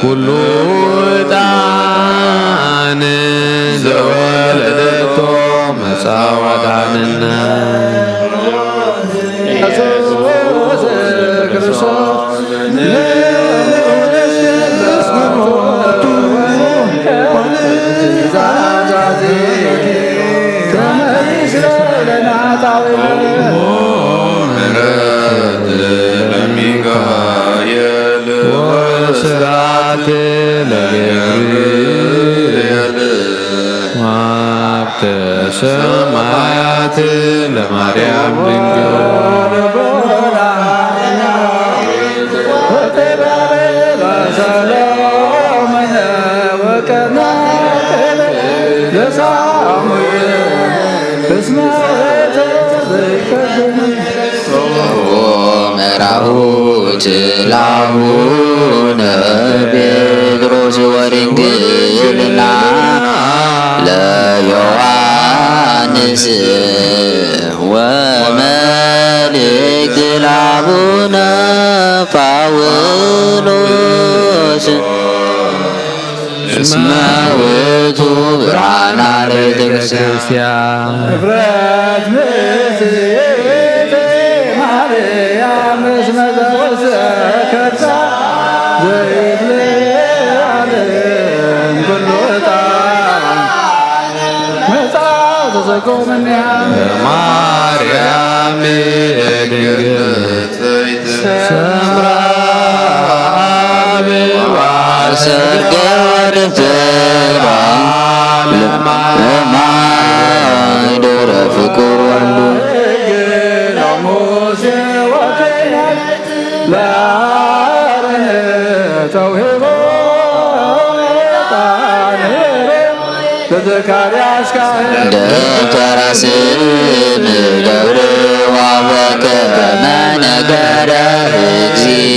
ኩሉ ዕጣን ዘወለደቶ መጻወዳንና ስራት ለገብርኤል ወሀብተ ሰማያት ለማርያም ድንግል መራሁት ላሁነ ጴጥሮስ ወድንግልና ለዮሐንስ ወመልእክት ላቡነ ጳውሎስ እስመ ውእቱ ብርሃነ ቤተ ክርስቲያን ማርያም ድንግል ሰምራ ሰርገ ወርፍራ ለማይደረ ፍቁር ወሉ ደብተራ ስም ገብረ ዋበከመ ነገረ እግዚእ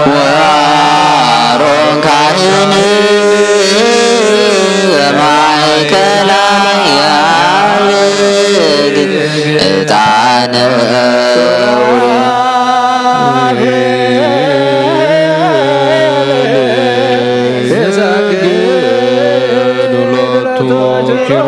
ወአሮን ካህን በማእከላይ ያርግ ዕጣነ ኪሩ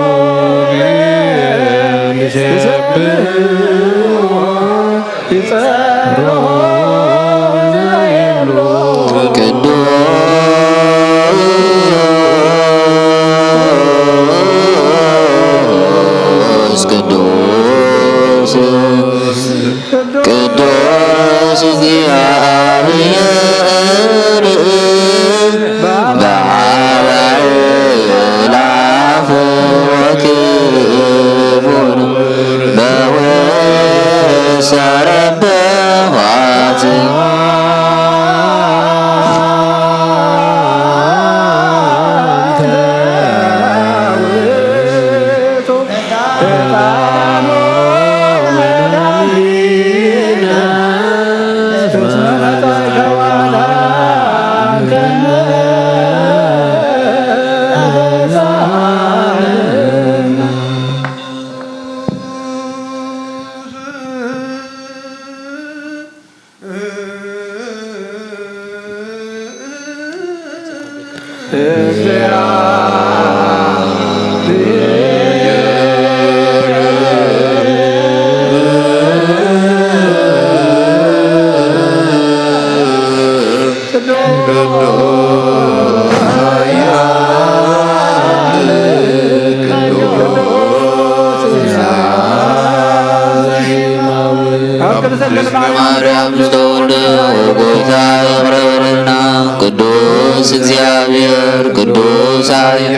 ቅዱስ እግዚአብሔር ቅዱስ ኃያል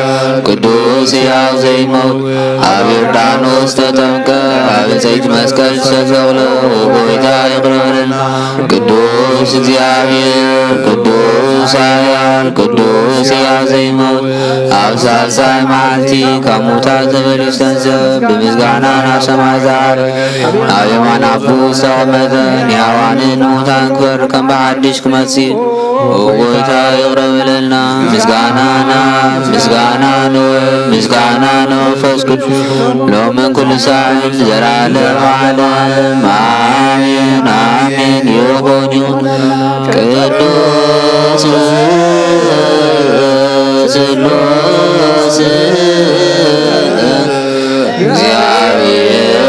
ቅዱስ ሕያው ዘይሞት አብ ዮርዳኖስ ተጠምቀ አብ ዘይት መስቀል ተሰቅለ ጌታ ይቅር በለን። ቅዱስ እግዚአብሔር ቅዱስ ኃያል ቅዱስ ሕያው ዘይሞት አብ ሳልሳይ መዓልቲ ከሙታን ተመልሶ ተንሥእ በምስጋናና ሰማይ ዛሬ ኣብ የማነ አፉ ዝተቐመጠ ሕያዋንን ሙታን ክበር ከም ብሓድሽ ክመጽእ ጌታ ይቅር በለና። ምስጋናና ምስጋና ንወልድ ምስጋና ንመንፈስ ቅዱስ ሎምን ኩሉ ሰዓት ዘለዓለመ ዓለም አሜን አሜን ይሁን ይሁን። ቅዱስ ስሉስ እግዚአብሔር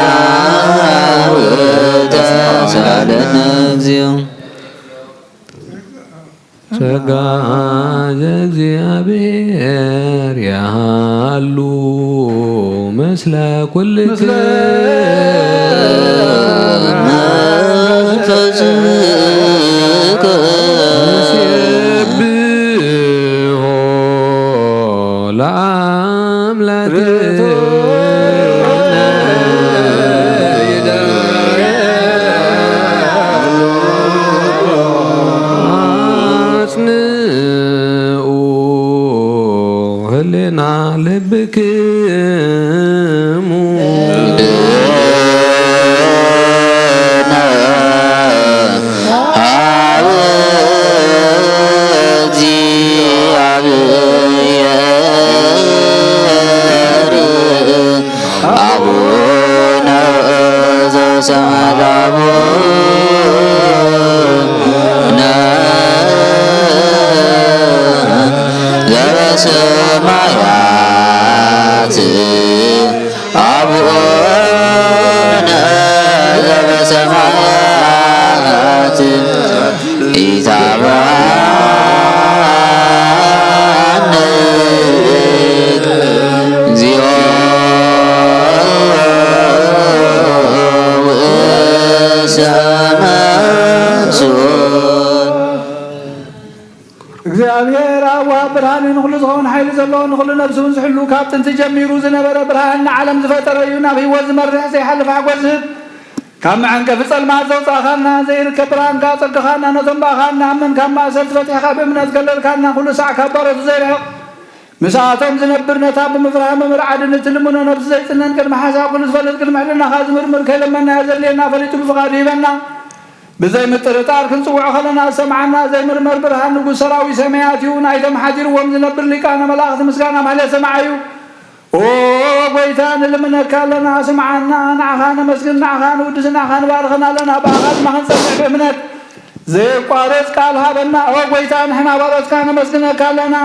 ሕያው ተሳለነ እግዚኦ ጸጋ ዘእግዚአብሔር ያሃሉ ምስለ ኩልክሙ ንሴብሖ ለአምላክነ አጽንዑ ህሊና ልብክሙ ዘበሰማያት አቡነ ዘበሰማያት ኢታብአነ እግዚኦ እግዚአብሔር አብ ብርሃን ንኹሉ ዝኾን ሓይሊ ዘለዎ ንኹሉ ነብሲ እውን ዝሕሉ ካብ ጥንቲ ጀሚሩ ዝነበረ ብርሃን ንዓለም ዝፈጠረ እዩ። ናብ ሂወት ዝመርሕ ዘይሓልፍ ሓጎስ ዝህብ ካብ መዐንቀፊ ጸልማት ዘውፃእኻና ዘይርከብ ብርሃንካ ፀግኻና ነቶም ባእኻና ኣመን ካብ ማእሰል ትፈቲሕካ ብእምነት ገለልካና ኩሉ ሳዕ ካብ በረቱ ዘይርሕቕ ምስኣቶም ዝነብር ነታ ብምፍራህ ምምርዓድን እትልሙኖ ነብሲ ዘይፅነን ቅድሚ ሓሳብ ኩሉ ዝፈልጥ ቅድሚ ሕልናኻ ዝምርምር ከይለመናዮ ዘድልየና ፈሊጡ ብፍቓዱ ሂበና ብዘይ ምጥርጣር ክንጽውዖ ከለና ሰምዓና ዘይምርመር ብርሃን ንጉሥ ሰራዊት ሰማያት እዩ። ናይቶም ሓዲርዎም ዝነብር ሊቃነ መላእኽቲ ምስጋና ማህሌት ሰማዕ እዩ። ኦ ጐይታ ንልምነካ ኣለና ስምዓና ንዓኻ ነመስግን ንዓኻ ንውድስ ንዓኻ ንባርኽና ኣለና ብኣኻ ድማ ክንጸንዕ ብእምነት ዘይቋረጽ ቃል ሃበና ወጎይታ ንሕና ባሮትካ ነመስግነካ ኣለና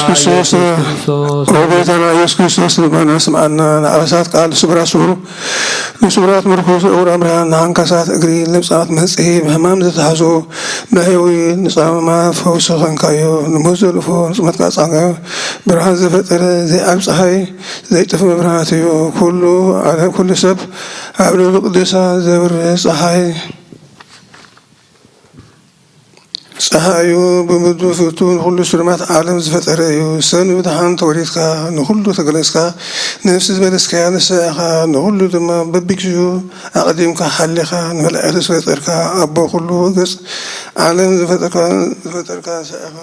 ክርስቶስ ወቤተና ኢየሱስ ክርስቶስ ልባና ስምዓና ንዓበሳት ቃል ስብራት ስብሩ ንስብራት ምርኩስ እውራ ብርሃን ንሃንካሳት እግሪ ንብፃት መፅሒ ብሕማም ዝተሓዞ ብሕዊ ንፃመማ ፈውሲ ኸንካዮ ንሞት ዘልፎ ንፅመትካ ፃንካዮ ብርሃን ዘፈጠረ ዘይዓብ ፀሓይ ዘይጥፍ መብርሃት እዩ ኩሉ ሰብ ኣብ ልዕሊ ቅዱሳ ዘብር ፀሓይ ፀሓዩ ብምዱ ፍቱ ንኩሉ ስልማት ዓለም ዝፈጠረ እዩ ሰብ ብድሓን ተወሊድካ ንኩሉ ተገለፅካ ነፍሲ ዝበለስካያ ንስኻ ንኩሉ ድማ በቢግዚኡ ኣቐዲምካ ሓሊኻ ንመላእኽቲ ዝፈጠርካ ኣቦ ኩሉ ገፅ ዓለም ዝፈጠርካ ስእኻ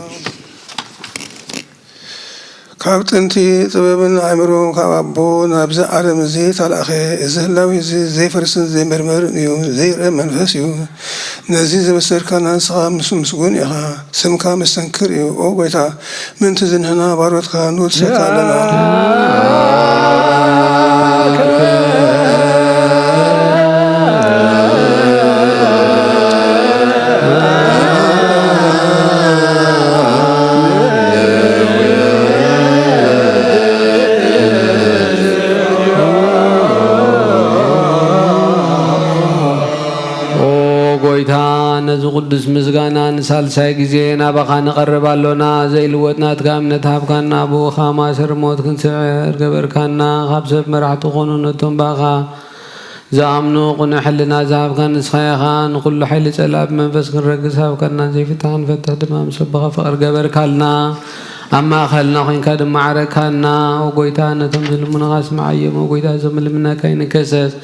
ካብ ጥንቲ ጥበብን ኣእምሮን ካብ ኣቦ ናብዚ ዓለም እዚ ተላእኸ እዚ ህላዊ እዚ ዘይፈርስን ዘይመርመርን እዩ ዘይርአ መንፈስ እዩ ነዚ ዘበሰርካ ናንስኻ ምስጉን ኢኻ ስምካ መስተንክር እዩ ኦ ጎይታ ምንቲ ዝንህና ባሮትካ ንውድሰካ ኣለና ቅዱስ ምስጋና ንሳልሳይ ጊዜ ናባኻ ንቐርብ ኣሎና ዘይልወጥናትካ እምነት ሃብካና ብኡኻ ማእሰር ሞት ክንስዕር ገበርካና ካብ ሰብ መራሕቲ ዝኾኑ ነቶም ባኻ ዝኣምኑ ቁኑዕ ሕልና ዝሃብካ ንስኻ ኢኻ ንኩሉ ሓይሊ ፀላእ ብመንፈስ ክንረግስ ሃብካና ዘይፍታሕ ንፈትሕ ድማ ምስ ኣቦኻ ፍቕሪ ገበርካልና ኣብ ማእኸልና ኮንካ ድማ ዓረግካና ወጎይታ ነቶም ዝልሙንኻ ስምዓዮም ወጎይታ እዞም ልምነካ ይንከሰስ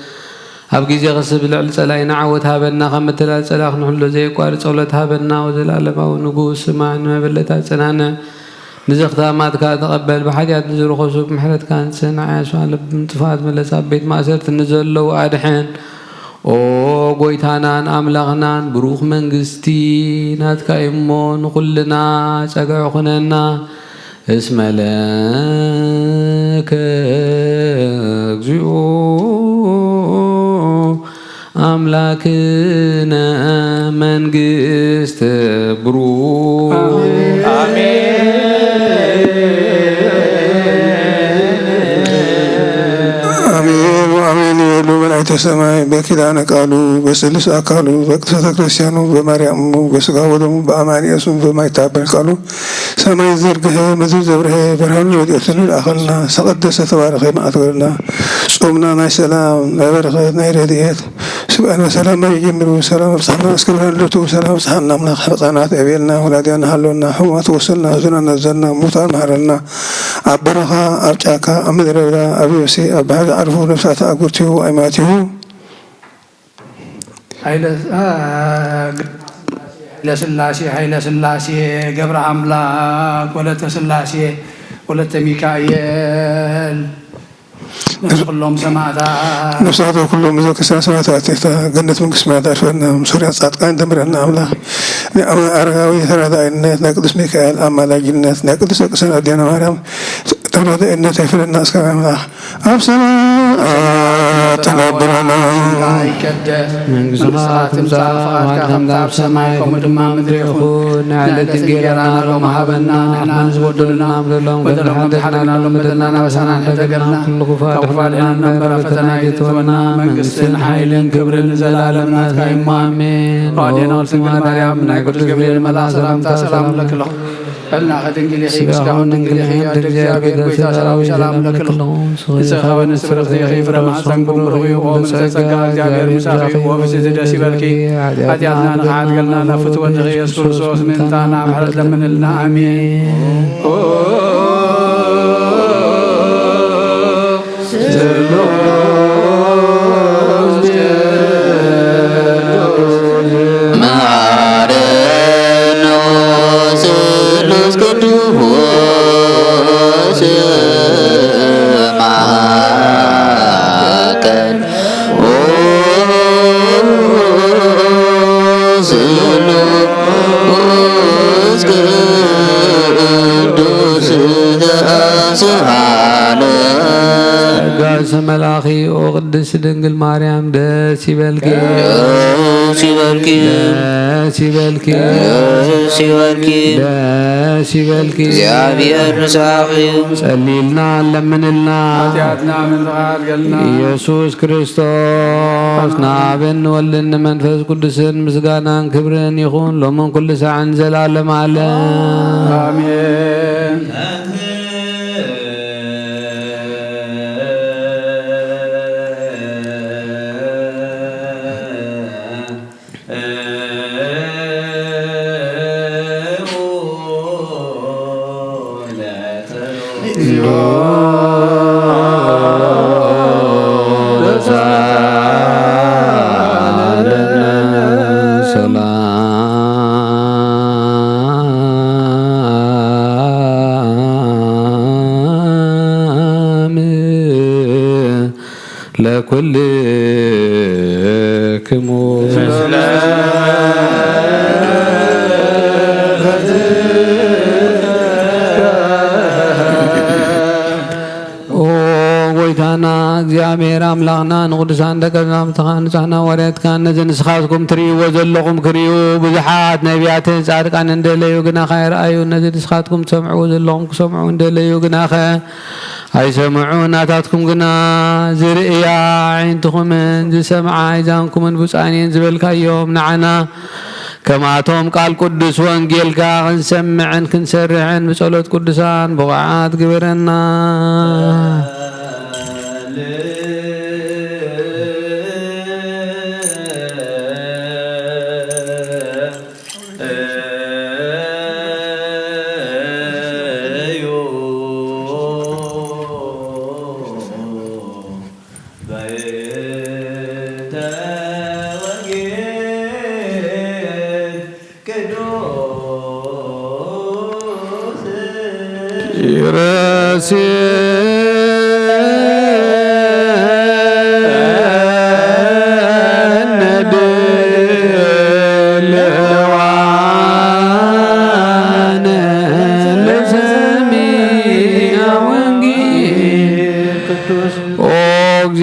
ኣብ ግዜ ኽስብ ልዕሊ ፀላኢና ዓወት ሃበና ካብ መተላል ፀላእ ክንሕሎ ዘይቋርፅ ጸሎት ሃበና ወዘላለማዊ ንጉስ ስማዕ ንመበለታት ፅናንዕ ንዘኽታማትካ ተቐበል ብሓጢኣት ንዝረኸሱ ብምሕረትካ ንፅንዕ ያስዋለ ብምጥፋት መለስ ኣብ ቤት ማእሰርቲ ንዘለዉ ኣድሕን ኦ ጎይታናን ኣምላኽናን ብሩኽ መንግስቲ ናትካ እሞ ንኩልና ፀግዑ ኩነና እስመለከ እግዚኦ አምላክነ መንግስት ብሩክ አሜን የሉ መላእክተ ሰማይ በኪዳነ ቃሉ በስልስ አካሉ በቅድስተ ክርስቲያኑ በማርያሙ በስጋ ወደሙ በአማንያሱ በማይታበል ቃሉ ሰማይ ዘርግሐ ምድር ዘብርሐ ብርሃኑ ወዲኦትን ለአኸልና ተቀደሰ ተባረኸ ማዕትበልና ጾምና ናይ ሰላም ናይ በረኸት ናይ ረድኤት سبحان وسلام يجمروا سلام بصحنا اسكرنا لتو سلام بصحنا من حقنا أبينا ولادنا حلونا حوات وصلنا زنا نزلنا موتا مهرنا عبرها أرجعك أمدر ولا أبيوسي أبهذ عرفوا نفسات أقرته وأيماته هيلا سلاسي قبر عملاك ولت سلاسي ولت ميكائيل كلهم سماعات نفسات كلهم ذوك سماعات جنة من قسمات عرفنا مسوريات صادقين دمرنا أملا أرجعوا ثلاثة الناس نقدس ميكائيل أما لا جنة نقدس قسنا دينا مريم تنادى إن تفعل الناس كما أبصرنا تنبرنا من قسمات مسافات كم داب سماعكم دماء مدريخون على تنجيرنا لهم حبنا نحن نزودنا لهم بدلهم حدنا لهم بدلنا وسنا حدقنا كل كفارنا نبر فتناجتنا من قسن حيل كبر زلالنا كإمامين قادنا والسماء مريم نعقد جبريل ملا سلام لك الله قلنا خدنجلي خي مسكون نجلي خي أدرجابي قويتا سلام لك الله نسخة ونسفرق ذي فرما حسن بمرغي ومسكا جابير مساخي ومسجد سيبالكي حدياتنا نخعد قلنا نفتوى نغي يسكرسوس من تانا محرد لمن لنا أمين መላኺ ኦ ቅድስት ድንግል ማርያም ደስ ይበልኪ ደስ ይበልኪ ደስ ይበልኪ ደስ ይበልኪ ደስ ይበልኪ እግዚአብሔር ንሳኺ ጸሊልና ለምንልና ኃጢአትና ምንራት ገልና ኢየሱስ ክርስቶስ ናብን ወልድን መንፈስ ቅዱስን ምስጋናን ክብርን ይኹን ሎምን ኩሉ ሰዓን ዘላለም ዓለም አሜን። ለኩልክሙ ጎይታና እግዚአብሔር አምላኽና ንቅዱሳን ደቀ መዛሙርትኻ ንጹሕና ወሬትካ ነዚ ንስኻትኩም ትርእይዎ ዘለኹም ክርእዩ ብዙሓት ነቢያትን ጻድቃን እንደለዩ ግናኸ ይረኣዩ ነዚ ንስኻትኩም ትሰምዕዎ ዘለኹም ክሰምዑ እንደለዩ ግናኸ ኣይሰምዑ ናታትኩም ግና ዝርእያ ዓይንትኹምን ዝሰምዓ ይዛንኩምን ብፃኔን ዝበልካዮም ንዓና ከማቶም ቃል ቅዱስ ወንጌልካ ክንሰምዕን ክንሰርሕን ብጸሎት ቅዱሳን ብቑዓት ግብረና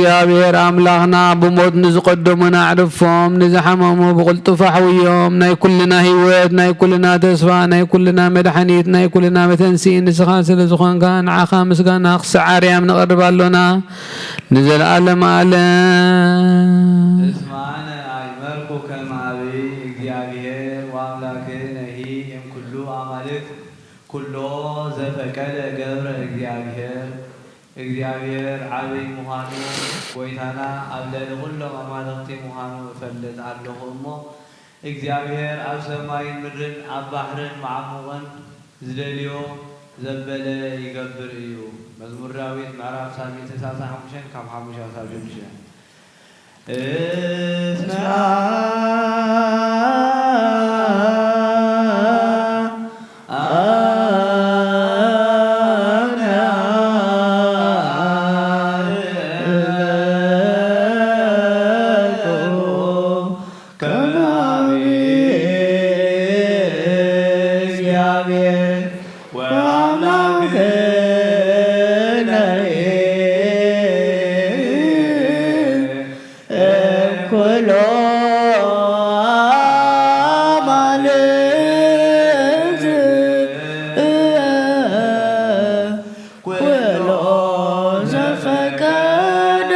እግዚአብሔር አምላኽና ብሞት ንዝቀደሙና አዕርፎም ንዝሓመሙ ብቕልጡፍ ኣሕውዮም ናይ ኩልና ህይወት ናይ ኩልና ተስፋ ናይ ኩልና መድሓኒት ናይ ኩልና መተንሲ ንስኻ ስለ ዝኾንካ ንዓኻ ምስጋና ክሰዓርያም ንቐርብ ኣሎና ንዘለኣለም ዓለም እስማነ ኣይመርኩ ከም አብይ እግዚአብሔር ወአምላክነሂ እምኩሉ አማልክት ኩሎ ዘፈቀደ ገብረ እግዚአብሔር ዓብይ ምዃኑ ጎይታና ኣብ ልዕሊ ኩሎም ኣማልክቲ ምዃኑ እፈልጥ ኣለኹ እሞ እግዚአብሔር ኣብ ሰማይን ምድርን ኣብ ባሕርን መዓሙቕን ዝደልዮ ዘበለ ይገብር እዩ። መዝሙር ዳዊት ምዕራፍ 35 ካብ 5 ክሳብ ዘፈቀደ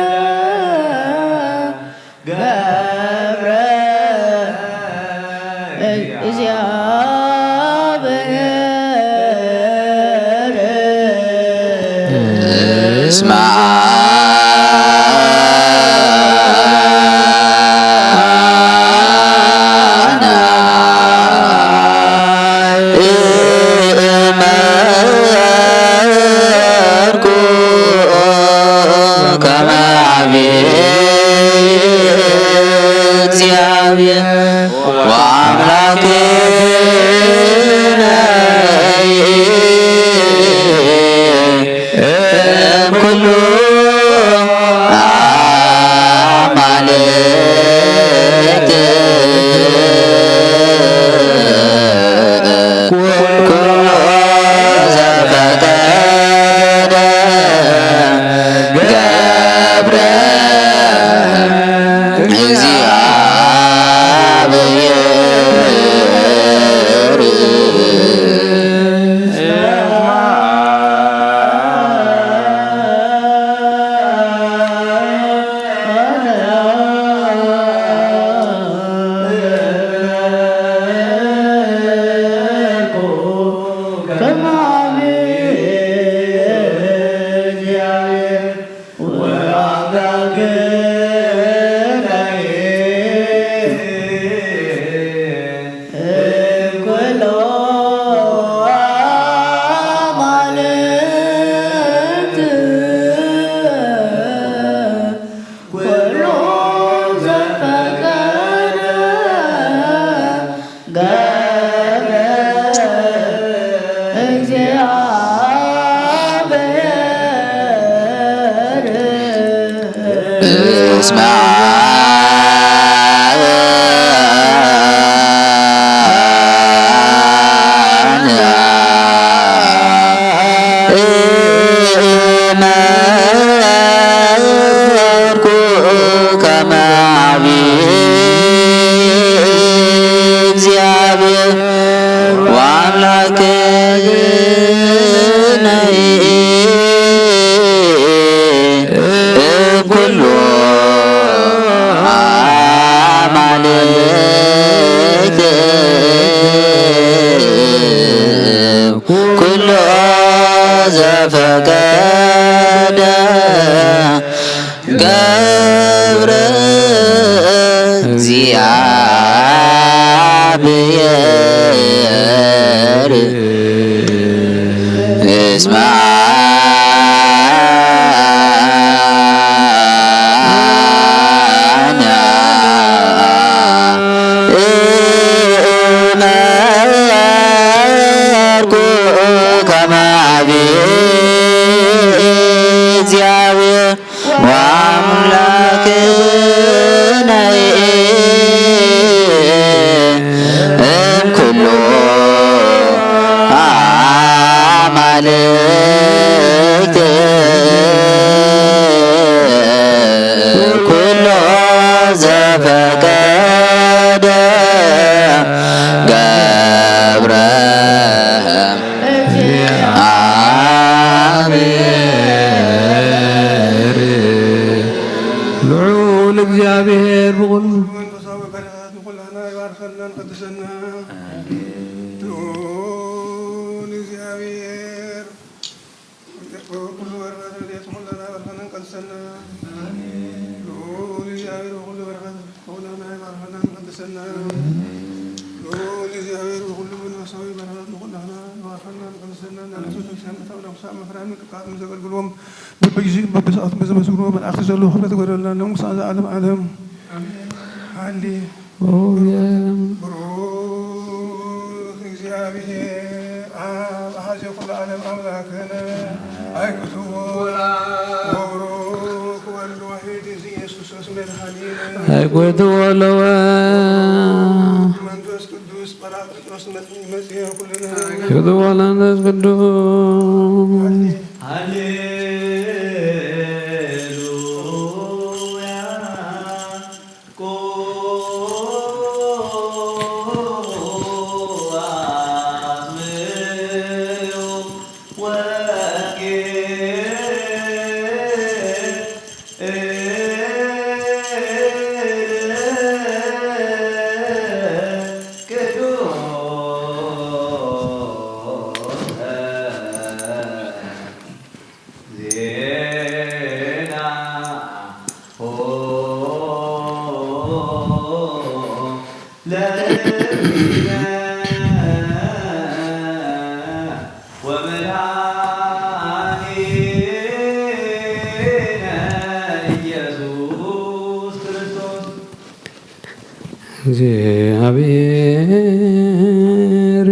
እግዚአብሔር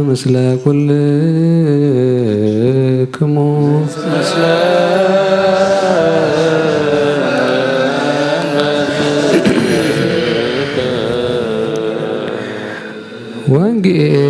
ምስለ ኩልክሙ ወንጌል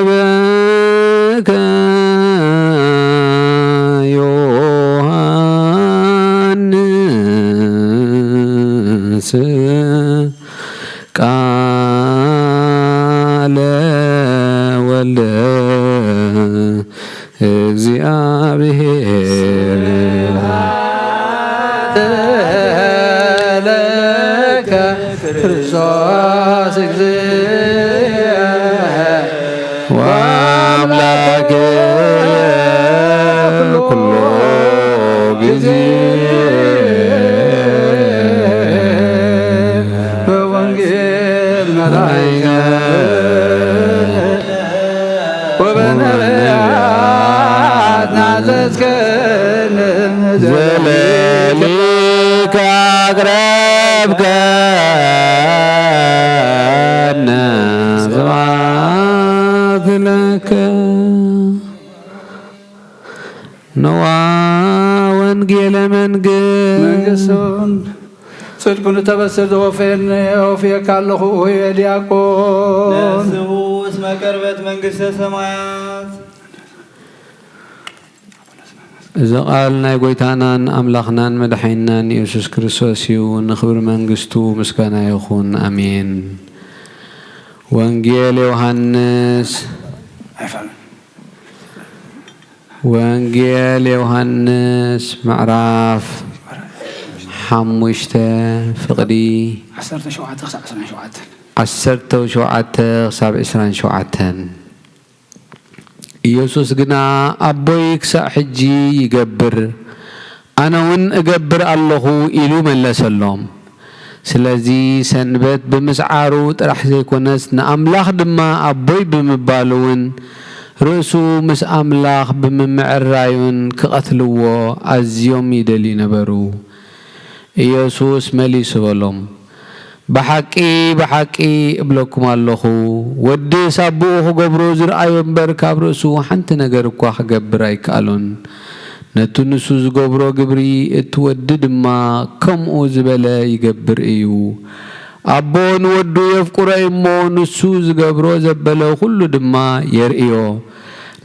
ዘሰበከ ዮሐንስ ቃለ ወልደ እግዚአብሔር ለከ ክርስቶስ እግዚእ ወአምላክ ኩሎ ጊዜ በወንጌል መላእክት ወበነቢያት ናዘዝከን ዘለሊከ አቅረብከነ ስብሐት ለከ ነዋ ወንጌለ መንግሥቱን ጽድቁን ተበስር ዘወፌን ወፌካ ኣለኹ የዲያቆን ነስሑ እስመ ቀርበት መንግሥተ ሰማያት እዚ ቃል ናይ ጎይታናን ኣምላኽናን መድሓኒናን ኢየሱስ ክርስቶስ እዩ። ንክብሪ መንግስቱ ምስጋና ይኹን ኣሜን። ወንጌል ዮሐንስ ምዕራፍ 5 ፍቕዲ 17-27 ኢየሱስ ግና ኣቦይ ክሳብ ሕጂ ይገብር ኣነ እውን እገብር ኣለኹ ኢሉ መለሰሎም። ስለዚ ሰንበት ብምስዓሩ ጥራሕ ዘይኮነስ ንኣምላኽ ድማ ኣቦይ ብምባሉ እውን ርእሱ ምስ ኣምላኽ ብምምዕራዩን ክቐትልዎ ኣዝዮም ይደልዩ ነበሩ። ኢየሱስ መሊሱ በሎም ብሓቂ ብሓቂ እብለኩም ኣለኹ ወዲ ሳብኡ ክገብሮ ዝረአዮ እምበር ካብ ርእሱ ሓንቲ ነገር እኳ ክገብር ኣይከኣሉን። ነቲ ንሱ ዝገብሮ ግብሪ እቲ ወዲ ድማ ከምኡ ዝበለ ይገብር እዩ። ኣቦ ንወዱ የፍቁሮ እሞ ንሱ ዝገብሮ ዘበለ ኩሉ ድማ የርእዮ።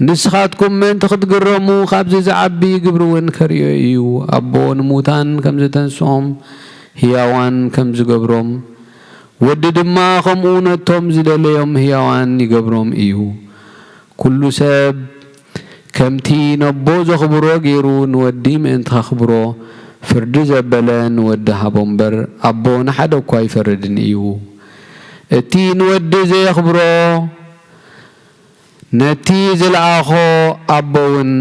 ንስኻትኩም ምእንቲ ክትግረሙ ካብዚ ዝዓቢ ግብሪ እውን ከርእዮ እዩ። ኣቦ ንሙታን ከም ዝተንስኦም ህያዋን ከም ዝገብሮም ወዲ ድማ ከምኡ ነቶም ዝደለዮም ህያዋን ይገብሮም እዩ። ኩሉ ሰብ ከምቲ ነቦ ዘኽብሮ ገይሩ ንወዲ ምእንቲ ከኽብሮ ፍርዲ ዘበለ ንወዲ ሃቦ እምበር ኣቦ ንሓደ እኳ ይፈርድን እዩ። እቲ ንወዲ ዘየኽብሮ ነቲ ዝለኣኾ ኣቦ እውን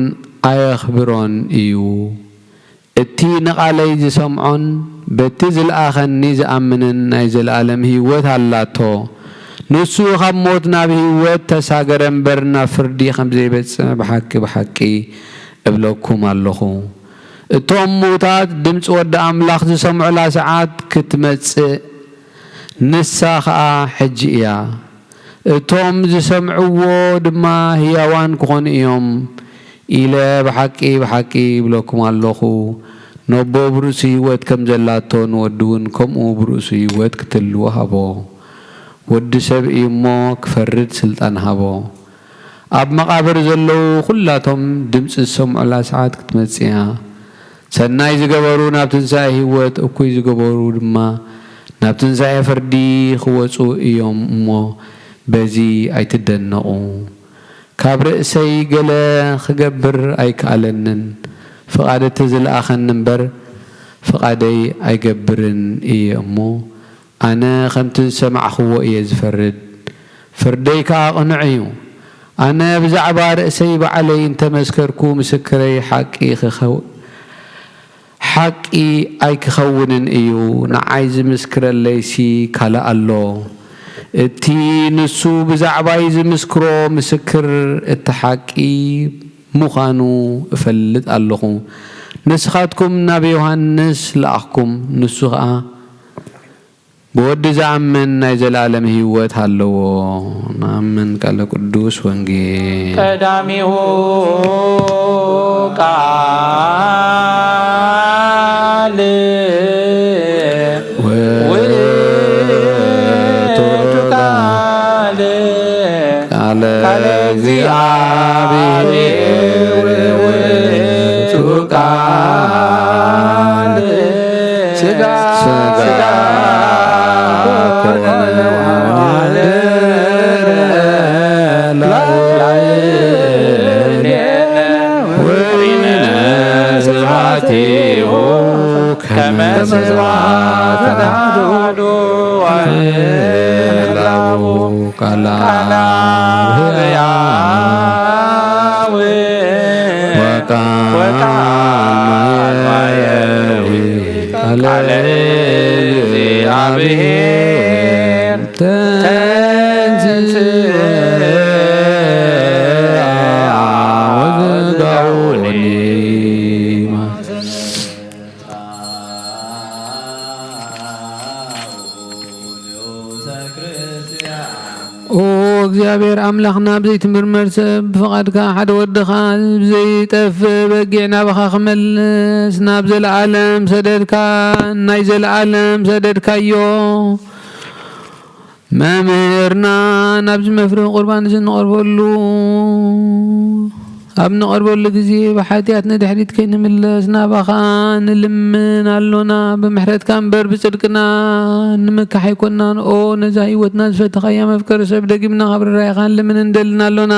ኣየኽብሮን እዩ። እቲ ንቓለይ ዝሰምዖን በቲ ዝለኣኸኒ ዝኣምንን ናይ ዘለኣለም ህይወት ኣላቶ ንሱ ካብ ሞት ናብ ህይወት ተሳገረ እምበር ናብ ፍርዲ ከም ዘይበጽሕ ብሓቂ ብሓቂ እብለኩም ኣለኹ። እቶም ሙታት ድምፂ ወዲ ኣምላኽ ዝሰምዑላ ሰዓት ክትመጽእ ንሳ ከዓ ሕጂ እያ። እቶም ዝሰምዕዎ ድማ ህያዋን ክኾኑ እዮም ኢለ ብሓቂ ብሓቂ እብለኩም ኣለኹ። ነቦ ብርእሱ ህይወት ከም ዘላቶ ንወዲ እውን ከምኡ ብርእሱ ህይወት ክትልዎ ሃቦ። ወዲ ሰብ እዩ እሞ ክፈርድ ስልጣን ሃቦ። ኣብ መቃብር ዘለዉ ኩላቶም ድምፂ ዝሰምዑላ ሰዓት ክትመጽእ እያ። ሰናይ ዝገበሩ ናብ ትንሣኤ ህይወት፣ እኩይ ዝገበሩ ድማ ናብ ትንሣኤ ፍርዲ ክወፁ እዮም እሞ በዚ ኣይትደነቑ። ካብ ርእሰይ ገለ ክገብር ኣይከኣለንን ፍቓድ እቲ ዝለኣኸኒ እምበር ፍቓደይ ኣይገብርን እየ እሞ ኣነ ከምቲ ዝሰማዕኽዎ እየ ዝፈርድ፣ ፍርደይ ከዓ ቅኑዕ እዩ። ኣነ ብዛዕባ ርእሰይ ባዕለይ እንተመስከርኩ ምስክረይ ሓቂ ኣይክኸውንን እዩ። ንዓይ ዝምስክረለይሲ ካልእ ኣሎ። እቲ ንሱ ብዛዕባይ ዝምስክሮ ምስክር እቲ ሓቂ ምዃኑ እፈልጥ ኣለኹ። ንስኻትኩም ናብ ዮሐንስ ለኣኽኩም፣ ንሱ ከዓ ብወዲ ዝኣምን ናይ ዘለኣለም ህይወት ኣለዎ። ንኣምን ቃለ ቅዱስ ወንጌል ቀዳሚሁ ቃል ቃለ እግዚአብሔር ውእቱ ቃል ሥጋ ኮነ ወአደረ ላዕሌነ ወሪነ ስብሐቲሁ ከመ ስብሐተ አሐዱ ወላሁ ቃለ ሕያው ወቃል ማየዊ ቃለ እግዚአብሔር ተንሥአ ወዘጋውኒ ኦ እግዚአብሔር አምላኽና ብዘይትምርመር ሰብ ብፍቓድካ ሓደ ወድኻ ብዘይጠፍእ በጊዕ ናብኻ ክመልስ ናብ ዘለዓለም ሰደድካ ናይ ዘለዓለም ሰደድካዮ መምህርና ናብዚ መፍርሒ ቁርባን እዚ ንቐርበሉ ኣብ ንቐርበሉ ግዜ ብሓጢኣት ንድሕሪት ከይንምለስ ናባኻ ንልምን ኣሎና ብምሕረትካ እምበር ብፅድቅና ንምካሕ ኣይኮንናን ኦ ነዛ ህይወትና ዝፈተኻያ መፍቀሪ ሰብ ደጊምና ካብ ርራይኻ ንልምን እንደልና ኣሎና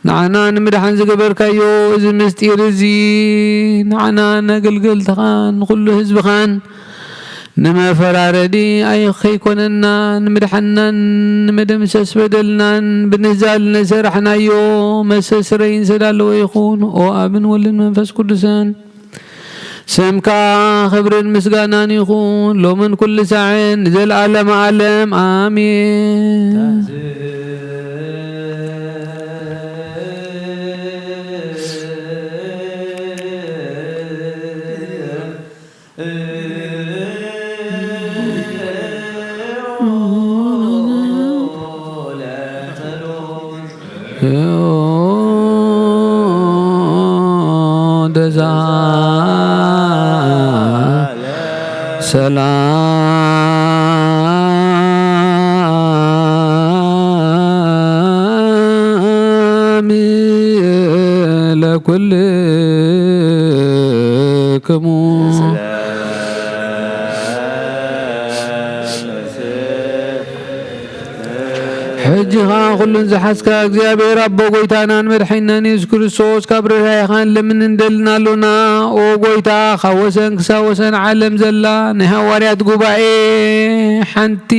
ንዓና ንምድሓን ዝገበርካዮ እዚ ምስጢር እዚ ንዓና ነገልገልትኻን ንኩሉ ህዝብኻን ንመፈራረዲ ኣይከይኮነና ንምድሓናን ንመደምሰስ በደልናን ብንህዛል ነሰራሕናዮ መሰስረይን ሰዳለዎ ይኹን ኦ ኣብን ወልድን መንፈስ ቅዱስን ስምካ ክብርን ምስጋናን ይኹን ሎምን ኩሉ ሳዕን ንዘለዓለመ ዓለም ኣሜን። ደዛ ሰላም ለኩልክሙ ሕጂኻ ኩሉን ዝሓዝካ እግዚአብሔር ኣቦ ጎይታናን መድሓኒናን ኢየሱስ ክርስቶስ ካብ ርራይኻን ለምን እንደልና ኣሎና ኦ ጎይታ ካብ ወሰን ክሳብ ወሰን ዓለም ዘላ ናይ ሃዋርያት ጉባኤ ሓንቲ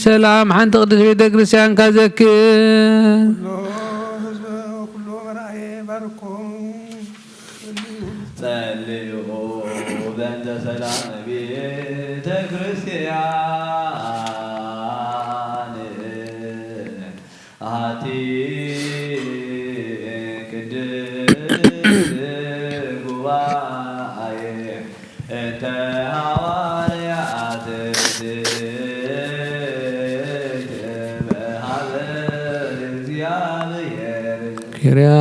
ሰላም ሓንቲ ቅድስት ቤተ ክርስቲያን ካዘክር ጸልዩ በእንተ ሰላም ቤተ ክርስቲያን አሐቲ ቅድስት ጉባኤ እንተ ሐዋርያት በኀበ እግዚአብሔር ኪርያ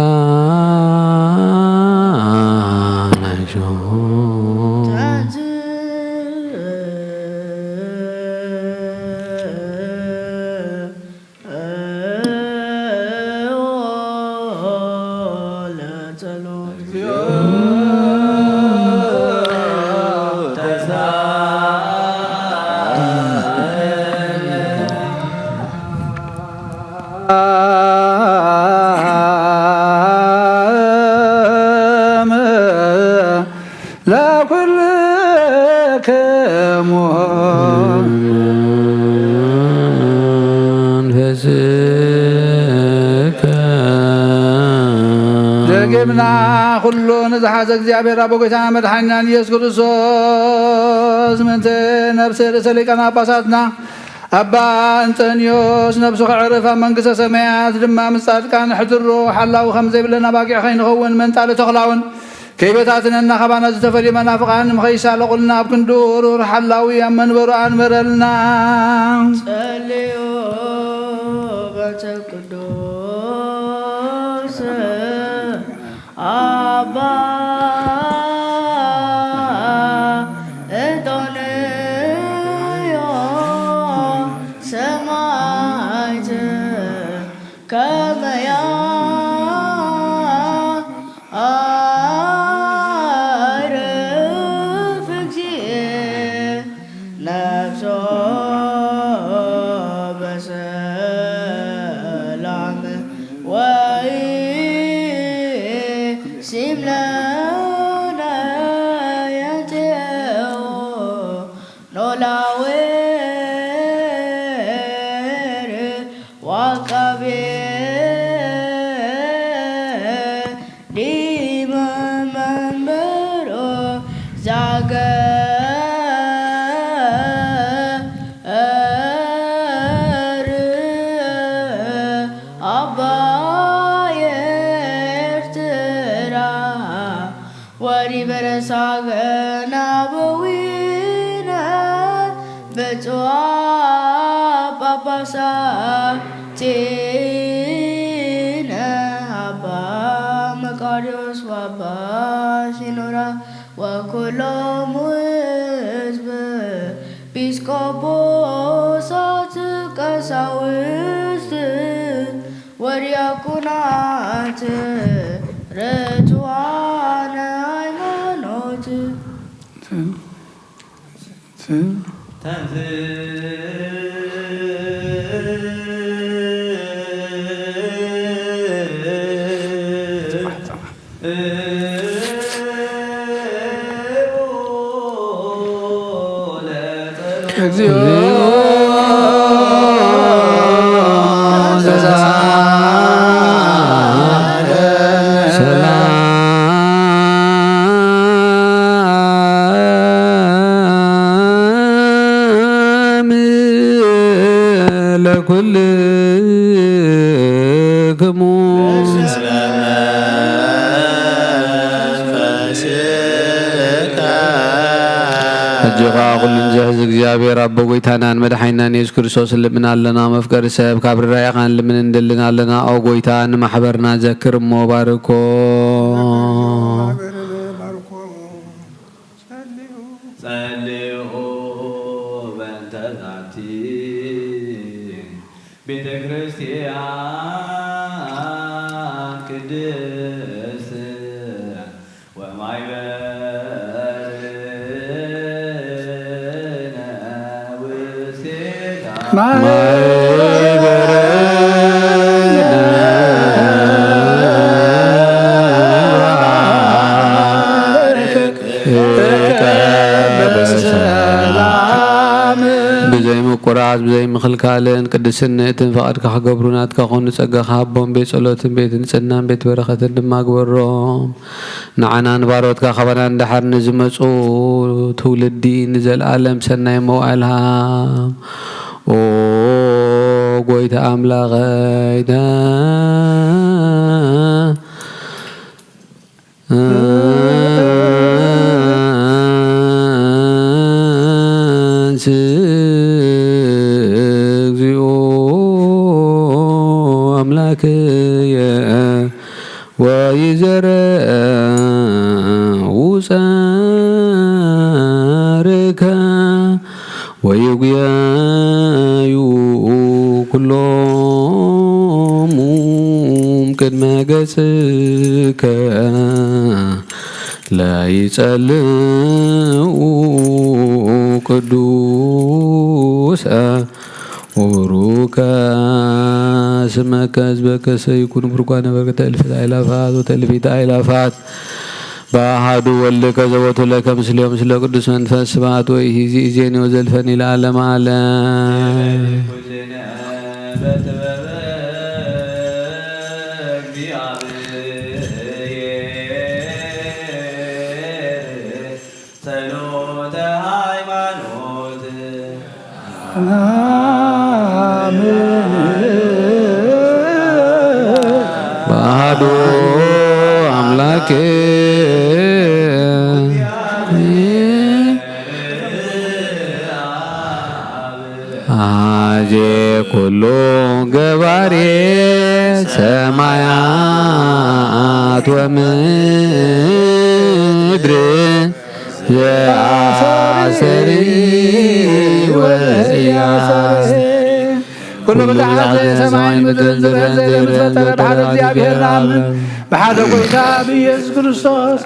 ደገምና ሁሉን ዝሓዘ እግዚአብሔር ኣቦ ጎይታና መድሓኒናን ኢየሱስ ክርስቶስ ምንተ ነብሲ ርእሰ ሊቃነ ጳጳሳትና ኣባ እንጠንዮስ ነብሱ ክዕርፍ ኣብ መንግስተ ሰማያት ድማ ምስ ጻድቃን ሕድሮ ሓላዊ ከም ዘይብለና ባጊዕ ከይንኸውን መንጣሊ ተኽላውን ከይበታትነና ኸባና ዝተፈልዩ መናፍቃን ንኸይሳለቁልና ኣብ ክንዱ ሩር ሓላዊ ኣብ መንበሩ ኣንበረልና ጸልዩ በእንተ ቅዱስ አባ እንጦንዮ ሰማዕት ነፍሶ በሰላም ወይ ሲምለነ የንቴው ኖላዌር ዋቃቤ ዲመ መንበሮ ዛገ በረሳገናበዊነ በጽዋ ጳጳሳቲነ አባ መቃርዮስ ወአባ ሲኖራ ወኩሎሙ ሕዝብ ጲስቆጶሳት ቀሳውስት ወዲያቆናት ርቱዓነ ሃይማኖት እጅኻ ኩሉን ዝሕዝ እግዚአብሔር አቦ ጎይታናን መድሓኒናን ኢየሱስ ክርስቶስ ልምና ኣለና መፍቀሪ ሰብ ካብ ርራእኻን ልምን እንደልን ኣለና ኦ ጎይታ ንማሕበርና ዘክር እሞ ባርኮ ጸልዩ በእንተ ዛቲ ቤተ ክርስቲያን ቅድስት ወማይበርነ ውስቴታ ብዘይ ምቁራጽ ብዘይ ምኽልካልን ቅድስነትን ፈቃድካ ክገብሩ ናትካ ኮኑ ጸጋኻ ሃቦም ቤት ጸሎትን ቤት ንጽህናን ቤት በረኸትን ድማ ግበሮም ንዓና ንባሮትካ ኸበና እንዳሓር ንዝመፁ ትውልዲ ንዘለኣለም ሰናይ መዋዕልሃ ኦ ጎይታ ኣምላኸይና እግዚኦ አምላክየ ወይዘርኡ ጸርከ ወይጉያዩ ኩሎሙ ቅድመ ገጽከ ላይጸልኡ ቅዱሰ ወሩከ ስመከ ህዝበከ ሰይኩን ብርጓነ በረከተ እልፍት አእላፋት ወተእልፊተ አእላፋት በአሐዱ ወልድከ ዘወቱ ለከ ምስሌው ምስለ ቅዱስ መንፈስ ስብሐት ወኢዜኒ ወዘልፈኒ ለዓለመ ዓለም በአሐዱ አምላክ አዜ ኩሉ ገባሬ ሰማያት ወምድር ዘአሰሪ ወኢያስ كل بزحات سماء مدر زي متفتر بحد እግዚአብሔር نامن بحد قويتا بيسوع ክርስቶስ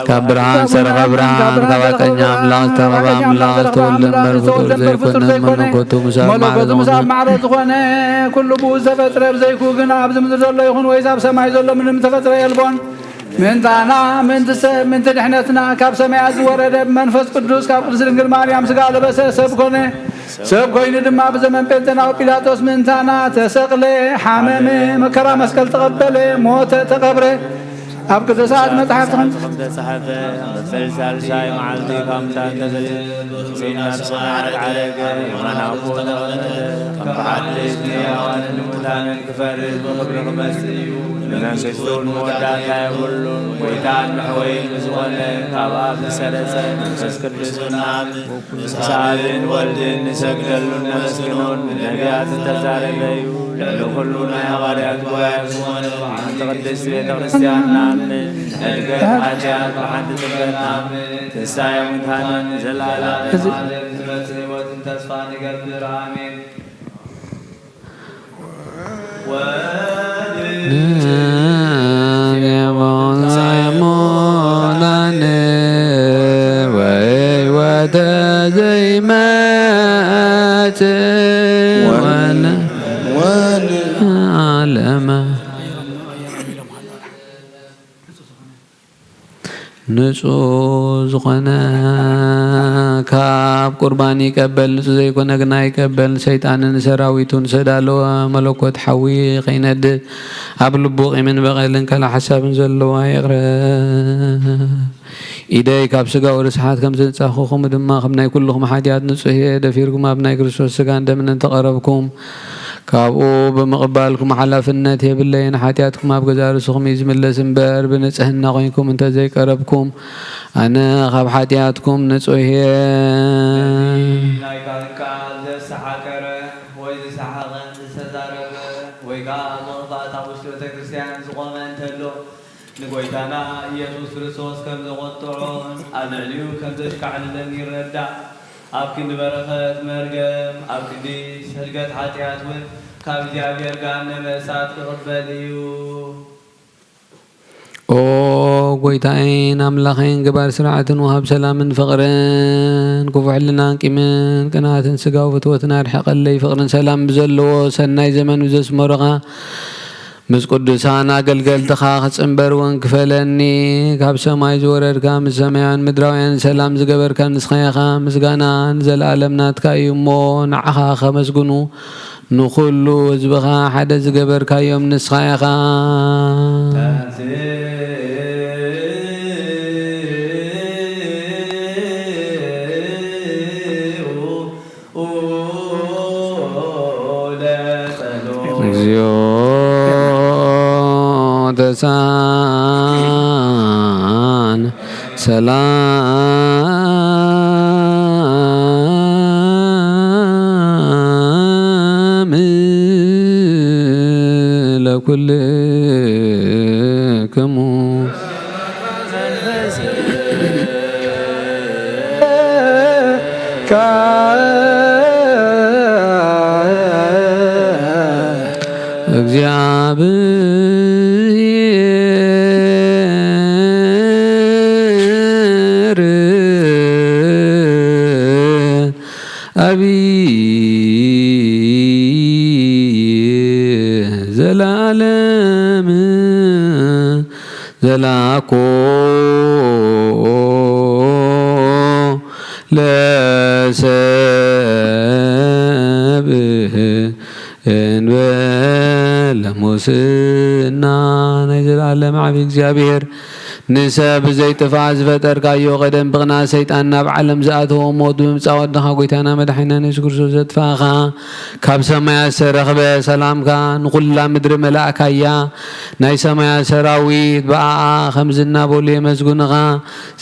كبران سر كبران كبران አምላክ ተረባ አምላክ ተወልደ መንፈስ ዘይኮነ መለኮቱ ሙሳብ ማዕረግ ኾነ ኩሉ ብኡ ዝተፈጥረ ብዘይኩ ግን ኣብዚ ምድሪ ዘሎ ይኹን ወይስ ኣብ ሰማይ ዘሎ ምንም ተፈጥረ የልቦን ምንታና ምንት ድሕነትና ካብ ሰማያት ዝወረደ መንፈስ ቅዱስ ካብ ቅድስት ድንግል ማርያም ስጋ ለበሰ ሰብ ኮነ ሰብ ኮይኑ ድማ ብዘመን ጴንጤናዊ ጲላጦስ ምንታና ተሰቅለ ሓመመ መከራ መስቀል ተቐበለ ሞተ ተቐብረ ኣብ ቅዱሳት መጽሓፍቲ ተጻሕፈ በልሳል ሳይ መዓልቲ ካምታን ተዘይናር ሰማዓት ዓረገ የማናው ቦታ ከዓድስ ያዋን ሙታን ክፈርስ በክብሪ ክመጽዩ መንግሥቱን መወዳእታ የብሉን ጎይታን መሕወይ ዝኾነ ካብ ኣብ ዝሰረጸ መንፈስ ቅዱስን ሳብን ወልድን ንሰግደሉን ነመስግኖን ብነቢያት ዝተዛረበ እዩ ልዕሊ ኩሉ ናይ ሐዋርያት ጉባኤ ዝኾነ ሓንቲ ቅድስት ቤተ ክርስቲያን نامن نلقى حاجات وحد تبقى نامن تستعي متهانا زلالة زمت وتنتصفى نقدر آمين ንጹህ ዝኾነ ካብ ቁርባን ይቀበል ንጹህ ዘይኮነ ግን ኣይቀበል ሰይጣንን ሰራዊቱን ሰዳለወ መለኮት ሓዊ ኸይነድ ኣብ ልቡ ቂምን በቐልን ከላ ሓሳብን ዘለዋ ይቕረብ ኢደይ ካብ ስጋው ርስሓት ከም ዘንጻኽኹም ድማ ከም ናይ ኩልኹም ሓጢኣት ንጹህ እየ ደፊርኩም ኣብ ናይ ክርስቶስ ስጋን ደምን ተቐረብኩም ካብኡ ብምቕባልኩም ሓላፍነት የብለይን ሓጢኣትኩም ኣብ ገዛ ርእስኹም እዩ ዝምለስ እምበር ብንጽህና ኮይንኩም እንተዘይቀረብኩም ኣነ ካብ ሓጢኣትኩም ንጹህ እየ ናይ ቃል ዘሰሓከረ ወይ ዝሰሓቐ ዝተዛረበ ወይ ከዓ መቕፋእታ ውሽጢ ቤተ ክርስቲያን ዝቆመ እንተሎ ንጎይታና ኢየሱስ ክርስቶስ ከም ዘቆጥዖን ኣብ ልዕሊኡ ከም ዘሽካዕልለን ይረዳእ ኣብ ክንዲ በረኸት መርገም ኣብ ክንዲ ስሕልገት ሓጢኣት እውን ካብ እግዚኣብሔር ጋር ነመእሳት ክቕበል እዩ ኦ ጎይታዬን ኣምላኸይን ግባር ስርዓትን ውሃብ ሰላምን ፍቕርን ክፉሕልናን ቂምን ቅንኣትን ስጋዊ ፍትወትን ኣድሐቐለይ ፍቕርን ሰላም ብዘለዎ ሰናይ ዘመን ብዘስመሮኻ ምስ ቅዱሳን ኣገልገልትኻ ክጽንበር እውን ክፈለኒ ካብ ሰማይ ዝወረድካ ምስ ሰማያውያን ምድራውያን ሰላም ዝገበርካ ንስኻ ኢኻ ምስጋና ንዘለኣለም ናትካ እዩ እሞ ንዓኻ ከመስግኑ ንኹሉ ህዝብኻ ሓደ ዝገበርካዮም ንስኻ ኢኻ ተሳን ሰላም ለኩልክሙ እግዚአብሔር አብይ ዘላለም ዘላኮ ለሰብእ እንበለ ሙስና ናይ ዘላለም ዓብይ እግዚአብሔር ንሰብ ዘይጥፋእ ዝፈጠርካዮ ቀደም ብቕና ሰይጣን ናብ ዓለም ዝኣተዎ ሞት ብምምፃእ ወድኻ ጎይታና መድሓኒና ኢየሱስ ክርስቶስ ዘጥፋእኻ ካብ ሰማያት ዝተረኽበ ሰላምካ ንኩላ ምድሪ መላእካያ ናይ ሰማያት ሰራዊት ብኣኣ ከም ዝናበሉ የመስጉንኻ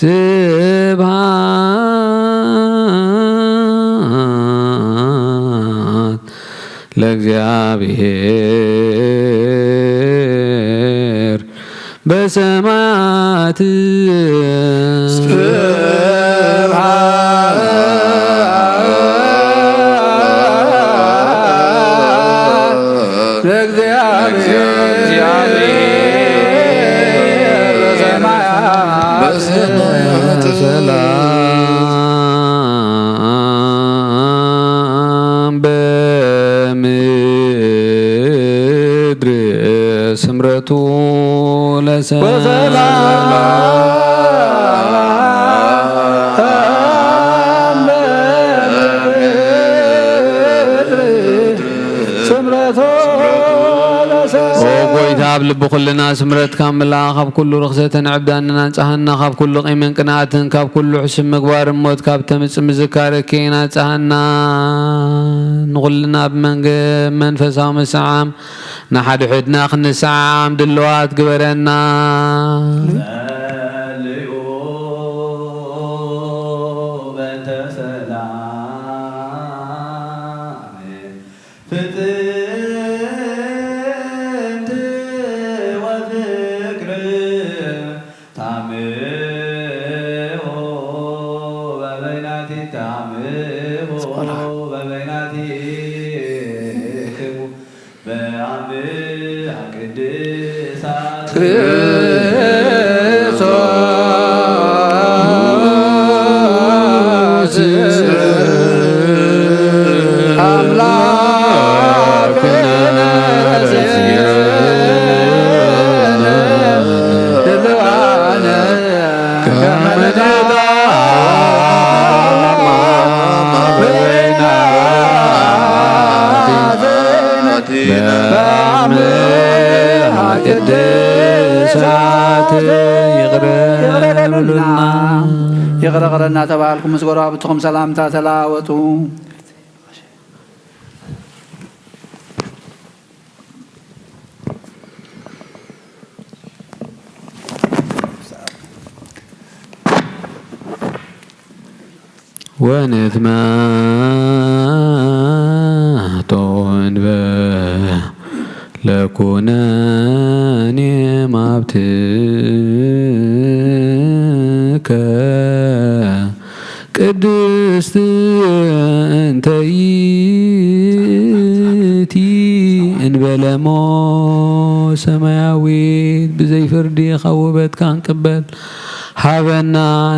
ስብሃት ለእግዚአብሔር በሰማያት ጎይታ ኣብ ልቢ ኩልና ስምረት ካብ ምላኽ ካብ ኩሉ ርክሰትን ዕብዳንና ንጻሃና ካብ ኩሉ ቂምን ቅንኣትን ካብ ኩሉ ሕሱም ምግባርን ሞት ካብ ተምፅእ ምዝካርኪ ናጻሃና ንኩልና ብመንፈሳዊ መስዓም ንሓደ ሕድና ክንሰዓም ድልዋት ግበረና يغرغرنا تبعكم مسغرا بتكم سلام تلاوتوا ونثماتون لكوناني مابتك ቅድስት እንተይቲ እንበለሞ ሰማያዊት ብዘይ ፍርዲ ካብ ውበትካ ንቅበል ሃበና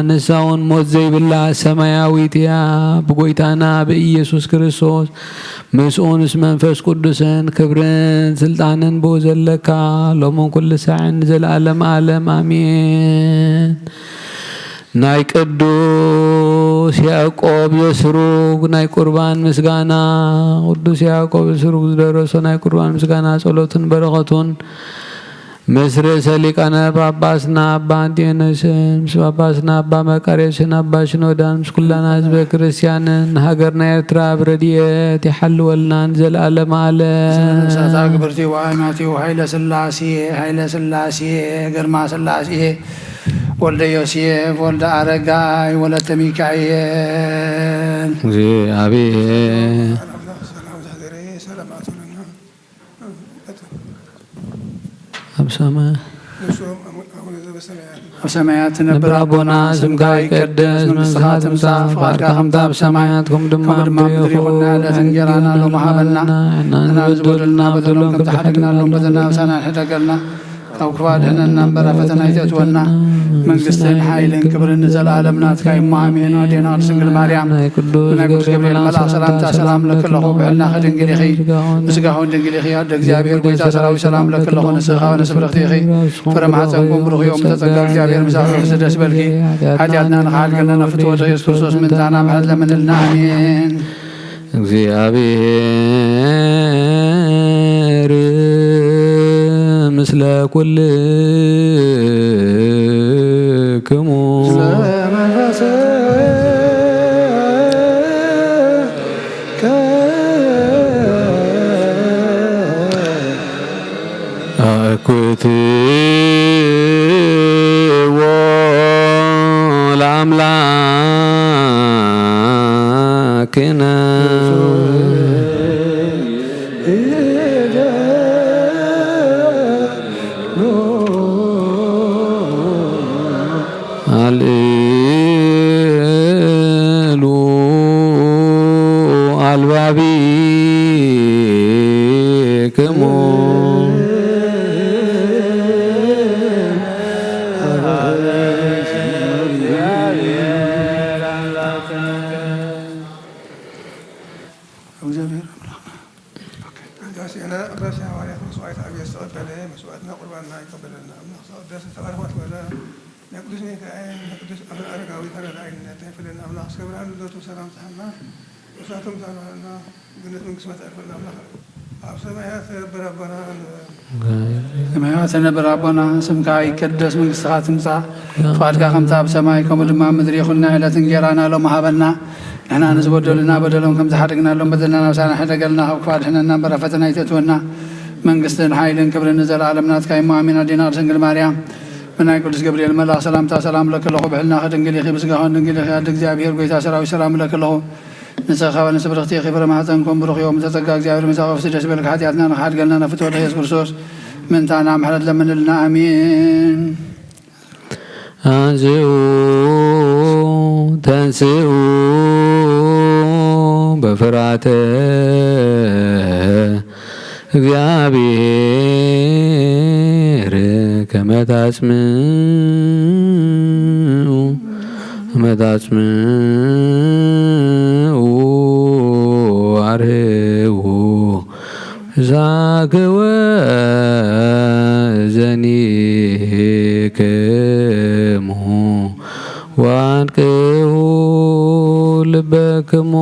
ንሳውን ሞት ዘይብላ ሰማያዊት እያ ብጎይታና ብኢየሱስ ክርስቶስ ምስኡንስ መንፈስ ቅዱስን ክብርን ስልጣንን ብኡ ዘለካ ሎሞን ኩሉ ሳዕን ዘለዓለም ዓለም አሜን ናይ ቅዱስ ያዕቆብ ዘስሩግ ናይ ቁርባን ምስጋና ቅዱስ ያዕቆብ ዘስሩግ ዝደረሶ ናይ ቁርባን ምስጋና ጸሎትን በረኸቱን ምስር ሰሊቃነ ጳጳስና አባ አንጢኖስን ምስ ጳጳስና አባ መቃርዮስን አባ ሽኖዳን ምስ ኩላና ህዝበ ክርስቲያንን ሃገርና ኤርትራ ብረድኤት ይሓልወልናን ዘለዓለም ዓለም ሳታ ግብርቲ ወአይማቲ ኃይለ ሥላሴ ግርማ ሥላሴ ወልደ ዮሴፍ ወልደ አረጋይ ወለተ ሚካኤል እግዚአብሔር በሰማያት ነበር አቦና ስምካ ይቀደስ መንግሥትከ ትምጻእ ፈቃድከ ከምታ በሰማያት ከም ድማ በምድር ይኹን ዕለት እንጀራና ሎሚ ሀበና ንናዝበደልና በደሎም ከም ተሓደግና ሎም በደልና ብሳና ሕደገልና ካብ ክባድህነና እምበረ ፈተና ይተእትወና መንግሥትን ሓይልን ክብርን ዘለዓለም ናትካ እሞ አሜን አዴና ድንግል ማርያም ናይ ቅዱስ ገብርኤል መልአክ ሰላምታ ሰላም ለክለኹ ብዕልና ድንግል ኢኺ ምስጋኹን ድንግል ኢኺ ኣደ እግዚአብሔር ጎይታ ሰራዊት ሰላም ለክለኹ ንስኻ ወነስብረኽቲ ኢኺ ፍረ ማሕፀንኩም ብሩኽ እዮም ተጸጋ እግዚአብሔር ምሳኹ ደስ በልኪ ሓጢአትና ንኽሓድገና ነፍትወ ኢየሱስ ክርስቶስ ምንታና ምሕረት ለምንልና አሜን እግዚአብሔር ምስለ ኩልክሙ አኩትዎ ለአምላክነ አልዕሉ አልባቢክሙ قداسنا الرسول عليه الصلاة والسلام يستقبل مسواتنا قرباننا يقبلنا ተወደስ ተባረክ ወላ ነቅዱስ ሚካኤል ነቅዱስ አረጋዊ ተረዳኢነት ይፈለና አምላክ ሰብራን ለቱ ሰላም ታና ወሳቱም ታና ግነት መንግስት መጣፈና አምላክ ኣብ ሰማያት በረበና ሰማያት በረበና ስምካ ይቀደስ መንግስትኻ ትምጻእ ፈቃድካ ከምታ ኣብ ሰማይ ከምኡ ድማ ምድሪ ይኹንና ዕለት እንጀራና ሎሚ ሃበና ንሕና ንዝበደሉና በደሎም ከም ዝሓደግናሎም በደልና ናብሳና ሕደገልና ካብ ክፋድሕነና በረ ፈተና ይተእትወና መንግስትን ሓይልን ክብርን ንዘለኣለም ናትካ እሞ ኣሚን ኣዴና ድንግል ማርያም ብናይ ቅዱስ ገብርኤል መልኣኽ ሰላምታ ሰላም ለከለኹ ብሕልና ድንግል ኢኺ ምስጋኾን ድንግል ኢኺ ኣደ እግዚኣብሔር ጎይታ ሰራዊት ሰላም ለከለኹ ንስኻ ንስብርኽቲ ኢኺ ፍረ ማሕፀንኩም ብሩኽ እዮም ተጸጋ እግዚኣብሔር መሳቐፍቲ ደስ በልካ ሓጢኣትና ንኽሓድገልና ነፍትወደ ኢየሱስ ክርስቶስ ምንታና ምሕረት ለምንልና ኣሚን አንስኡ ተንስኡ በፍርሃተ እግዚአብሔር ከመ ታጽምዑ አርኅዉ ዛግወ ዘኒክሙ ዋንቅሁ ልበክሙ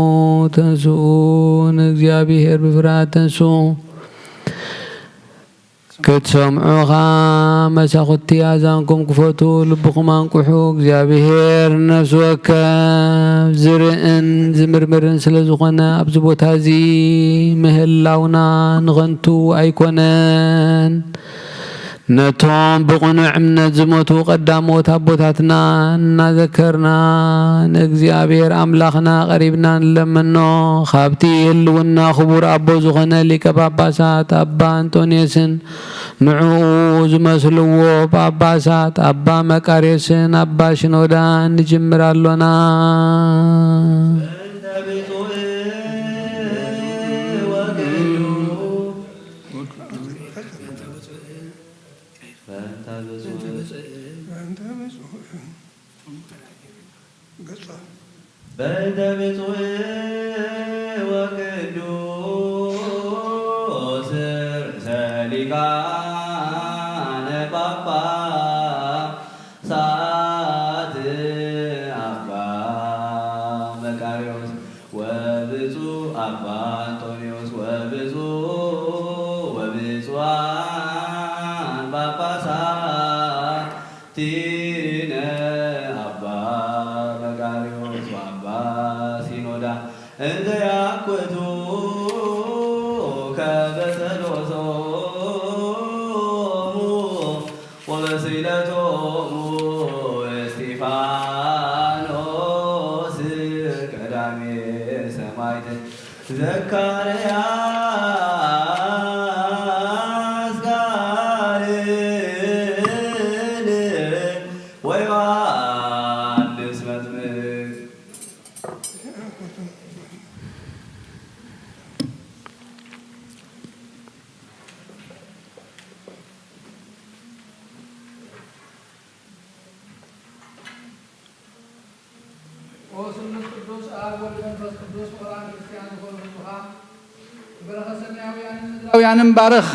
ተንስኡ ንእግዚአብሔር ብፍርሃት ተንስኡ ክትሰምዑኻ መሳኹቲ ኣዛንኩም ክፈቱ ልብኹም አንቁሑ እግዚአብሔር ነፍሲ ወከፍ ዝርእን ዝምርምርን ስለ ዝኾነ ኣብዚ ቦታ እዚ ምህላውና ንኸንቱ ኣይኮነን ነቶም ብቕኑዕ እምነት ዝሞቱ ቀዳሞት ኣቦታትና እናዘከርና ንእግዚአብሔር ኣምላኽና ቀሪብና ንለመኖ ካብቲ ህልውና ክቡር ኣቦ ዝኾነ ሊቀ ጳጳሳት ኣባ አንጦንዮስን ንዕኡ ዝመስልዎ ጳጳሳት ኣባ መቃርዮስን ኣባ ሽኖዳን ንጅምር ኣሎና በእንተ ብፁዕ ወቅዱስ ርእሰ ሊቃነ ጳጳሳት አባ መቃርዮስ ወብፁዕ አባ አንጦንዮስ ወብፁዓን ጳጳሳት ቲነ አባ መቃርዮስ ወአባ ሲኖዳ እንተ ያኩቱ ከበጸሎቶሙ ወበስእለቶሙ እስጢፋኖስ ቀዳሜ ሰማዕት ዘካርያስ ጋርል ወዮሐንስ መጥምቅ ወስሉስ ቅዱስ አብ ወልድ መንፈስ ቅዱስ ወራን ክርስቲያን ሆኑ ዱኻ በረኸ ሰማያውያንን ምድራውያንን ባርኽ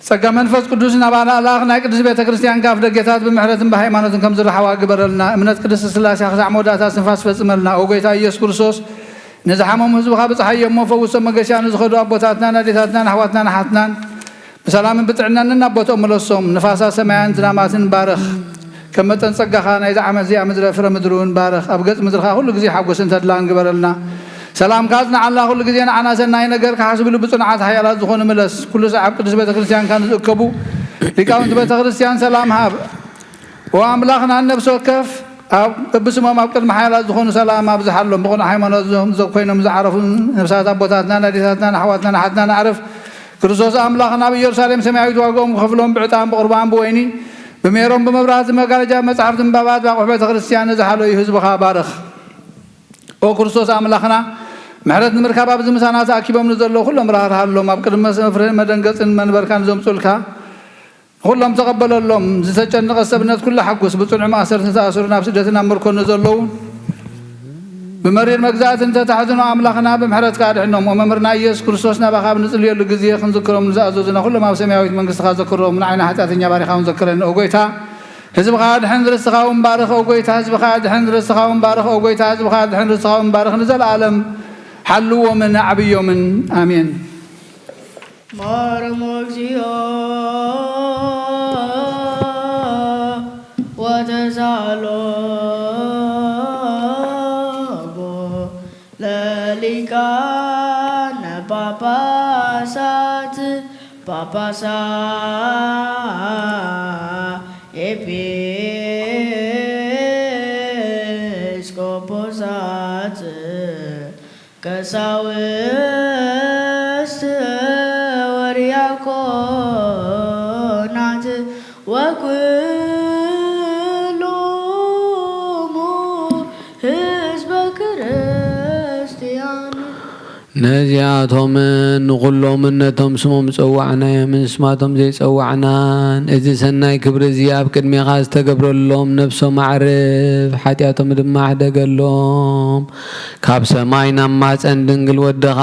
ጸጋ መንፈስ ቅዱስ ናባና አላኽ ናይ ቅዱስ ቤተ ክርስቲያን ካፍ ደጌታት ብምሕረትን ብሃይማኖትን ከም ዝረሓዋ ግበረልና እምነት ቅድስቲ ስላሴ ክሳዕ መወዳእታት ስንፋስ ፈጽመልና ኦ ጎይታ ኢየሱስ ክርስቶስ ንዝሓመሙ ህዝብኻ ብፀሓዮሞ ፈውሶም መገሻ ንዝኸዱ ኣቦታትናን ኣዴታትናን ኣሕዋትናን ኣሓትናን ብሰላምን ብጥዕናን እናቦቶኦም መለሶም ንፋሳት ሰማያን ዝናማትን ባርኽ ከም መጠን ጸጋኻ ናይዚ ዓመት እዚኣ ምድረ ፍረ ምድሪ እውን ባርኽ ኣብ ገጽ ምድርኻ ኩሉ ግዜ ሓጎስን ተድላን ግበረልና ሰላምካ ዝነዓላ ኩሉ ግዜ ንዓና ሰናይ ነገር ክሓስብሉ ብፅኑዓት ሓያላት ዝኾኑ ምለስ ኩሉ ሰዓብ ቅዱስ ቤተ ክርስቲያንካ ንዝእከቡ ሊቃውንቲ ቤተ ክርስቲያን ሰላም ሃብ ወኣምላኽና ነብሲ ወከፍ በብስሞም ኣብ ቅድሚ ሓያላት ዝኾኑ ሰላም ኣብዝሓሎም ብቑኑዕ ሃይማኖት ኮይኖም ዝዓረፉ ነብሳት ኣቦታትናን ኣዴታትናን ኣሕዋትናን ኣሓትናን ኣዕርፍ ክርስቶስ ኣምላኽና ኣብ ኢየሩሳሌም ሰማያዊት ዋግኦም ክኸፍሎም ብዕጣን ብቑርባን ብወይኒ ብሜሮም ብመብራህቲ መጋረጃ መፅሓፍቲ ምንባባት ብኣቑሑ ቤተ ክርስቲያን ዝሓለዩ ህዝብኻ ባርኽ ኦ ክርስቶስ ኣምላኽና ምሕረት ንምርካብ ኣብዚ ምሳና ተኣኪቦም ንዘለዉ ኩሎም ራህርሃሎም ኣብ ቅድመ መደንገፅን መንበርካ ንዘምፁልካ كلهم تقبلوا لهم زتجنق السبنات كل حقوس بطلع ما أسر تأسرنا بسدتنا مركون نزلون بمرير مجزات أنت تحزنوا أملاخنا بمحرت قاعد عندهم وممرنا يسوع كريستوسنا بخاب نزل يلو جزية خنذكرهم نزازوزنا كل ما بسميويت من قصة ذكرهم من عين حتى ثنيا باري خان ذكرنا أوجيتها حزب خاد حنر السخاوم بارخ أوجيتها حزب خاد حنر السخاوم بارخ أوجيتها حزب خاد حنر السخاوم بارخ نزل عالم حلوا من عبي من آمين مرموزيو وتزالو للكان باباسات باباسا ኤጲስቆጶሳት ቀሳውስት ወዲያቆናት ወኩሎሙ ህዝበ ክርስቲያን ነዚያቶምን ንኹሎም ነቶም ስሞም ፀዋዕናዮም ስማቶም ዘይፀዋዕናን እዚ ሰናይ ክብሪ እዚ ኣብ ቅድሚኻ ዝተገብረሎም ነብሶም ኣዕርፍ ሓጢኣቶም ድማ ኣሕደገሎም ካብ ሰማይ ናብ ማፀን ድንግል ወድኻ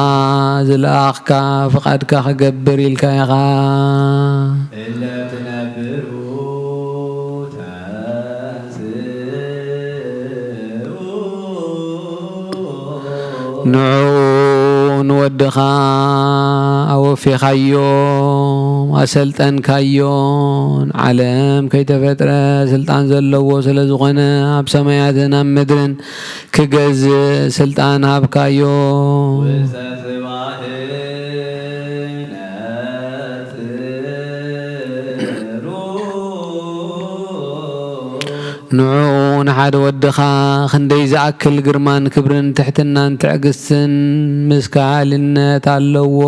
ዝለኣኽካ ፍቓድካ ክገብር ኢልካ ኢኻ ንዑ ንወድኻ ኣወፊኻዮም ኣሰልጠንካዮን ዓለም ከይተፈጥረ ስልጣን ዘለዎ ስለ ዝኾነ ኣብ ሰማያትን ኣብ ምድርን ክገዝእ ስልጣን ሃብካዮ ንዑ ንሓደ ወድኻ ክንደይ ዝኣክል ግርማን ክብርን ትሕትናን ትዕግስትን ምስካልነት ኣለዎ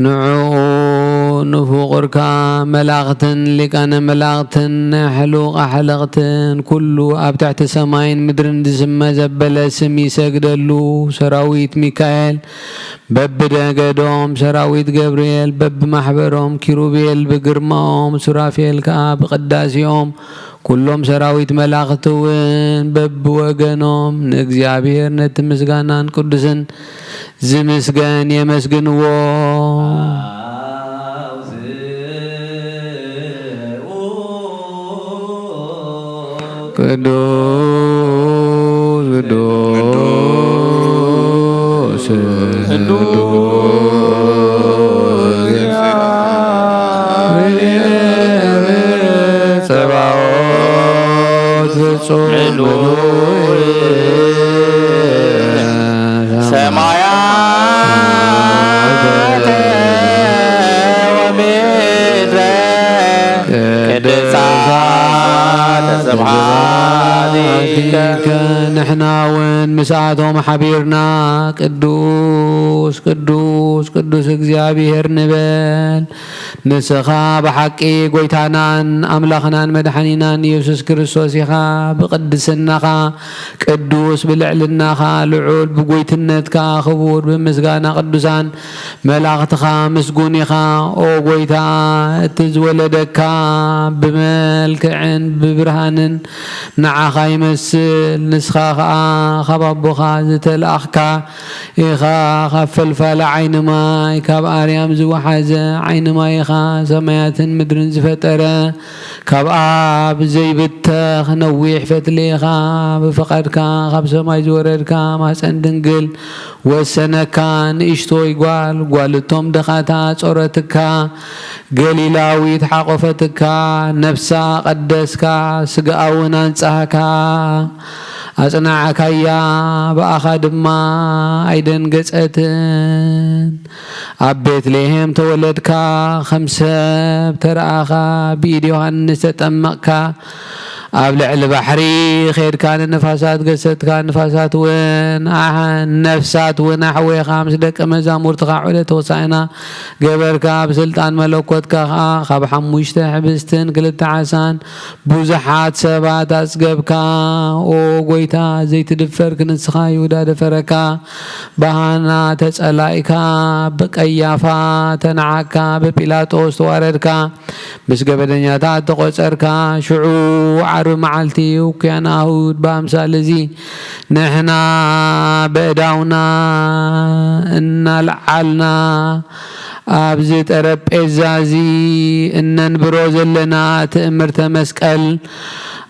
ንዑ ንፍቑርካ መላእኽትን ሊቃነ መላእኽትን ሕሉቕ ኣሕለቕትን ኩሉ ኣብ ትሕቲ ሰማይን ምድርን ዝስመ ዘበለ ስም ይሰግደሉ ሰራዊት ሚካኤል በብደገዶም ሰራዊት ገብርኤል በብማሕበሮም ኪሩቤል ብግርማኦም ሱራፌል ከዓ ብቅዳሴኦም ኩሎም ሰራዊት መላእኽት እውን በብወገኖም ንእግዚአብሔር ነቲ ምስጋናን ቅዱስን ዝምስገን የመስግንዎ ቅዱስ ቅዱስ ጸባኦት ፍጹም ሰማያት ወምድረ ቅድሳት ሰብሐቲከ ንሕናውን ምስኣቶም ሓቢርና ቅዱስ ቅዱስ ቅዱስ እግዚአብሔር ንበል ንስኻ ብሓቂ ጎይታናን ኣምላኽናን መድሓኒናን ኢየሱስ ክርስቶስ ኢኻ ብቅድስናኻ ቅዱስ ብልዕልናኻ ልዑል ብጎይትነትካ ክቡር ብምስጋና ቅዱሳን መላእኽትኻ ምስጉን ኢኻ ኦ ጎይታ እቲ ዝወለደካ ብመልክዕን ብብርሃንን ንዓኻ ይመስል ንስኻ ከዓ ካብ ኣቦኻ ዝተለኣኽካ ኢኻ ካብ ፈልፋለ ዓይኒ ማይ ካብ ኣርያም ዝወሓዘ ዓይኒ ማይ ኢኻ ሰማያትን ምድርን ዝፈጠረ ካብ ኣብ ዘይብተኽ ነዊሕ ፈትሊ ኢኻ ብፍቓድካ ካብ ሰማይ ዝወረድካ ማፀን ድንግል ወሰነካ ንእሽቶይ ጓልቶም ደኻታ ጾረትካ ገሊላዊት ሓቆፈትካ ነፍሳ ቀደስካ ስጋውን አንጻካ አጽናዓካያ በአኻ ድማ አይደንገጸትን ኣብ ቤትልሔም ተወለድካ ኸምሰብ ተረአኻ ብኢድ ዮሐንስ ተጠመቕካ أبلع البحري خير كان النفاسات قست كان نفاسات وين نفسات ونحوي خامس دك مزامور تقاعدة توسعنا جبركا بسلطان ملكوتك خاب حموشت حبستن كل التعسان بوزحات سبات أسقبكا أو قويتا زي تدفر كنسخا يودا دفركا بهانا تسألائكا بكيافا تنعكا ببيلاطوس تواردكا بس قبدنيا تقصركا شعو عرب معلتي وكان أهود بامثال زي نحنا بداونا إن لعلنا أبزت أرب إزازي إن نبروز لنا تأمر تمسكال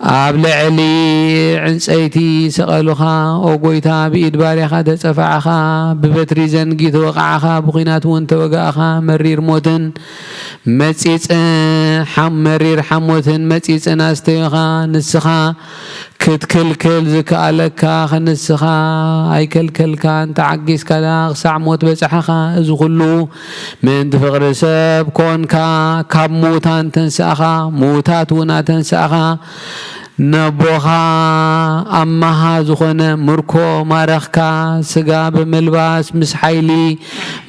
أبلعلي عنسيتي سقلوخا أوقويتا بإيد باريخا تسفعخا ببتري زنقيت وقعخا بقينات وانت وقعخا مرير موتن متسيس مرير حموتن متسيس ناستيخا نسخا كتكلكل زكالكا خنسخا أي كلكلكا انت عقيس كلاغ ساع موت بسحخا ازغلو من تفغر سب كونكا كاب موتان تنساخا موتات ونا تنساخا نبوخا أمها زخونة مركو مارخكا سقا بملباس مسحيلي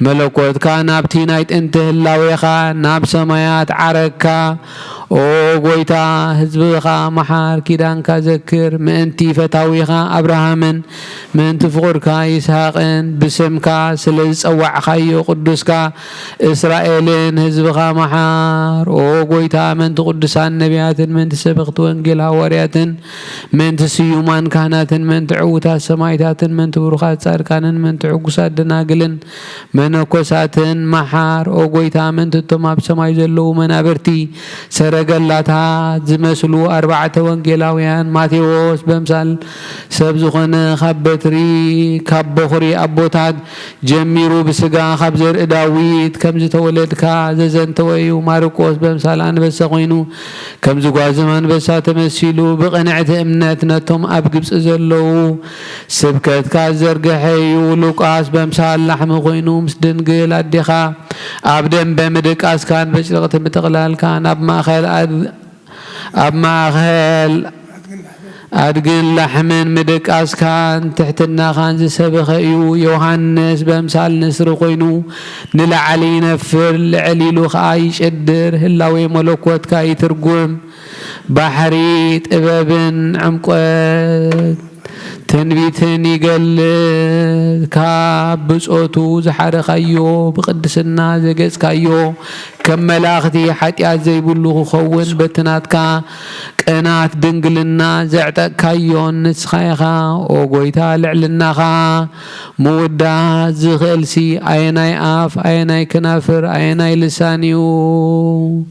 ملكوتكا نابتي نايت انته اللاويخا ناب سمايات عركا أو قويتا هزبخا محار كيدانكا ذكر مانتي فتاويخا أبراهامن من تفغركا يسحاقن بسمكا سلز أوع خيو قدسكا إسرائيلين هزبخا محار أو قويتا من تقدسان نبيات من تسبقت وانجل هوريات من تسيومان كهنات من تعوتا سمايتات من تبرخات ساركان من تعقسات دناقلن من كوسات محار أو قويتا من تتماب سماي زلو منابرتي سرقلاتها زمسلو 4 وانجيلاويان ماتيوس بمثال سبزخن خبتري كبخري أبوتات جميرو بسقا خبزر إداويت كمز تولدكا ززن تويو ماركوس بمثال أنبس قوينو كمز قوازمان بسا تمثيلو بقنعت امنتنتهم أبقبس زلو سبكت كازر قحيو لوكاس بمثال لحم قوينو مسدنقل أدخا أبدن بمدك أسكان بشرقة متغلال كان أب ماخل أدقن لحمن مدك أسكان تحتنا خانز سبخيو يوحنس بمثال نسر قينو نلعلي نفر لعلي لوخ عايش الدر هلاوي ملكوت كاي ترقوم بحريت إبابن عمقوت تنبيتن يقل كاب بصوتو زحر خيو بقدسنا زقز كايو كم ملاختي حتى زي بلوغ خون بتناتكا قنات دنقلنا زعتك كايون نسخيخا وقويتا لعلناخا مودا زغلسي ايناي اف ايناي كنافر ايناي لسانيو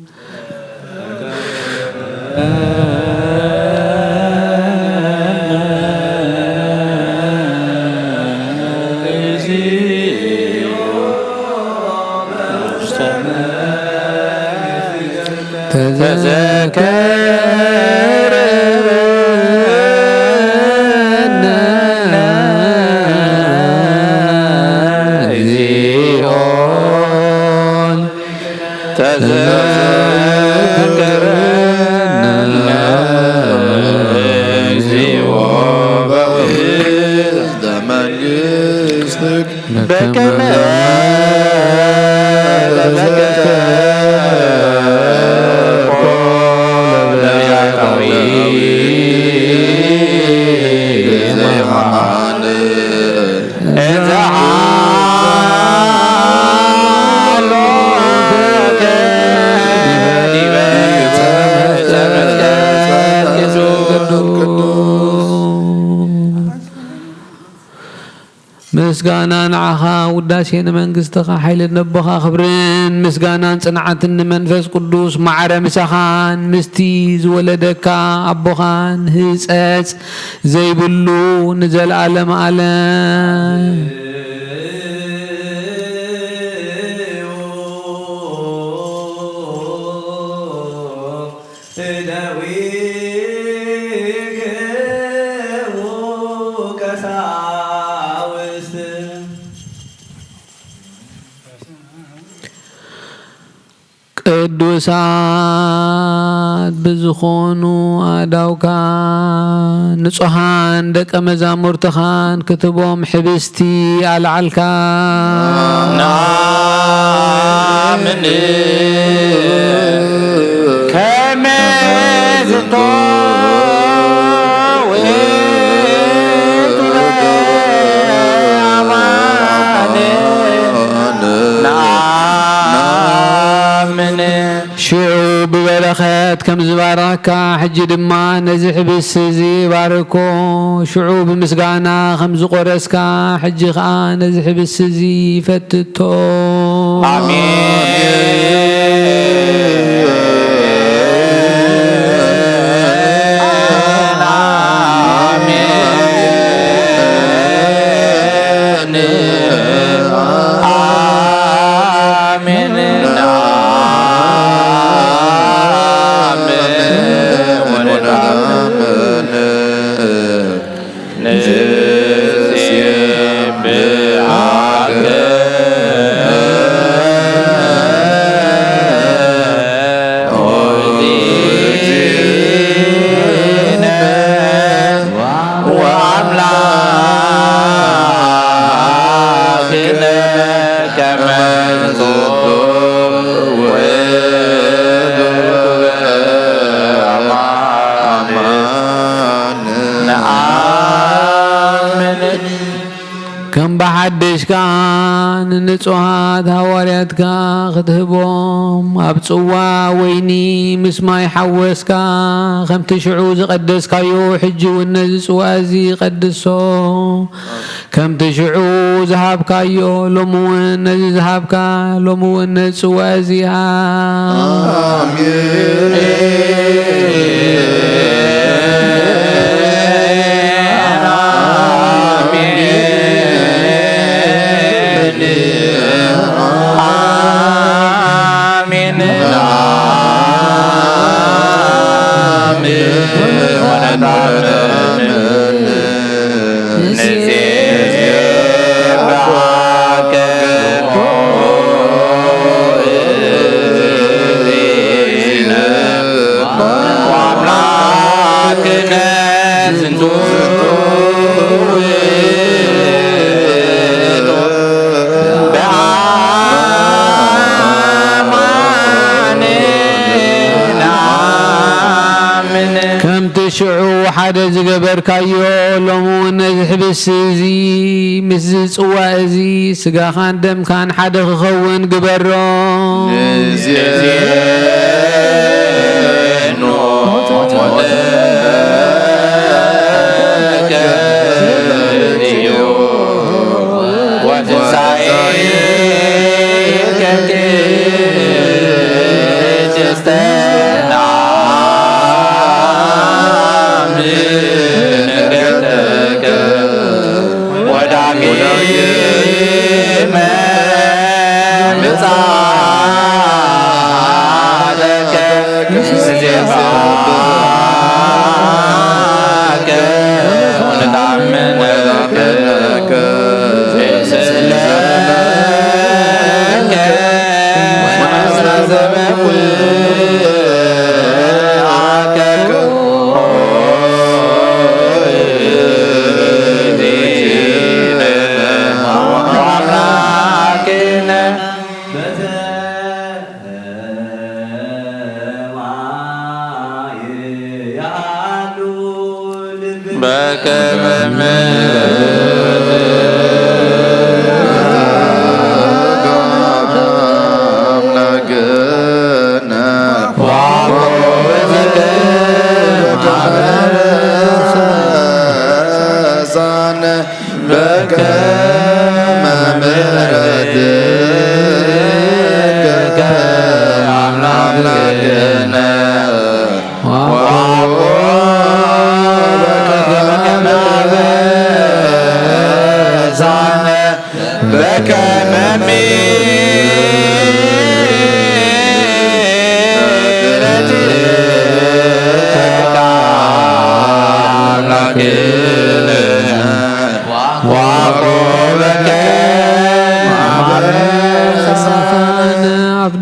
مسغانا نعخا وداسين منغستخا حيل نبخا خبرن مسغانا صنعتن منفس قدوس معر مسخان مستيز ولدكا ابخان هصص زيبلو نزل عالم عالم ቅዱሳን ንጹሃት ብዝኾኑ ኣዳውካ ንጹሃን ደቀ መዛሙርትኻን ክትቦም ሕብስቲ ኣልዓልካ ናምን ከመዝቶ ሽዑ ብበረኸት ከም ዝባረኸካ ሕጂ ድማ ነዚ ሕብስ እዚ ባርኮ ሽዑ ብምስጋና ከም ዝቆረስካ ሕጂ ከዓ ነዚ ሕብስ እዚ ፈትቶ ከም በሓደሽካ ንንጹሃት ሃዋርያትካ ክትህቦም ኣብ ጽዋ ወይኒ ምስ ማይ ሓወስካ ከምቲ ሽዑ ዝቐደስካዮ ሕጂ እውን ነዚ ጽዋ እዚ ቀድሶ ከምቲ ሽዑ ዝሃብካዮ ሎሚ እውን ነዚ ዝሃብካ ሎሚ እውን ነዚ ጽዋ እዚ ሽዑ ሓደ ዝገበርካዮ ሎሚ እውን ነዚ ሕብስ እዚ ምስ ጽዋ እዚ ስጋኻን ደምካን ሓደ ክኸውን ግበሮ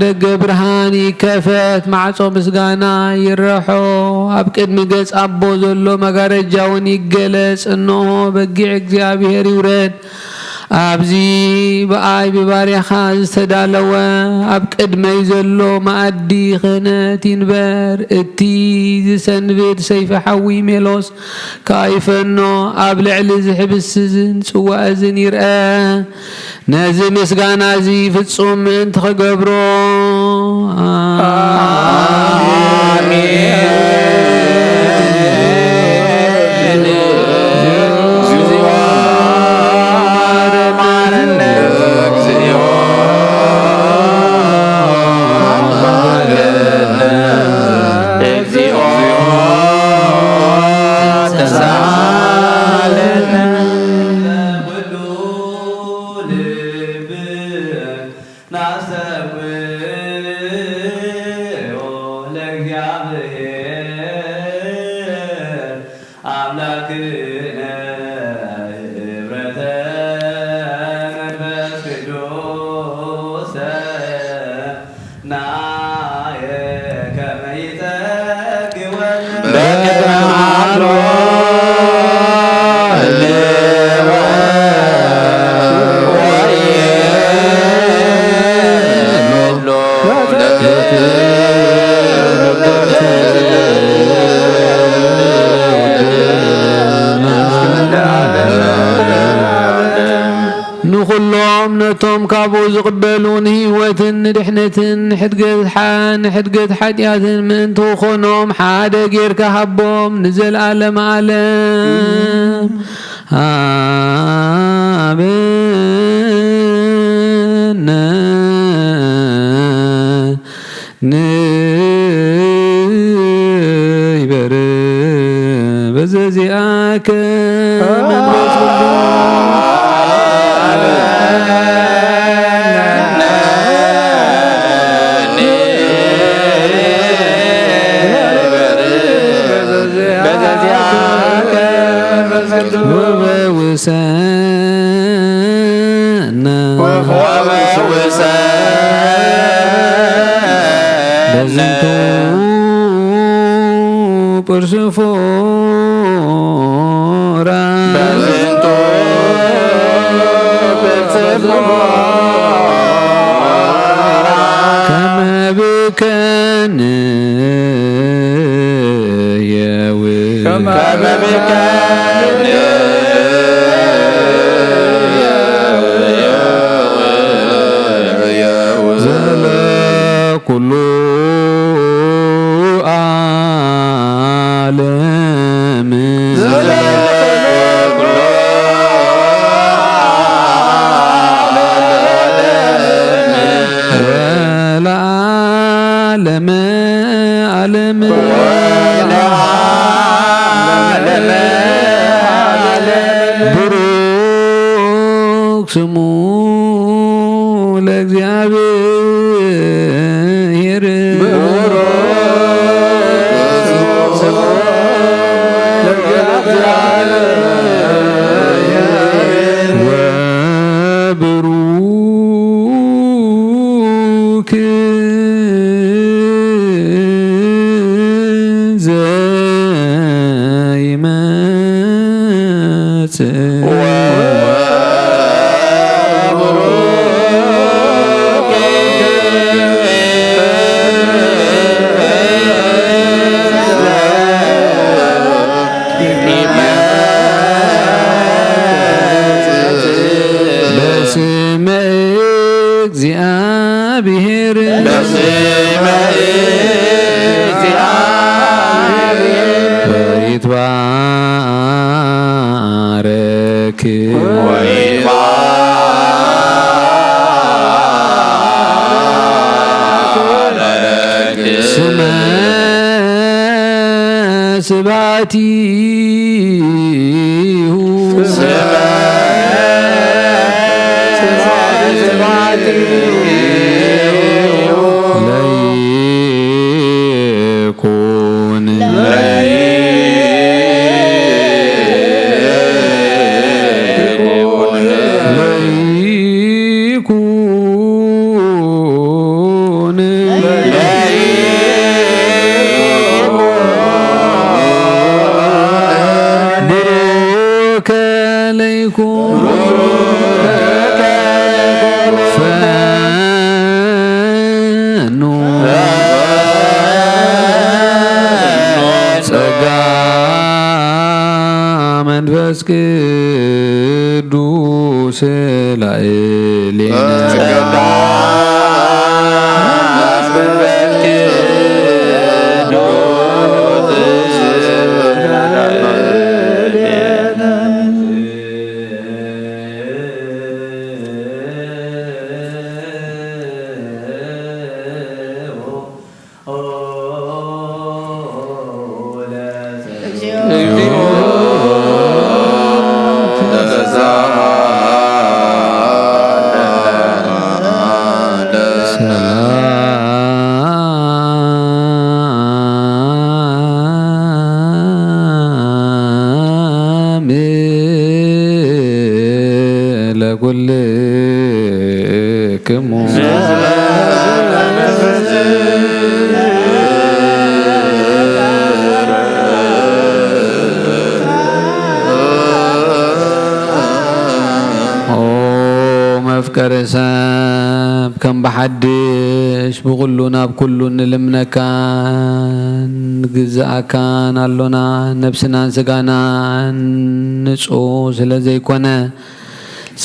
ደገ ብርሃን ይከፈት ማዕጾ ምስጋና ይረሖ ኣብ ቅድሚ ገጽ አቦ ዘሎ መጋረጃውን ይገለጽ እንሆ በጊዕ እግዚአብሔር ይውረድ ኣብዚ በአይ በባርያኻ ዝተዳለወ ኣብ ቅድመይ ዘሎ ማእዲ ክህነት ይንበር እቲ ዝሰንብድ ሰይፈ ሓዊ ሜሎስ ካይፈኖ ኣብ ልዕሊ ዝሕብስዝን ጽዋእዝን ይርአ ነዚ ምስጋና እዚ ፍጹም ምእንቲ ክገብሮ نخلهم نتوم كابو زقبلون هيوتن دحنتن حدقت حدياتن من توخنهم حادا غير كهبهم نزل عالم عالم نيبر بزازياك من persefora kama bikan yawe kama bikan yawe zala kullu بروك سمو لእግዚአብሔር وبروك ويتبارك سما سباتي ليكون ፈኑ ጸጋ መንፈስ ቅዱስ ላዕሌነ ለኩልክሙ መፍቀረ ሰብ ከም በሓድሽ ብኩሉ ናብ ኩሉ ንልምነካን ግዛእካን ኣሎና ነብስናን ስጋናን ንጹህ ስለ ዘይኮነ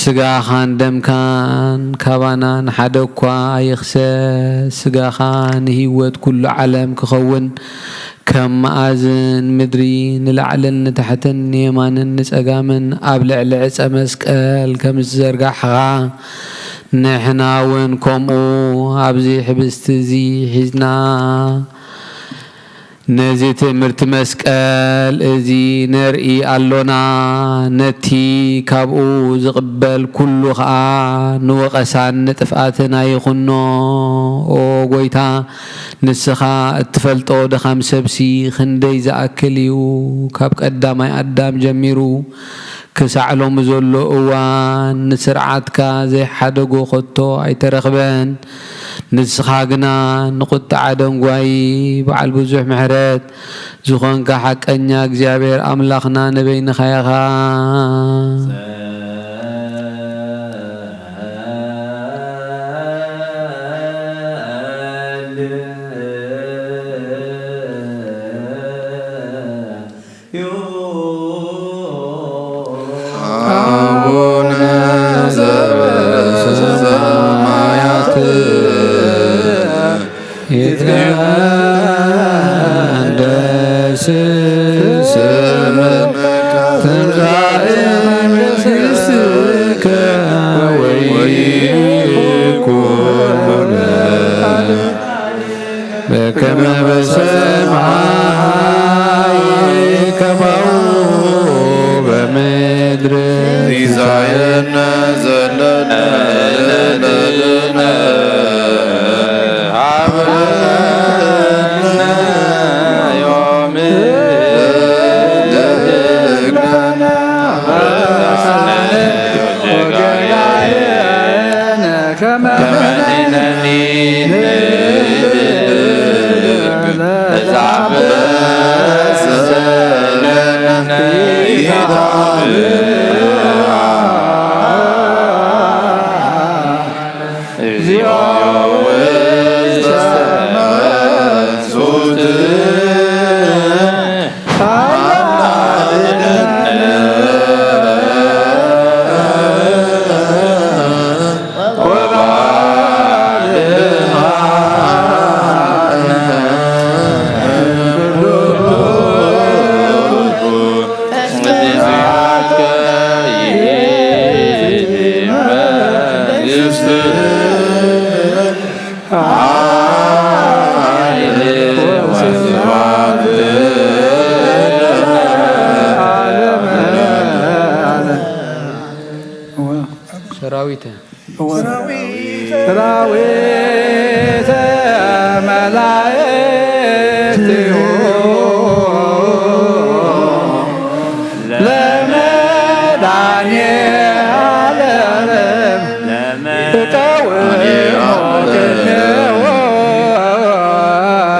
ስጋኻን ደምካን ካባናን ሓደ እኳ ይኽሰስ ስጋኻ ንህይወት ኩሉ ዓለም ክኸውን ከም መኣዝን ምድሪ ንላዕልን ንታሕትን ንየማንን ንጸጋምን ኣብ ልዕሊ ዕፀ መስቀል ከም ዝዘርጋሕኻ ንሕና እውን ከምኡ ኣብዚ ሕብስቲ እዚ ሒዝና ነዚ ትምህርቲ መስቀል እዚ ነርኢ ኣሎና ነቲ ካብኡ ዝቕበል ኩሉ ከዓ ንወቐሳን ንጥፍኣትን ኣይኹኖ ኦ ጎይታ ንስኻ እትፈልጦ ድኻም ሰብሲ ክንደይ ዝኣክል እዩ ካብ ቀዳማይ ኣዳም ጀሚሩ ክሳዕሎም ዘሎ እዋን ንስርዓትካ ዘይሓደጎ ኸቶ ኣይተረኽበን ንስኻ ግና ንቁጣዕ ደንጓይ በዓል ብዙሕ ምሕረት ዝኾንካ ሓቀኛ እግዚኣብሔር ኣምላኽና ነበይንኻ ኢኻ ይትቀደስ ስምከ ትምጻእ መንግሥትከ ወይኩን በከመ በሰማይ ከማሁ በምድር ሲሳየነ ዘለነ ለለነ ሰራዊተ መላእክት ለመዳኔ ዓለም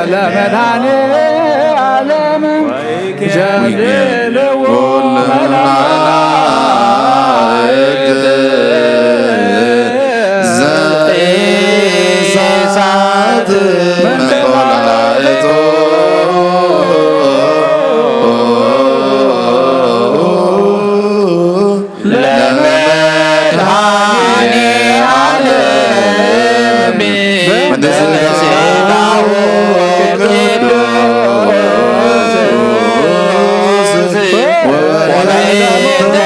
ለመዳኔ ዓለም ጀልዎ መላእክት መላእክቶ ለመድኃኔ ዓለም በስጋው ቅዱስ ወበደሙ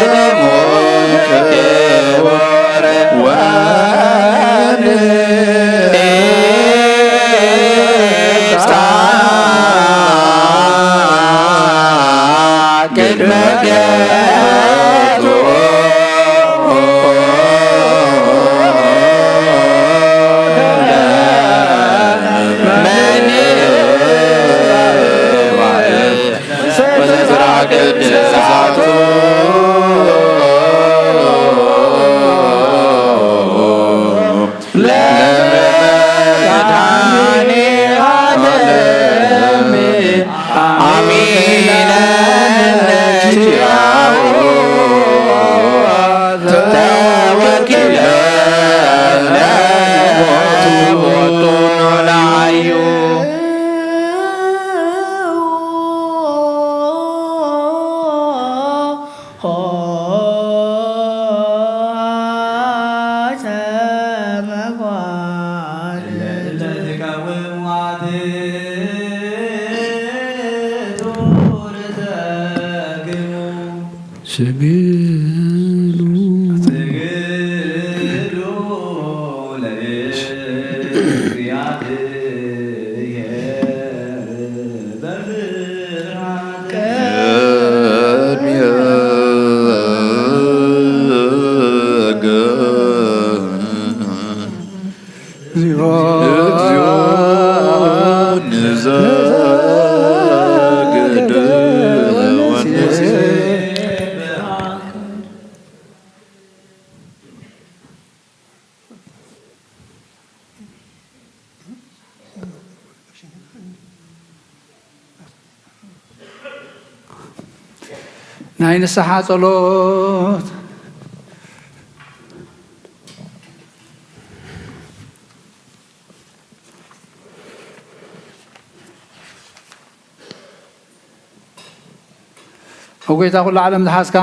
ናይ ንስሓ ጸሎት ወጎይታ ኩሉ ዓለም ዝሓስካ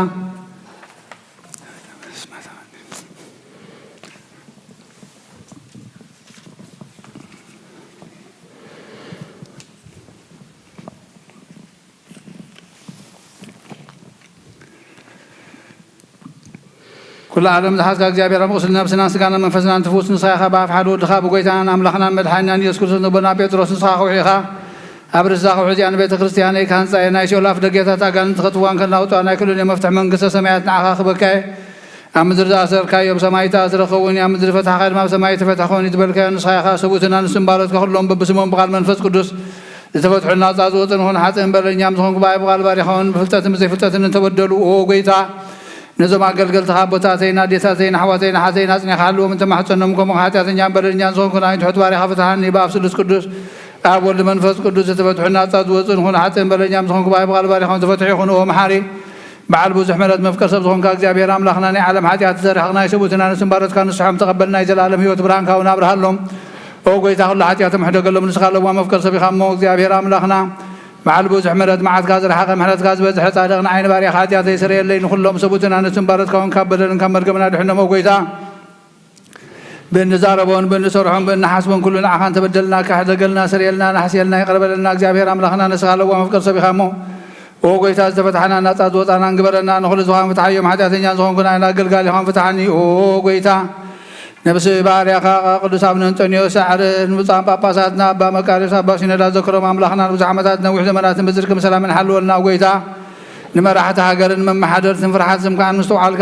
كل عالم ذا حسك أجابي رب وصلنا بسنا سكان من فسنا تفوس نصايخا باف حلو دخا بقيتان أملاخنا مدحنا يسكت نبنا بيتروس نصاخ وحيخا أبرزاق وحزيان بيت كريستياني كان ساينا يشولاف دقيتا تاقان تخطوان كان لاوتو أنا كل يوم مفتح من قصة سمعت نعخا خبكاي أمدر داسر كاي يوم سمايتا أزر خووني أمدر فتح خير ما سمايت فتحوني تبلكا نصايخا سبوتنا نسنبالت كخلهم ببسمون بقال منفس قدس لتفتحوا الناس عزوتن هون حتى بلن يامزون كباي بقال باريخون فلتات مزي فلتات نتبدلوا أو قيتا نزوم قلقل تخابطاتينا ديتاتينا حواتينا حزينا سني خالو من تمحصنهم كم حاتاتين جنبرن جانزون كنا يتحط باري خفتحني باب سدس قدوس أب ولد منفس قدوس تفتحنا تزوجن هون حتى بلن يامزون كباي بقال باري خون تفتحي هون هو محاري بعد بوز حملت مفكر سبزون كاجابي رام لخناني عالم حاتيات زرحنا يسبوتنا نسمبارت كان الصحام تقبلنا يجل عالم هيوت بران كاونا برهلهم او قويتا كل حاتيات محدق لهم نسخالو مفكر سبي خمو اجابي رام لخنا مع البوز حملت معت غاز الحق محلت غاز بزح صادقنا عين باري حاتيات يسري الليل كلهم سبوتنا نسمبارت كون كبدن كمرقمنا دحنا مو قويتا بين زاربون بين سرحون بين حاسبون كلنا عخان تبدلنا كحد قلنا سريلنا نحسيلنا يقرب لنا اجابي رام لخنا نسخالو مفكر سبي خمو او قويتا فتحنا نطاد وطانا نقبرنا نخل زوان فتحيهم حاتيات زون كنا قال هم فتحني او قويتا نبس باريا قدوس ابن انطونيو سعر المصام باباساتنا ابا مكاريس ابا سيندا ذكر مملخنا وزعمتات نوح زمانات بذكر سلام حلولنا وقيتا نمرحت هاجرن من محضر فرحات كان مستوعل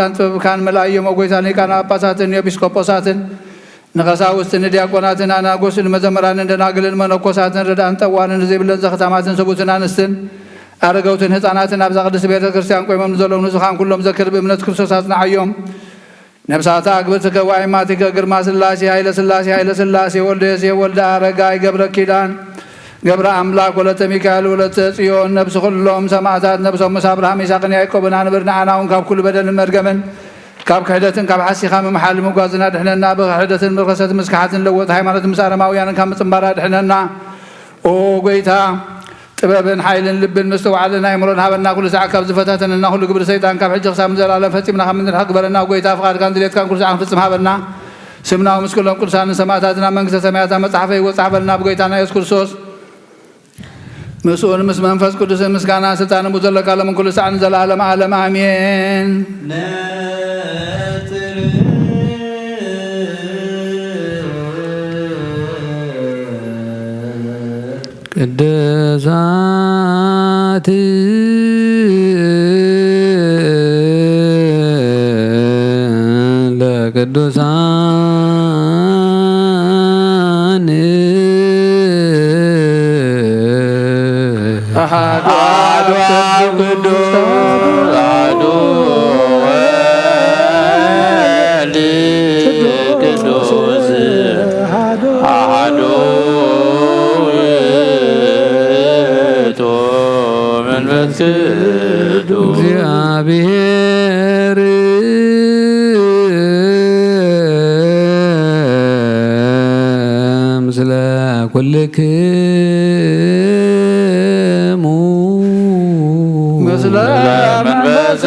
كان ملايم وقيتا كان اباساتن يبسكوبوساتن نغساوستن دياقوناتن انا غوسن مزمران እንደናግልን መነኮሳትን ረዳን ጠዋንን ዘይብለን ዘختማትን ሰቡትን አንስትን አረጋውትን ህፃናትን አብዛ ቅዱስ ቤተ ክርስቲያን ቆይመም ዘሎም ንዝኻን ኩሎም ዘክር በእምነት ክርስቶስና አዮም ነብሳታ አግብተከ ዋይማቲከ ግርማ ስላሴ ኃይለ ስላሴ ወልደ አረጋይ ገብረ ኪዳን ገብረ አምላክ ወለተ ሚካኤል ወለተ ጽዮን ነብስ ሁሎም ሰማዕታት ነብሶም አብርሃም ይስሐቅን ያዕቆብን አንብርና አናውን ካብ ኩሉ በደልን መርገምን كاب كحدة كاب حسي خام محل مقازنا دحنا بحدة مرخصة مسكحة لوت هايمانة مسارماويان كام تمبارا دحنا او قيتا ጥበብን ኃይልን ልብን መስተዋዕልን አይምሮን ሀበና ኩሉ ሰዓት ካብ ዝፈታተንና ኩሉ ግብሪ ሰይጣን ካብ ሕጂ ክሳብ ዘላለም ፈፂምና ካብ ምንድን ግበረና ጎይታ ፍቃድካን ድሌትካን ኩሉ ሰዓት ፍፅም ሃበና ስምናው ምስክሎም ቅዱሳንን ሰማዕታትና መንግስተ ሰማያት መጽሐፈ ሕይወት ጻፈልና ብጎይታና ኢየሱስ ክርስቶስ مسؤول مس منفس قدس مسكانا سلطان مزلق على من كل سعن زلالم عالم آمين ቅድሳት ለቅዱሳን አሐዱ ቅዱስ አሐዱ ወልድ ቅዱስ አሐዱ ውእቱ መንፈስ ቅዱስ እግዚአብሔር ምስለ ኩልክሙ ምስለ መንፈስ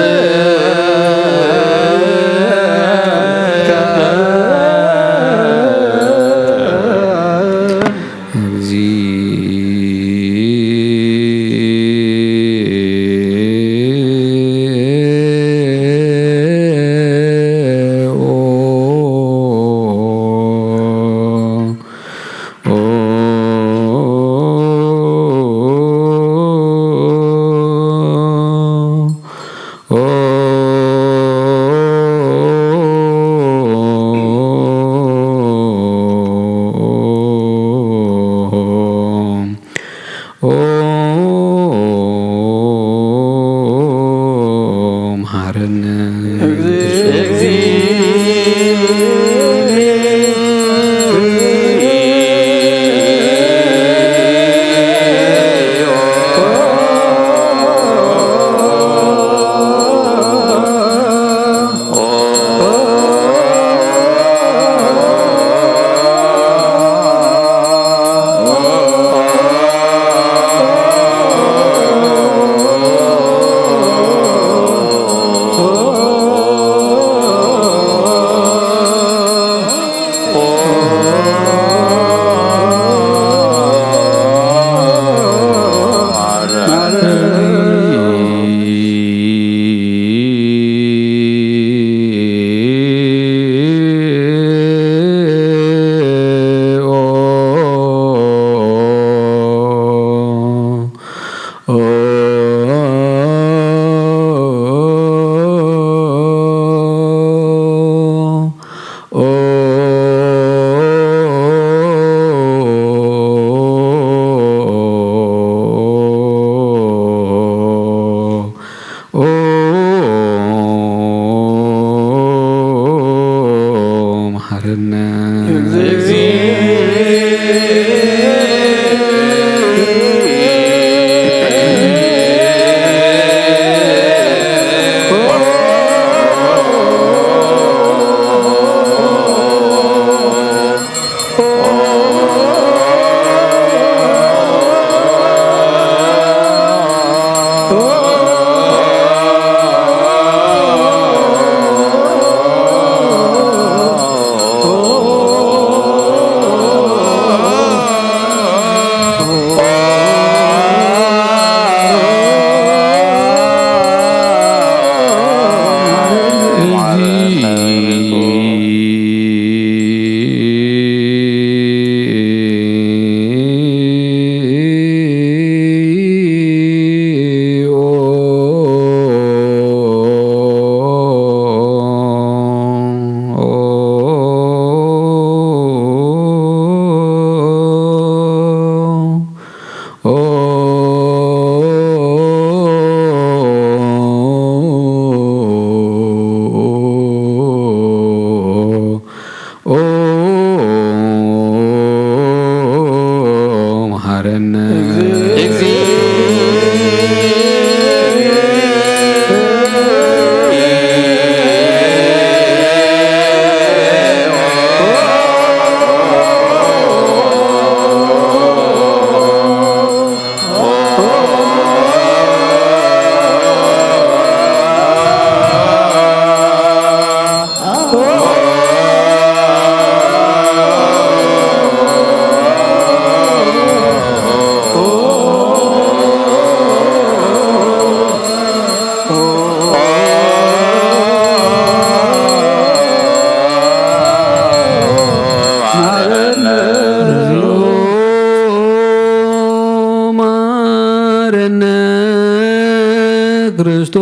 ክርስቶስ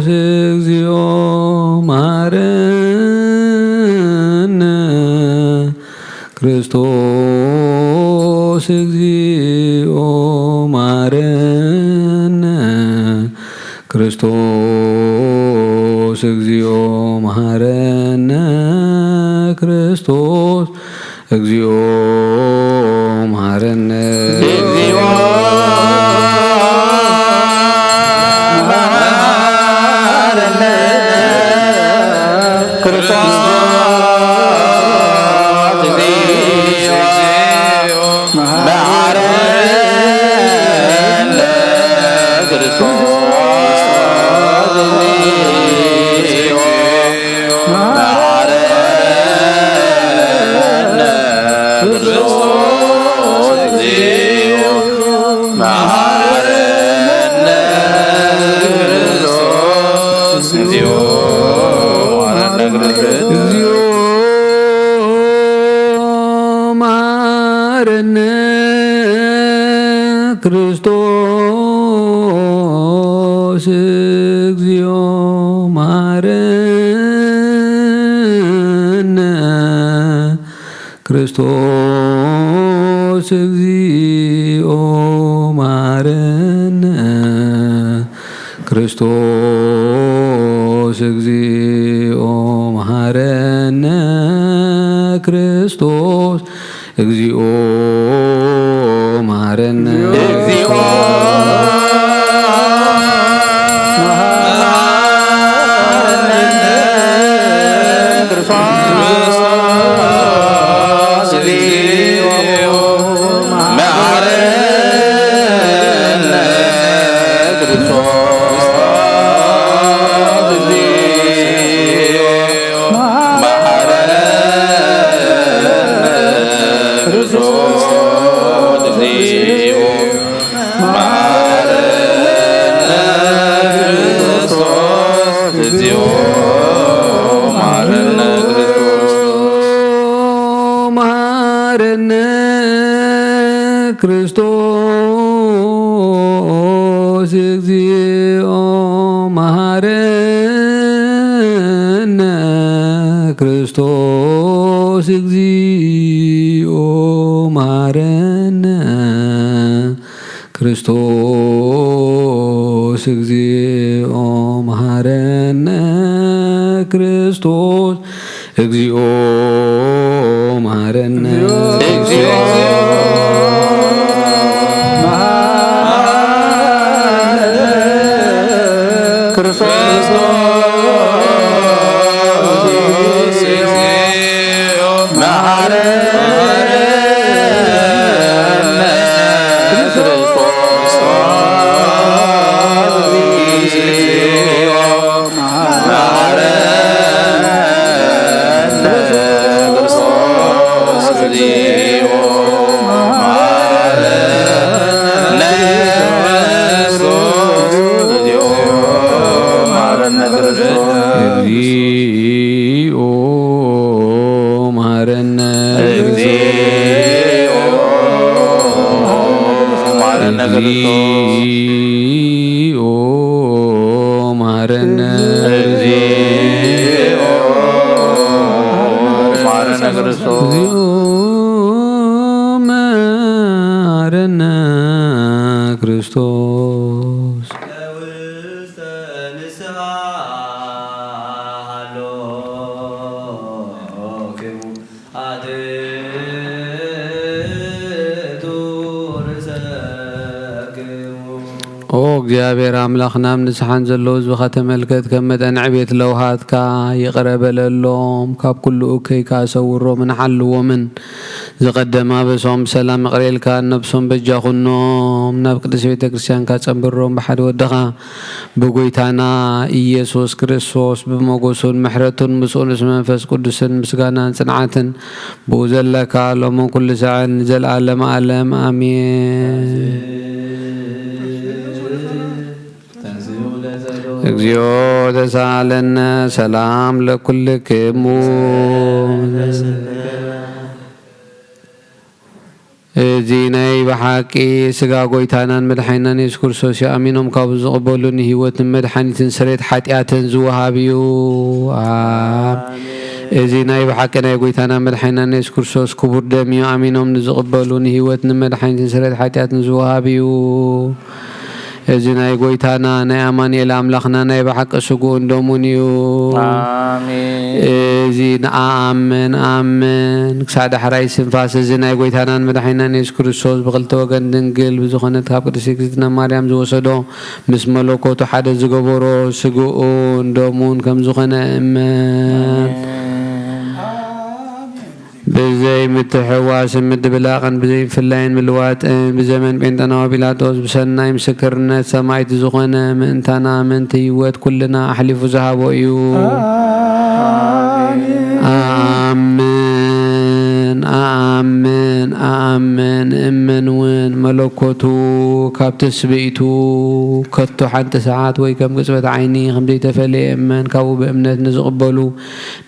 እግዚኦ መሐረነ ክርስቶስ እግዚኦ መሐረነ ክርስቶስ እግዚኦ መሐረነ ክርስቶስ እግዚኦ መሐረነ ክርስቶስ እግዚኦ መሐረነ ክርስቶስ እግዚኦ መሐረነ ክርስቶስ እግዚኦ መሐረነ ክርስቶስ እግዚኦ መሐረነ ክርስቶስ እግዚኦ መሐረነ ክርስቶስ እግዚኦ መሐረነ ክርስቶስ እግዚኦ መሐረነ ክርስቶስ እግዚኦ መሐረነ ክርስቶስ ኦ እግዚአብሔር አምላኽና ንስሓን ዘለዎ ህዝብኻ ተመልከት ከም መጠን ዕቤት ለውሃትካ ይቕረበለሎም ካብ ኩሉ እከይካ ሰውሮምን ሓልዎምን ዝቐደማ በሶም ብሰላም መቕሬልካ ነብሶም በጃኹኖም ናብ ቅዱስ ቤተ ክርስቲያንካ ጸንብሮም ብሓደ ወድኻ ብጎይታና ኢየሱስ ክርስቶስ ብመጎሱን ምሕረቱን ምስኡን መንፈስ ቅዱስን ምስጋናን ጽንዓትን ብኡ ዘለካ ሎምን ኩሉ ሰዓን ዘለዓለመ ዓለም አሜን። እግዚኦ ተሳለነ ሰላም ለኩልክሙ زيناي بحاكي سجا قويتانان مدحينان يسكر سوسي أمينهم كابز قبولون هيوت مدحاني تنسريت حاتياتن زوهابيو زيناي بحاكي قويتانان مدحينان يسكر سوس كبر دميو أمينهم نزقبولون هيوت مدحاني تنسريت حاتياتن زوهابيو زيناي قويتانا ناي أماني الأملاخنا ناي بحق سقون دومونيو زين آمن آمن كساد حراي سنفاس زيناي قويتانا مدحينا نشكر السوس بغلت وغن دنقل بزخونة كاب قدسيك زيتنا مريم زوسدو مس ملوكوتو حدا زقبورو سقون دومون كم زخونة أمان بزي متحواس مدبلاغن بزي فلاين ملوات بزمن بنتنا وبيلاطوس بسنا مسكرنا سمايت زخنا من تنا من تيوت كلنا احلف ذهب ويو آمين آمين آمين إمن وين ملكوتو كابتس بيتو كتو حتى ساعات ويكم قصبت عيني خمدي تفلي إمن كاو بأمنات نزقبلو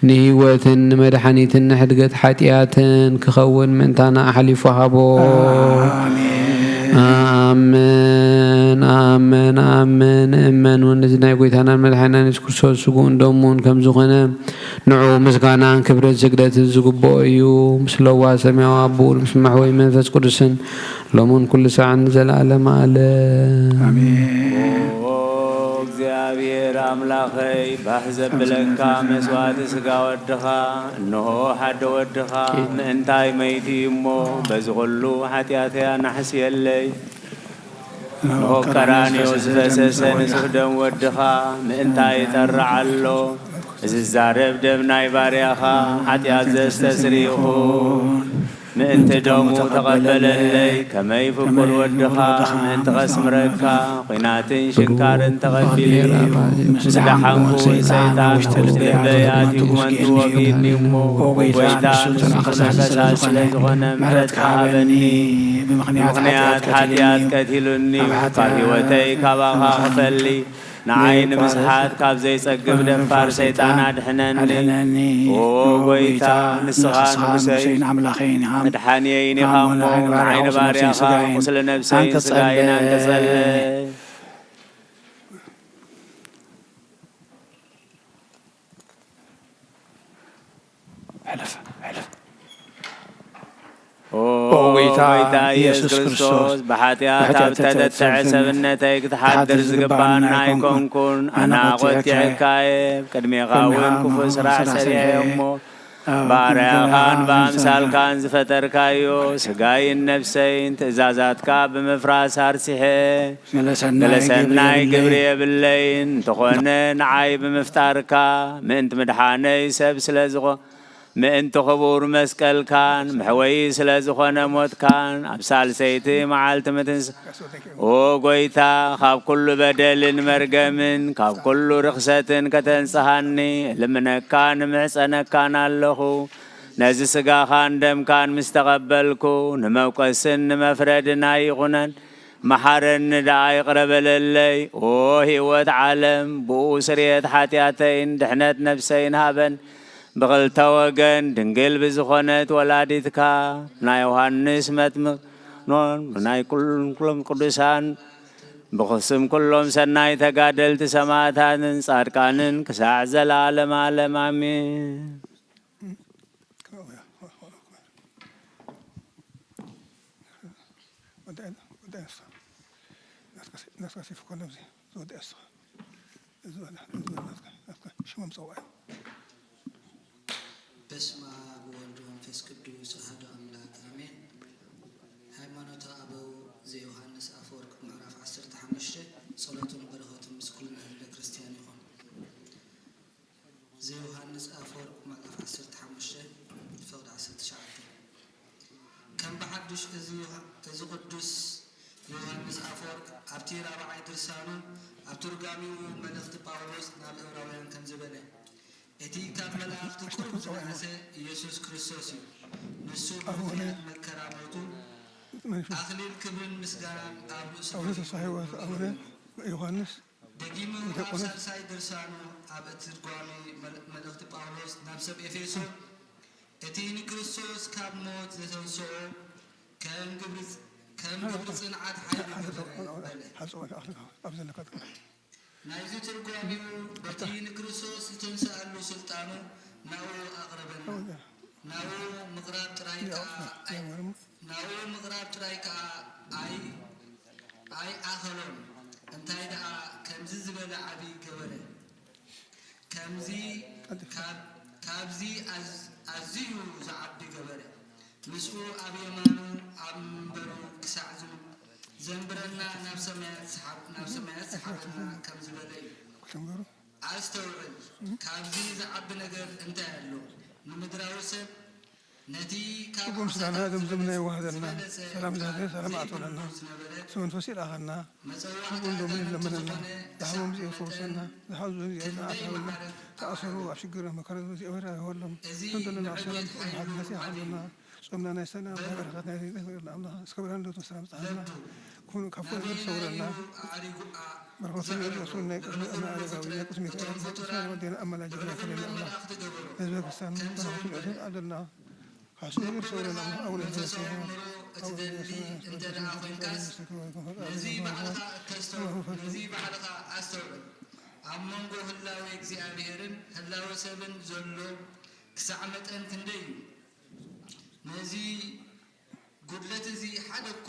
نهيوة مدحانيت نحدقت حاتيات كخون من تانا أحلي فهبو آمين آمين آمين إمن ونزنا يقويتانا مدحانا نشكر سوال سقون دومون كم زغنا نعو مسقانا كبرت زقدات الزقبو أيو مسلوا سميع وابول مسمح ويمن فاس قدسن لمن كل ساعة نزل على مالا آمين እግዚአብሔር አምላኸይ ባሕዘብ ብለካ መስዋዕት ስጋ ወድኻ እንሆ ሓደ ወድኻ ምእንታይ መይቲ እሞ በዚ ኩሉ ሓጢአተያ ናሕስየለይ እንሆ ቀራንዮ ዝፈሰሰ ንጹህ ደም ወድኻ ምእንታይ ይጠርዕ ኣሎ እዚ ዛረብ ደም ናይ ባርያኻ ሓጢአት ዘስተስርይ ይኹን ምእንቲ ደሙ ተቐበለለይ ከመይ ፍቁር ወድኻ ምእንቲ ቐስምረካ ኲናትን ሽንካርን ተቐቢል ምስዳሓንኩ ሰይጣን ውሽጢ በያቲኡ መንቱ ወጊድኒ እሞ ጐይታ ንስኹነፈሳ ስለ ዝኾነ ምሕረት ሃበኒ ብምኽንያት ሓጢአት ቀቲሉኒ ካብ ህይወተይ ካባኻ ክፈሊ ንዓይኒ ምስሓት ካብ ዘይጸግብ ደፋር ሰይጣን ኣድሕነኒ ኦ ጐይታ ንስኻ ንጉሰይ መድሓኒየይን ኢኻ እሞ ንዓይኒ ባርያኻ ቁስሊ ነብሰይን ስጋይን አንቀጸለይ ጌታ ኢየሱስ ክርስቶስ በኃጢአት አብተተትዕ ሰብነተይ ክትሓድር ዝግባእና ኣይኮንኩን ኣነ ቖቲዕካየ ቅድሜኻ እውን ክፉእ ስራሕ ሰሪሐ እሞ ባርያኻን በኣምሳልካን ዝፈጠርካዮ ስጋይን ነፍሰይን ትእዛዛትካ ብምፍራስ ኣርሲሐ ገለሰናይ ግብሪ የብለይን እንተኾነ ንዓይ ብምፍጣርካ ምእንቲ ምድሓነይ ሰብ ስለ ዝኾነ ምእንቲ ኽቡር መስቀልካን መሕወይ ስለ ዝኾነ ሞትካን ኣብ ሳልሰይቲ መዓልቲ ምትንስ ኦ ጐይታ ካብ ኩሉ በደልን መርገምን ካብ ኩሉ ርኽሰትን ከተንጽሃኒ ልምነካን ምዕጸነካን ኣለኹ ነዚ ስጋኻን ደምካን ምስ ተቐበልኩ ንመውቀስን ንመፍረድን ኣይኹነን መሓረኒ ደኣ ይቕረበለለይ ኦ ህይወት ዓለም ብኡ ስርየት ሓጢአተይን ድሕነት ነፍሰይን ሃበን بغلت وجن دنجل بزخانة ولادتك ناي يوحنس متمق نون ناي كلهم قدسان بخصم كلهم سناي تقادل تسماتان صاركانن كساعزل عالم عالم آمين በስመ አብ ወወልድ ወመንፈስ ቅዱስ አሐዱ አምላክ አሜን። ሃይማኖተ አበው ዘዮሐንስ አፈወርቅ ምዕራፍ 15 ጸሎቱን በረከቱን ምስኩልና ለክርስቲያን ይሁን። ዘዮሐንስ አፈወርቅ ምዕራፍ 15 ፈቅድ 19 ከም በሐድሽ እዚ ቅዱስ ዮሐንስ አፈወርቅ ኣብቲ ራብዓይ ድርሳኑ ኣብ ትርጓሚኡ መልእኽቲ ጳውሎስ ናብ ዕብራውያን ከም ዝበለ እቲ ካብ መላእኽቲ ቁሩብ ዝነኣሰ ኢየሱስ ክርስቶስ እዩ ንሱ ብምኽንያት መከራ ሞቱ ኣኽሊል ክብርን ምስጋናን ኣብ ርእሱ ዮሐንስ ደጊሙ ኣብ ሳልሳይ ድርሳኑ ኣብ ትርጓሚ መልእኽቲ ጳውሎስ ናብ ሰብ ኤፌሶን እቲ ንክርስቶስ ካብ ሞት ዘተንስኦ ጽንዓት ኃይል ናይዚ ትርጓሚው በቲ ንክርስቶስ ትንሣኤሉ ስልጣኑ ናው አቅረበና ናው ምቅራብ ጥራይ ከዓ አይ አኸሎም እንታይ ደኣ ከምዚ ዝበለ ዓብይ ገበረ ከምዚ ካብዚ ኣዝዩ ዝዓቢ ገበረ ምስኡ ኣብ የማኑ ኣብ መንበሩ ክሳዕ ዘንብረና ናብ ሰማያት ሰሓበና ከም ዝበለ እዩ ኣስተውዕል ካብዚ ዝዓቢ ነገር እንታይ ኣሎ ንምድራዊ ሰብ ነቲ ካብ ምስጋና ድምዝምና ይዋህደልና ሰላም ዛሬ ሰላም አጥወለና ስሙን ፈሲል አኸና ሁሉ ምን ለምንና ዳህሙም ሲፈውሰና ዳህዙ ዚያና አታውልና ተአሰሩ አሽግረ መከረቱ ሲወራ ይወለም እንተለና ሰላም ሐድነሲ ሐድና ጾምና ናይ ሰላም በረከት ናይ አምና እስከብራን እንደቱ ሰላም ጻና ኩኑ ከፉ ሰውረና በረከቱ የሱን ናይ ቅድመ አረጋዊ የቅስሚ ከሰላም ወደና አመላጅና ፈለና አላህ ህዝበ ክርስቲያን በረከቱ የሱን አደልና አሽግር ሰውረና አውለ ዘሰና እንተና ኮይንካስ ነዚ ባዕልኻ ተስተውዕል ነዚ ባዕልኻ ኣስተውዕል ኣብ መንጎ ህላዌ እግዚኣብሔርን ህላዌ ሰብን ዘሎ ክሳዕ መጠን ክንደይ እዩ ነዚ ጉድለት እዚ ሓደ እኳ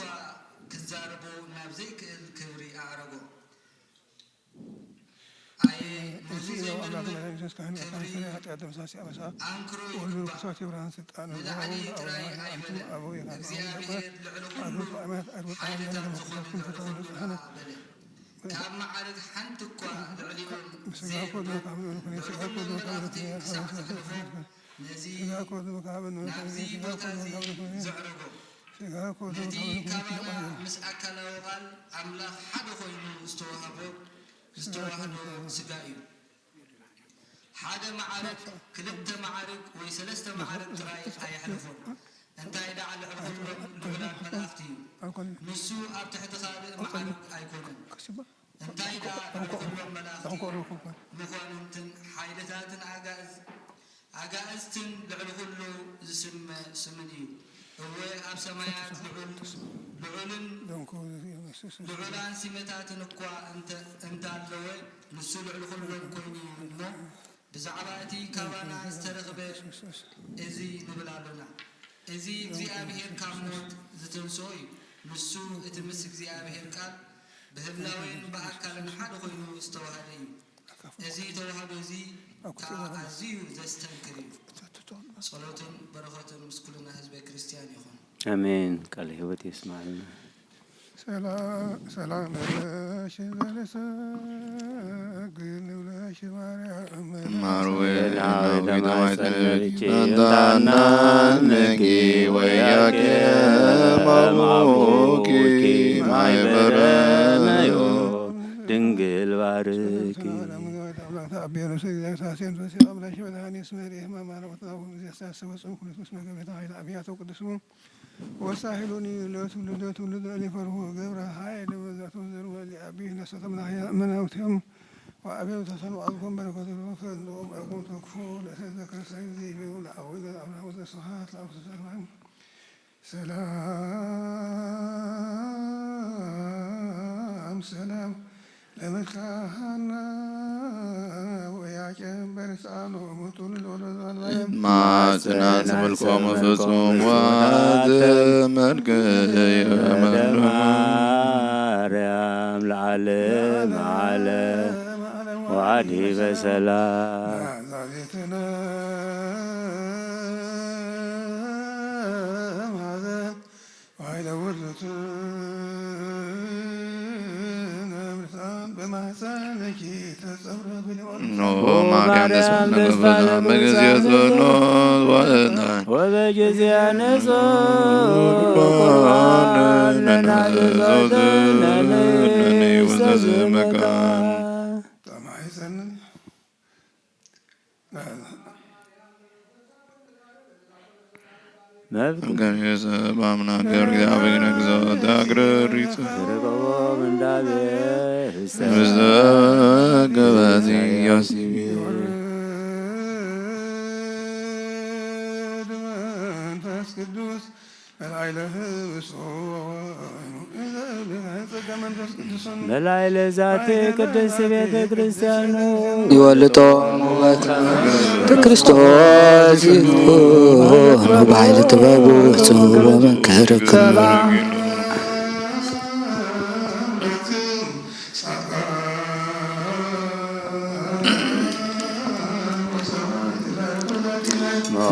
ክዛረቦ ናብ ዘይክእል ክብሪ ኣዕረጎ ካብ ማዕርግ ሓንቲ እኳ ልዕሊኦም ነዚ ናብዚ ቦታ እዚ ዘዕረጎ ነቲ ካባና ምስ ኣካላዊ ቃል ኣምላኽ ሓደ ኮይኑ ዝተዋህዶ ስጋ እዩ ሓደ ማዕርግ ክልተ ማዕርግ ወይ ሰለስተ ማዕርግ ጥራይ ኣየሕልፎም እንታይ ደዓ ልዕርፎም ልዑላን መላእኽቲ እዩ ንሱ ኣብ ትሕቲ ካልእ ማዕርግ ኣይኮነን እንታይ ደኣ ልዕርፎም መላእኽቲ መኳንንትን ሓይልታትን ኣጋእዝትን ልዕሊ ኩሉ ዝስመ ስምን እዩ እወ ኣብ ሰማያት ልዑላን ሲመታትን እኳ እንታለወ ንሱ ልዕሊ ኩሎም ኮይኑ እሞ ብዛዕባ እቲ ካባና ዝተረኽበ እዚ ንብል ኣለና እዚ እግዚኣብሔር ካብ ሞት ዝተንስኦ እዩ ንሱ እቲ ምስ እግዚኣብሔር ቃል ብህላዌን ብኣካልን ሓደ ኮይኑ ዝተዋሃደ እዩ እዚ ተዋህዶ እዚ ከዓ ኣዝዩ ዘስተንክር እዩ ጸሎትን በረኸትን ምስ ኩልና ህዝበ ክርስቲያን ይኹን አሜን ቃል ሕይወት ይስማዕልና ሰላም ለሽ ዘለሰግል ለሽ ማርያም ማርዌል አዊዳማይተነች እንዳናንቂ ወያቄ ማሙቂ ማይበረነዮ ድንግል ባርኪ أبيان سيدنا ساسين فسي أملا شبداني اسمه ما ما ربطناه يستاسس وصم كل اسمه قبل تعالى أبيات وقدسون وساحلوني لا تولد أني فرهو غير هاي لوزات الزروا لأبيه نستمنا يا من أوتهم وأبيه تصنع أبكم بركة الوفد وأبكم تكفوا لأسذكر سيدي بيقول أعوذ أمره وتصحات لأفضل سلام سلام لمكانا ويعجب برسانه ومطول الولد ما سنات ملكم فصوم وادم القيم مريم العالم عالم وعدي بسلام هذا وعلى ورث ማርያም ደስፋነ በጊዜት ኖት ወበጊዜያ ንጹሕ ቁርባን ነናዘዘነንሰዝመካ መብገኘዘ በአምናገር እግዚአብሔር ግዛት አግረሪት ረቆም እንዳቤ ምዘገበዚ ያሲቢ መንፈስ ቅዱስ በላይ ለዛቴ ቅድስት ቤተ ክርስቲያን ይወልጦ ክርስቶስ ይሁን በኃይለ ጥበቡ ጽኑዕ መከረክም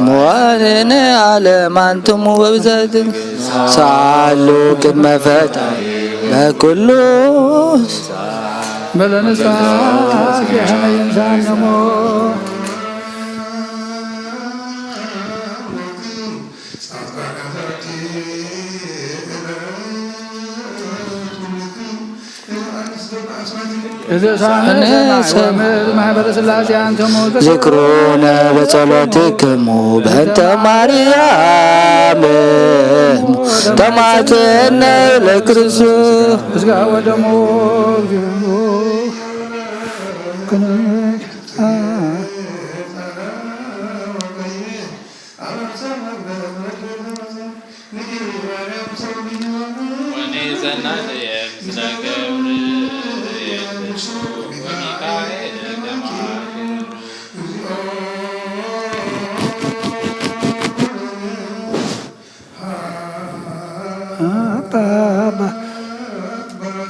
መዋዕነ ዓለም አንትሙ በብዛት ሳሉ ቅድመ ፈጣሪ በኩሉ በለንሳት የሃይንሳነሞ ذكرونا بصلاتكم بنت مريم تماتنا لكرسوس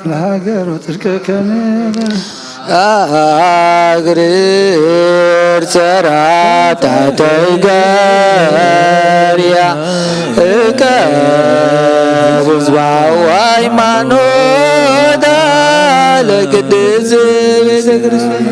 ለሀገሩ ጽድቅ ከኔነ አግር ጸራታ ተይገርያ እከ ህዝባዊ ሃይማኖት ለቅድስት ቤተ ክርስቲያን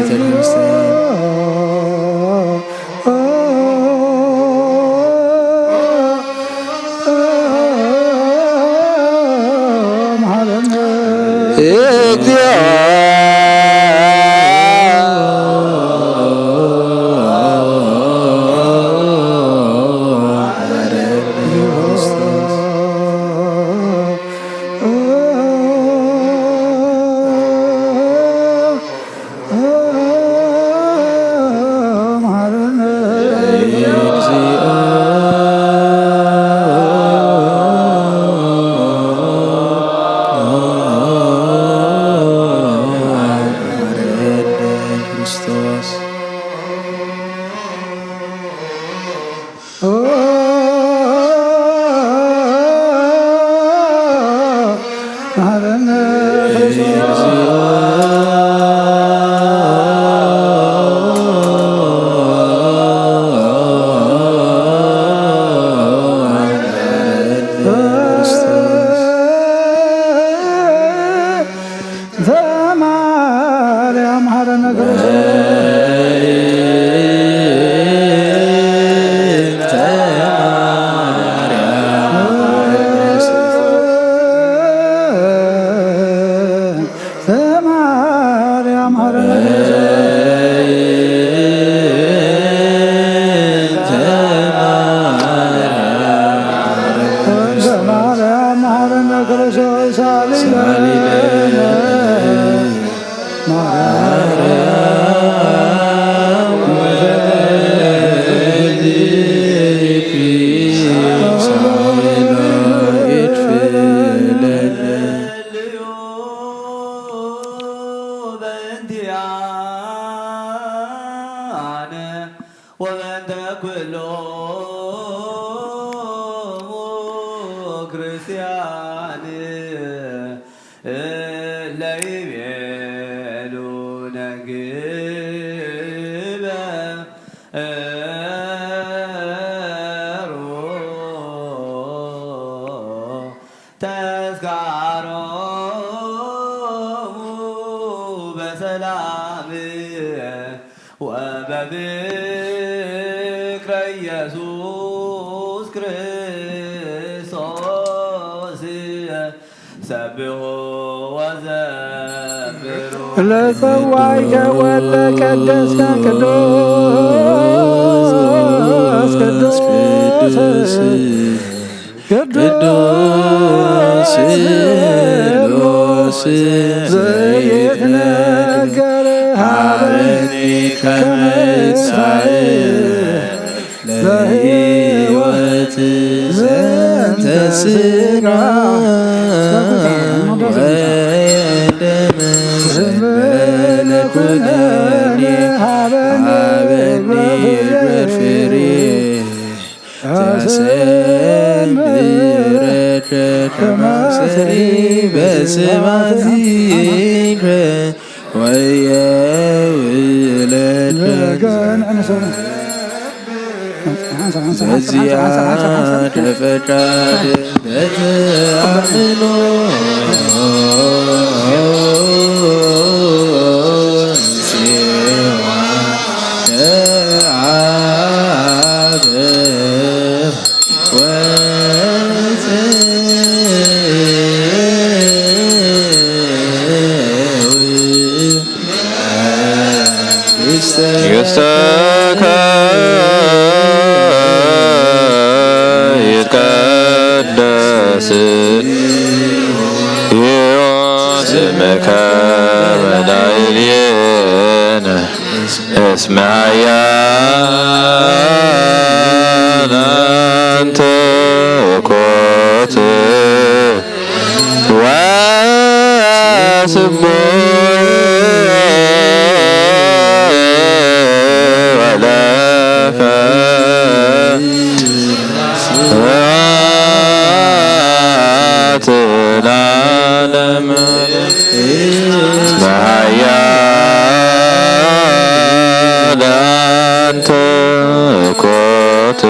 ለጸዋይከ ወለቀደስከ ቅዱስ ቅዱስ ቅዱስ ቅዱስ ዘይትነገር ሀበኒ ከመሳይ ለሕይወት ዘንተ በስጋ ወደም ዘንበለ ኩነኔ ሀበኒ በፍሬ ተሰምረከ ከማሰሪ በስባት ዚክረ ወየውለከ በዚያ ከፈቃድ በተአምኖ ሲዋ ከአብ ይስተከ ይትቀደስ ስምከ በላዕሌነ እስመ ኃያል አንተ ኮት ወስቡሕ ወለከ ለዓለመ እስመ ኃያል አንተ ኮት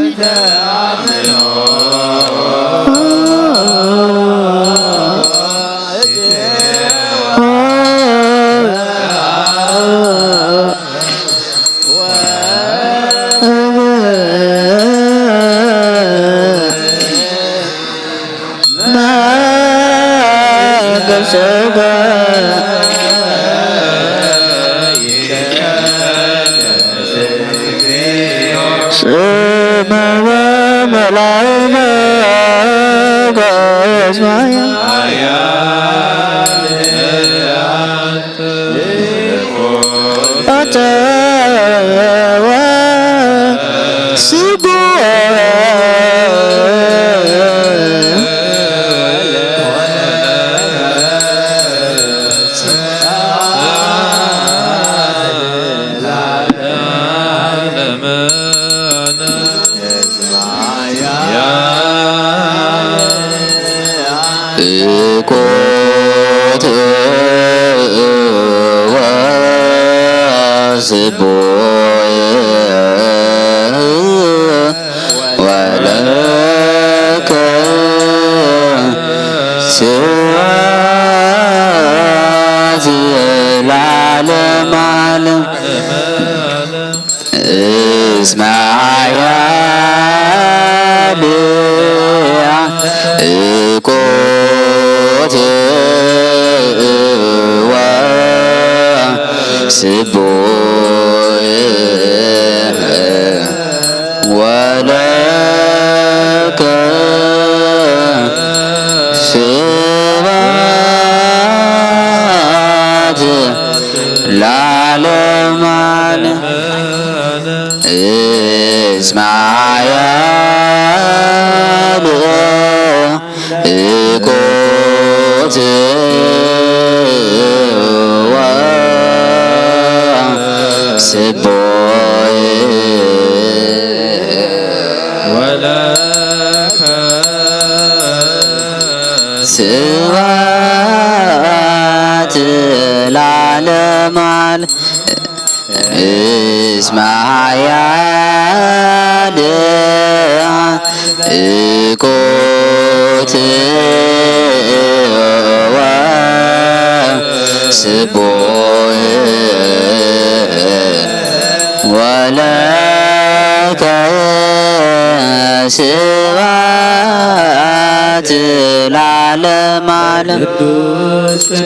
በተአምኖ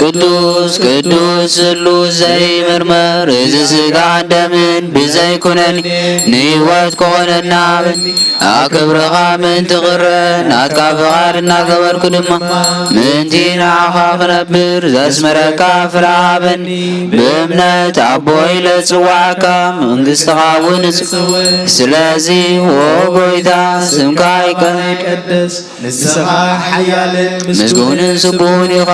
ቅዱስ ቅዱስ ስሉስ ዘይምርመር እዚ ስጋ ደምን ብዘይኩነኒ ንህይወት ኮነና በኒ አክብረኻ ምንቲ ቅረን ናትካ ፍቓድ እናገበርኩ ድማ ምንቲ ንዓኻ ክነብር ዘስመረካ ፍርሃበኒ ብእምነት ኣቦይ ለፅዋዕካ መንግስትኻ እውን ስለዚ ወጎይታ ስምካ ይቀደስ ንስኻ ሓያልን ምስጉንን ስቡሕን ኢኻ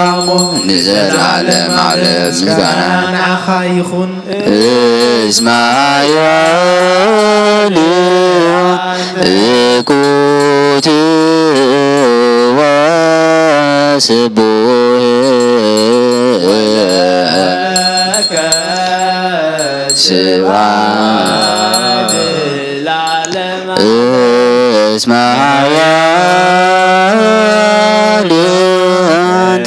ንዘለዓለም ዓለም ምስጋና ንዓኻ ይኹን እስማኤል እኩት ወስቡሕ ስብሐት ለዓለም እስማኤል አንተ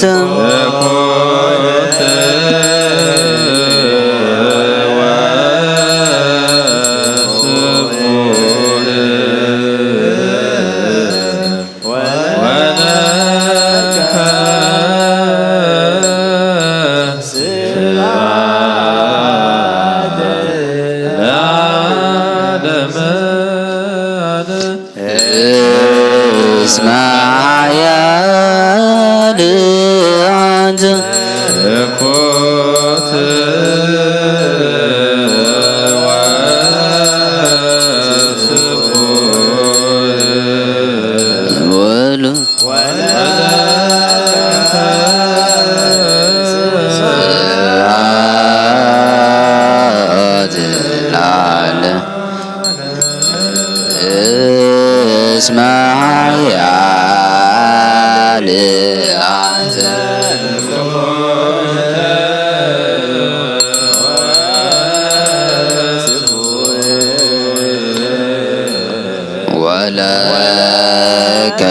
ولك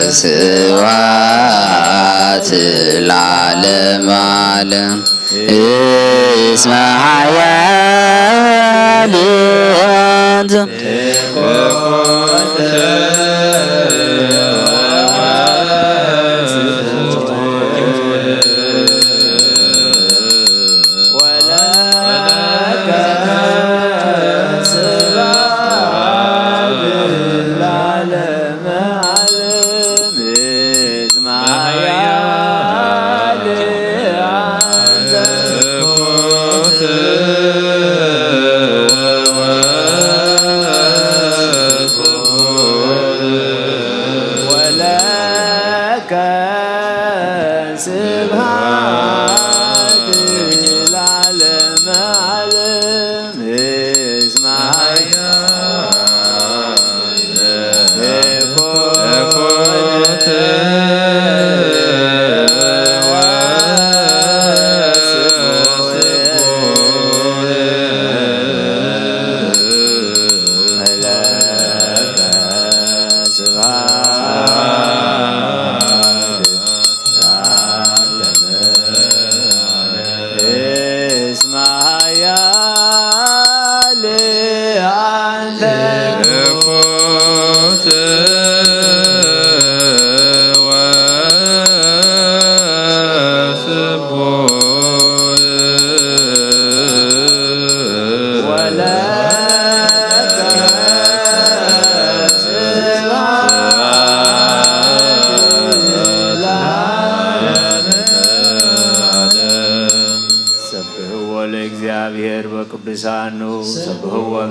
سوات العالم عالم اسمع يا لأنت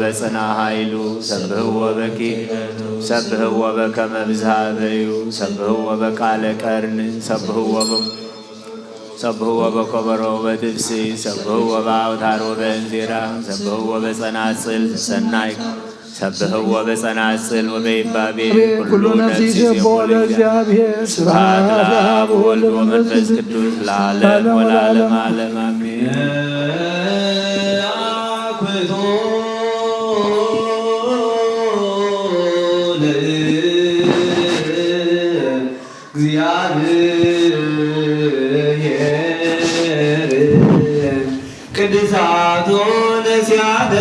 በጽና ኃይሉ ሰብህዎ በኪነቱ ሰብህዎ በከመ ብዝሃ በዩ ሰብህዎ በቃለ ቀርን ሰብህዎ በኮበሮ በድብሲ ሰብህዎ በአውታሮ በእንዚራ ሰብህዎ በጸናጽል ሰናይ ሰብህዎ በጸናጽል ወበይባቤ ኩሉ ነፍሲ ይሴብሖ ለእግዚአብሔር ስብሐት ለአብ ወወልድ ወመንፈስ ቅዱስ ለዓለም ወለዓለመ ዓለም አሜን። ቅድሳቱ ነሲያተ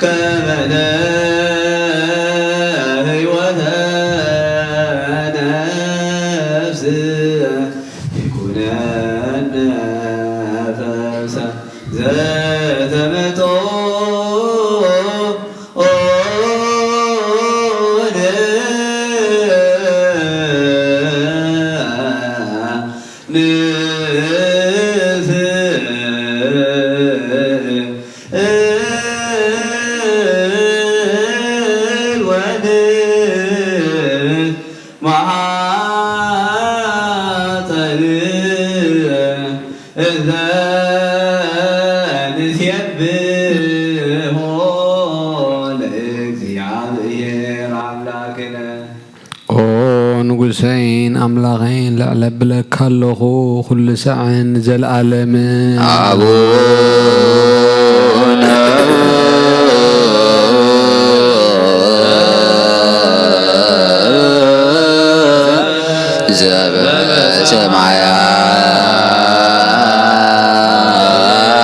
ከመነ ሕይወተ ነፍስ ይኩነነ ፈውሰ ዘተመጦ ንጉሰይን አምላኸይን ለዕለብለካ ኣለኹ ኩሉ ሰዓን ዘለዓለምን አቡነ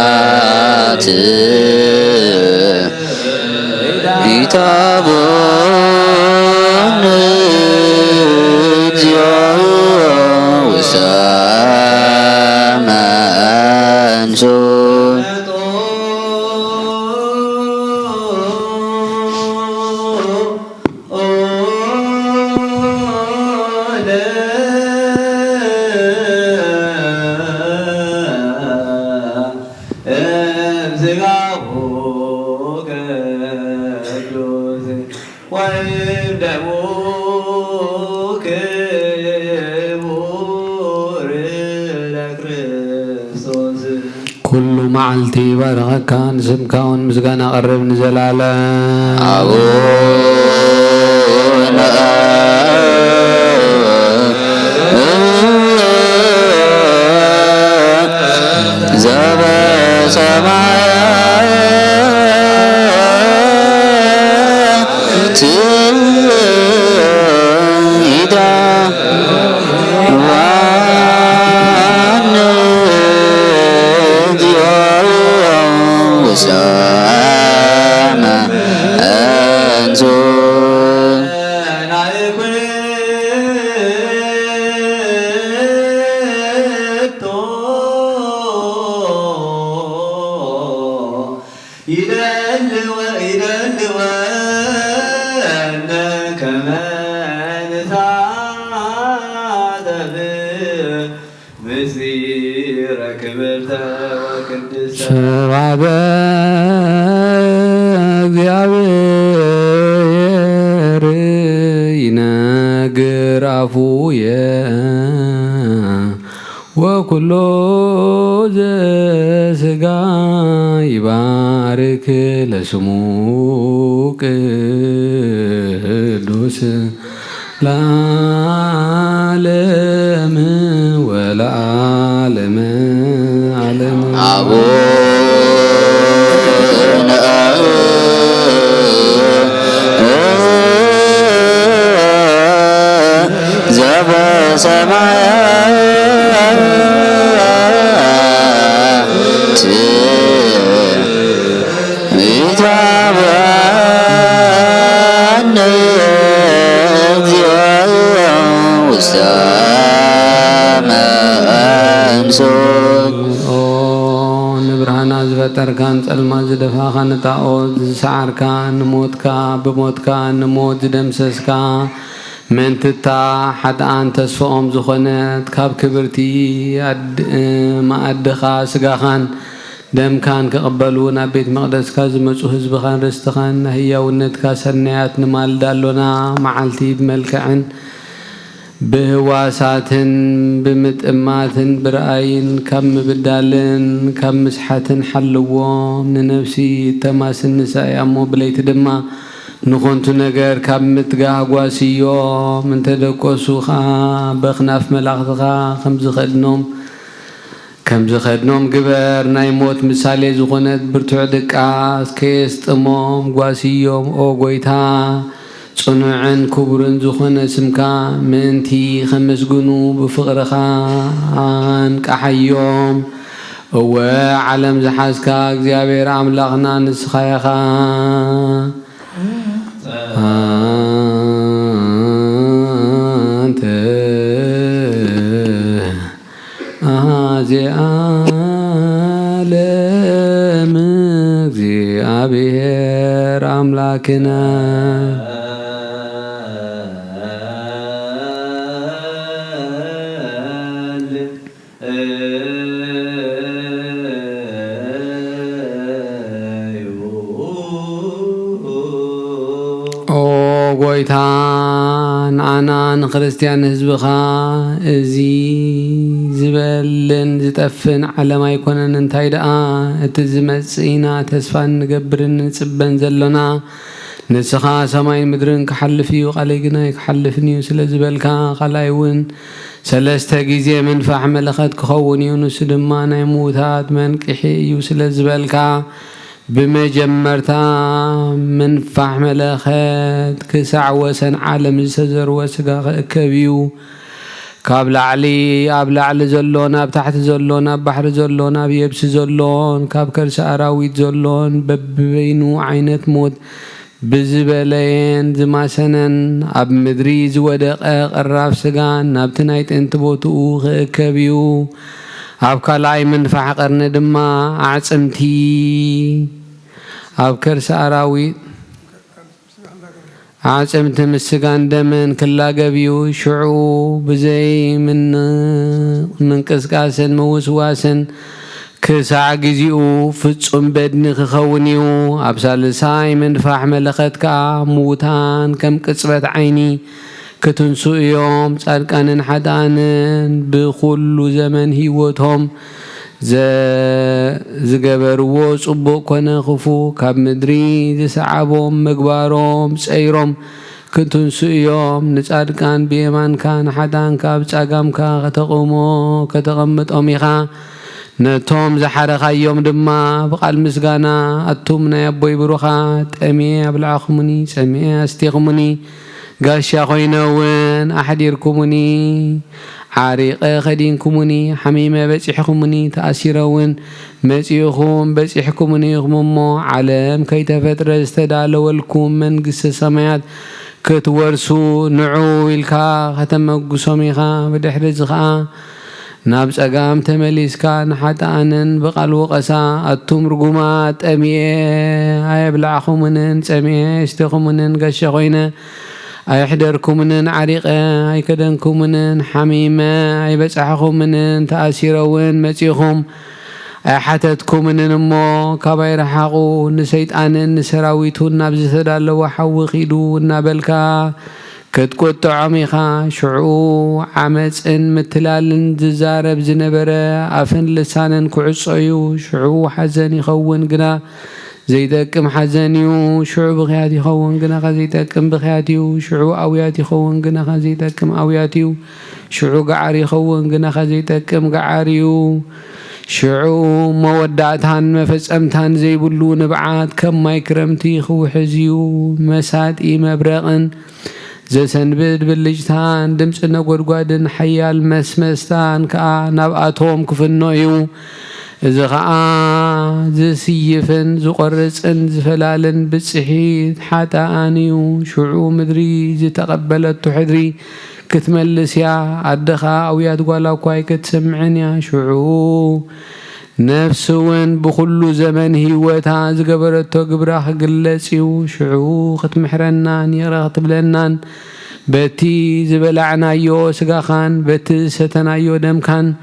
ዘበሰማያት ኢታቦን ኩሉ መዓልቲ ባረኸካ ንስምካ እውን ምስጋና ቀርብ ንዘላለም አቡነ ዘበሰማያት ስብሐት እግዚአብሔር ይነግር አፉየ ወኩሎ ዘሥጋ ይባርክ ለስሙ ቅዱስ ለዓለም ወለዓለመ ዓለም አቡነ ዘበሰማያት ኢታብአነ እግዚኦ ውስተ መንሱት ንብርሃና ዝፈጠርካን ጸልማ ዝደፋኻ ንጣዖት ዝሰዓርካ ንሞትካ ብሞትካ ንሞት ዝደምሰስካ ምንትታ ሓጥኣን ተስፍኦም ዝኾነት ካብ ክብርቲ ማኣድኻ ስጋኻን دمكان كقبلونا بيت مقدس كازمصو حزبخان رستخان هياونت كاسنيات نمال دالونا معالتي بملكعن بهواساتن بمتأماتن برأين كم بدالن كم مسحاتن حلوهم ننفسي تماس النساء أمو بليت دما نخونتو نجار كم متقاقواسيو من تدقوسوخا بخناف ملاخذخا كم زخدنوم قبر نايموت مثالي زخونت برتوع دقاس كيس تموم قواسيوم او قويتا صنوعن كبرن زخونة سمكا منتي خمس قنو بفقرخا عنك أحيوم وعلم زحاسكا اكزيابير عملاغنا نسخايخا زي عالم እግዚአብሔር አምላክነ ጎይታን አናን ክርስቲያን ህዝብኻ እዚ ዝበልን ዝጠፍን ዓለም ኣይኮነን እንታይ ደኣ እቲ ዝመጽኢና ተስፋ ንገብርን ንጽበን ዘሎና ንስኻ ሰማይን ምድርን ክሓልፍ እዩ ቃለይ ግና ክሓልፍን እዩ ስለ ዝበልካ ቃላይ እውን ሰለስተ ግዜ መንፋሕ መለኸት ክኸውን እዩ ንሱ ድማ ናይ ሙታት መንቅሒ እዩ ስለ ዝበልካ بمجمرتا منفح ملخات كسع وسن عالم السزر وسقا كبيو كابل علي أبلع زلونا بتحت زلونا بحر زلونا بيبس زلون كاب كرس أراويت زلون ببينو عينت موت بزبلين زما سنن أب مدريز ودق الراف سقان نابتنايت انتبوتو كبيو أب كالاي منفح قرن دما عصمتي أب كرس أراوي عصمت مسقان دمن كلا قبيو شعو بزي من قسقاسن موسواسن كسع جزيو فتصم بدني خونيو أب سالساي منفح ملختك موتان كم قصبت عيني كتنسو يوم صادقانن حدانن بكل زمن هيوتهم زغبرو صبو كونه خفو كاب مدري زسعبهم مغبارهم صيرهم كتنسو يوم نصادقان بيمان كان حدان كاب صاغام كا تقومو كتقمطهم يخا نتوم زحرخا يوم دما بقال مسغانا اتومنا يبوي بروخات امي ابلعخمني سمي استيخمني قاشا خوينوين أحديركمني عريق خدينكمني حميمة بسيحكمني تأثيرون مسيحكم بسيحكمني غممو علم كي تفتر استدالو لكم من قصة سمايات كتورسو نعو الكا ختم قسوميخا بدحرزخا نابس أقام تمليسكا حتى أنن بقال وقسا أتوم رقومات أميه هاي بلعخمنن سميه استيخمنن قاشا خوينة أيحضركم من عريقة أي كدنكم من حميمة أي بسحكم من تأثيرون مسيخم أي حتتكم من نمو كبير حقو نسيت أنا نسراويتو نبز سدال وحوقيدو نبلكا كتكوت عميخا شعو عمس إن متلال ززارب زنبرة أفن لسانا كعصيو شعو حزن يخون قنا زيدكم حزنيو شعو بخياتي خون قنا زيدكم بخياتيو شعو أوياتي خون قنا زيدكم أوياتيو شعو قعاري خون قنا زيدكم قعاريو شعو موداتان مفسأمتان زي بلو نبعات كم ما يكرمتي خو حزيو مسات إي مبرقن زي سنبد باللجتان دمس نقرقادن حيال مسمستان كا نبعاتهم كفنويو إذا خاء زسيفن زقرصن زفلالن بصحيت حتى أنيو شعو مدري زتقبلت تحدري كتملس يا أدخا أو يتقولا كواي كتسمعن يا شعو نفسون بكل زمن هيوتها زقبرتو قبراخ قلسيو شعو ختمحرنان يرغت بلنان بتي زبلعنا يو سقاخان بتي ستنا يو دمكان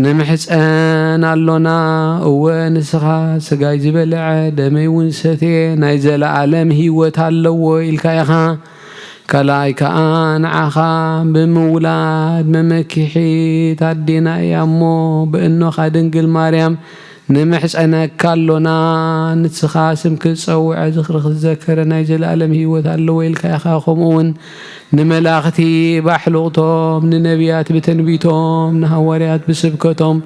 ንምሕፀን ኣሎና እወ ንስኻ ስጋይ ዝበልዐ ደመይ እውን ሰትየ ናይ ዘለኣለም ሂወት ኣለዎ ኢልካ ኢኻ ካልኣይ ከዓ ንዓኻ ብምውላድ መመኪሒት ኣዴና እያ እሞ ብእኖኻ ድንግል ማርያም ንምሕፀነካ ኣሎና ንስኻ ስም ክፀውዐ ዝኽሪ ክዘከረ ናይ ዘለኣለም ሂወት ኣለዎ ኢልካ ኢኻ ከምኡውን ንመላእኽቲ ባሕልቕቶም ንነቢያት ብትንቢቶም ንሃዋርያት ብስብከቶም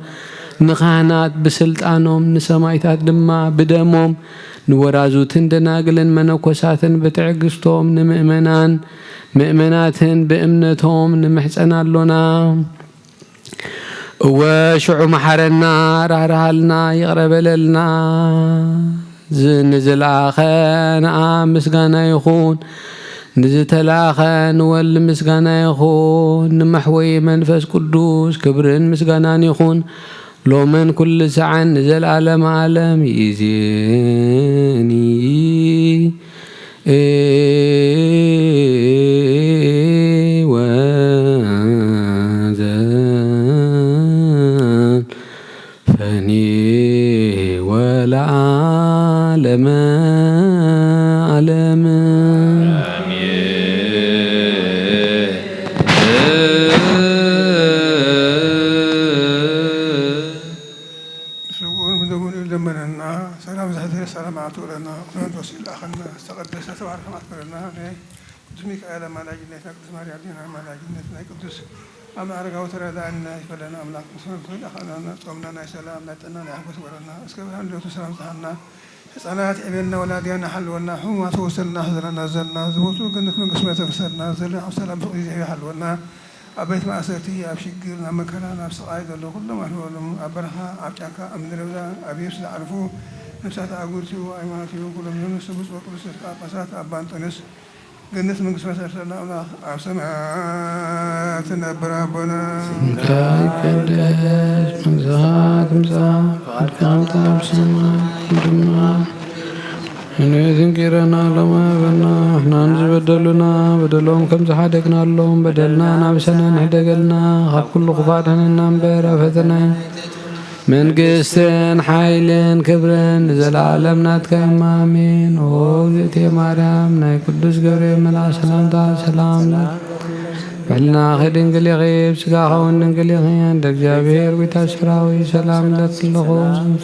ንካህናት ብስልጣኖም ንሰማይታት ድማ ብደሞም ንወራዙትን ደናግልን መነኮሳትን ብትዕግስቶም ንምእመናትን ብእምነቶም ንምሕፀን ኣሎና እወ ሽዑ መሓረና ራህራሃልና ይቕረበለልና ንዝለኣኸ ንኣ ምስጋና ይኹን ንዝተላኸ ንወሊ ምስጋና ይኹን ንመሕወይ መንፈስ ቅዱስ ክብርን ምስጋናን ይኹን ሎመን ኩሉ ሰዓን ንዘለኣለም ዓለም ይእዜኒ ፈኒ ወለዓለመ ዓለም ሚካኤል አማላጅነት ቅዱስ ማርያም አማላጅነት ቅዱስ አማርጋው ተረዳና ይፈለና አምላክ መስመር አኸናና ጾምና ሰላም ናጠና ያፈስ ወረና እስከ ብርሃን ለቱ ሰላም ታና ህፃናት ዕቤልና ወላዲያና ሓልወና ሕሙማት ወሰልና ህዝረና ዘልና ዝሞቱ ገነት መንግስት መተፍሰርና ዘለ ሰላም ፍቅሪ ዜ ሓልወና ኣብ ቤት ማእሰርቲ ኣብ ሽግር ናብ መከራ ናብ ስቃይ ዘሎ ኩሎም ኣልወሎም ኣብ በረኻ ኣብ ጫካ ኣብ ምድረ በዳ ኣብ የብስ ዝዓርፉ ነፍሳት ኣጉርቲ ሃይማኖት ኩሎም ዮኑስ ብፁዕ ቅዱስ ጳጳሳት ኣባ አንጦንዮስ ገነት መንግስት መሰርተና አምላክ ኣብ ሰማያት ነበር አቦና ይቀደስ መንግሥትከ ትምጻእ ፈቃድከ በሰማይ ድማ ንዝንኪረና ሎማ በና ናን ዝበደሉና በደሎም ከም ዝሓደግናሎም በደልና ናብሰና ንሕደገልና ካብ ኩሉ ክፋት ንሕነና እምበር ኣብ ፈተና መንግስትን ሓይልን ክብርን ንዘለዓለም ናትከ እማ አሜን። ኦ እግዝእትየ ማርያም ናይ ቅዱስ ገብርኤል መልአክ ሰላምታ ሰላም በልና ድንግል ኢኺ ብስጋኸ እውን ድንግል ኢኺ እንደ እግዚአብሔር ዊታ ሰራዊት ሰላም ለክለኹ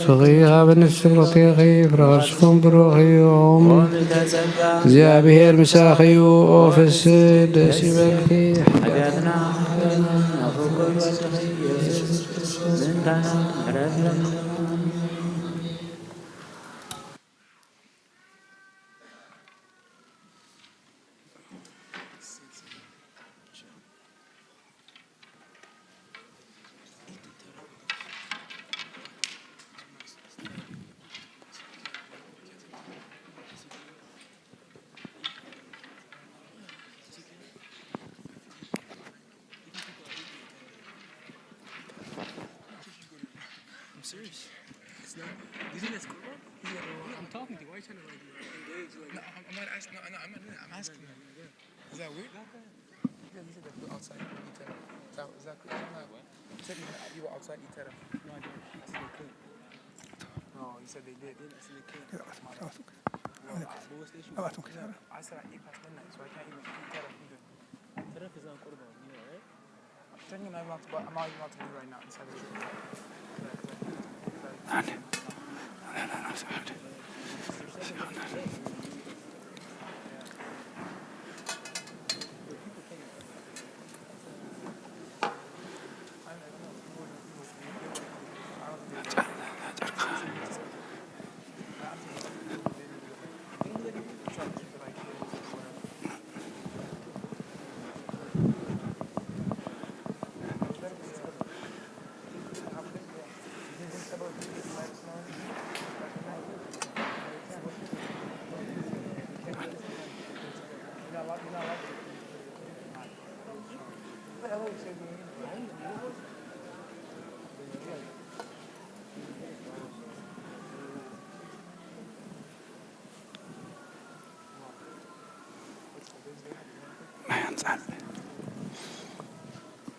ስኺ ካብ እንስት ፍርኽቲ ኢኺ ፍረ ከርስኹም ብሩኽ እዩ እግዚአብሔር ምሳኺ እዩ ኦ ፍስሕ ደስ ይበልኪ serious. It's not. You think that's cool? I'm talking to you. Why are you trying to like engage? Like, no, I'm not asking. No, I'm not. I'm asking him. Is that weird? Yeah, you said that you were outside Etera. Is that cool? You said you were outside Etera. No, I didn't. I said they could. No, you said they did. I said they could. What was the issue? I said I ate past midnight, so I can't even eat Etera either. Etera is not Qurban, you know, right? I'm thinking I'm not allowed to do right now inside the church.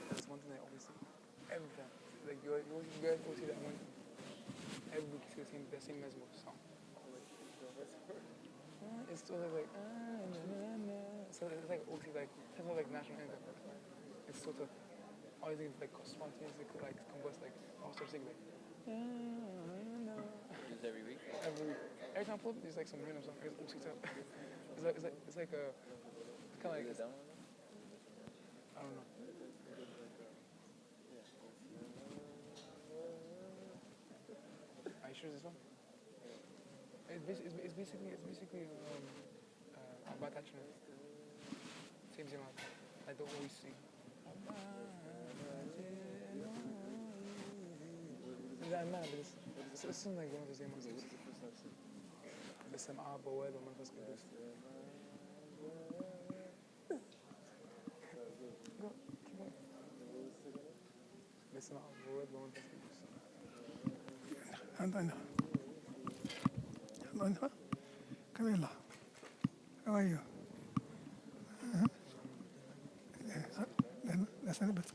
That's one thing I always say. Every time. Like, you good OT that one. Every week it's the same mesmo song. It's still like so it's like OT like it's not like national anthem. It's sort of all these like spontaneously like combust like I'll start singing like every week? Every week. Every time I pull up there's like some random song. It's OT stuff. It's like a kinda like I don't know. Are you sure this one? It's basically about attachment. Same thing I don't always sing. It's something like one of the same ones. بس معاه بوال ومنفس قدوس. بس معاه بوال ومنفس قدوس. عندنا Camilla, how are you? That's a bit.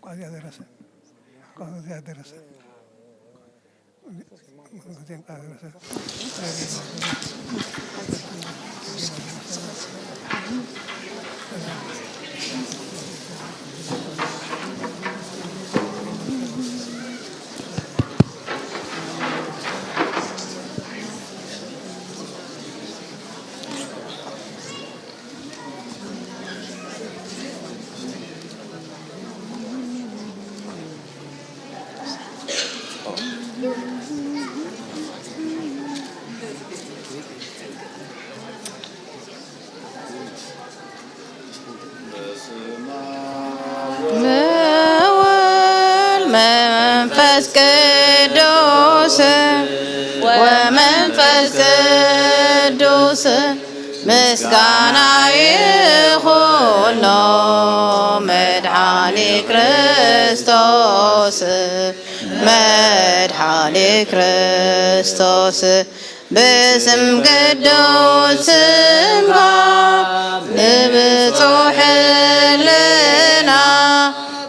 Quasi adesso. Quasi adesso. መንፈስ ቅዱስ ወመንፈስ ቅዱስ ምስጋና ይሁን መድኃኔ ክርስቶስ መድኃኔ ክርስቶስ በስም ቅዱስ ስምሃ ንብፁሕ ሕሊና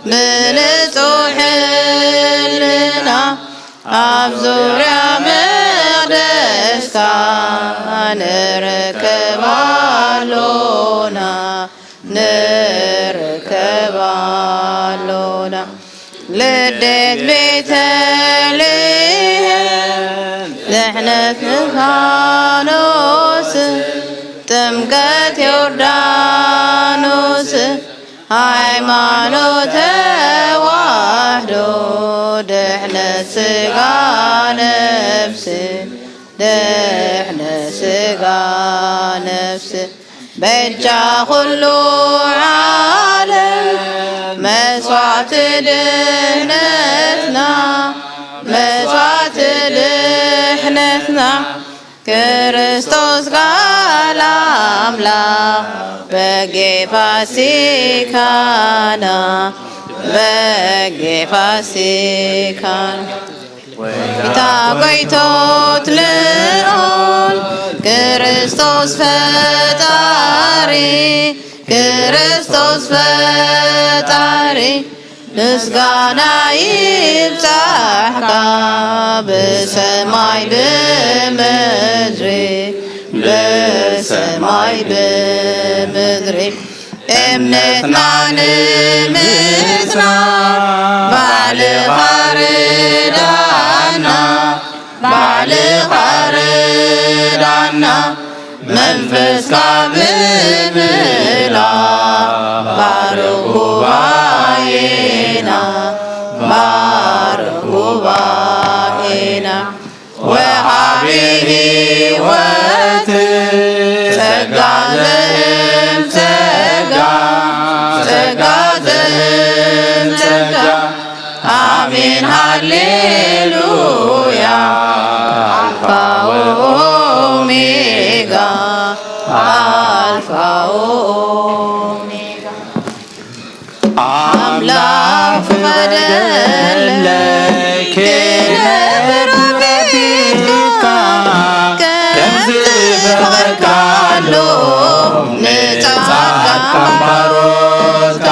ብንጹሕ ሕሊና ኣብ ዙርያ መቅደስካ ንረከባሎና ንረከባሎና ልደት ቤተልሔም ዝሕነት ምዃኖስ ጥምቀት ዮርዳኖስ ሃይማኖት ተዋህዶ ድሕነት ስጋ ነፍስ ድሕነት ስጋ ነፍስ በጃ ኩሉ ዓለም መስዋዕት ድሕነትና መስዋዕት ድሕነትና ክርስቶስ ቃል አምላክ በጌ ፋሲካና በጌ ፋሲካና ጌታ ቆይቶት ልዑል ክርስቶስ ፈጣሪ ክርስቶስ ፈጣሪ ምስጋና ይብዛሕካ በሰማይ በምድሪ በሰማይ በምድሪ እምነትና ንምጽናዕ ባዕልኻ ርዳእና ባዕልኻ ርዳእና መንፈስካ ብምልኣኽ ባርክ ጉባኤና ባርክ ጉባኤና ወሃቢ ሕይወት ጸጋ ዘህብ ጸጋ ጸጋ ዘህብ ጸጋ አሜን ሃሌሉያ አልፋ ኦሜጋ አልፋ ኦሜጋ አምላክ ፈቀደልክ ክብር በፊትካ ከፍ በፈቃሉ ንጻድቃን ባሮትካ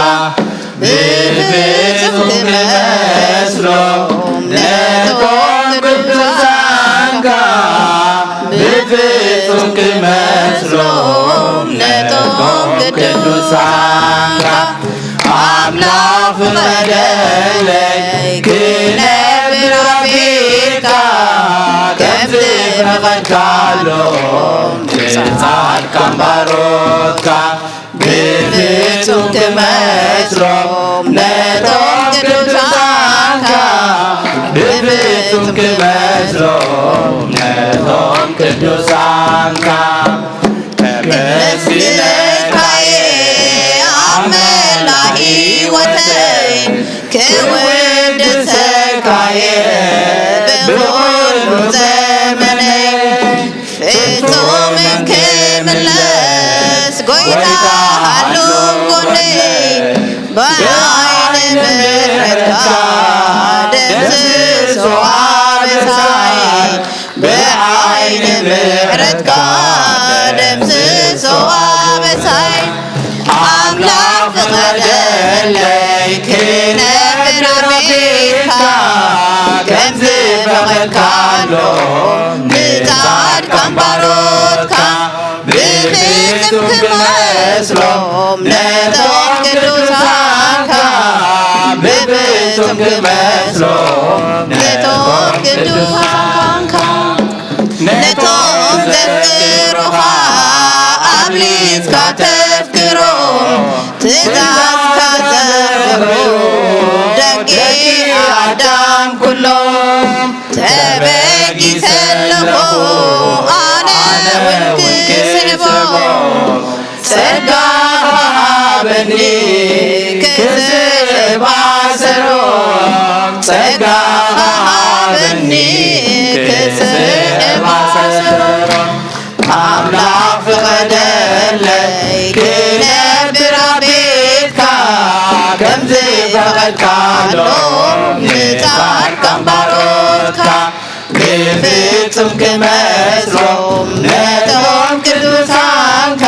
بفيتم كمسلوم نتوم قدوسان أملاك فقدلي كنبر ربيك كم زفرقت كالوم تسعد كمبروتك بفيتم كمسلوم نتوم قدوسان بفيتم كمسلوم نتوم قدوسان كمسلك كود سكاية بكل زمني فيتو من كملس قويتا حلوقني بعين بحركة دمس سواب ساي بعين بحركة دمس سواب ساي أملاك فقدلي كنبر ربيك كم زفرقت كالوم نتعد كمبروتك بفيتم كمسلوم نتوم قدوسانك بفيتم كمسلوم نتوم قدوسانك نتوم ذكرها أبليس كتفكرو تزاز كتفكرو دقي آدم كلهم تبقي سلخو أنا ونكسبو سرقاها بني كسب عسرهم سرقاها بني كسب عسرهم أملاك فقدلي كنبر ربيك كم زفرقت كالوم نتعد كمبروتك بفيتم كمسلوم نتوم قدوسانك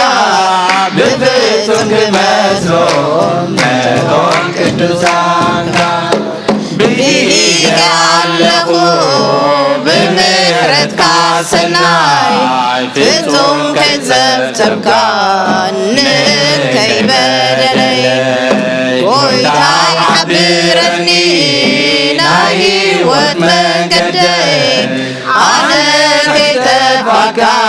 بفيتم كمسلوم نتوم قدوسانك بإيدك علقو بمهرتك سناي فيتم كذبتم كانك كي بدلي قويتاي حبرتني ناهي ومن قدي أنا كي تفكى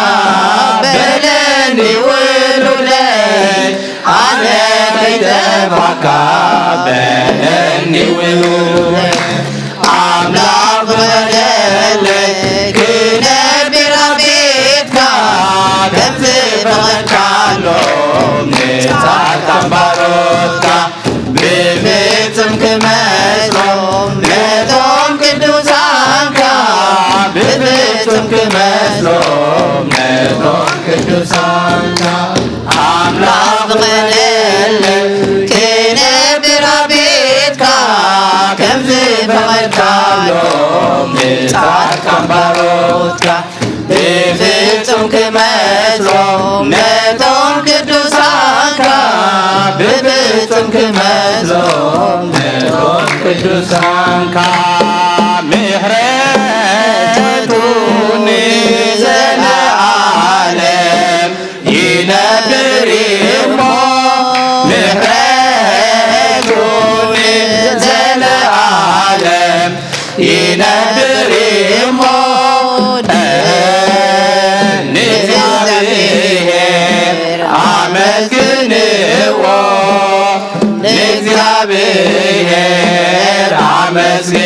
بلني ولولي أنا كي تفكى بلني ولولي أملاك بدلي كنبر ربيك كم زفرقت كالوم نتعد كمبروتك بفيتم كمسلوم نتوم قدوسانك بفيتم كمسلوم نتوم قدوسانك أملاك بدلي كنبر ربيك كم زفرقت كالوم نتعد كمبروتك بفيتم كمسلوم نتوم قدوسانك بفيتم كمسلوم نتوم قدوسانك مهرتوني زلعالم ينبر يمو مهرتوني زلعالم ينبر يمو نزغابير عمزغ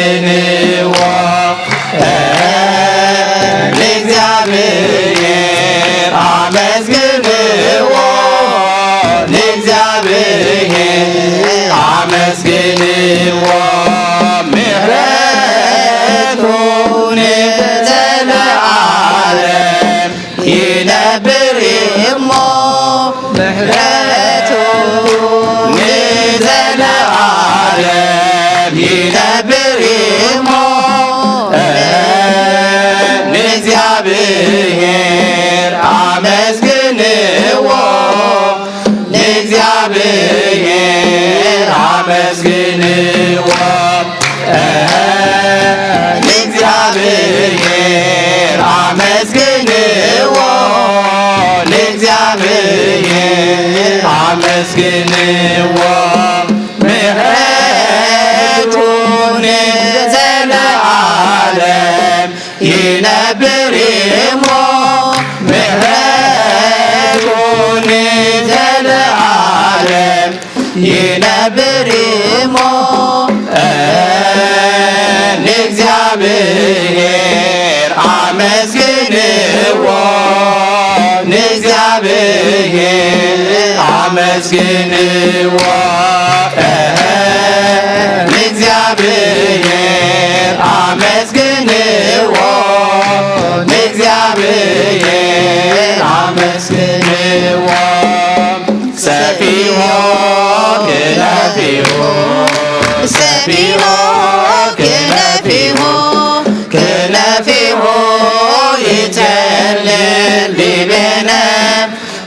ይነብርሞ ንእግዚአብሔር አመስግንዎ ንእግዚአብሔር አመስግንዎ ንእግዚአብሔር አመስግንዎ ንእግዚአብሔር አመስግንዎ ሰፊሆ ክነፊሆ ሰፊሆ ክነፊሆ ክነፊሆ ይተልል ዲቤነ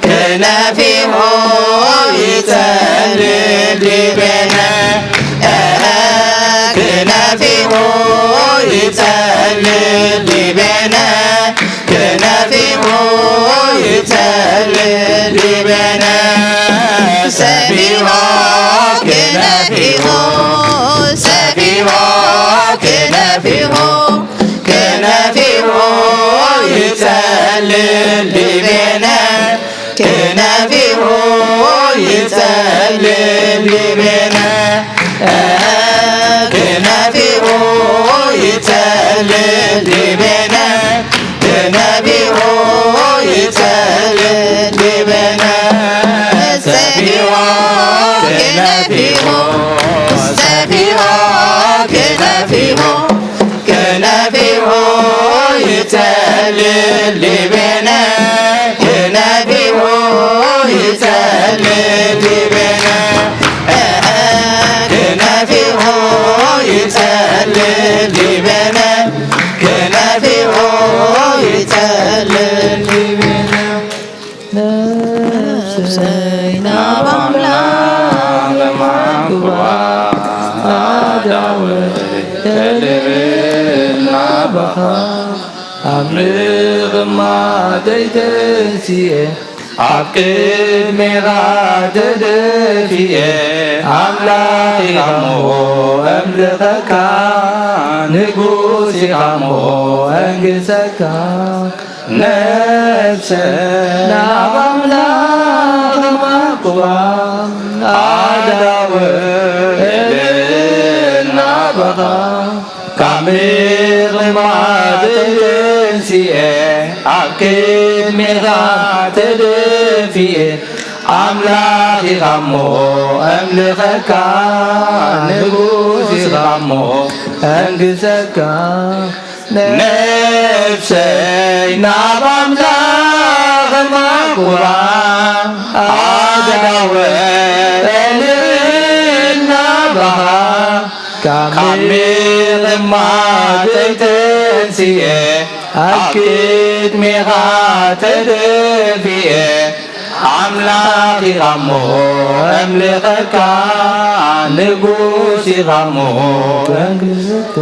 ክነፊሆ ይተልል ዲቤነ ክነፊሆ ይተልል ዲቤነ ክነፊሆ ይተልል ዲቤነ ሰፊሆ ክነፊሆ ሰፊሆ ክነፊሆ ክነፊሆ ይተልል ዲቤነ ክነፊሆ ይተልል ዲቤነ ክነፊሆ ይተልል ዲቤነ ክነፊሆ ይተልል ዲቤነ ሰፊሆ ክነፊሆ ሰፊሆ ክነፊሆ ክነፊሆ ይተልል ዲቤነ ክነፊሆ ይተልል ዲቤነ ክነፊሆ ይተልል ዲቤነ ክነፊሆ ይተልል ዲቤነ ነፍሰይና በአምላክ ለማክባ አዳወት ተልብና በኻ አምልኽማ ደይተንሲየ ኣብ ቅድሜኻ ተደፊየ ኣምላኽ ኢኻ እሞ ኣምልኸካ ንጉስ ኢኻ እሞ ኣንግሰካ ነፍሰይ ናብ ኣምላኽ ማቁባ ኣዳወልና በኻ ካምር ማደንሲየ ኣብ ቅድሜኻ ተደፊየ ኣምላኽ ኢኻ እሞ ኣምልኸካ ንጉስ ኢኻ እሞ ኣንግሰካ ነፍሰይ ናብ ኣምላኽ ማቁባ ኣዳወልና በኻ ካምርማ ደይተንሲየ ኣብ ቅድሜኻ ተደፊየ ኣምላኽ ኢኻ እሞ ኣምልኸካ ንጉስ ኢኻ እሞ ኣንግሰካ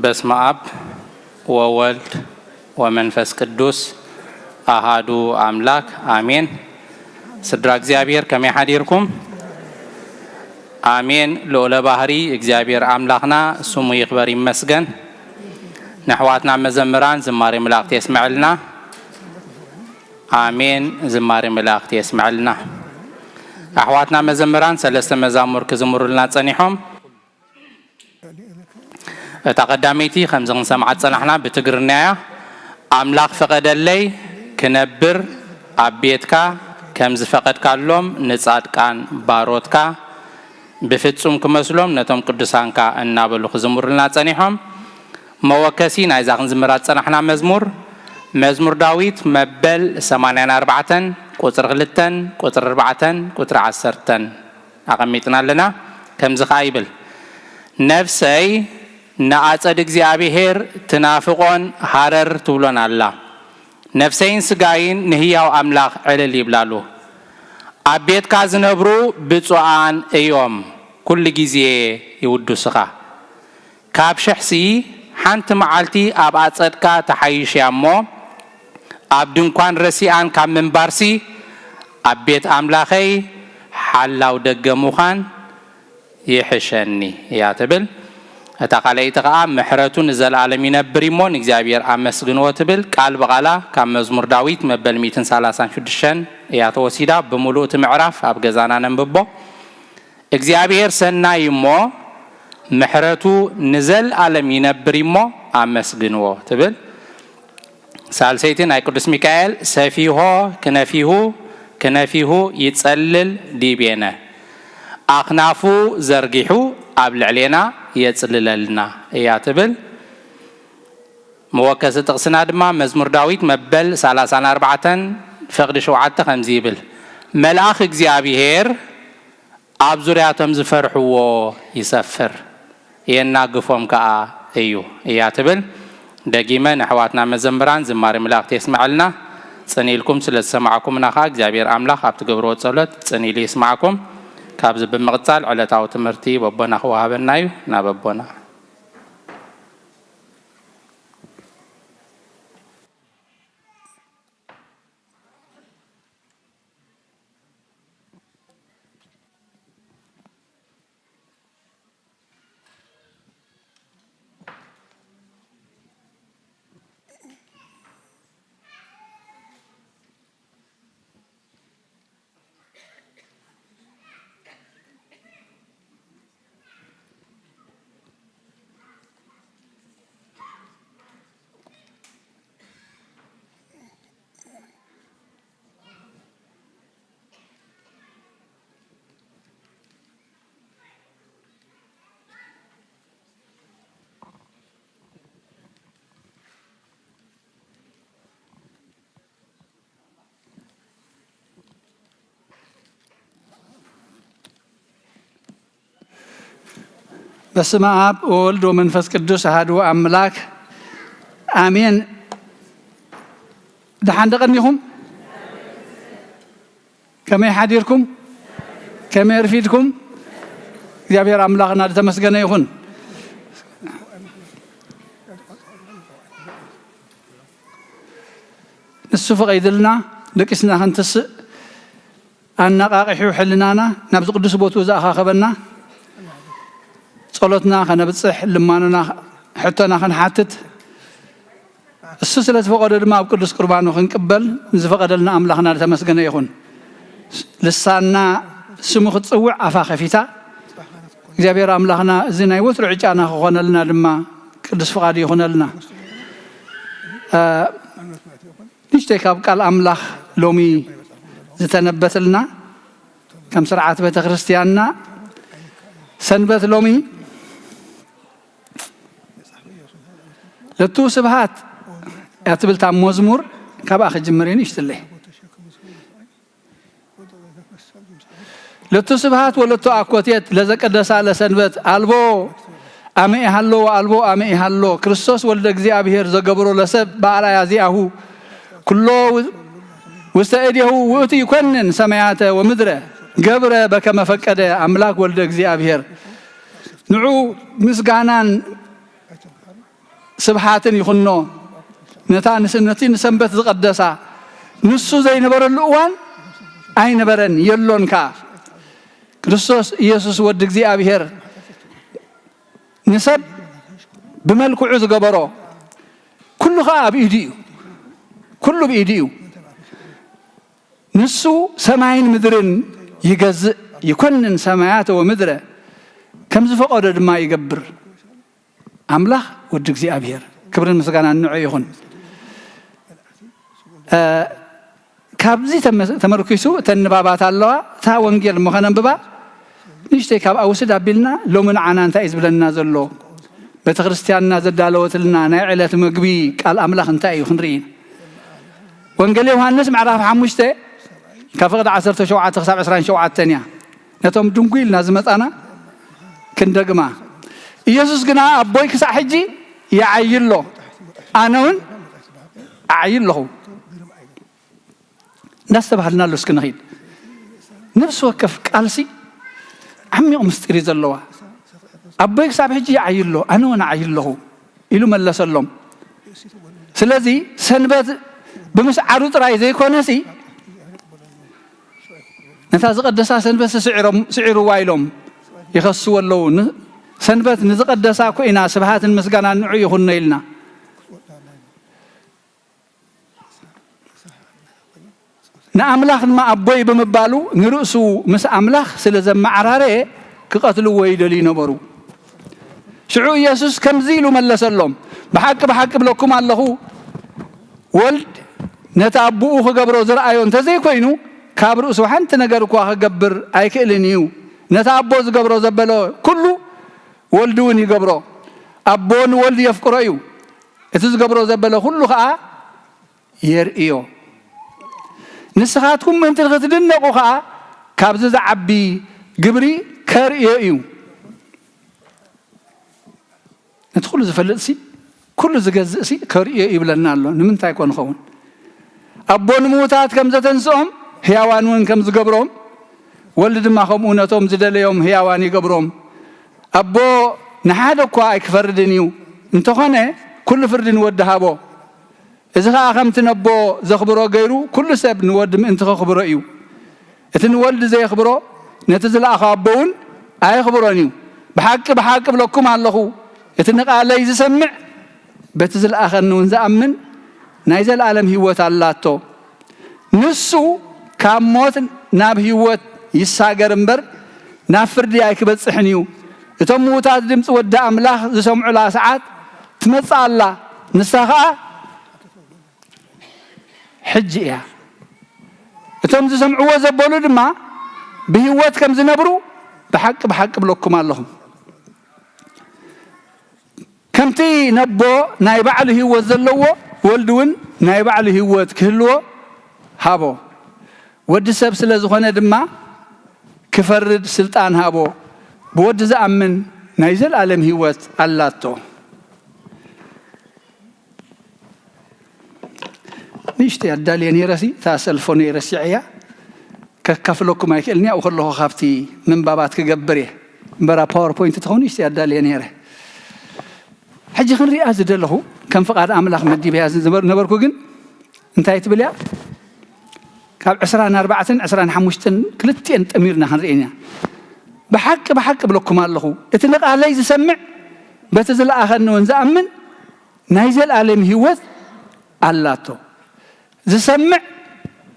በስመ አብ ወወልድ ወመንፈስ ቅዱስ አሃዱ አምላክ አሜን። ስድራ እግዚአብሔር ከመይ ሓዲርኩም? አሜን። ልዑለ ባህሪ እግዚአብሔር አምላኽና ስሙ ይኽበር ይመስገን። ንሕዋትና መዘምራን ዝማሬ መላእክት የስምዕልና። አሜን። ዝማሬ መላእክት የስምዕልና። ኣሕዋትና መዘምራን ሰለስተ መዛሙር ክዝምሩልና ጸኒሖም እታ ቀዳመይቲ ከምዚ ክንሰምዓት ጸናሕና ብትግርኛ እያ። ኣምላኽ ፈቐደለይ ክነብር ኣብ ቤትካ ከም ዝፈቐድካሎም ንጻድቃን ባሮትካ ብፍጹም ክመስሎም ነቶም ቅዱሳንካ እናበሉ ክዝምሩልና ጸኒሖም። መወከሲ ናይዛ ክንዝምራት ጸናሕና መዝሙር ዳዊት መበል 84 ቁጥር 2 ቁጥር 4 ቁጥር 10 ኣቐሚጥና ኣለና። ከምዚ ኸ ይብል ነፍሰይ ንኣጸድ እግዚአብሔር ትናፍቆን ሃረር ትብሎን ኣላ ነፍሰይን ስጋይን ንህያው አምላኽ ዕልል ይብላሉ አቤትካ ዝነብሩ ብፁዓን እዮም ኩሉ ጊዜ ይውድሱኻ ካብ ሽሕሲ ሓንቲ መዓልቲ ኣብ ኣጸድካ ተሓይሽያ እሞ ኣብ ድንኳን ረሲኣን ካብ ምንባርሲ ኣብ ቤት ኣምላኸይ ሓላው ደገ ምዃን ይሕሸኒ እያ ትብል እታ ካልአይቲ ከዓ ምሕረቱ ንዘለዓለም ይነብር እሞ ንእግዚአብሔር ኣመስግንዎ ትብል ቃል በቃላ ካብ መዝሙር ዳዊት መበል 136 እያ ተወሲዳ ብምሉእ እቲ ምዕራፍ ኣብ ገዛና ነንብቦ እግዚአብሔር ሰናይ እሞ ምሕረቱ ንዘለዓለም ይነብር እሞ ኣመስግንዎ ትብል ሳልሰይቲ ናይ ቅዱስ ሚካኤል ሰፊሆ ክነፊሁ ይጸልል ዲቤነ ኣኽናፉ ዘርጊሑ ኣብ ልዕሌና የጽልለልና እያ ትብል መወከሲ ጥቕስና ድማ መዝሙር ዳዊት መበል 34 ፈቅዲ 7 ከምዚ ይብል መልአኽ እግዚአብሔር ኣብ ዙርያቶም ዝፈርሕዎ ይሰፍር የናግፎም ከዓ እዩ እያ ትብል ደጊመ ንሕዋትና መዘምራን ዝማሬ መላእክት የስማዕልና ጽኒልኩም ስለተሰማዕኩም ናኻ እግዚአብሔር አምላኽ ኣብ ትገብርዎ ጸሎት ጽኒል ይስማዕኩም ካብዚ ብምቕጻል ዕለታዊ ትምህርቲ በቦና ክወሃበና እዩ ናበቦና በስመ አብ ወወልድ ወመንፈስ ቅዱስ አሐዱ አምላክ አሜን። ደሓን ደቀኒኹም ከመይ ሓዲርኩም ከመይ ረፊድኩም እግዚአብሔር አምላኽና ተመስገነ ይኹን። ንሱ ፈቒድልና ደቂስና ክንትስእ ኣነቓቂሑ ሕልናና ናብዚ ቅዱስ ቦትኡ ዘኣኻኸበና ጸሎትና ከነብጽሕ ልማኑና ሕቶና ክንሓትት እሱ ስለተፈቀደ ድማ ኣብ ቅዱስ ቁርባኑ ክንቅበል ዝፈቀደልና ኣምላኽና ተመስገነ ይኹን። ልሳና ስሙ ክትጽውዕ ኣፋ ከፊታ እግዚአብሔር ኣምላኽና እዚ ናይ ወትሩ ዕጫና ክኾነልና ድማ ቅዱስ ፍቃድ ይኹነልና። ንሽተይ ካብ ቃል ኣምላኽ ሎሚ ዝተነበተልና ከም ስርዓት ቤተ ክርስቲያንና ሰንበት ሎሚ ለቱ ስብሃት ያትብልታ መዝሙር ካብኣ ክጅምሬን ይሽትለይ ለቱ ስብሃት ወለቱ አኮቴት ለዘቀደሳ ለሰንበት አልቦ አሜ ሃሎ አልቦ አሜ ሃሎ ክርስቶስ ወልደ እግዚአብሔር ዘገብሮ ለሰብ በአርአያ ዚአሁ ኩሎ ውስተ እዴሁ ውእቱ ይኮንን ሰማያተ ወምድረ ገብረ በከመ ፈቀደ አምላክ ወልደ እግዚአብሔር ንዑ ምስጋናን ስብሃትን ይኹኖ ነታ ንስነቲ ንሰንበት ዝቀደሳ ንሱ ዘይነበረሉ እዋን ኣይነበረን የሎንካ ክርስቶስ ኢየሱስ ወድ እግዚአብሔር ንሰብ ብመልክዑ ዝገበሮ ኩሉ ከዓ ብኢዱ እዩ ኩሉ ብኢዱ እዩ ንሱ ሰማይን ምድርን ይገዝእ ይኮንን ሰማያት ወምድረ ከም ዝፈቀደ ድማ ይገብር አምላኽ ወድ እግዚአብሔር ክብርን ምስጋና ንዑ ይኹን። ካብዚ ተመርኪሱ ተንባባት ኣለዋ እታ ወንጌል መኸነንብባ ንሽተይ ካብ ኣውስድ ኣቢልና ሎሚ ንዓና እንታይ ዝብለና ዘሎ ቤተ ክርስቲያንና ዘዳለወትልና ናይ ዕለት ምግቢ ቃል ኣምላኽ እንታይ እዩ ክንርኢ። ወንጌል ዮሐንስ ምዕራፍ 5 ካብ ፍቅዲ 17 ክሳብ 27 እያ ነቶም ድንጉኢልና ዝመፃና ክንደግማ ኢየሱስ ግና ኣቦይ ክሳብ ሕጂ ይዓይሎ ኣነ እውን ኣዓይለኹ እንዳስተባህልና ለስክ ንኺድ ነፍስ ወከፍ ቃልሲ عميق مستري زلوا أبوك صاحب حجي عيله أنا وأنا عيله إلو ملا سلم سلذي سنبت بمش عروض رأي زي كونسي نتازق الدسا سنبت سعر وايلهم يخصوا اللون سنبت نزق الدسا كوينا سبحات المسجنا نعي خلنا إلنا نأملاخ ما أبوي بمبالو نرأسو مس أملاخ سلزم معرارة كقتلوا ويدلي نبرو شعو يسوس كم زيلو ملا سلم بحق بلوكم الله ولد نتابوه خجبرو زرعيون تزي كوينو كابرو سوحن تنجرو كوا خجبر أيكلنيو نتابو زجبرو زبلو كله ولدوني جبرو أبون ولد يفكريو إتزجبرو زبلو كله خا يرئيو نسخاتكم من تلغتدن قوها كابز عبي جبري كاريو ندخل زفلسي كل زجزسي كاريو يبلنا الله نمن تايكون خون أبون موتات كم زتنسهم هيوانون كم زجبرهم ولد ما خم أونتهم زدليهم هيواني جبرهم أبو نحادو كوا يكفردنيو انتخانه كل فرد ودهابو إذا أخمت نبو زخبرو غيرو كل سب نود من أنت خبرو إيو إتنولد زي خبرو نتزل أخابون أي خبرانيو بحق بلوكم على الله إتنق على يسمع بتزل آخر نونز أمن نايزل عالم هوت الله تو نسو كاموت ناب هوت يساقرنبر نافردي أيكبت صحنيو إتموتات دمت ودى أملاح زسمع لا ساعات تمسع الله نسخاء حجية أنتم تسمعوا زبولو دما بهوات كم زنبرو بحق بلوكم اللهم كمتي نبو نايب عليه هو زلوا ولدون نايب عليه هو كهلو هابو ود سب سلازخونه دما كفرد سلطان هابو بود زامن نايزل عالم هوات اللاتو نيشتي أدالي نيرسي تاسلفوني رسعيا ككفلوكم أكلني أو خلوه خافتي من بابات كجبريه برا باوربوينت تخون نيشتي أدالي نيره حجي خنري أزد له كم فقاد أملاخ مدي بهذا الزمر نبركوجن انتهيت بليا كاب 24 25 كلتين أميرنا خنرينا بحق بلوكم الله اتنقى عليه يسمع بتزل آخر نونز أمن نايزل علم هوت اللاتو زسمع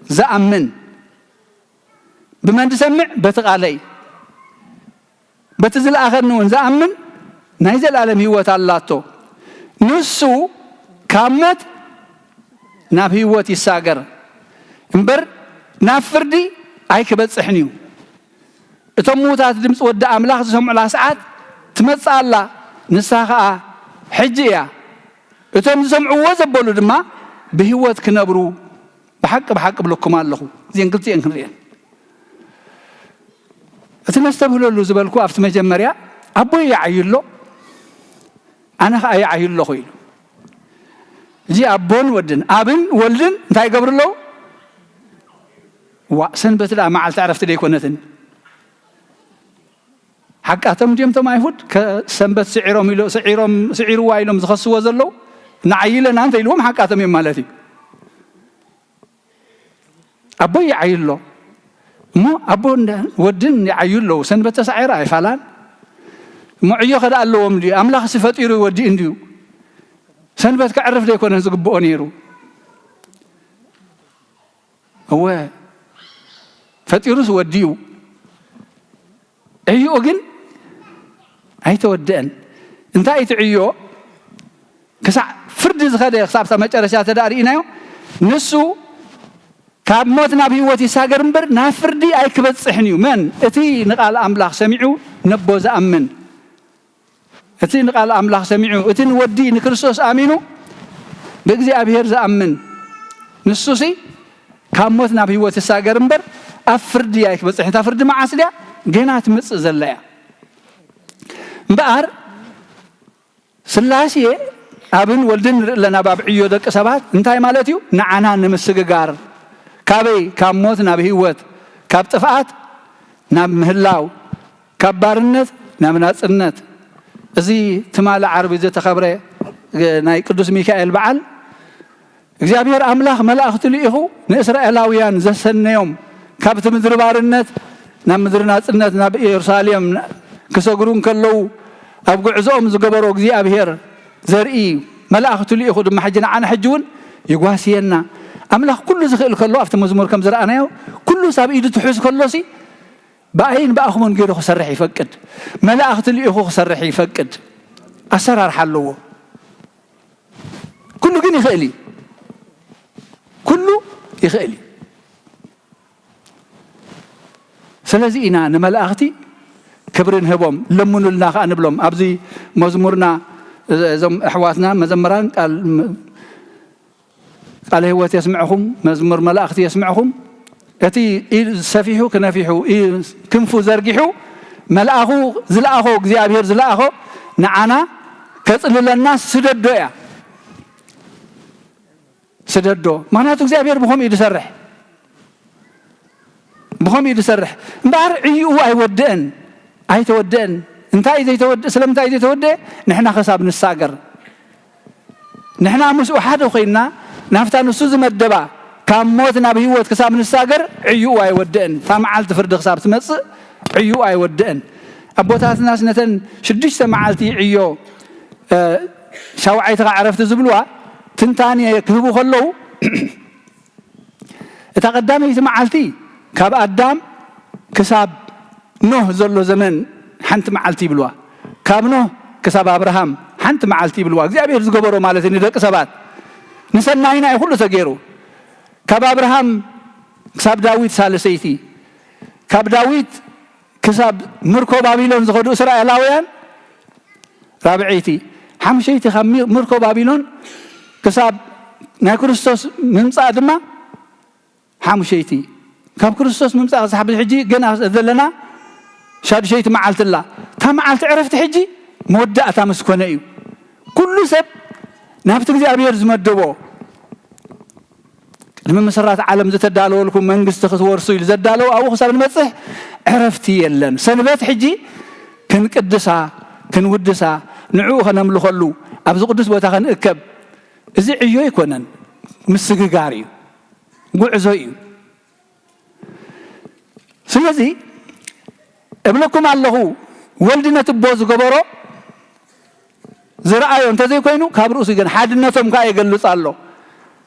زأمن بمن تسمع بتقالي بتزل آخر نون زأمن نايزل عالم هوت اللاتو نسو كامت ناب هوت يساقر انبر نافردي ايك بتصحنيو اتموتات دمس ود أملاخ زسمع لا ساعات تمصى الله نساخا حجيا اتم زسمعوا وزبولو دما بهوت كنبرو بحق بلوكم الله زين قلتي انكريان اتنستبهلو له زبلكو افت مجمريا ابوي يعيلو انا يعيلو خويل جي ابون ودن ابن ولدن انتي قبرلو وسنبت لا معل تعرفت لي كونتن حقاتهم ديمتم ايهود كسنبت سعيرهم يلو سعيرو وايلهم زخصوا زلو نعيلنا انت يلوم حقاتهم مالتي أبوي يعيله مو أبون ودن يعيله سنبت سعيرة فلان معيو خد اللهم دي أملاخ صفات يرو ودي إنديو سنبت كعرف لي كون نزق بونيرو هو فتيروس وديو عيو أجن أي تودن أنت أي تعيو كسع فرد زخده خصاب سمعت رشات دارينا نسو كاب موتنا بهوتي ساقرنبر نافردي أي كبت صحنيو من اتي نقال أملاخ سمعو نبو زأمن اتي نقال أملاخ سمعو اتي نودي نكرسوس آمينو بقزي أبهر زأمن نسوسي كاب موتنا بهوتي ساقرنبر أفردي أي كبت صحنيو تفردي مع عسليا جينات مص زلايا مبقار سلاسي أبن ولدن لنا باب عيو دك سبات انتاي مالتيو نعنا نمسققار كابي كاموت ناب هيوت كاب طفعات ناب مهلاو كاب بارنت ناب ناصنت ازي تمال عربي زي تخبره ناي قدوس ميكائيل بعل እግዚአብሔር አምላክ መላእክት ልኢኹ ንእስራኤላውያን ዘሰነዮም ካብቲ ምድሪ ባርነት ናብ ምድሪ ናጽነት ናብ ኢየሩሳሌም ክሰግሩን ከለው ኣብ ጉዕዞኦም ዝገበሮ እግዚአብሔር ዘርኢ መላእክት ልኢኹ ድማ ሕጂ ንዓና ሕጂውን ይጓስየና አምላክ ኩሉ ዝኽእል ከሎ ኣብቲ መዝሙር ከም ዝረኣናዮ ኩሉ ሳብ ኢዱ ትሑዝ ከሎሲ በአይን በአኹመን ገይሩ ክሰርሕ ይፈቅድ መላእክት ልኢኹ ክሰርሕ ይፈቅድ ኣሰራርሓ ኣለዎ ኩሉ ግን ይኽእል كله يخالي سلازي إنا نملأختي كبرين هبهم لمنوا لنا خان بلهم أبزي مزمورنا زم أحواتنا مزمران قال هو يسمعهم مزمور ملأختي يسمعهم أتي سفيحو كنافيحو كنفو زرقيحو ملأخو زلأخو እግዚአብሔር زلأخو نعنا كتل للناس سددويا سددو معناته እግዚአብሔር بهم يدسرح بهم يدسرح مبار عيو አይወደን አይተወደን እንታይ ዘይተወደ ስለምታይ ዘይተወደ ንሕና خሳብ ንሳገር ንሕና مسو ሓደ ኮይና ናፍታ ንሱ ዝመደባ ካብ ሞት ናብ ህይወት خሳብ ንሳገር عيو አይወደን ታማዓልቲ ፍርድ خሳብ ትመጽእ عيو አይወደን አቦታትና ስነተን 6 መዓልቲ عيو ሻውዓይት ዓረፍት ዝብልዋ تنتاني كهبو خلو اتقدامي معالتي كاب ادم كساب نوح زلو زمن حنت معالتي بلوا كاب نوح كساب ابراهام حنت معالتي بلوا እግዚአብሔር ዝገበሮ ማለት ነው ደቅ ሰባት ንሰናይና ሁሉ ተገይሩ كاب ابراهام كساب داوود ሳለሰይቲ كاب داوود كساب ምርኮ ባቢሎን ዝኸዱ እስራኤላውያን ራብዒቲ ሓምሸይቲ ምርኮ ባቢሎን كساب نا كريستوس ممصا دما حامشيتي كاب كريستوس ممصا صاحب الحجي جنا ذلنا شاد شيت معلت الله تمعلت عرفت حجي مودعتا مسكونه ايو كل سب نافت እግዚአብሔር ዝመደቦ لما مسرات عالم زتدالو لكم መንግስት ክትወርሱ ይዘዳለው አው حساب ንመጽህ عرفت የለን ሰንበት حجي ክንቅድሳ ክንውድሳ ንዑ ኸነምልኸሉ ኣብዚ ቅዱስ ቦታ ኸንእከብ إذا عيو يكونن مسجاري قعزوي سلزي ابنكم الله ولدنا تبوز قبرو زرعايون تزي كوينو كابرو سيجن حادنتهم كا يقلص الله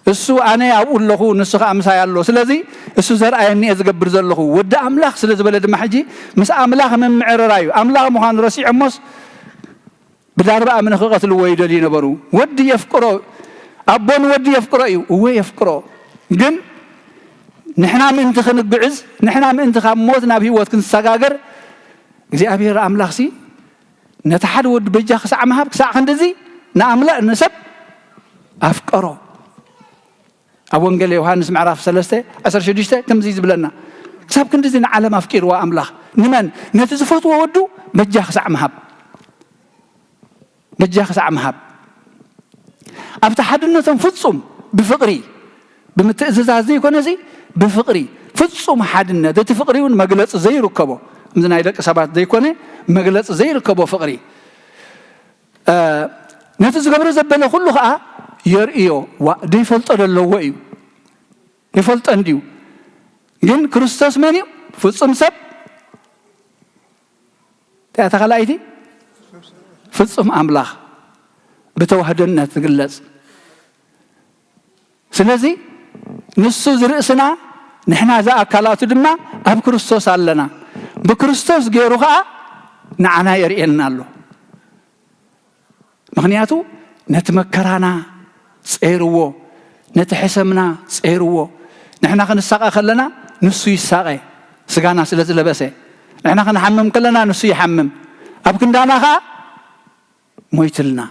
السو أنا أقول له نسخة أمساي الله سلزي السو زرعايني أزقبر زله ودا أملاخ سلز بلد محجي مس أملاخ من معررايو أملاخ مهان رسي عمص بداربا من خلقة الويدلين برو ودي يفكروا أبون ودي يفكروا هو يفكروا جن نحنا من تخن الجعز نحنا من تخم موتنا بهوت كن سجاجر زي أبي رأملاخ سي نتحد ود بيجا خسع مهاب خسع خندزي نعملا نسب أفكروا أبون قال يوحنا معرف سلسته أسر شديشته كم زيز بلنا سب كندزي نعلم أفكير وأملاخ نمن نتزفوت وودو بيجا خسع مهاب بيجا خسع مهاب أبتحدنهم فتصم بفقري بمتأززازي يكون زي بفقري فتصم حدنا ده تفقري ونمجلس زي ركبه مثلا يدك سبعة ده يكون مجلس زي ركبه فقري نفس قبر زبنا كله خا يرئيو وده يفلت الله وإيو يفلت أنديو جن كريستوس منيو فتصم سب تأتخلأيتي فتصم أملاخ بتوحدنا تقلص سلازي نسو زرقسنا نحنا ذا أكلات دما أب كريستوس علنا بكريستوس غيرها نعنا يرئنا له مغنياتو نتمكرانا صيرو نتحسمنا صيرو نحنا خنساق خلنا نسو يساقي سغانا سلازي لبسه نحنا خنحمم كلنا نسو يحمم أب كندانا خا مويتلنا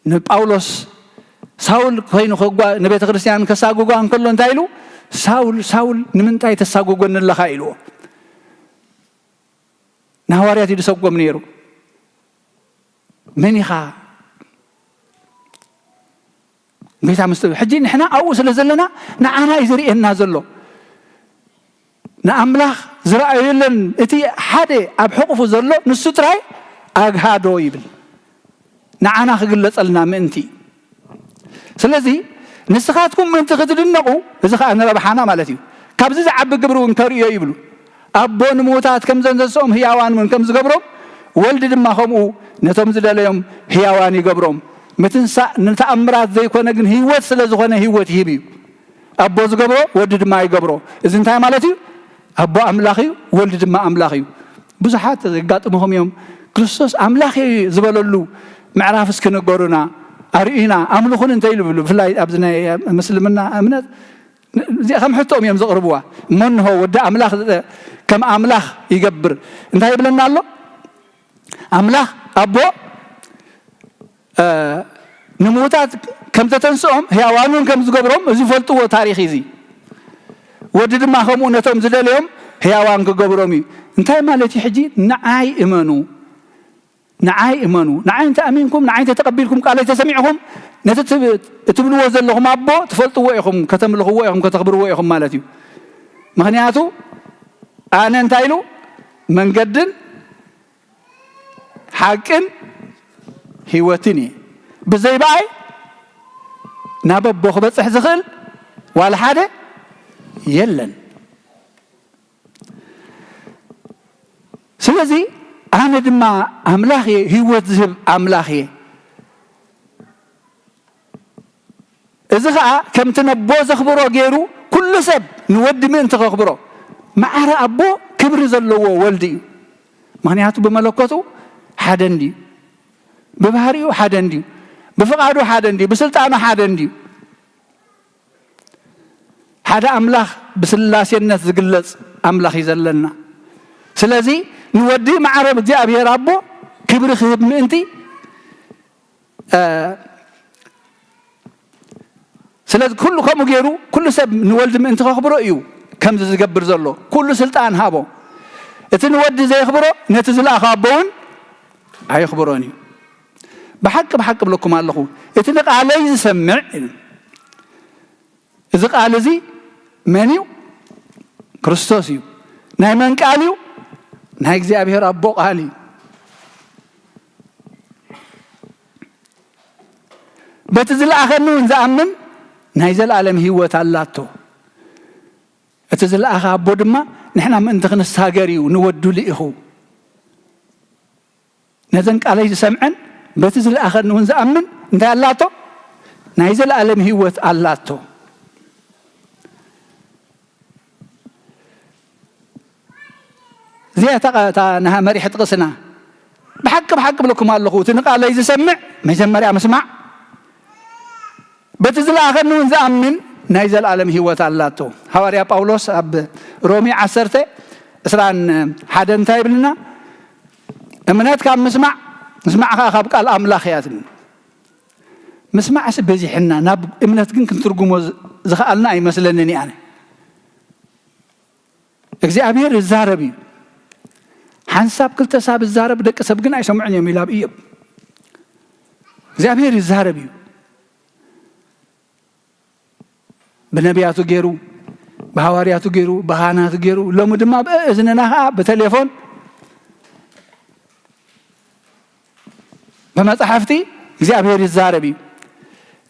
نباولوس ساول كاين خغوا نبيت كريستيان كساغوغا انكلو انتايلو ساول نمنتاي تساغوغن لخايلو نهواريات يدسوغو منيرو منيخا ጌታ መስተው ሕጂ ንሕና ኣብኡ ስለ ዘለና ንዓና ይዝርኤና ዘሎ ንኣምላኽ ዝረኣየለን እቲ ሓደ ኣብ ሕቑፉ ዘሎ ንሱ ጥራይ ኣግሃዶ ይብል ንዓና ክግለጸልና ምእንቲ ስለዚ ንስኻትኩም ምእንቲ ክትድነቑ እዚ ከዓ ንረብሓና ማለት እዩ ካብዚ ዝዓቢ ግብሪ እውን ከርእዮ ይብሉ ኣቦ ንሙታት ከም ዘንዘሶም ህያዋን እውን ከም ዝገብሮም ወልዲ ድማ ከምኡ ነቶም ዝደለዮም ህያዋን ይገብሮም ምትንሳእ ንተኣምራት ዘይኮነ ግን ህይወት ስለ ዝኾነ ህይወት ይህብ እዩ ኣቦ ዝገብሮ ወልዲ ድማ ይገብሮ እዚ እንታይ ማለት እዩ ኣቦ ኣምላኽ እዩ ወልዲ ድማ ኣምላኽ እዩ ብዙሓት ዘጋጥምኹም እዮም ክርስቶስ ኣምላኽ ዝበለሉ ምዕራፍ እስክንገሩና ኣርኢና ኣምልኹን እንታይ ይብሉ ብፍላይ ኣብዚ ናይ ምስልምና እምነት እዚኣ ከም ሕቶኦም እዮም ዘቕርብዋ እሞንሆ ወዲ ኣምላኽ ከም ኣምላኽ ይገብር እንታይ ይብለና ኣሎ ኣምላኽ ኣቦ ንሙታት ከም ዘተንስኦም ህያዋኑን ከም ዝገብሮም እዚ ፈልጥዎ ታሪኽ እዚ ወዲ ድማ ከምኡ ነቶም ዝደለዮም ህያዋን ክገብሮም እዩ እንታይ ማለት እዩ ሕጂ ንዓይ እመኑ ንዓይ እመኑ ንዓይ እንተኣሚንኩም ንዓይ ተተቐቢልኩም ቃለይ ተሰሚዕኹም ነቲ እትብልዎ ዘለኹም ኣቦ ትፈልጥዎ ኢኹም ከተምልኽዎ ኢኹም ከተኽብርዎ ኢኹም ማለት እዩ ምክንያቱ ኣነ እንታይ ኢሉ መንገድን ሓቅን ህይወትን እየ ብዘይ በኣይ ናብ ኣቦ ክበፅሕ ዝኽእል ዋላ ሓደ የለን ስለዚ ኣነ ድማ ኣምላኽ እየ ህይወት ዝህብ ኣምላኽ እየ እዚ ከዓ ከምቲ ነቦ ዘኽብሮ ገይሩ ኩሉ ሰብ ንወዲ ምእንቲ ከኽብሮ ማዕረ ኣቦ ክብሪ ዘለዎ ወልዲ እዩ ምክንያቱ ብመለኮቱ ሓደ እንድዩ ብባህሪኡ ሓደ እንድዩ ብፍቓዱ ሓደ እንድዩ ብስልጣኑ ሓደ እንድዩ ሓደ ኣምላኽ ብስላሴነት ዝግለጽ ኣምላኽ እዩ ዘለና ስለዚ ንወዲ ማዕረ እግዚኣብሔር ኣቦ ክብሪ ክህብ ምእንቲ ስለዚ ኩሉ ከምኡ ገይሩ ኩሉ ሰብ ንወልዲ ምእንቲ ከኽብሮ እዩ ከምዚ ዝገብር ዘሎ ኩሉ ስልጣን ሃቦ እቲ ንወዲ ዘይኽብሮ ነቲ ዝለኣኸ ኣቦ እውን ኣይኽብሮን እዩ ብሓቂ ብሓቂ ብለኩም ኣለኹ እቲ ንቃለይ ዝሰምዕ እዚ ቃል እዚ መን እዩ ክርስቶስ እዩ ናይ መን ቃል እዩ ናይ እግዚኣብሔር ኣቦ ቃል እዩ በቲ ዝለኣኸኒ እውን ዝኣምን ናይ ዘለኣለም ህይወት ኣላቶ እቲ ዝለኣኸ ኣቦ ድማ ንሕና ምእንቲ ክንሳገር እዩ ንወዱ ልኢኹ ነዘን ቃለይ ዝሰምዐን በቲ ዝለኣኸኒ እውን ዝኣምን እንታይ ኣላቶ ናይ ዘለኣለም ህይወት ኣላቶ እዚኣ ናሃ መሪሕ ጥቕስና ብሓቂ ብሓቂ ብለኩም ኣለኹ እቲ ንቃለይ ዝሰምዕ መጀመርያ ምስማዕ በቲ ዝለኣኸኒ እውን ዝኣምን ናይ ዘለኣለም ህይወት ኣላቶ ሃዋርያ ጳውሎስ ኣብ ሮሚ 10:21 እንታይ ይብልና እምነት ካብ ምስማዕ ምስማዕካ ካብ ቃል ኣምላኽ እያ ምስማዕስ በዚሕና ናብ እምነት ግን ክንትርጉሞ ዝኽኣልና ኣይመስለንን ኣነ እግዚኣብሔር ይዛረብ እዩ ሓንሳብ ክልተ ሳብ ይዛረብ ደቂ ሰብ ግን ኣይሰምዑን እዮም ኢሉ ኣብ ኢዮብ እግዚኣብሔር ይዛረብ እዩ ብነቢያቱ ገይሩ ብሃዋርያቱ ገይሩ ብኻህናቱ ገይሩ ሎሚ ድማ ብእዝንና ከዓ ብቴሌፎን በመጽሐፍቲ እግዚአብሔር ይዛረብ እዩ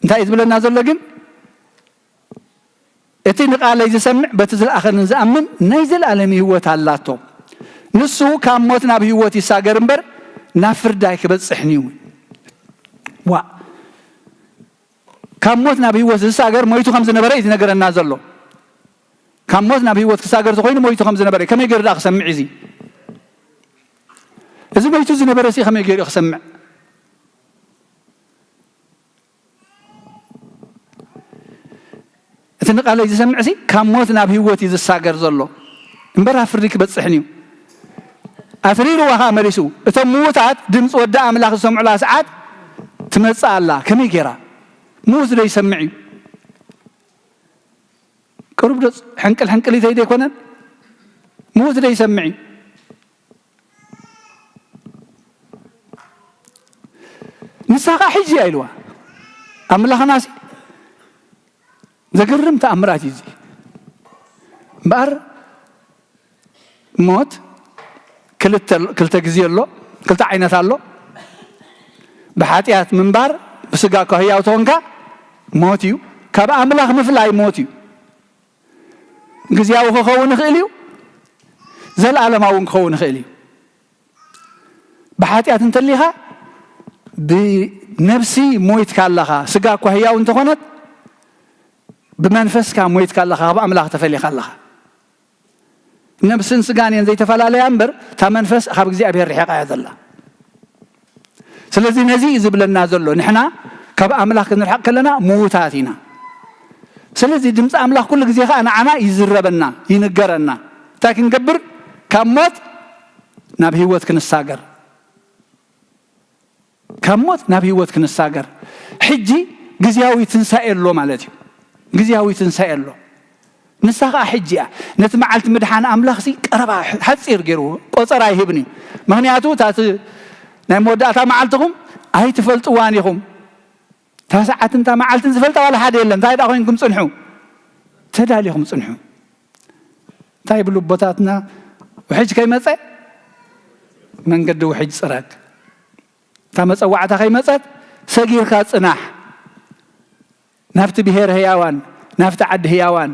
እንታይ ዝብለና ዘሎ ግን እቲ ንቃለይ ዝሰምዕ በቲ ዝለኣኸኒ ዝኣምን ናይ ዘለኣለም ህይወት ኣላቶ ንሱ ካብ ሞት ናብ ህይወት ይሳገር እምበር ናብ ፍርዲ ኣይክበፅሕን እዩ ዋ ካብ ሞት ናብ ህይወት ዝሳገር ሞይቱ ከም ዝነበረ እዩ ዝነገረና ዘሎ ካብ ሞት ናብ ህይወት ክሳገር ዝኾይኑ ሞይቱ ከም ዝነበረ ከመይ ገይሩ ክሰምዕ እዚ ሞይቱ ዝነበረ ሲ ከመይ ገይሩ ክሰምዕ እቲ ንቃለይ ዝሰምዕ ሲ ካብ ሞት ናብ ህይወት ይዝሳገር ዘሎ እምበር ኣብ ፍርዲ ክበፅሕን እዩ ኣፍሪሩዋ ከዓ መሊሱ እቶም ምዉታት ድምፂ ወዲ ኣምላኽ ዝሰምዑላ ሰዓት ትመፅእ ኣላ ከመይ ገይራ موت ده يسمعي قرب ده حنكل يتيدي كونن موت ده يسمعي نساقا حجي أيلوا أملاخ ناسي زقرم تأمرات يزي بار موت كلتا جزير له كلتا عينات له بحاتيات من بار بسقا كهيا وتونكا موتيو كاب أملاخ مفلاي موتيو جزيا وخون خيليو زل على ما ونخون خيليو بحاتيات انتليها بنفسي مويت كاللها سقا كهيا وانتخونت بمنفس كان مويت كاللها بأملاخ تفلي خالها نفسن سقانين زي تفلالي أمبر تا منفس خاب جزي أبي الرحيق آيات الله سلازي نزي زبلنا زلو نحنا كاب أملاخ نرحق كلنا موتاتنا سلازي دمس أملاخ كل جزي أنا عنا يزربنا ينقرنا تاكن قبر كموت نبهيوت كنساقر كموت نبهيوت كنساقر حجي جزياوي تنسائل له مالتي جزياوي تنسائل له نساقا حجيا نتمعلت مدحان أملاخ سي قربا حتصير جيرو قصرا يهبني مغنياتو تات ناي موداتا معلتكم اي تفلطوانيكم تاسعات انت معلت زفلطا ولا حدا يلن تاي داخوينكم صنحو تداليكم صنحو تاي بلوبوتاتنا وحج كيمص منقد وحج صراك تا مصوعتا كيمصت سغيركا صناح نافت بهير هياوان نافت عد هياوان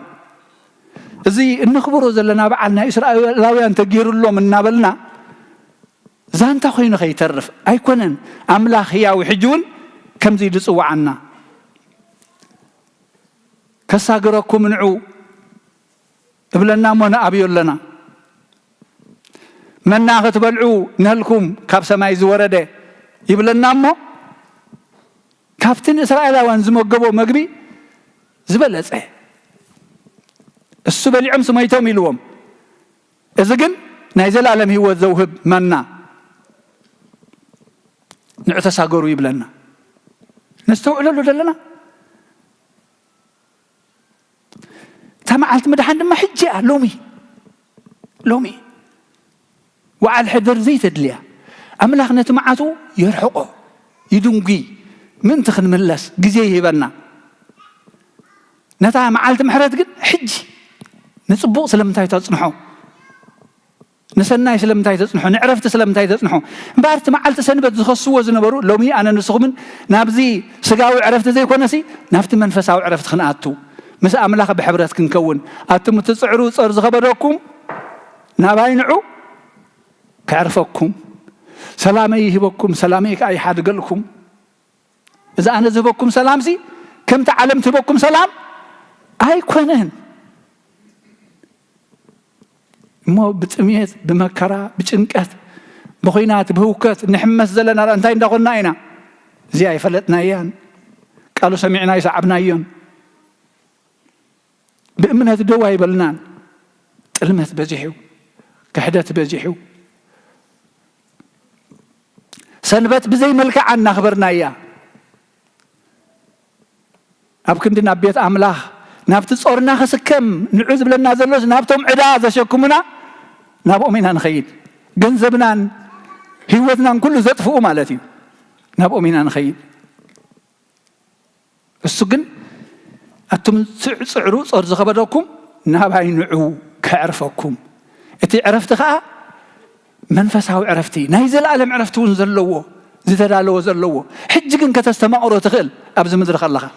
زي نخبرو زلنا بعلنا اسرائيلاويان تغيرلو منابلنا زانتا خوينو خيترف ايكونن املاخ هياو حجون كم زي دصوعنا كساغركم منعو ابلنا منا ابيولنا منا غتبلعو نلكم كاب سماي زورده يبلنا مو كابتن اسرائيلاوان زمغبو مغبي زبلصه السبل عمس ما يتوم يلوم إذا كن نايزل عالم هو الذوهب منا نعتساقروا يبلنا نستوعب له دلنا تمعلت مدحان ما حجة لومي وعلى الحذر زي تدليا أملاخنا تمعتو يرحقه يدنقي من تخن ملس جزيه يبنا نتا معلت محرات قد حجي نصبو سلامتاي تصنحو نسناي سلامتاي تصنحو نعرفت سلامتاي تصنحو بارت معلت سنبت زخصو زنبرو لومي انا نسخمن نابزي سغاوي عرفت زي كونسي نافت منفساو عرفت خناتو مس املاخ بحبرات كنكون اتم تصعرو صر زخبركم ناباينعو كعرفكم سلامي يهبكم سلامي كاي حد قالكم اذا انا زبكم سلامسي كم تعلمت بكم سلام اي كونن مو بتميت بمكرا بچنقت بخينات بهوكت نحمس زلنا انتي ندقلنا اينا زي فلتنا ايان قالوا سمعنا يسعبنا ايون بامنه دوا يبلنان طلمت بجحو كحدت بجحو سنبت بزي ملكع عنا خبرنا ايا ابكندنا بيت املاح نابت صورنا خسكم نعوذ بلنا زلوس نابتم عدا زشكمنا نابؤمنا نخيد جنزبنا هيوتنا كله زطفو مالتي نابؤمنا نخيد السجن أتم صعرو صار زخبركم نابعي نعو كعرفكم أتي عرفتها منفسها عرفتي نايزل العالم عرفتون زلوه زتدالو زلوه حجكن كتستمعوا تخيل أبز مدر خلها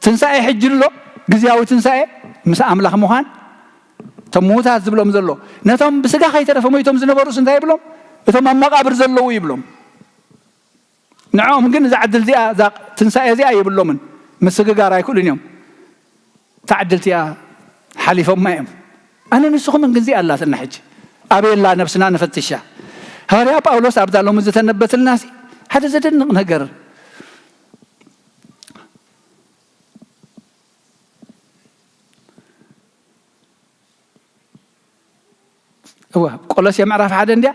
تنساي حج له غزياوي تنساي مس املاخ مخان تموتات زبلهم زلو نتم بسغا خيترف مويتم زنبرو سنتاي بلوم ثم مقابر زلو يبلوم نعم كن زعدل زي تنساي زي يبلومن مسغا غارا يكون اليوم تعدلت يا حليف امام انا نسخ من غزي الله تنحج ابي الله نفسنا نفتشها هاريا باولوس ابدالو مزتنبت الناس هذا زدن نجر هو قولس يا معرف حدا انديا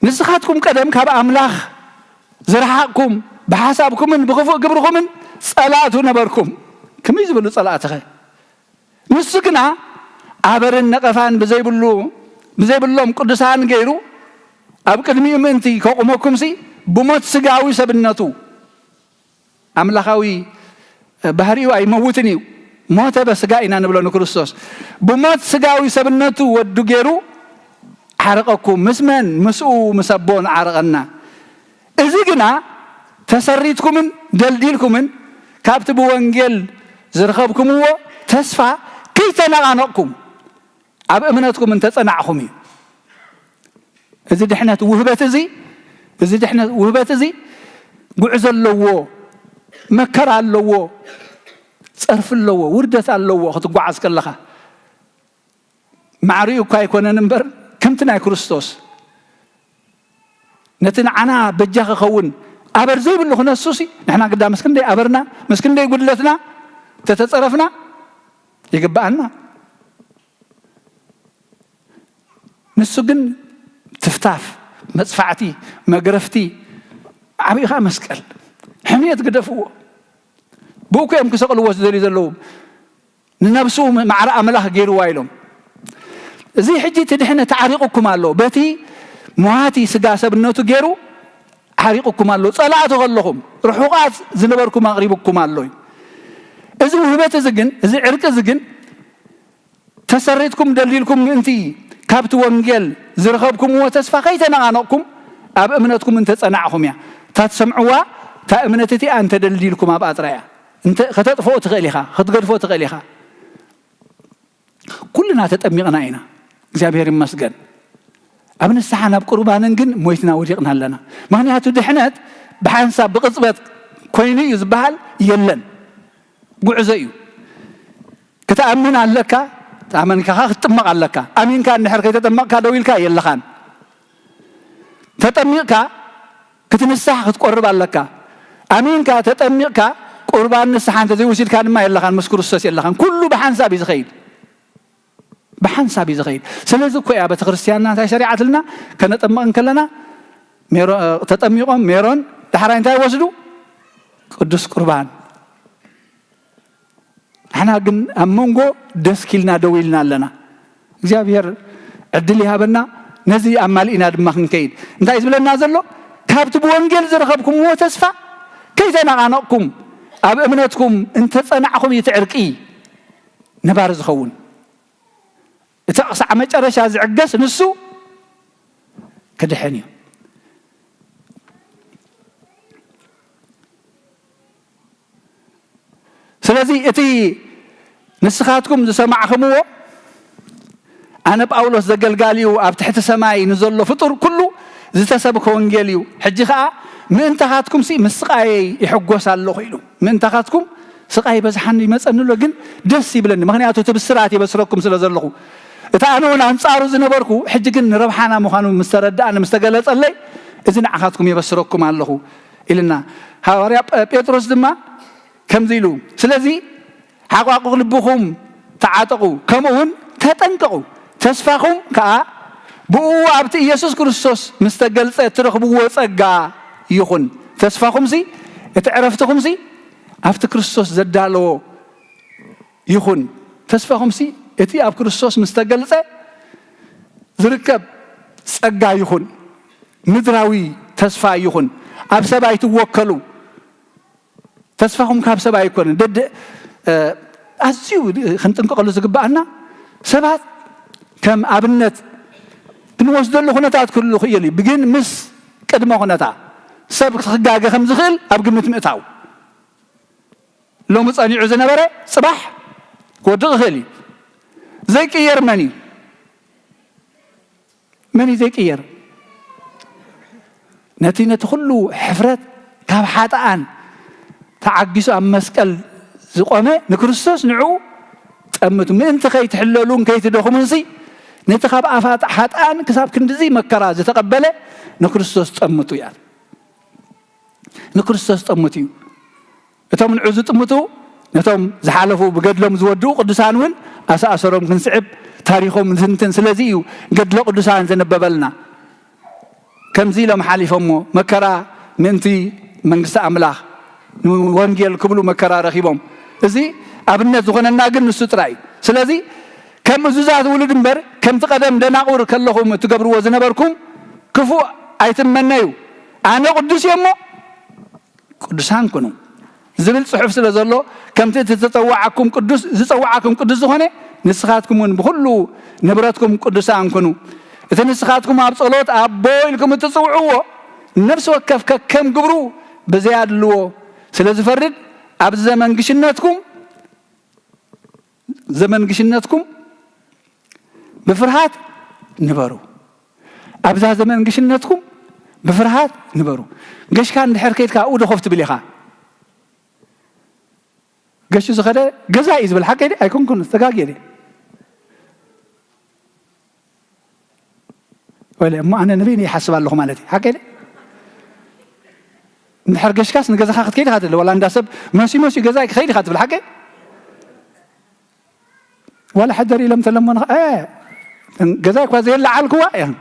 نسخاتكم قدم كاب املاخ زرحاكم بحسابكم من بخفو قبركم صلاتو نبركم كم يزبلوا صلاتها نسكنا عبرن نقفان بزيبلهم قدسان غيرو اب قدمي منتي كقومكم سي بموت سغاوي سبنتو املاخاوي ባህሪው አይመውትን እዩ ሞተ በስጋ ኢና ንብሎ ንክርስቶስ ብሞት ስጋዊ ሰብነቱ ወዱ ገይሩ ዓረቀኩም ምስመን ምስኡ ምሰቦን ዓረቀና እዚ ግና ተሰሪትኩምን ደልዲልኩምን ካብቲ ብወንጌል ዝረኸብኩምዎ ተስፋ ከይተነቃነቅኩም ኣብ እምነትኩም እንተጸናዕኹም እዩ እዚ ድሕነት ውህበት እዚ ጉዕዞ ኣለዎ መከራ ኣለዎ ጸርፍ ኣለዎ ውርደት ኣለዎ ክትጓዓዝ ከለኻ ማዕሪኡ እኳ ኣይኮነን እምበር ከምቲ ናይ ክርስቶስ ነቲ ንዓና በጃ ክኸውን ኣበር ዘይብሉ ክነሱሲ ንሕና ግዳ መስክንደይ ኣበርና መስክንደይ ጉድለትና ተተጸረፍና ይግባአና ንሱ ግን ትፍታፍ መጽፋዕቲ መግረፍቲ ዓብይኻ መስቀል ሕምየት ግደፍዎ ብኡኮም ክሰቕልዎ ዝደልዩ ዘለዉ ንነብሱ ማዕረ ኣምላኽ ገይርዋ ኢሎም እዚ ሕጂ ትድሕነት ዓሪቁኩም ኣሎ በቲ ሞሃቲ ስጋ ሰብነቱ ገይሩ ዓሪቁኩም ኣሎ ጸላእቱ ከለኹም ርሑቃት ዝነበርኩም ኣቕሪብኩም ኣሎ እዚ ውህበት እዚ ግን እዚ ዕርቂ እዚ ግን ተሰሪትኩም ደሊልኩም ምእንቲ ካብቲ ወንጌል ዝረኸብኩምዎ ተስፋ ከይተነቃነቅኩም ኣብ እምነትኩም እንተጸናዕኹም እያ ታትሰምዕዋ ታ እምነት እቲኣ እንተደልዲልኩም ኣብ ኣጥራያ እንተ ከተጥፍኦ ትኽእል ኢኻ ክትገድፎ ትኽእል ኢኻ ኩልና ተጠሚቕና ኢና እግዚአብሔር ይመስገን ኣብ ንስሓ ናብ ቁርባንን ግን ሞይትና ወዲቕና ኣለና ምክንያቱ ድሕነት ብሓንሳብ ብቅጽበት ኮይኑ እዩ ዝበሃል የለን ጉዕዞ እዩ ክትኣምን ኣለካ ተኣመንካ ክትጥመቕ ኣለካ ኣሚንካ እንድሕር ከይተጠመቕካ ደው ኢልካ የለኻን ተጠሚቕካ ክትንስሓ ክትቆርብ ኣለካ ኣሚንካ ተጠሚቕካ ቁርባን ንስሓ እንተዘይወሲድካ ድማ የለኻን ምስ ክርስቶስ የለኻን ኩሉ ብሓንሳብ እዩ ዝኸይድ بحنساب يزغيد سلازو كويا بتخريستياننا تاع شريعتنا كنطمقن كلنا ميرون تطميقهم ميرون دحراين تاع وسدو قدوس قربان احنا ግን አመንጎ ደስ ኪልና ደውልና ኣለና እግዚአብሔር ዕድል ይሃበና ነዚ አማሊና ድማ ክንከይድ እንታይ ዝብለና ዘሎ ካብቲ ብወንጌል ዝረኸብኩም ተስፋ ከይተናቃነቅኩም ኣብ እምነትኩም እንተጸናዕኹም ይትዕርቂ ነባር ዝኸውን እተቕሳዕ መጨረሻ ዝዕገስ ንሱ ክድሕን እዩ ስለዚህ እቲ ንስኻትኩም ዝሰማዕኹምዎ ኣነ ጳውሎስ ዘገልጋሊዩ ኣብ ትሕቲ ሰማይ ንዘሎ ፍጡር ኩሉ ዝተሰብከ ወንጌል እዩ ሕጂ ከዓ ምእንታኻትኩም ምስቃይ ይሕጎስ ኣለኹ ኢሉ ምእንታኻትኩም ስቃይ በዝሓን ይመፀንሎ ግን ደስ ይብለኒ ምክንያቱ ትብስራት ይበስረኩም ስለ ዘለኹ እታ ኣነ እውን አንጻሩ ዝነበርኩ ሕጂ ግን ረብሓና ምዃኑ ምስተረዳእን ምስተገለጸለይ እዚ ንዓኻትኩም ይበስረኩም ኣለኹ ኢልና ሐዋርያ ጴጥሮስ ድማ ከምዚ ኢሉ ስለዚህ ሓቋቁ ልብኹም ተዓጠቁ ከምኡውን ተጠንቀቁ ተስፋኹም ከዓ ብኡ ኣብቲ ኢየሱስ ክርስቶስ ምስተገልጸ ትረኽብዎ ጸጋ ይኹን ተስፋኹም እቲ ዕረፍትኹም ኣብቲ ክርስቶስ ዘዳለዎ ይኹን ተስፋኹም እቲ ኣብ ክርስቶስ ምስተገልጸ ዝርከብ ጸጋ ይኹን ምድራዊ ተስፋ ይኹን ኣብ ሰብኣይ ትወከሉ ተስፋኹም ካብ ሰብኣይ ኣይኮነን ደደ ኣዝዩ ክንጥንቀቐሉ ዝግባአና ሰባት ከም ኣብነት ክንወስደሉ ኩነታት ክህሉ ክእሉ ግን ምስ ቅድመ ኩነታ ሰብ ክጋገ ከም ዝኽእል ኣብ ግምት ምእታው ሎሚ ጸኒዑ ዝነበረ ጽባሕ ክወድቕ ይኽእል እዩ ዘይቅየር መን ዘይቅየር ነቲ ኩሉ ሕፍረት ካብ ሓጣን ተዓጊሱ ኣብ መስቀል ዝቆመ ንክርስቶስ ንዑ ጠምቱ ምእንቲ ከይትሕለሉን ከይትደኹሙን ነቲ ካብ ኣፋት ሓጣን ክሳብ ክንድዚ መከራ ዝተቀበለ ንክርስቶስ ጠምቱ እያ ንክርስቶስ ጠምቱ እዩ እቶም ንዑ ዝጥምቱ ነቶም ዝሓለፉ ብገድሎም ዝወድኡ ቅዱሳን እውን ኣሳእሰሮም ክንስዕብ ታሪኾም ዝንትን ስለዚህ እዩ ገድሎ ቅዱሳን ዘነበበልና ከምዚ ኢሎም ሓሊፎሞ መከራ ምእንቲ መንግስቲ ኣምላኽ ወንጌል ክብሉ መከራ ረኺቦም እዚ ኣብነት ዝኾነና ግን ንሱ ጥራይ ስለዚህ ከም እዙዛት ውሉድ እምበር ከምቲ ቀደም ደናቑር ከለኹም እትገብርዎ ዝነበርኩም ክፉእ ኣይትመነዩ ኣነ ቅዱስ እየ እሞ ቅዱሳን ኩኑ زبل صحف سلا زلو كم تتطوعكم قدوس زطوعكم قدوس زخونه نسخاتكم بكل نبراتكم قدوسان كنوا اذا نسخاتكم اب صلوت ابو لكم تتصوعوا نفس وكف كم قبروا بزياد لو سلا زفرد اب زمن قشنتكم بفرحات نبروا ابزا زمن قشنتكم بفرحات نبروا قش كان حركيتك او دخفت بليخا قش زخده جزائز بالحق دي ايكون كن استقاقي دي ولا ما انا نبيني يحسب الله مالتي حق دي نحر قش كاس نجزا خاخت كيد هذا ولا انداسب ماشي جزائك خير خاطر بالحق ولا حد دري لم تلمن جزائك وزي اللي على الكوا يعني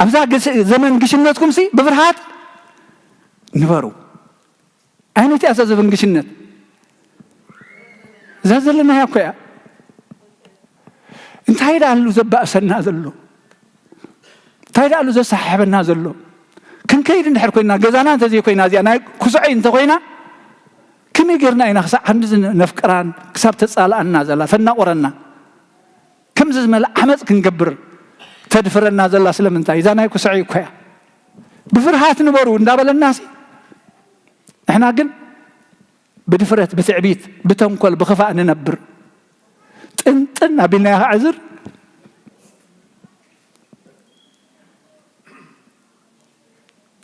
ابزا زمن قشنتكم سي بفرحات نبروا أنا تأسس بنقشنت زازلنا يا كويا أنت هيدا قالوا زبأ سنا زلوا هيدا قالوا زي صاحبنا زلوا كن كيد نحر كوينا جزانا تزي كوينا زي أنا كسعين تقوينا كم يجرنا إنا خسا عندنا نفكران كسبت تسأل عنا زلا فنا ورنا كم زمل أحمد كنجبر تدفرنا زلا سلم أنت إذا أنا كسعي كويا بفرحات نبرو ندابل الناس احنا قل بدفرت بتعبيت بتنقل بخفاء ننبر تنتنا بناها عذر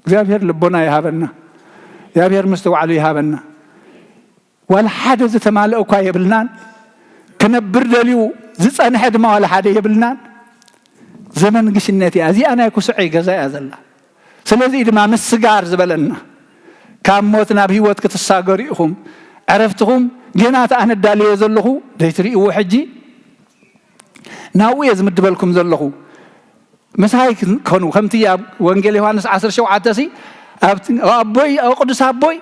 እግዚአብሔር ልቦና ይሃበና እግዚአብሔር መስተዋዕሉ ይሃበና ولا حد زتمالئ እኳ የብልናን ከነብር ደሊው ዝጸንሐ ድማ ولا حد የብልናን ዘመን ግሽነት ያዚ አና ይኩስዒ ገዛ ያዘላ ስለዚህ ድማ መስጋር ዝበለና كاموتنا بهوت كتساغريهم عرفتهم جنات أنا الدالي يزلخو ديتري وحجي ناوي يزمد بالكم زلخو مساي كانوا خمتي وانجيل يوحنا 10 شو عتسي أبوي أو قدس أبوي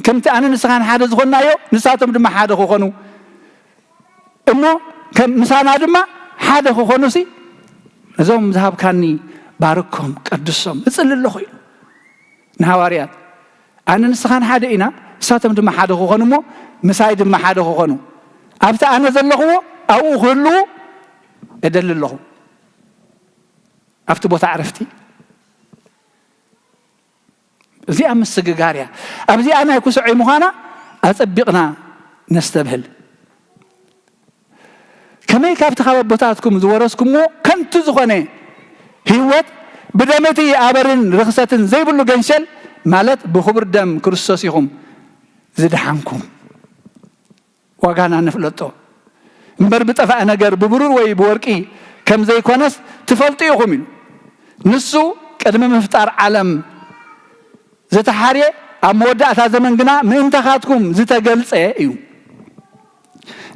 كمتي أنا نسخان حادث خلنا يو نساتم دم حادث خونو إنه كم نسان دم حادث خونو سي زوم ذهب كاني باركهم قدسهم يصل الله خير نهاريات أنا نسخان حدا إنا ساتم دم حدا خونو مو مسايد دم حدا خونو أبتا أنا زلخو أو خلو أدل الله أفتو بوتا عرفتي زي أمس سجاريا أبزي أنا يكوسعي مهانا أطبقنا نستبهل كما يكابت خبر بوتاتكم زورسكم مو كنت زخني هيوت بدمتي أبرن رخصة زي بلو جنشل مالت بخبر دم كريستوسيهم زدحانكم واغانا نفلطو مبر بطفا نجر ببرور وي بورقي كم زي كونس تفلطيهم نسو قدم مفتار عالم زتحاري اموداتا زمن غنا من تخاتكم زتገልጸ እዩ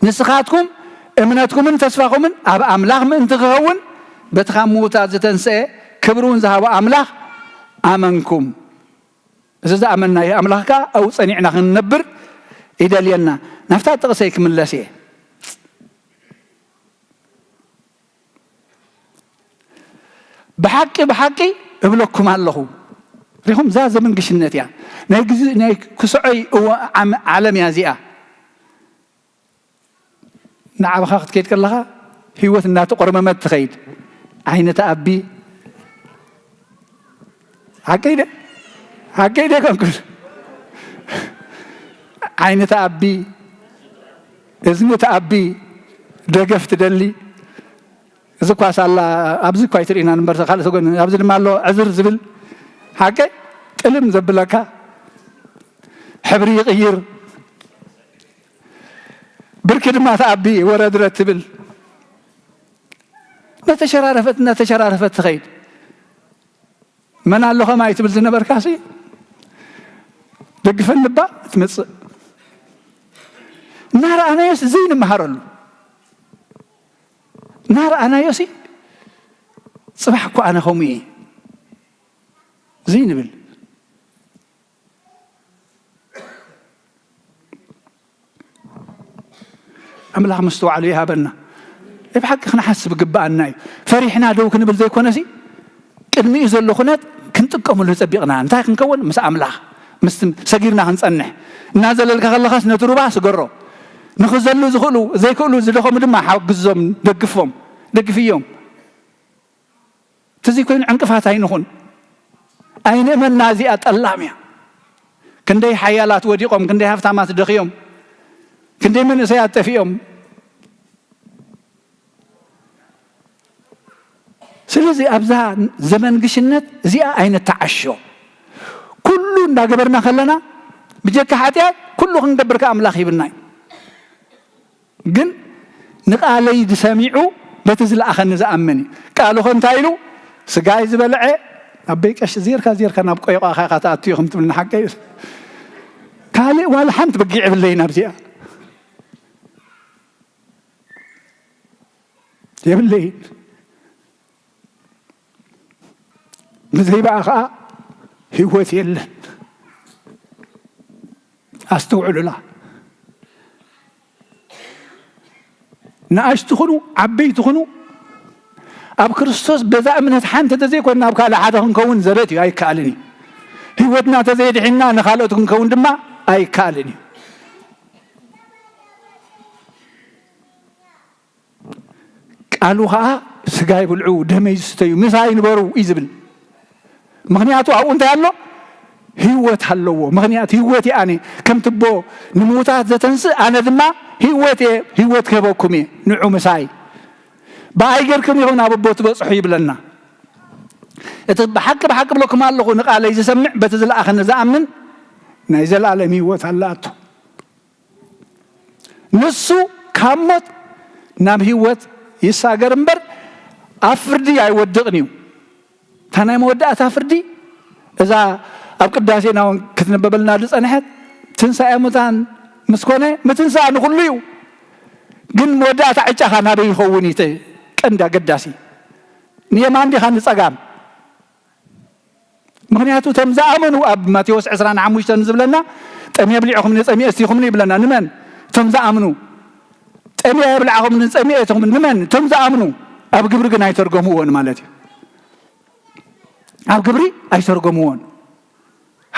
ንስኻትኩም እምነትኩምን ተስፋኹምን ኣብ ኣምላኽ ምን ትኸውን በትኻሙታ ዝተንሰ ክብሩን ዝሃበ ኣምላኽ ኣመንኩም إذا أمنا يا أملاكا أو صنعنا خنبر إذا لينا نفتح تقصيك من لسيه بحقي أبلغكم الله ريهم زاز من قشنة يعني ناي كسعي عالم يا زيا نعم خاخت كيت كلها هي وثنا تقرب ما تخيد عينة أبي حكيده كنكر عينة أبي إذنة أبي دقفت دلي إذا كواس الله أبزي كويترين أنا برضه خالص أقول أبزي ماله عذر زبل حكي كلم زبلك حبري غير بركد ما تأبي ورد رتبل نتشرارفت خير من الله ما يتبل زنا بركاسي دق فنبا تمص نار انا يس زين مهرلو نار انا يسي صباحكو انا خومي زين بل املاح مستوى عليها بنا بحق خنا حسب قبانا فريحنا دو كنبل زي كونسي قدمي زلو خنات كن ክንጥቀመሉ ፀቢቕና እንታይ ክንከውን ምስ ኣምላኽ ምስ ሰጊርና ክንጸንሕ እናዘለልካ ከለኻስ ነትሩባ ስገሮ ንኽዘሉ ዝኽእሉ ዘይክእሉ ዝደኸሙ ድማ ሓግዞም ደግፍዮም ተዚ ኮይኑ ዕንቅፋት ኣይንኹን ኣይንእመና እዚኣ ጠላም እያ ክንደይ ሓያላት ወዲቖም ክንደይ ሃብታማት ደኺዮም ክንደይ መንእሰያት ጠፊኦም ስለዚ ኣብዛ ዘመን ግሽነት እዚኣ ኣይነተዓሾ ኩሉ እንዳገበርና ከለና ብጀካ ሓጢያት ኩሉ ክንገብር ከኣምላኽ ይብልናይ ግን ንቃለይ ዝሰሚዑ በቲ ዝለኣኸኒ ዝኣምን ቃሉ እንታይ ኢሉ ስጋይ ዝበልዐ ኣበይ ቀሽ ዜርካ ናብ ቆይቋኻ ኢኻ ተኣትዮ ከም ትብልና ሓቀይ ካልእ ዋላ ሓንቲ በጊዕ የብለይን ኣብዚኣ የብለይን ብዘይበኣ ከዓ ህይወት የለን ኣስተውዕሉላ ንኣሽቱ ኹኑ ዓበይቲ ኹኑ ኣብ ክርስቶስ በዛ እምነት ሓንቲ ተዘይኮንና ኣብ ካልእ ሓደ ክንከውን ዘበት እዩ ኣይከኣልን እዩ ህይወትና ተዘይድሒና ንኻልኦት ክንከውን ድማ ኣይከኣልን እዩ ቃሉ ከዓ ስጋ ይብልዑ ደመይ ዝስተዩ ምሳይ ንበሩ እዩ ዝብል ምክንያቱ ኣብኡ እንታይ ኣሎ ህይወት ኣለዎ ምክንያት ህይወት ኣነ ከም ትቦ ንሙታት ዘተንስእ ኣነ ድማ ህይወት ከበኩም እየ ንዑ ምሳይ ብኣይ ጌርክም ይኹን ኣብ ቦ ትበፅሑ ይብለና እቲ ብሓቂ ብለኩም ኣለኹ ንቃለይ ዝሰምዕ በቲ ዝለኣኸኒ ዝኣምን ናይ ዘለኣለም ህይወት ኣለኣቶ ንሱ ካብ ሞት ናብ ህይወት ይሳገር እምበር ኣብ ፍርዲ ኣይወድቕን እዩ እታ ናይ መወዳእታ ፍርዲ እዛ ኣብ ቅዳሴና እውን ክትነበበልና ዝፀንሐት ትንሳኤ ሙታን ምስኮነ ምትንሳእ ንኹሉ እዩ ግን መወዳእታ ዕጫኻ ናበይ ይኸውን እዩ ቀንዲ ኣገዳሲ ንየማን ዲኻ ንፀጋም ምክንያቱ እቶም ዝኣመኑ ኣብ ማቴዎስ 25 ዝብለና ጠምየ ብሊዕኹም ንፀሚየ እስቲኹምን ይብለና ንመን እቶም ዝኣምኑ ጠምየ የብልዓኹም ንፀሚየ እትኹም ንመን እቶም ዝኣምኑ ኣብ ግብሪ ግን ኣይተርጎምዎን ማለት እዩ ኣብ ግብሪ ኣይተርጎምዎን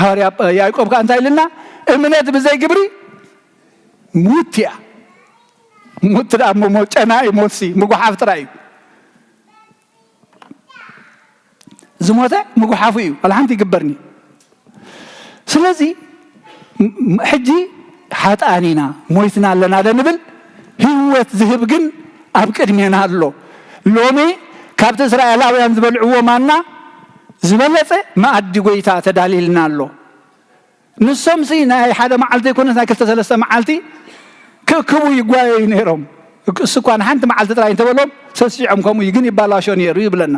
ሃዋርያ ያዕቆብ ከዓ እንታይ ኢልና እምነት ብዘይ ግብሪ ሙት እያ ሙት ዳሞ ጨና እዩ ሞትሲ ምጉሓፍ ጥራይ እዩ ዝሞተ ምጉሓፉ እዩ ኣልሓንቲ ይግበርኒ ስለዚ ሕጂ ሓጣኒና ሞይትና ኣለና ደንብል ህይወት ዝህብ ግን ኣብ ቅድሜና ኣሎ ሎሚ ካብቲ እስራኤላውያን ዝበልዕዎ ማና ዝበለፀ ማኣዲ ጎይታ ተዳሊልና ኣሎ ንሶምሲ ናይ ሓደ መዓልቲ ይኮነስ ናይ 2-3 መዓልቲ ክእክቡ ይጓየዩ ነይሮም እሱ እኳ ንሓንቲ መዓልቲ ጥራይ እንተበሎም ሰሲዖም ከምኡ ግን ይባላሾ ነይሩ ይብለና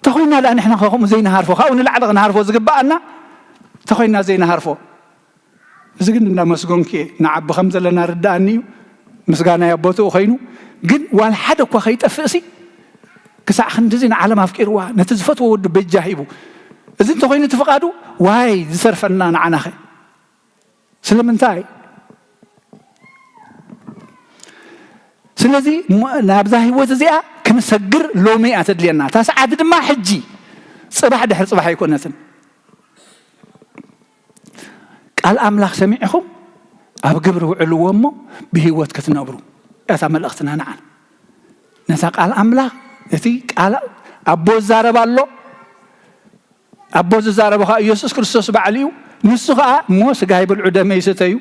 ተኾይና ላ ንሕና ከምኡ ዘይነሃርፎ ካብኡ ንላዕሊ ክንሃርፎ ዝግባአና ተኾይና ዘይነሃርፎ እዚ ግን እንዳመስጎንኪ ንዓቢ ከም ዘለና ርዳእኒ እዩ ምስጋና ያቦትኡ ኮይኑ ግን ዋል ሓደ እኳ ከይጠፍእሲ ክሳዕ ክንዲዚ ንዓለም ኣፍቂርዋ ነቲ ዝፈትዎ ወዱ በጃ ሂቡ እዚ እንተኾይኑ ትፍቃዱ ዋይ ዝሰርፈና ንዓናኸ ስለምንታይ ስለዚ ናብዛ ህይወት እዚኣ ክንሰግር ሎሚ እያ ተድልየና እታ ሰዓት ድማ ሕጂ ፅባሕ ድሕሪ ፅባሕ ኣይኮነትን ቃል ኣምላኽ ሰሚዕኹም ኣብ ግብሪ ውዕልዎ እሞ ብህይወት ክትነብሩ እታ መልእኽትና ንዓና ነታ ቃል ኣምላኽ እቲ ቃል ኣቦ ዝዛረብ ኣሎ ኣቦ ዝዛረበ ከዓ ኢየሱስ ክርስቶስ በዓል እዩ ንሱ ከዓ እሞ ስጋ ይብልዑ ደመይ ይስተዩ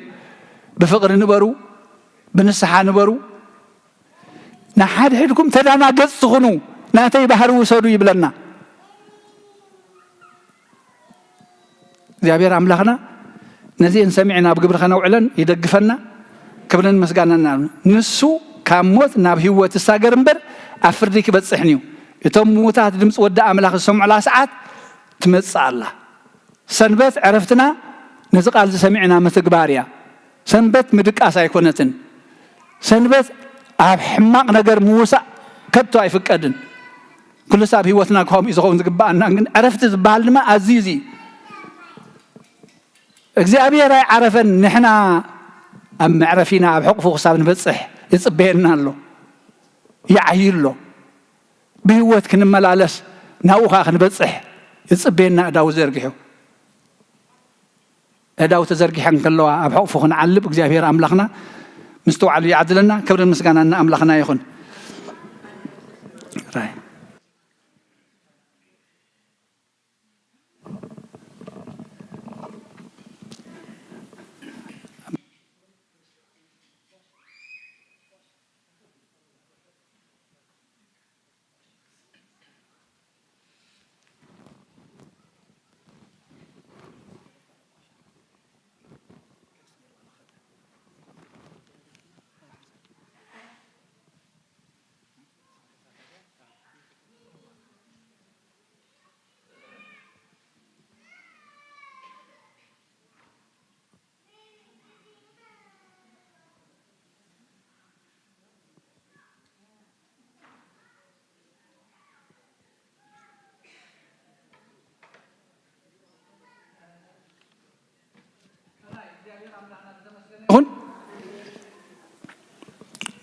ብፍቅሪ ንበሩ ብንስሓ ንበሩ ንሓድሕድኩም ተዳናገፅ ትኹኑ ናተይ ባህሪ ውሰዱ ይብለና እግዚአብሔር ኣምላኽና ነዚአን ሰሚዕና ኣብ ግብሪ ከነውዕለን ይደግፈና ክብርን መስጋናና ንሱ ካብ ሞት ናብ ህይወት ይሳገር እምበር ኣብ ፍርዲ ክበፅሕን እዩ እቶም ሙታት ድምፂ ወዲ ኣምላኽ ዝሰምዑላ ሰዓት ትመፅእ ኣላ ሰንበት ዕረፍትና ነዚ ቃል ዝሰሚዕና ምትግባር እያ ሰንበት ምድቃስ ኣይኮነትን ሰንበት ኣብ ሕማቕ ነገር ምውሳእ ከቶ ኣይፍቀድን ኩሉ ሰብ ህይወትና ከምኡ ዝኸውን ዝግባአና ግን ዕረፍቲ ዝበሃል ድማ ኣዝዩ እዚ እግዚአብሔር ኣይዓረፈን ንሕና ኣብ መዕረፊና ኣብ ሕቑፉ ክሳብ ንበፅሕ ይፅበየና ኣሎ ይዓይሎ ብህይወት ክንመላለስ ናብኡኻ ክንበፅሕ يصبينا أداو زرقحو أداو تزرقحن كلوا أبحق فخن علب እግዚአብሔር አምላክና مستوعب يعدلنا كبر مسكاننا أملاكنا يخون راي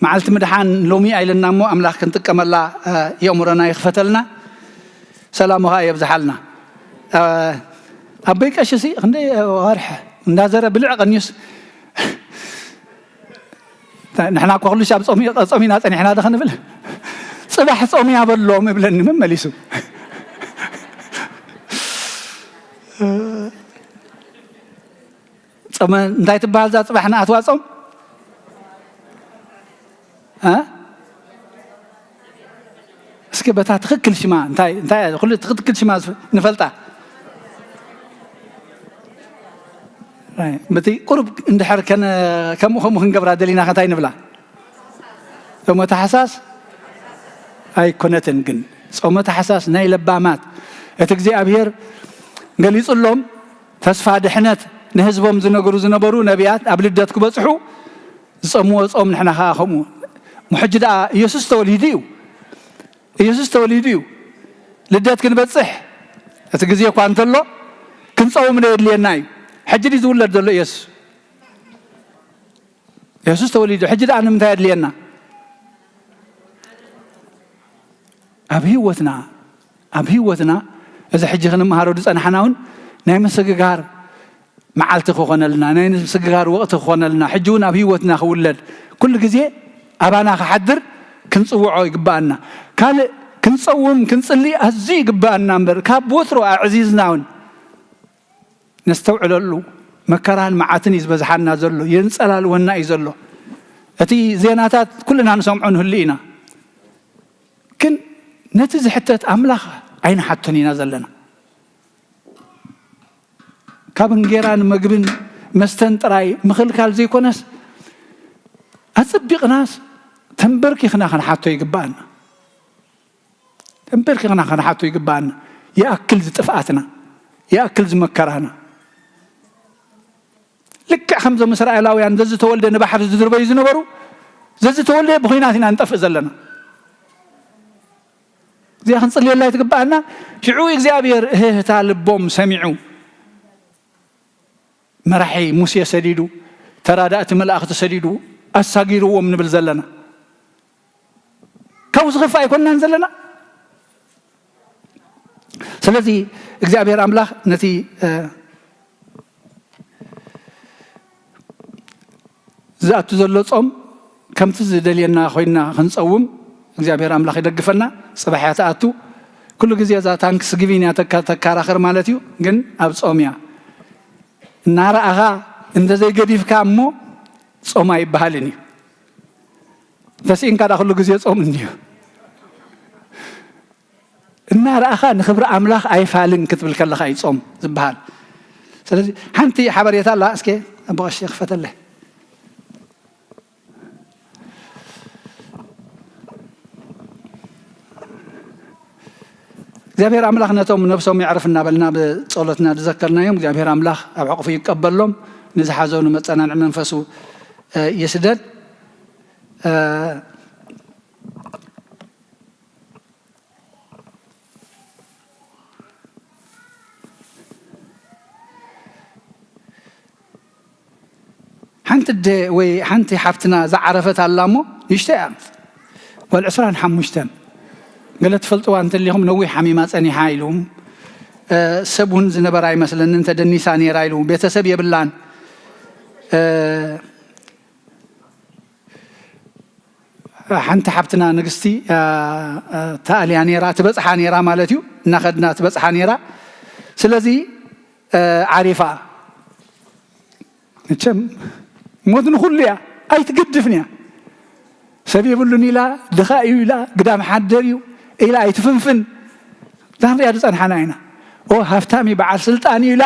معلت مدحان لومي أيلنا مو أملاك كنت كملا يأمرنا يخفتلنا سلامها يبزحلنا أبيك أشيسي عندي وارحة نازرة بالعق النيس نحن أقول شاب صومي ناس نحن هذا خنبل صباح صومي عبد اللوم بلني من مليسو صوم نتايت بعض صباحنا أتواصل ها اسكي بتا تخكل شما انتاي كل تخكل شما نفلطا راي متي قرب اندحر كان كم خنقبرا دلينا خنتاي نبلا ثم تحساس اي كونتن كن ثم تحساس ناي لبامات اتغزي ابير غليصلهم تسفا دحنت نهزبهم زنبرو نبيات ابلدت كبصحو صمو صوم نحنا خامو محجد يسوس توليديو لدات كنبصح اتغزي اكو انتلو كنصوم من يدليناي حجدي زولد دلو يسوس توليديو حجد انا متى يدلينا ابهيوتنا اذا حجي خنمهارو دصنحناون ناي مسغغار معالت خوخنلنا ناي مسغغار وقت خوخنلنا حجون ابهيوتنا خولد كل غزي أبانا خحدر كنصوعو يقبأنا قال كنصوم كنصلي أزي يقبأنا مبر كابوثرو عزيزناون نستوعل له مكران معاتن يزبزحنا زلو ينسلال ونا يزلو أتي زيناتات كلنا نسمعون هلينا كن نتز حتى أملاخ أين حتني نزلنا كابن جيران مقبن مستنطراي مخلكال زي كونس أصدق ناس تنبركي خنا حتى يقبانا تنبركي خنا حتى يقبانا يأكل زطفاتنا يأكل زمكرهنا لك خمسة مسرع لاويان زز تولد نبحر زدربا يزنبرو زز تولد بخيناتنا نطف زلنا زي خنصلي الله يتقبانا شعو እግዚአብሔር እህታ ልቦም ሰሚዑ መራሒ ሙሴ ሰዲዱ ተራዳእቲ መላእክት ሰዲዱ أساقيرو من بالزلنا كوز خفا يكون نزلنا سلذي እግዚአብሔር አምላክ ነቲ ذات ዘሎ ጾም ከምቲ ዝደልየና ኮይና ክንጸውም እግዚአብሔር አምላክ ይደግፈና ጽባሕያት አቱ ኩሉ ግዜ ዛ ታንክስ ጊቪንያ ተካራኸር ማለት እዩ ግን ኣብ ጾምያ እናራኣኻ እንደዘይ ገዲፍካ እሞ ጾማ ይባሃልኒ ተሲን ካዳ ሁሉ ጊዜ ጾም እንዲሁ እና راخا نخبر املاح ايفالن كتبل كلخ اي صوم زبال ስለዚህ حنتي حبريታ لا እስኪ ابغى الشيخ فتله እግዚአብሔር አምላክነቶም ነፍሶም ያعرفنا በልና በጸሎትና ተዘከርናዮም እግዚአብሔር አምላክ ኣብ ዕቁፍ ይቀበሎም ንዝሓዘኑ መጸናንዕ መንፈሱ يسدد حنتي وي حنتي حفتنا زعرفت علامو يشتاق والعسران حمشتن قالت فلطوا انت اللي هم نوي حميمات اني حايلهم ሰቡን ዝነበራ ይመስለን እንተ ደኒሳ ነራ ኢሉ ቤተሰብ የብላን ሓንቲ ሓብትና ንግስቲ ታልያ ነራ ትበጽሓ ነራ ማለት እዩ እናኸድና ትበጽሓ ነራ ስለዚ ዓሪፋ እቸም ሞትን ሁሉ ያ ኣይትግድፍንያ ሰብ የብሉን ኢላ ድኻ እዩ ኢላ ግዳም ሓደር እዩ ኢላ ኣይትፍንፍን ዛንሪያ ድጸንሓና ኢና ሃፍታሚ በዓል ስልጣን ኢላ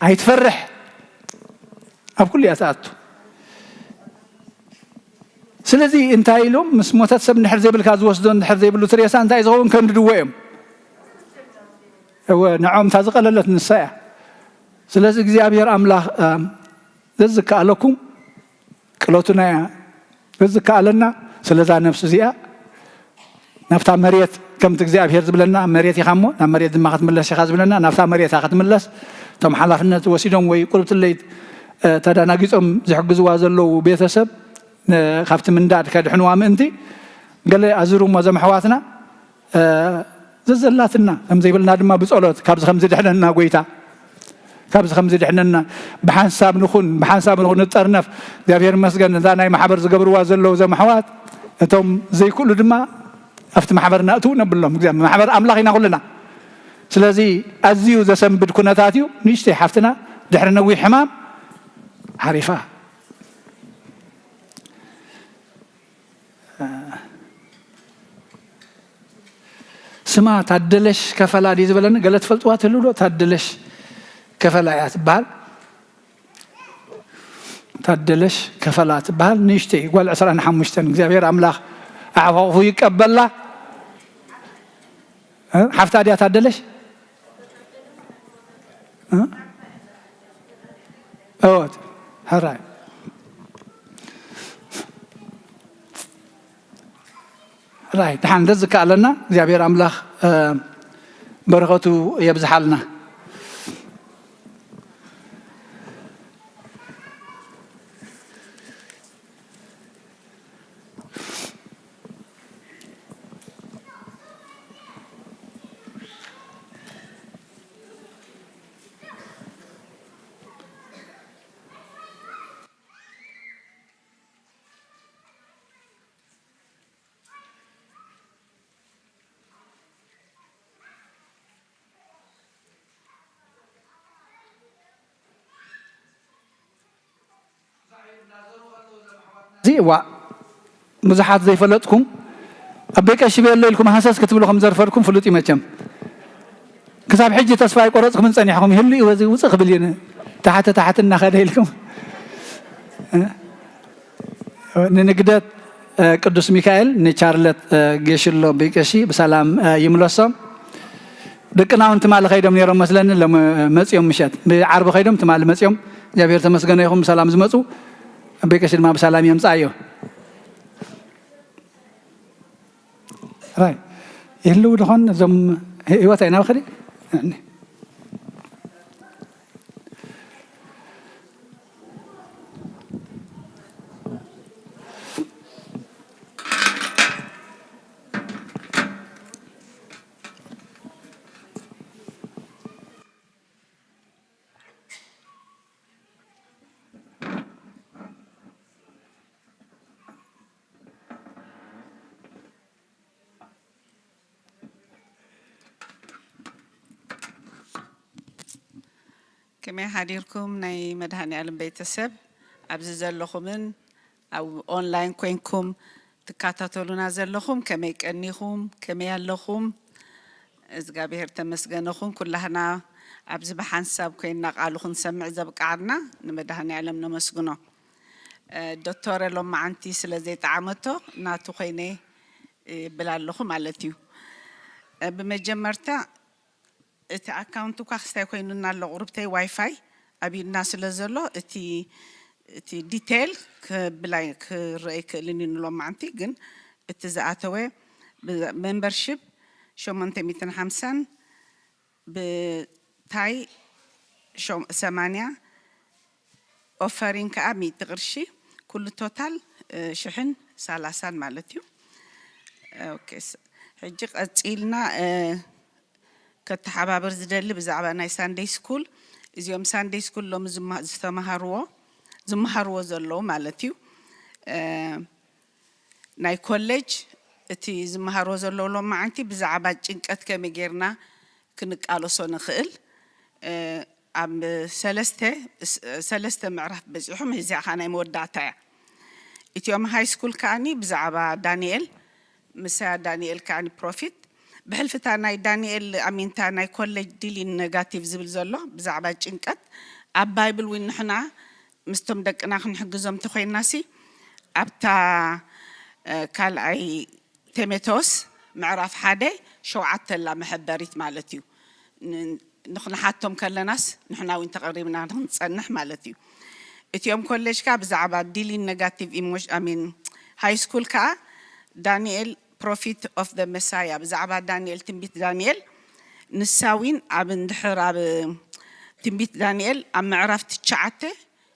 ኣይትፈርሕ ኣብ ኩሉ ያ ተኣቱ ስለዚ እንታይ ኢሎም ምስ ሞተት ሰብ ንድሕር ዘይብልካ ዝወስዶ ንድሕር ዘይብሉ ትሬሳ እንታይ ዝኸውን ከንድድዎ እዮም ንዖም እታ ዝቐለለት ንሳ እያ ስለዚ እግዚኣብሔር ኣምላኽ ዘዝከኣለኩም ቅሎቱና እያ ዘዝከኣለና ስለዛ ነፍሲ እዚኣ ናብታ መሬት ከምቲ እግዚኣብሔር ዝብለና መሬት ኢኻ እሞ ናብ መሬት ድማ ክትምለስ ኢኻ ዝብለና ናብታ መሬት ኢኻ ክትምለስ እቶም ሓላፍነት ወሲዶም ወይ ቁርብትለይ ተዳናጊፆም ዝሕግዝዋ ዘለዉ ቤተሰብ ካብቲ ምንዳድ ከድሕንዋ ምእንቲ ገለ ኣዝሩሞ ዘመሕዋትና ዘዘላትና ከምዘይብልና ድማ ብጸሎት ካብዚ ከምዚ ድሕነና ጎይታ ካብዚ ከምዚ ድሕነና ብሓንሳብ ንኹን ንጠርነፍ እግዚኣብሔር መስገን እዛ ናይ ማሕበር ዝገብርዋ ዘለዉ ዘመሕዋት እቶም ዘይክእሉ ድማ ኣብቲ ማሕበር ናእትው ነብሎም እግዚኣብሔር ማሕበር ኣምላኽ ኢና ኩልና ስለዚ ኣዝዩ ዘሰንብድ ኩነታት እዩ ንእሽተይ ሓፍትና ድሕሪ ነዊሕ ሕማም ዓሪፋ ስማ ታደለሽ ከፈላ ዲ ዝበለና ገለ ትፈልጥዋ ትልብሎ ታደለሽ ከፈላ እያ ትበሃል ታደለሽ ከፈላ ትበሃል ንእሽተይ ጓል 25 እግዚኣብሔር ኣምላኽ ኣዕዋቑ ይቀበላ ሓፍታ ድያ ታደለሽ እወት ሕራይ ራይ ድሓን ዘዝከኣለና እግዚኣብሔር ኣምላኽ በረኸቱ የብዝሓልና ዚዋ ብዙሓት ዘይፈለጥኩም ኣበይ ቀሺ በሎ ኢልኩም ሃሰስ ክትብሉ ከም ዘርፈርኩም ፍሉጥ ይመቸም ክሳብ ሕጂ ተስፋ ኣይቆረፅኩም ፀኒሕኩም ይህሉ ወዚ ውፅእ ክብል እዩ ታሕተ እናኸደ ኢልኩም ንንግደት ቅዱስ ሚካኤል ንቻርለት ጌሽሎ በቀሺ ብሰላም ይምለሶም ደቅና እንትማል ኸይዶም ነይሮም መስለን መጽዮም ምሸት ብዓርብ ኸይዶም ትማል መጽዮም እግዚአብሔር ተመስገነ ይኹም ሰላም ዝመጹ በቀሺ ድማ ብሰላም ይምጻዮ ራይ ይህሉ ደኾን ዞም ህይወት አይና በኸዲ كما حديركم ناي مدهني علم بيتسب أبز زلخمن أو أونلاين كوينكم تكاتاتولونا زلخم كما يكأنيهم كما يالخم إذا بهر تمسجنخم كلهنا أبز بحنساب كوين نقالخم سمع زبك عنا نمدهني علم نمسجنه الدكتور لما عنتي سلزيت عمته ناتو خيني بلالخم على تيو بمجمرتا እቲ ኣካውንቱ ካኽስታይ ኮይኑና ኣሎ ቁርብተይ ዋይፋይ ኣብና ስለዘሎ እቲ ዲቴል ከብላይ ክርአይ ክእልኒ ንሎም ማዕንቲ ግን እቲ ዝኣተወ ሜምበርሺፕ 850 ብታይ 80 ኦፈሪንግ ከዓ 100 ቅርሺ ኩሉ ቶታል 130 ማለት እዩ ኦኬ ሕጂ ቀፂልና ከተሓባበር ዝደሊ ብዛዕባ ናይ ሳንዴይ ስኩል እዚኦም ሳንዴይ ስኩል ሎም ዝመሃርዎ ዘለዉ ማለት እዩ ናይ ኮሌጅ እቲ ዝመሃርዎ ዘለዉ ሎም ማዓንቲ ብዛዕባ ጭንቀት ከመይ ጌርና ክንቃለሶ ንኽእል ኣብ ሰለስተ ምዕራፍ በፂሖም እዚኣ ኸ ናይ መወዳእታ እያ እትዮም ሃይ ስኩል ከዓኒ ብዛዕባ ዳንኤል ምሳ ዳንኤል ከዓኒ ፕሮፊት بحلفتا ناي دانيال أمينتا ناي كولج ديلي نيجاتيف زبل زلو بزعبا ጭንቀት ኣብ ባይብል ዊን ንሕና ምስቶም ደቅና ክንሕግዞም ተኾይና ናሲ ኣብታ ካልኣይ ቲሞቴዎስ ምዕራፍ 1 ሸውዓተ ላ መሕበሪት ማለት እዩ ንኽንሓቶም ከለናስ ንሕና ዊን ተቐሪብና ንጸንሕ ማለት እዩ እትዮም ኮሌጅ ካ ብዛዕባ ዲሊ ኔጋቲቭ ኢሞሽን አሚን ሃይ ስኩል ካ ዳንኤል prophet of the Messiah بزعبا دانيال تنبيت دانيال نساوين عب اندحر عب تنبيت دانيال عم عرفت تشعته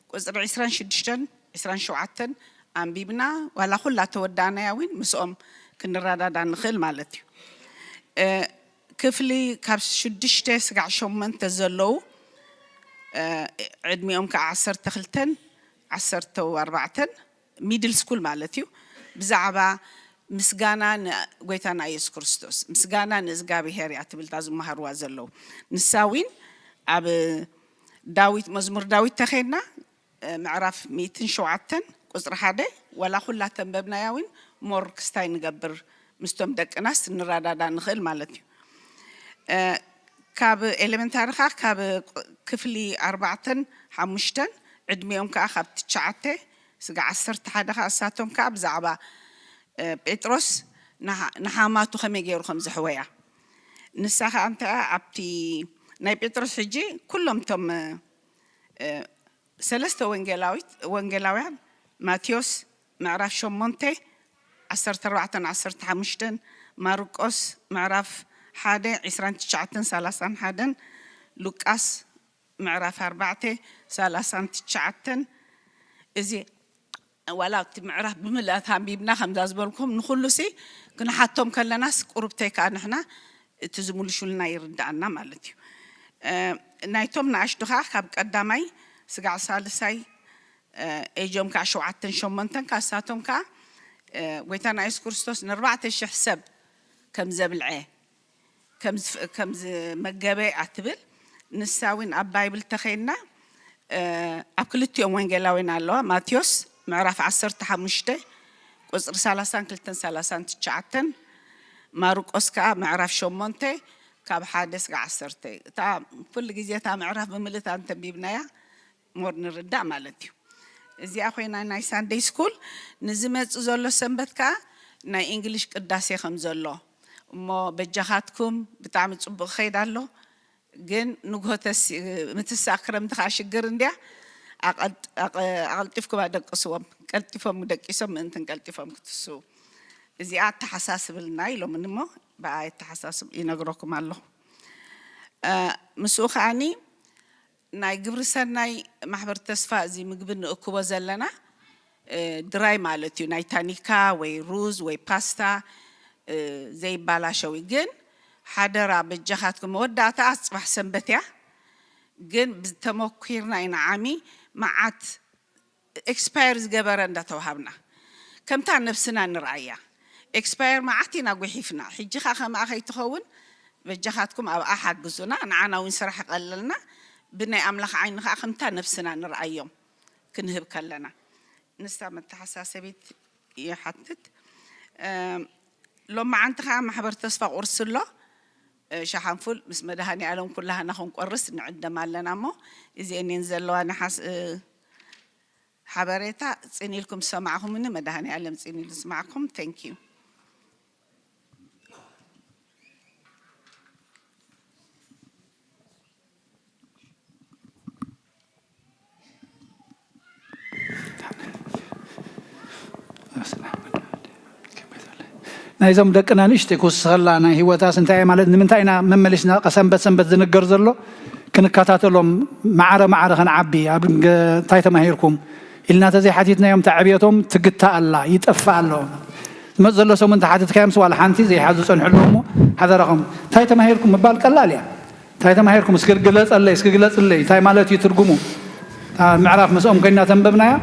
قصر 26 شوعتن عم بيبنا ولا خلا تودانا ياوين مسؤم كنرادا دان خيل مالتي كفلي كاب شدشته سقع شومن تزلو عدميهم كعصر تخلتن 14 ميدل سكول مالتي بزعبا مسجانا قويتنا يسوع كريستوس مسجانا نزجابي هاري أتبل تازم مهروا زلوا نساوين عب داويت مزمور داويت تخينا معرف 200 شوعتن قصر حدا ولا خلا تنببنا ياوين مور كستاين جبر مستمدك ناس نرادا دان خيل مالتي كاب إلمنتار خا كاب كفلي 4 5 عدميهم كأخذ تشعته سجع 10 حدا خاصاتهم كاب زعبا بيتروس نحاماتو خمي جيرو خمس حويا نساخة أنت عبتي ناي بيتروس حجي كلهم تم سلسة وانجلاويان ماتيوس معرف شومونتي 14 ماركوس معرف 1 لوكاس معرف 4 إزي ولا معرف بملأت هم بيبنا خمسة أسبوعكم نخلو سي كنا حتى كلا ناس قربتي كان إحنا تزمول شو لنا يرد عنا مالتي نايتهم نعشتها خب قدامي سقع سالساي ايجوم كعشو عتن شومنتن كاساتهم كا ويتنا عيس كريستوس نربعة حساب كم زبلعه كم مجابي اعتبر نساوين اب بايبل تخيلنا اكلت يوم وين جلاوين الله ماتيوس معرف 15 قصر 32 تشعتن ماركوس كا معرف شومونتي كاب حادث 10 تا كل جزيه تا معرف بملت انت بيبنايا مور نردا مالتي ازي اخوينا ناي ساندي سكول نزمت زلو سنبتكا ناي انجليش قداسي خمزلو مو بجحاتكم بتعم صبغ خيدالو جن نغوتس متساكرم تخاشجر انديا أقلتفكم هذا قصوم قلتفهم مدقيسم أنتن قلتفهم كتسو إذا عاد حساس بالنايلو منمو بعد حساس ينقركم الله مسوخ عني ناي قبرسان ناي محبر تسفاء زي مقبن أكوبا زلنا دراي مالتيو ناي تانيكا وي روز وي باستا زي بالاشوي جن حدرا بجهاتكم وداتا أصبح سنبتيا جن بتموكيرنا إن عامي معات إكسبايرز جبران ده توهبنا كم تان نفسنا نرعيا إكسباير معاتنا وحيفنا حجي خا ما أخي تخون بجهاتكم أو أحد جزنا أنا ونسرح قللنا بني أملخ عين خا كم تان نفسنا نرعيهم كنهب كلنا نستعمل حساسة بيت يحدد لما عند خا محبر تصفى أرسله شحنفل بس مدهاني عليهم كلها نخون قرص نعد مالنا مو إذا ننزل له أنا حبريتا تسيني لكم سمعهم من مدهاني عليهم تسيني لسمعكم thank you نايزم دقنا نشتي كوسخلانا هيوتا سنتاي مالت نمنتاينا مملسنا قسنبت زنقر زلو كنكاتاتلهم معره خنعبي تايتا ماهيركم إلنا تزي حديثنا يوم تعبيتهم تقتا الله يتقفى الله مزلوا سو من تحت كام سوال حنتي زي حازو صنحلهم هذا رقم تاي تماهيركم مبال قلال يا تاي تماهيركم اسكر جلص الله اسكر جلص الله تاي مالتي ترجموا معرف مسؤوم كنا تنببنا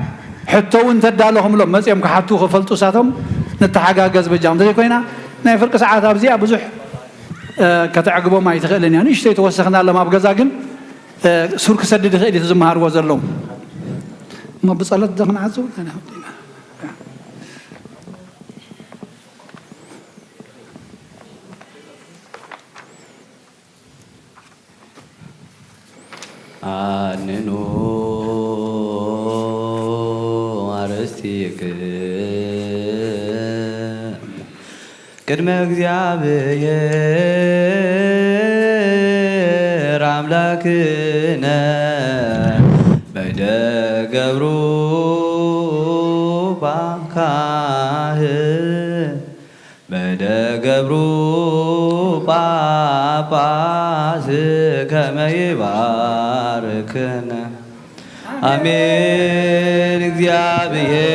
حتى وانت دالهم لهم مزيم كحتو خفلتو ساتهم نتحاجاز بجام دي كوينا ناي فرق ساعات ابزي ابزح كتعقبوا ما يتخيلني يعني اشتي توسخنا لما بغزا ግን ሱር ከሰደደ ኸይድ ተዘማሃር ወዘለው ما بصلت دغنا عزو انا አንኑ አረስቲክ ቅድመ እግዚአብሔር አምላክነ በደገብሩ ባካህ በደገብሩ ጳጳስ ከመይባርክነ አሜን እግዚአብሔር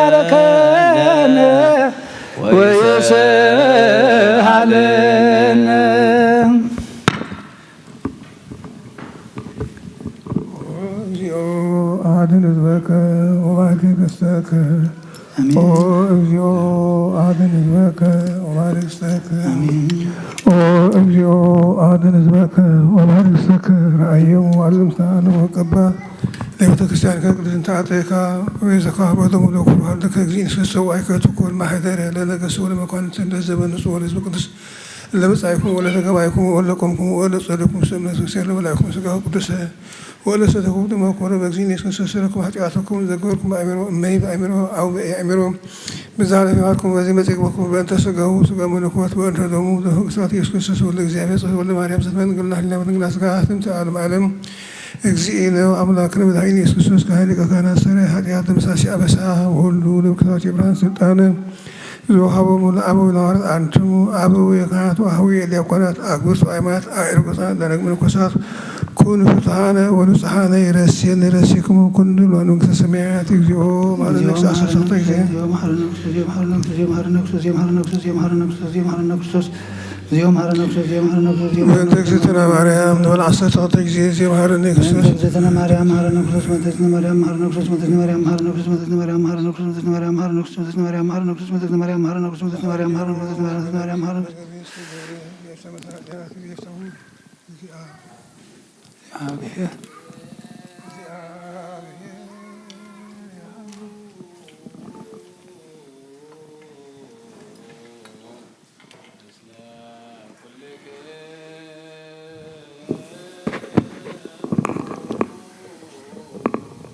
ይባርከነ ወይስሐለነ አድን ህዝበከ ወባርክ ርስተከ እግዚኦ አድን ህዝበከ ወባርክ ርስተከ እግዚኦ አድን ህዝበከ ወባርክ ርስተከ ረአየው አልምታነ ወቀባ ለቤተ ክርስቲያን ከቅድስት ታጠካ ወይዘካ በደሙ ለኩል ሀልከ እግዚእን ስሰው አይከቱ ኩል ማህደረ ለነገስ ወለመኳንንት እንደዘበን ንጹህ ወለህዝብ ቅዱስ ለመጻይኩም ወለተገባይኩም ወለቆምኩም ወለጸደኩም ሰምነት ክርስቲያን ለበላይኩም ስጋው ቅዱስ ወለሰተኩም ደመኮረ በግዚእን ስሰሰረኩም ኃጢአተኩም ዘገርኩም አእምሮ እመይ በአእምሮ አው በአእምሮ በዛለ ይዋርኩም በዚህ መጽግበኩም በእንተ ስጋው ስጋ መለኮት በእንተ ደሙ ዘህግሳት ኢየሱስ ክርስቶስ ወለ እግዚአብሔር ጽሕፈት ወለ ማርያም ዘመን ግልና ህሊና በንግላ ስጋ ትምተ ዓለም ዓለም እግዚእነ አምላክነ መድኃኒነ ኢየሱስ ክርስቶስ ከኃይለ ካህናት ሰራይ ኃጢአት ተመሳሲ አበሳ ሁሉ ለብክታት የብርሃን ስልጣን ዘወሃቦሙ ለአበው ለሐዋርያት አንትሙ አበው የካህናት ወአኀዊ ዲያቆናት አግብርት ወአእማት አእርጎሳት ደረግ መነኮሳት ኩኑ ፍትሐነ ወንጹሐነ ይረሴን ይረሴክሙ ኩሉ ለመንግሥተ ሰማያት እግዚኦ መሐረነ ክርስቶስ እግዝእትነ ማርያም ንበል ዓሰርተ ክልተ ጊዜ መሐረነ ክርስቶስ እግዝእትነ ማርያም መሐረነ ክርስቶስ እግዝእትነ ማርያም መሐረነ ክርስቶስ እግዝእትነ ማርያም መሐረነ ክርስቶስ እግዝእትነ ማርያም መሐረነ ክርስቶስ እግዝእትነ ማርያም መሐረነ ክርስቶስ እግዝእትነ ማርያም መሐረነ ክርስቶስ እግዝእትነ ማርያም መሐረነ ክርስቶስ እግዝእትነ ማርያም መሐረነ ክርስቶስ እግዝእትነ ማርያም መሐረነ ክርስቶስ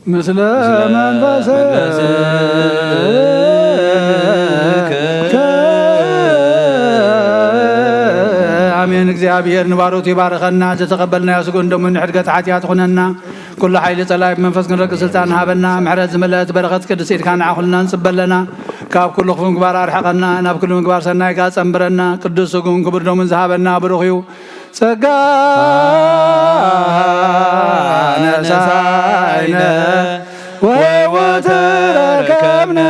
مثل منفسك آمين እግዚአብሔር ንባሮት ይባርከና ዘተቀበልና ያስጎን ደሞ ንሕድገት ኃጢአት ኾነና ኩሉ ኃይሊ ጸላይ መንፈስ ክንረቅ ስልጣን ሃበና ምሕረት ዝመለት በረኸት ቅድስ ኢድካ ንዓኹልና ንጽበለና ካብ ኩሉ ክፉ ምግባር አርሐቀና ናብ ኩሉ ምግባር ሰናይ ካ ጸምብረና ቅዱስ ስጉን ክቡር ደሙን ዝሃበና ብሩኽ እዩ ጸጋ ነሳይነ ወሕይወት ረከብነ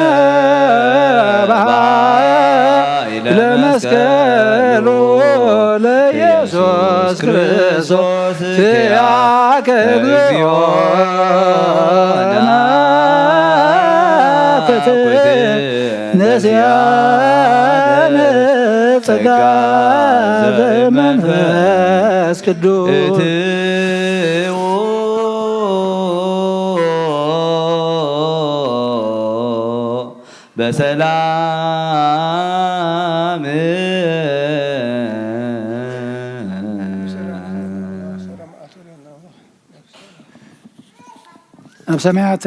በኃይለ መስቀሉ ለኢየሱስ ክርስቶስ ትያከ እግዚኦ ነስያነ ጸጋ ዘመንፈስ ቅዱስ በሰላም ኣብ ሰማያት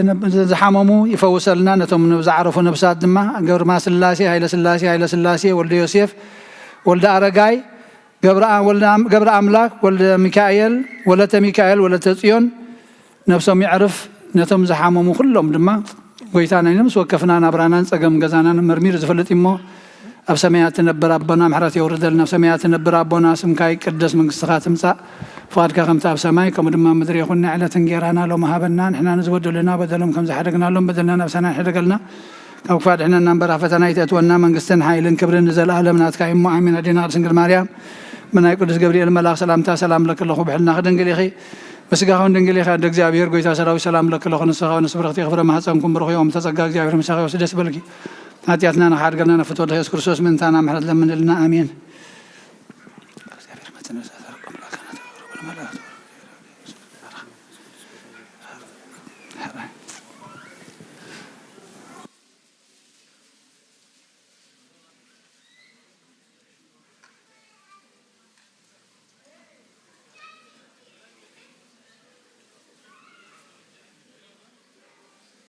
ዝሓመሙ ይፈውሰልና ነቶም ዝዓረፉ ነብሳት ድማ ገብረ ስላሴ ሃይለ ስላሴ ወልደ ዮሴፍ ወልደ አረጋይ ገብረ አምላክ ወልደ ሚካኤል ወለተ ሚካኤል ወለተ ጽዮን ነፍሶም ይዕርፍ ነቶም ዝሓመሙ ኩሎም ድማ ጎይታና ነምስ ወከፍና ናብራናን ጸገም ገዛናን መርሚር ዝፈልጥ እሞ ኣብ ሰማያት ትነብር ኣቦና ምሕረት የውርደልና ኣብ ሰማያት ትነብር ኣቦና ስምካ ይቅደስ መንግስትኻ ትምጻእ ፍቃድካ ከምቲ ኣብ ሰማይ ከምኡ ድማ ምድሪ ይኹን ዕለት እንጀራና ሎሚ ሃበና ንሕና ንዝበደሉና በደሎም ከም ዝሓደግናሎም በደልና ናብ ሰናይ ሕደገልና ካብ ክፋድ ሕነና እምበር ኣብ ፈተና ይተእትወና መንግስትን ሓይልን ክብርን ንዘለኣለም ናትካ እሞ ኣሚን ኣዴና ቅድስት ድንግል ማርያም ብናይ ቅዱስ ገብርኤል መልኣክ ሰላምታ ሰላም ለክለኹ ብሕልና ክድንግል ኢኺ مسجاهون دنجلي خد እግዚአብሔር ጎይታ ሰራዊት ሰላም ለክለኹ ንስኻ ንስብረኽቲ ክፍረ ማህፀንኩም ብሩኽዮም ተጸጋ እግዚአብሔር ምሳኻ ወስደስ በልኪ ኃጢአትና ናሓድገልና ነፍቶ ኢየሱስ ክርስቶስ ምንታና ምሕረት ለምንልና አሜን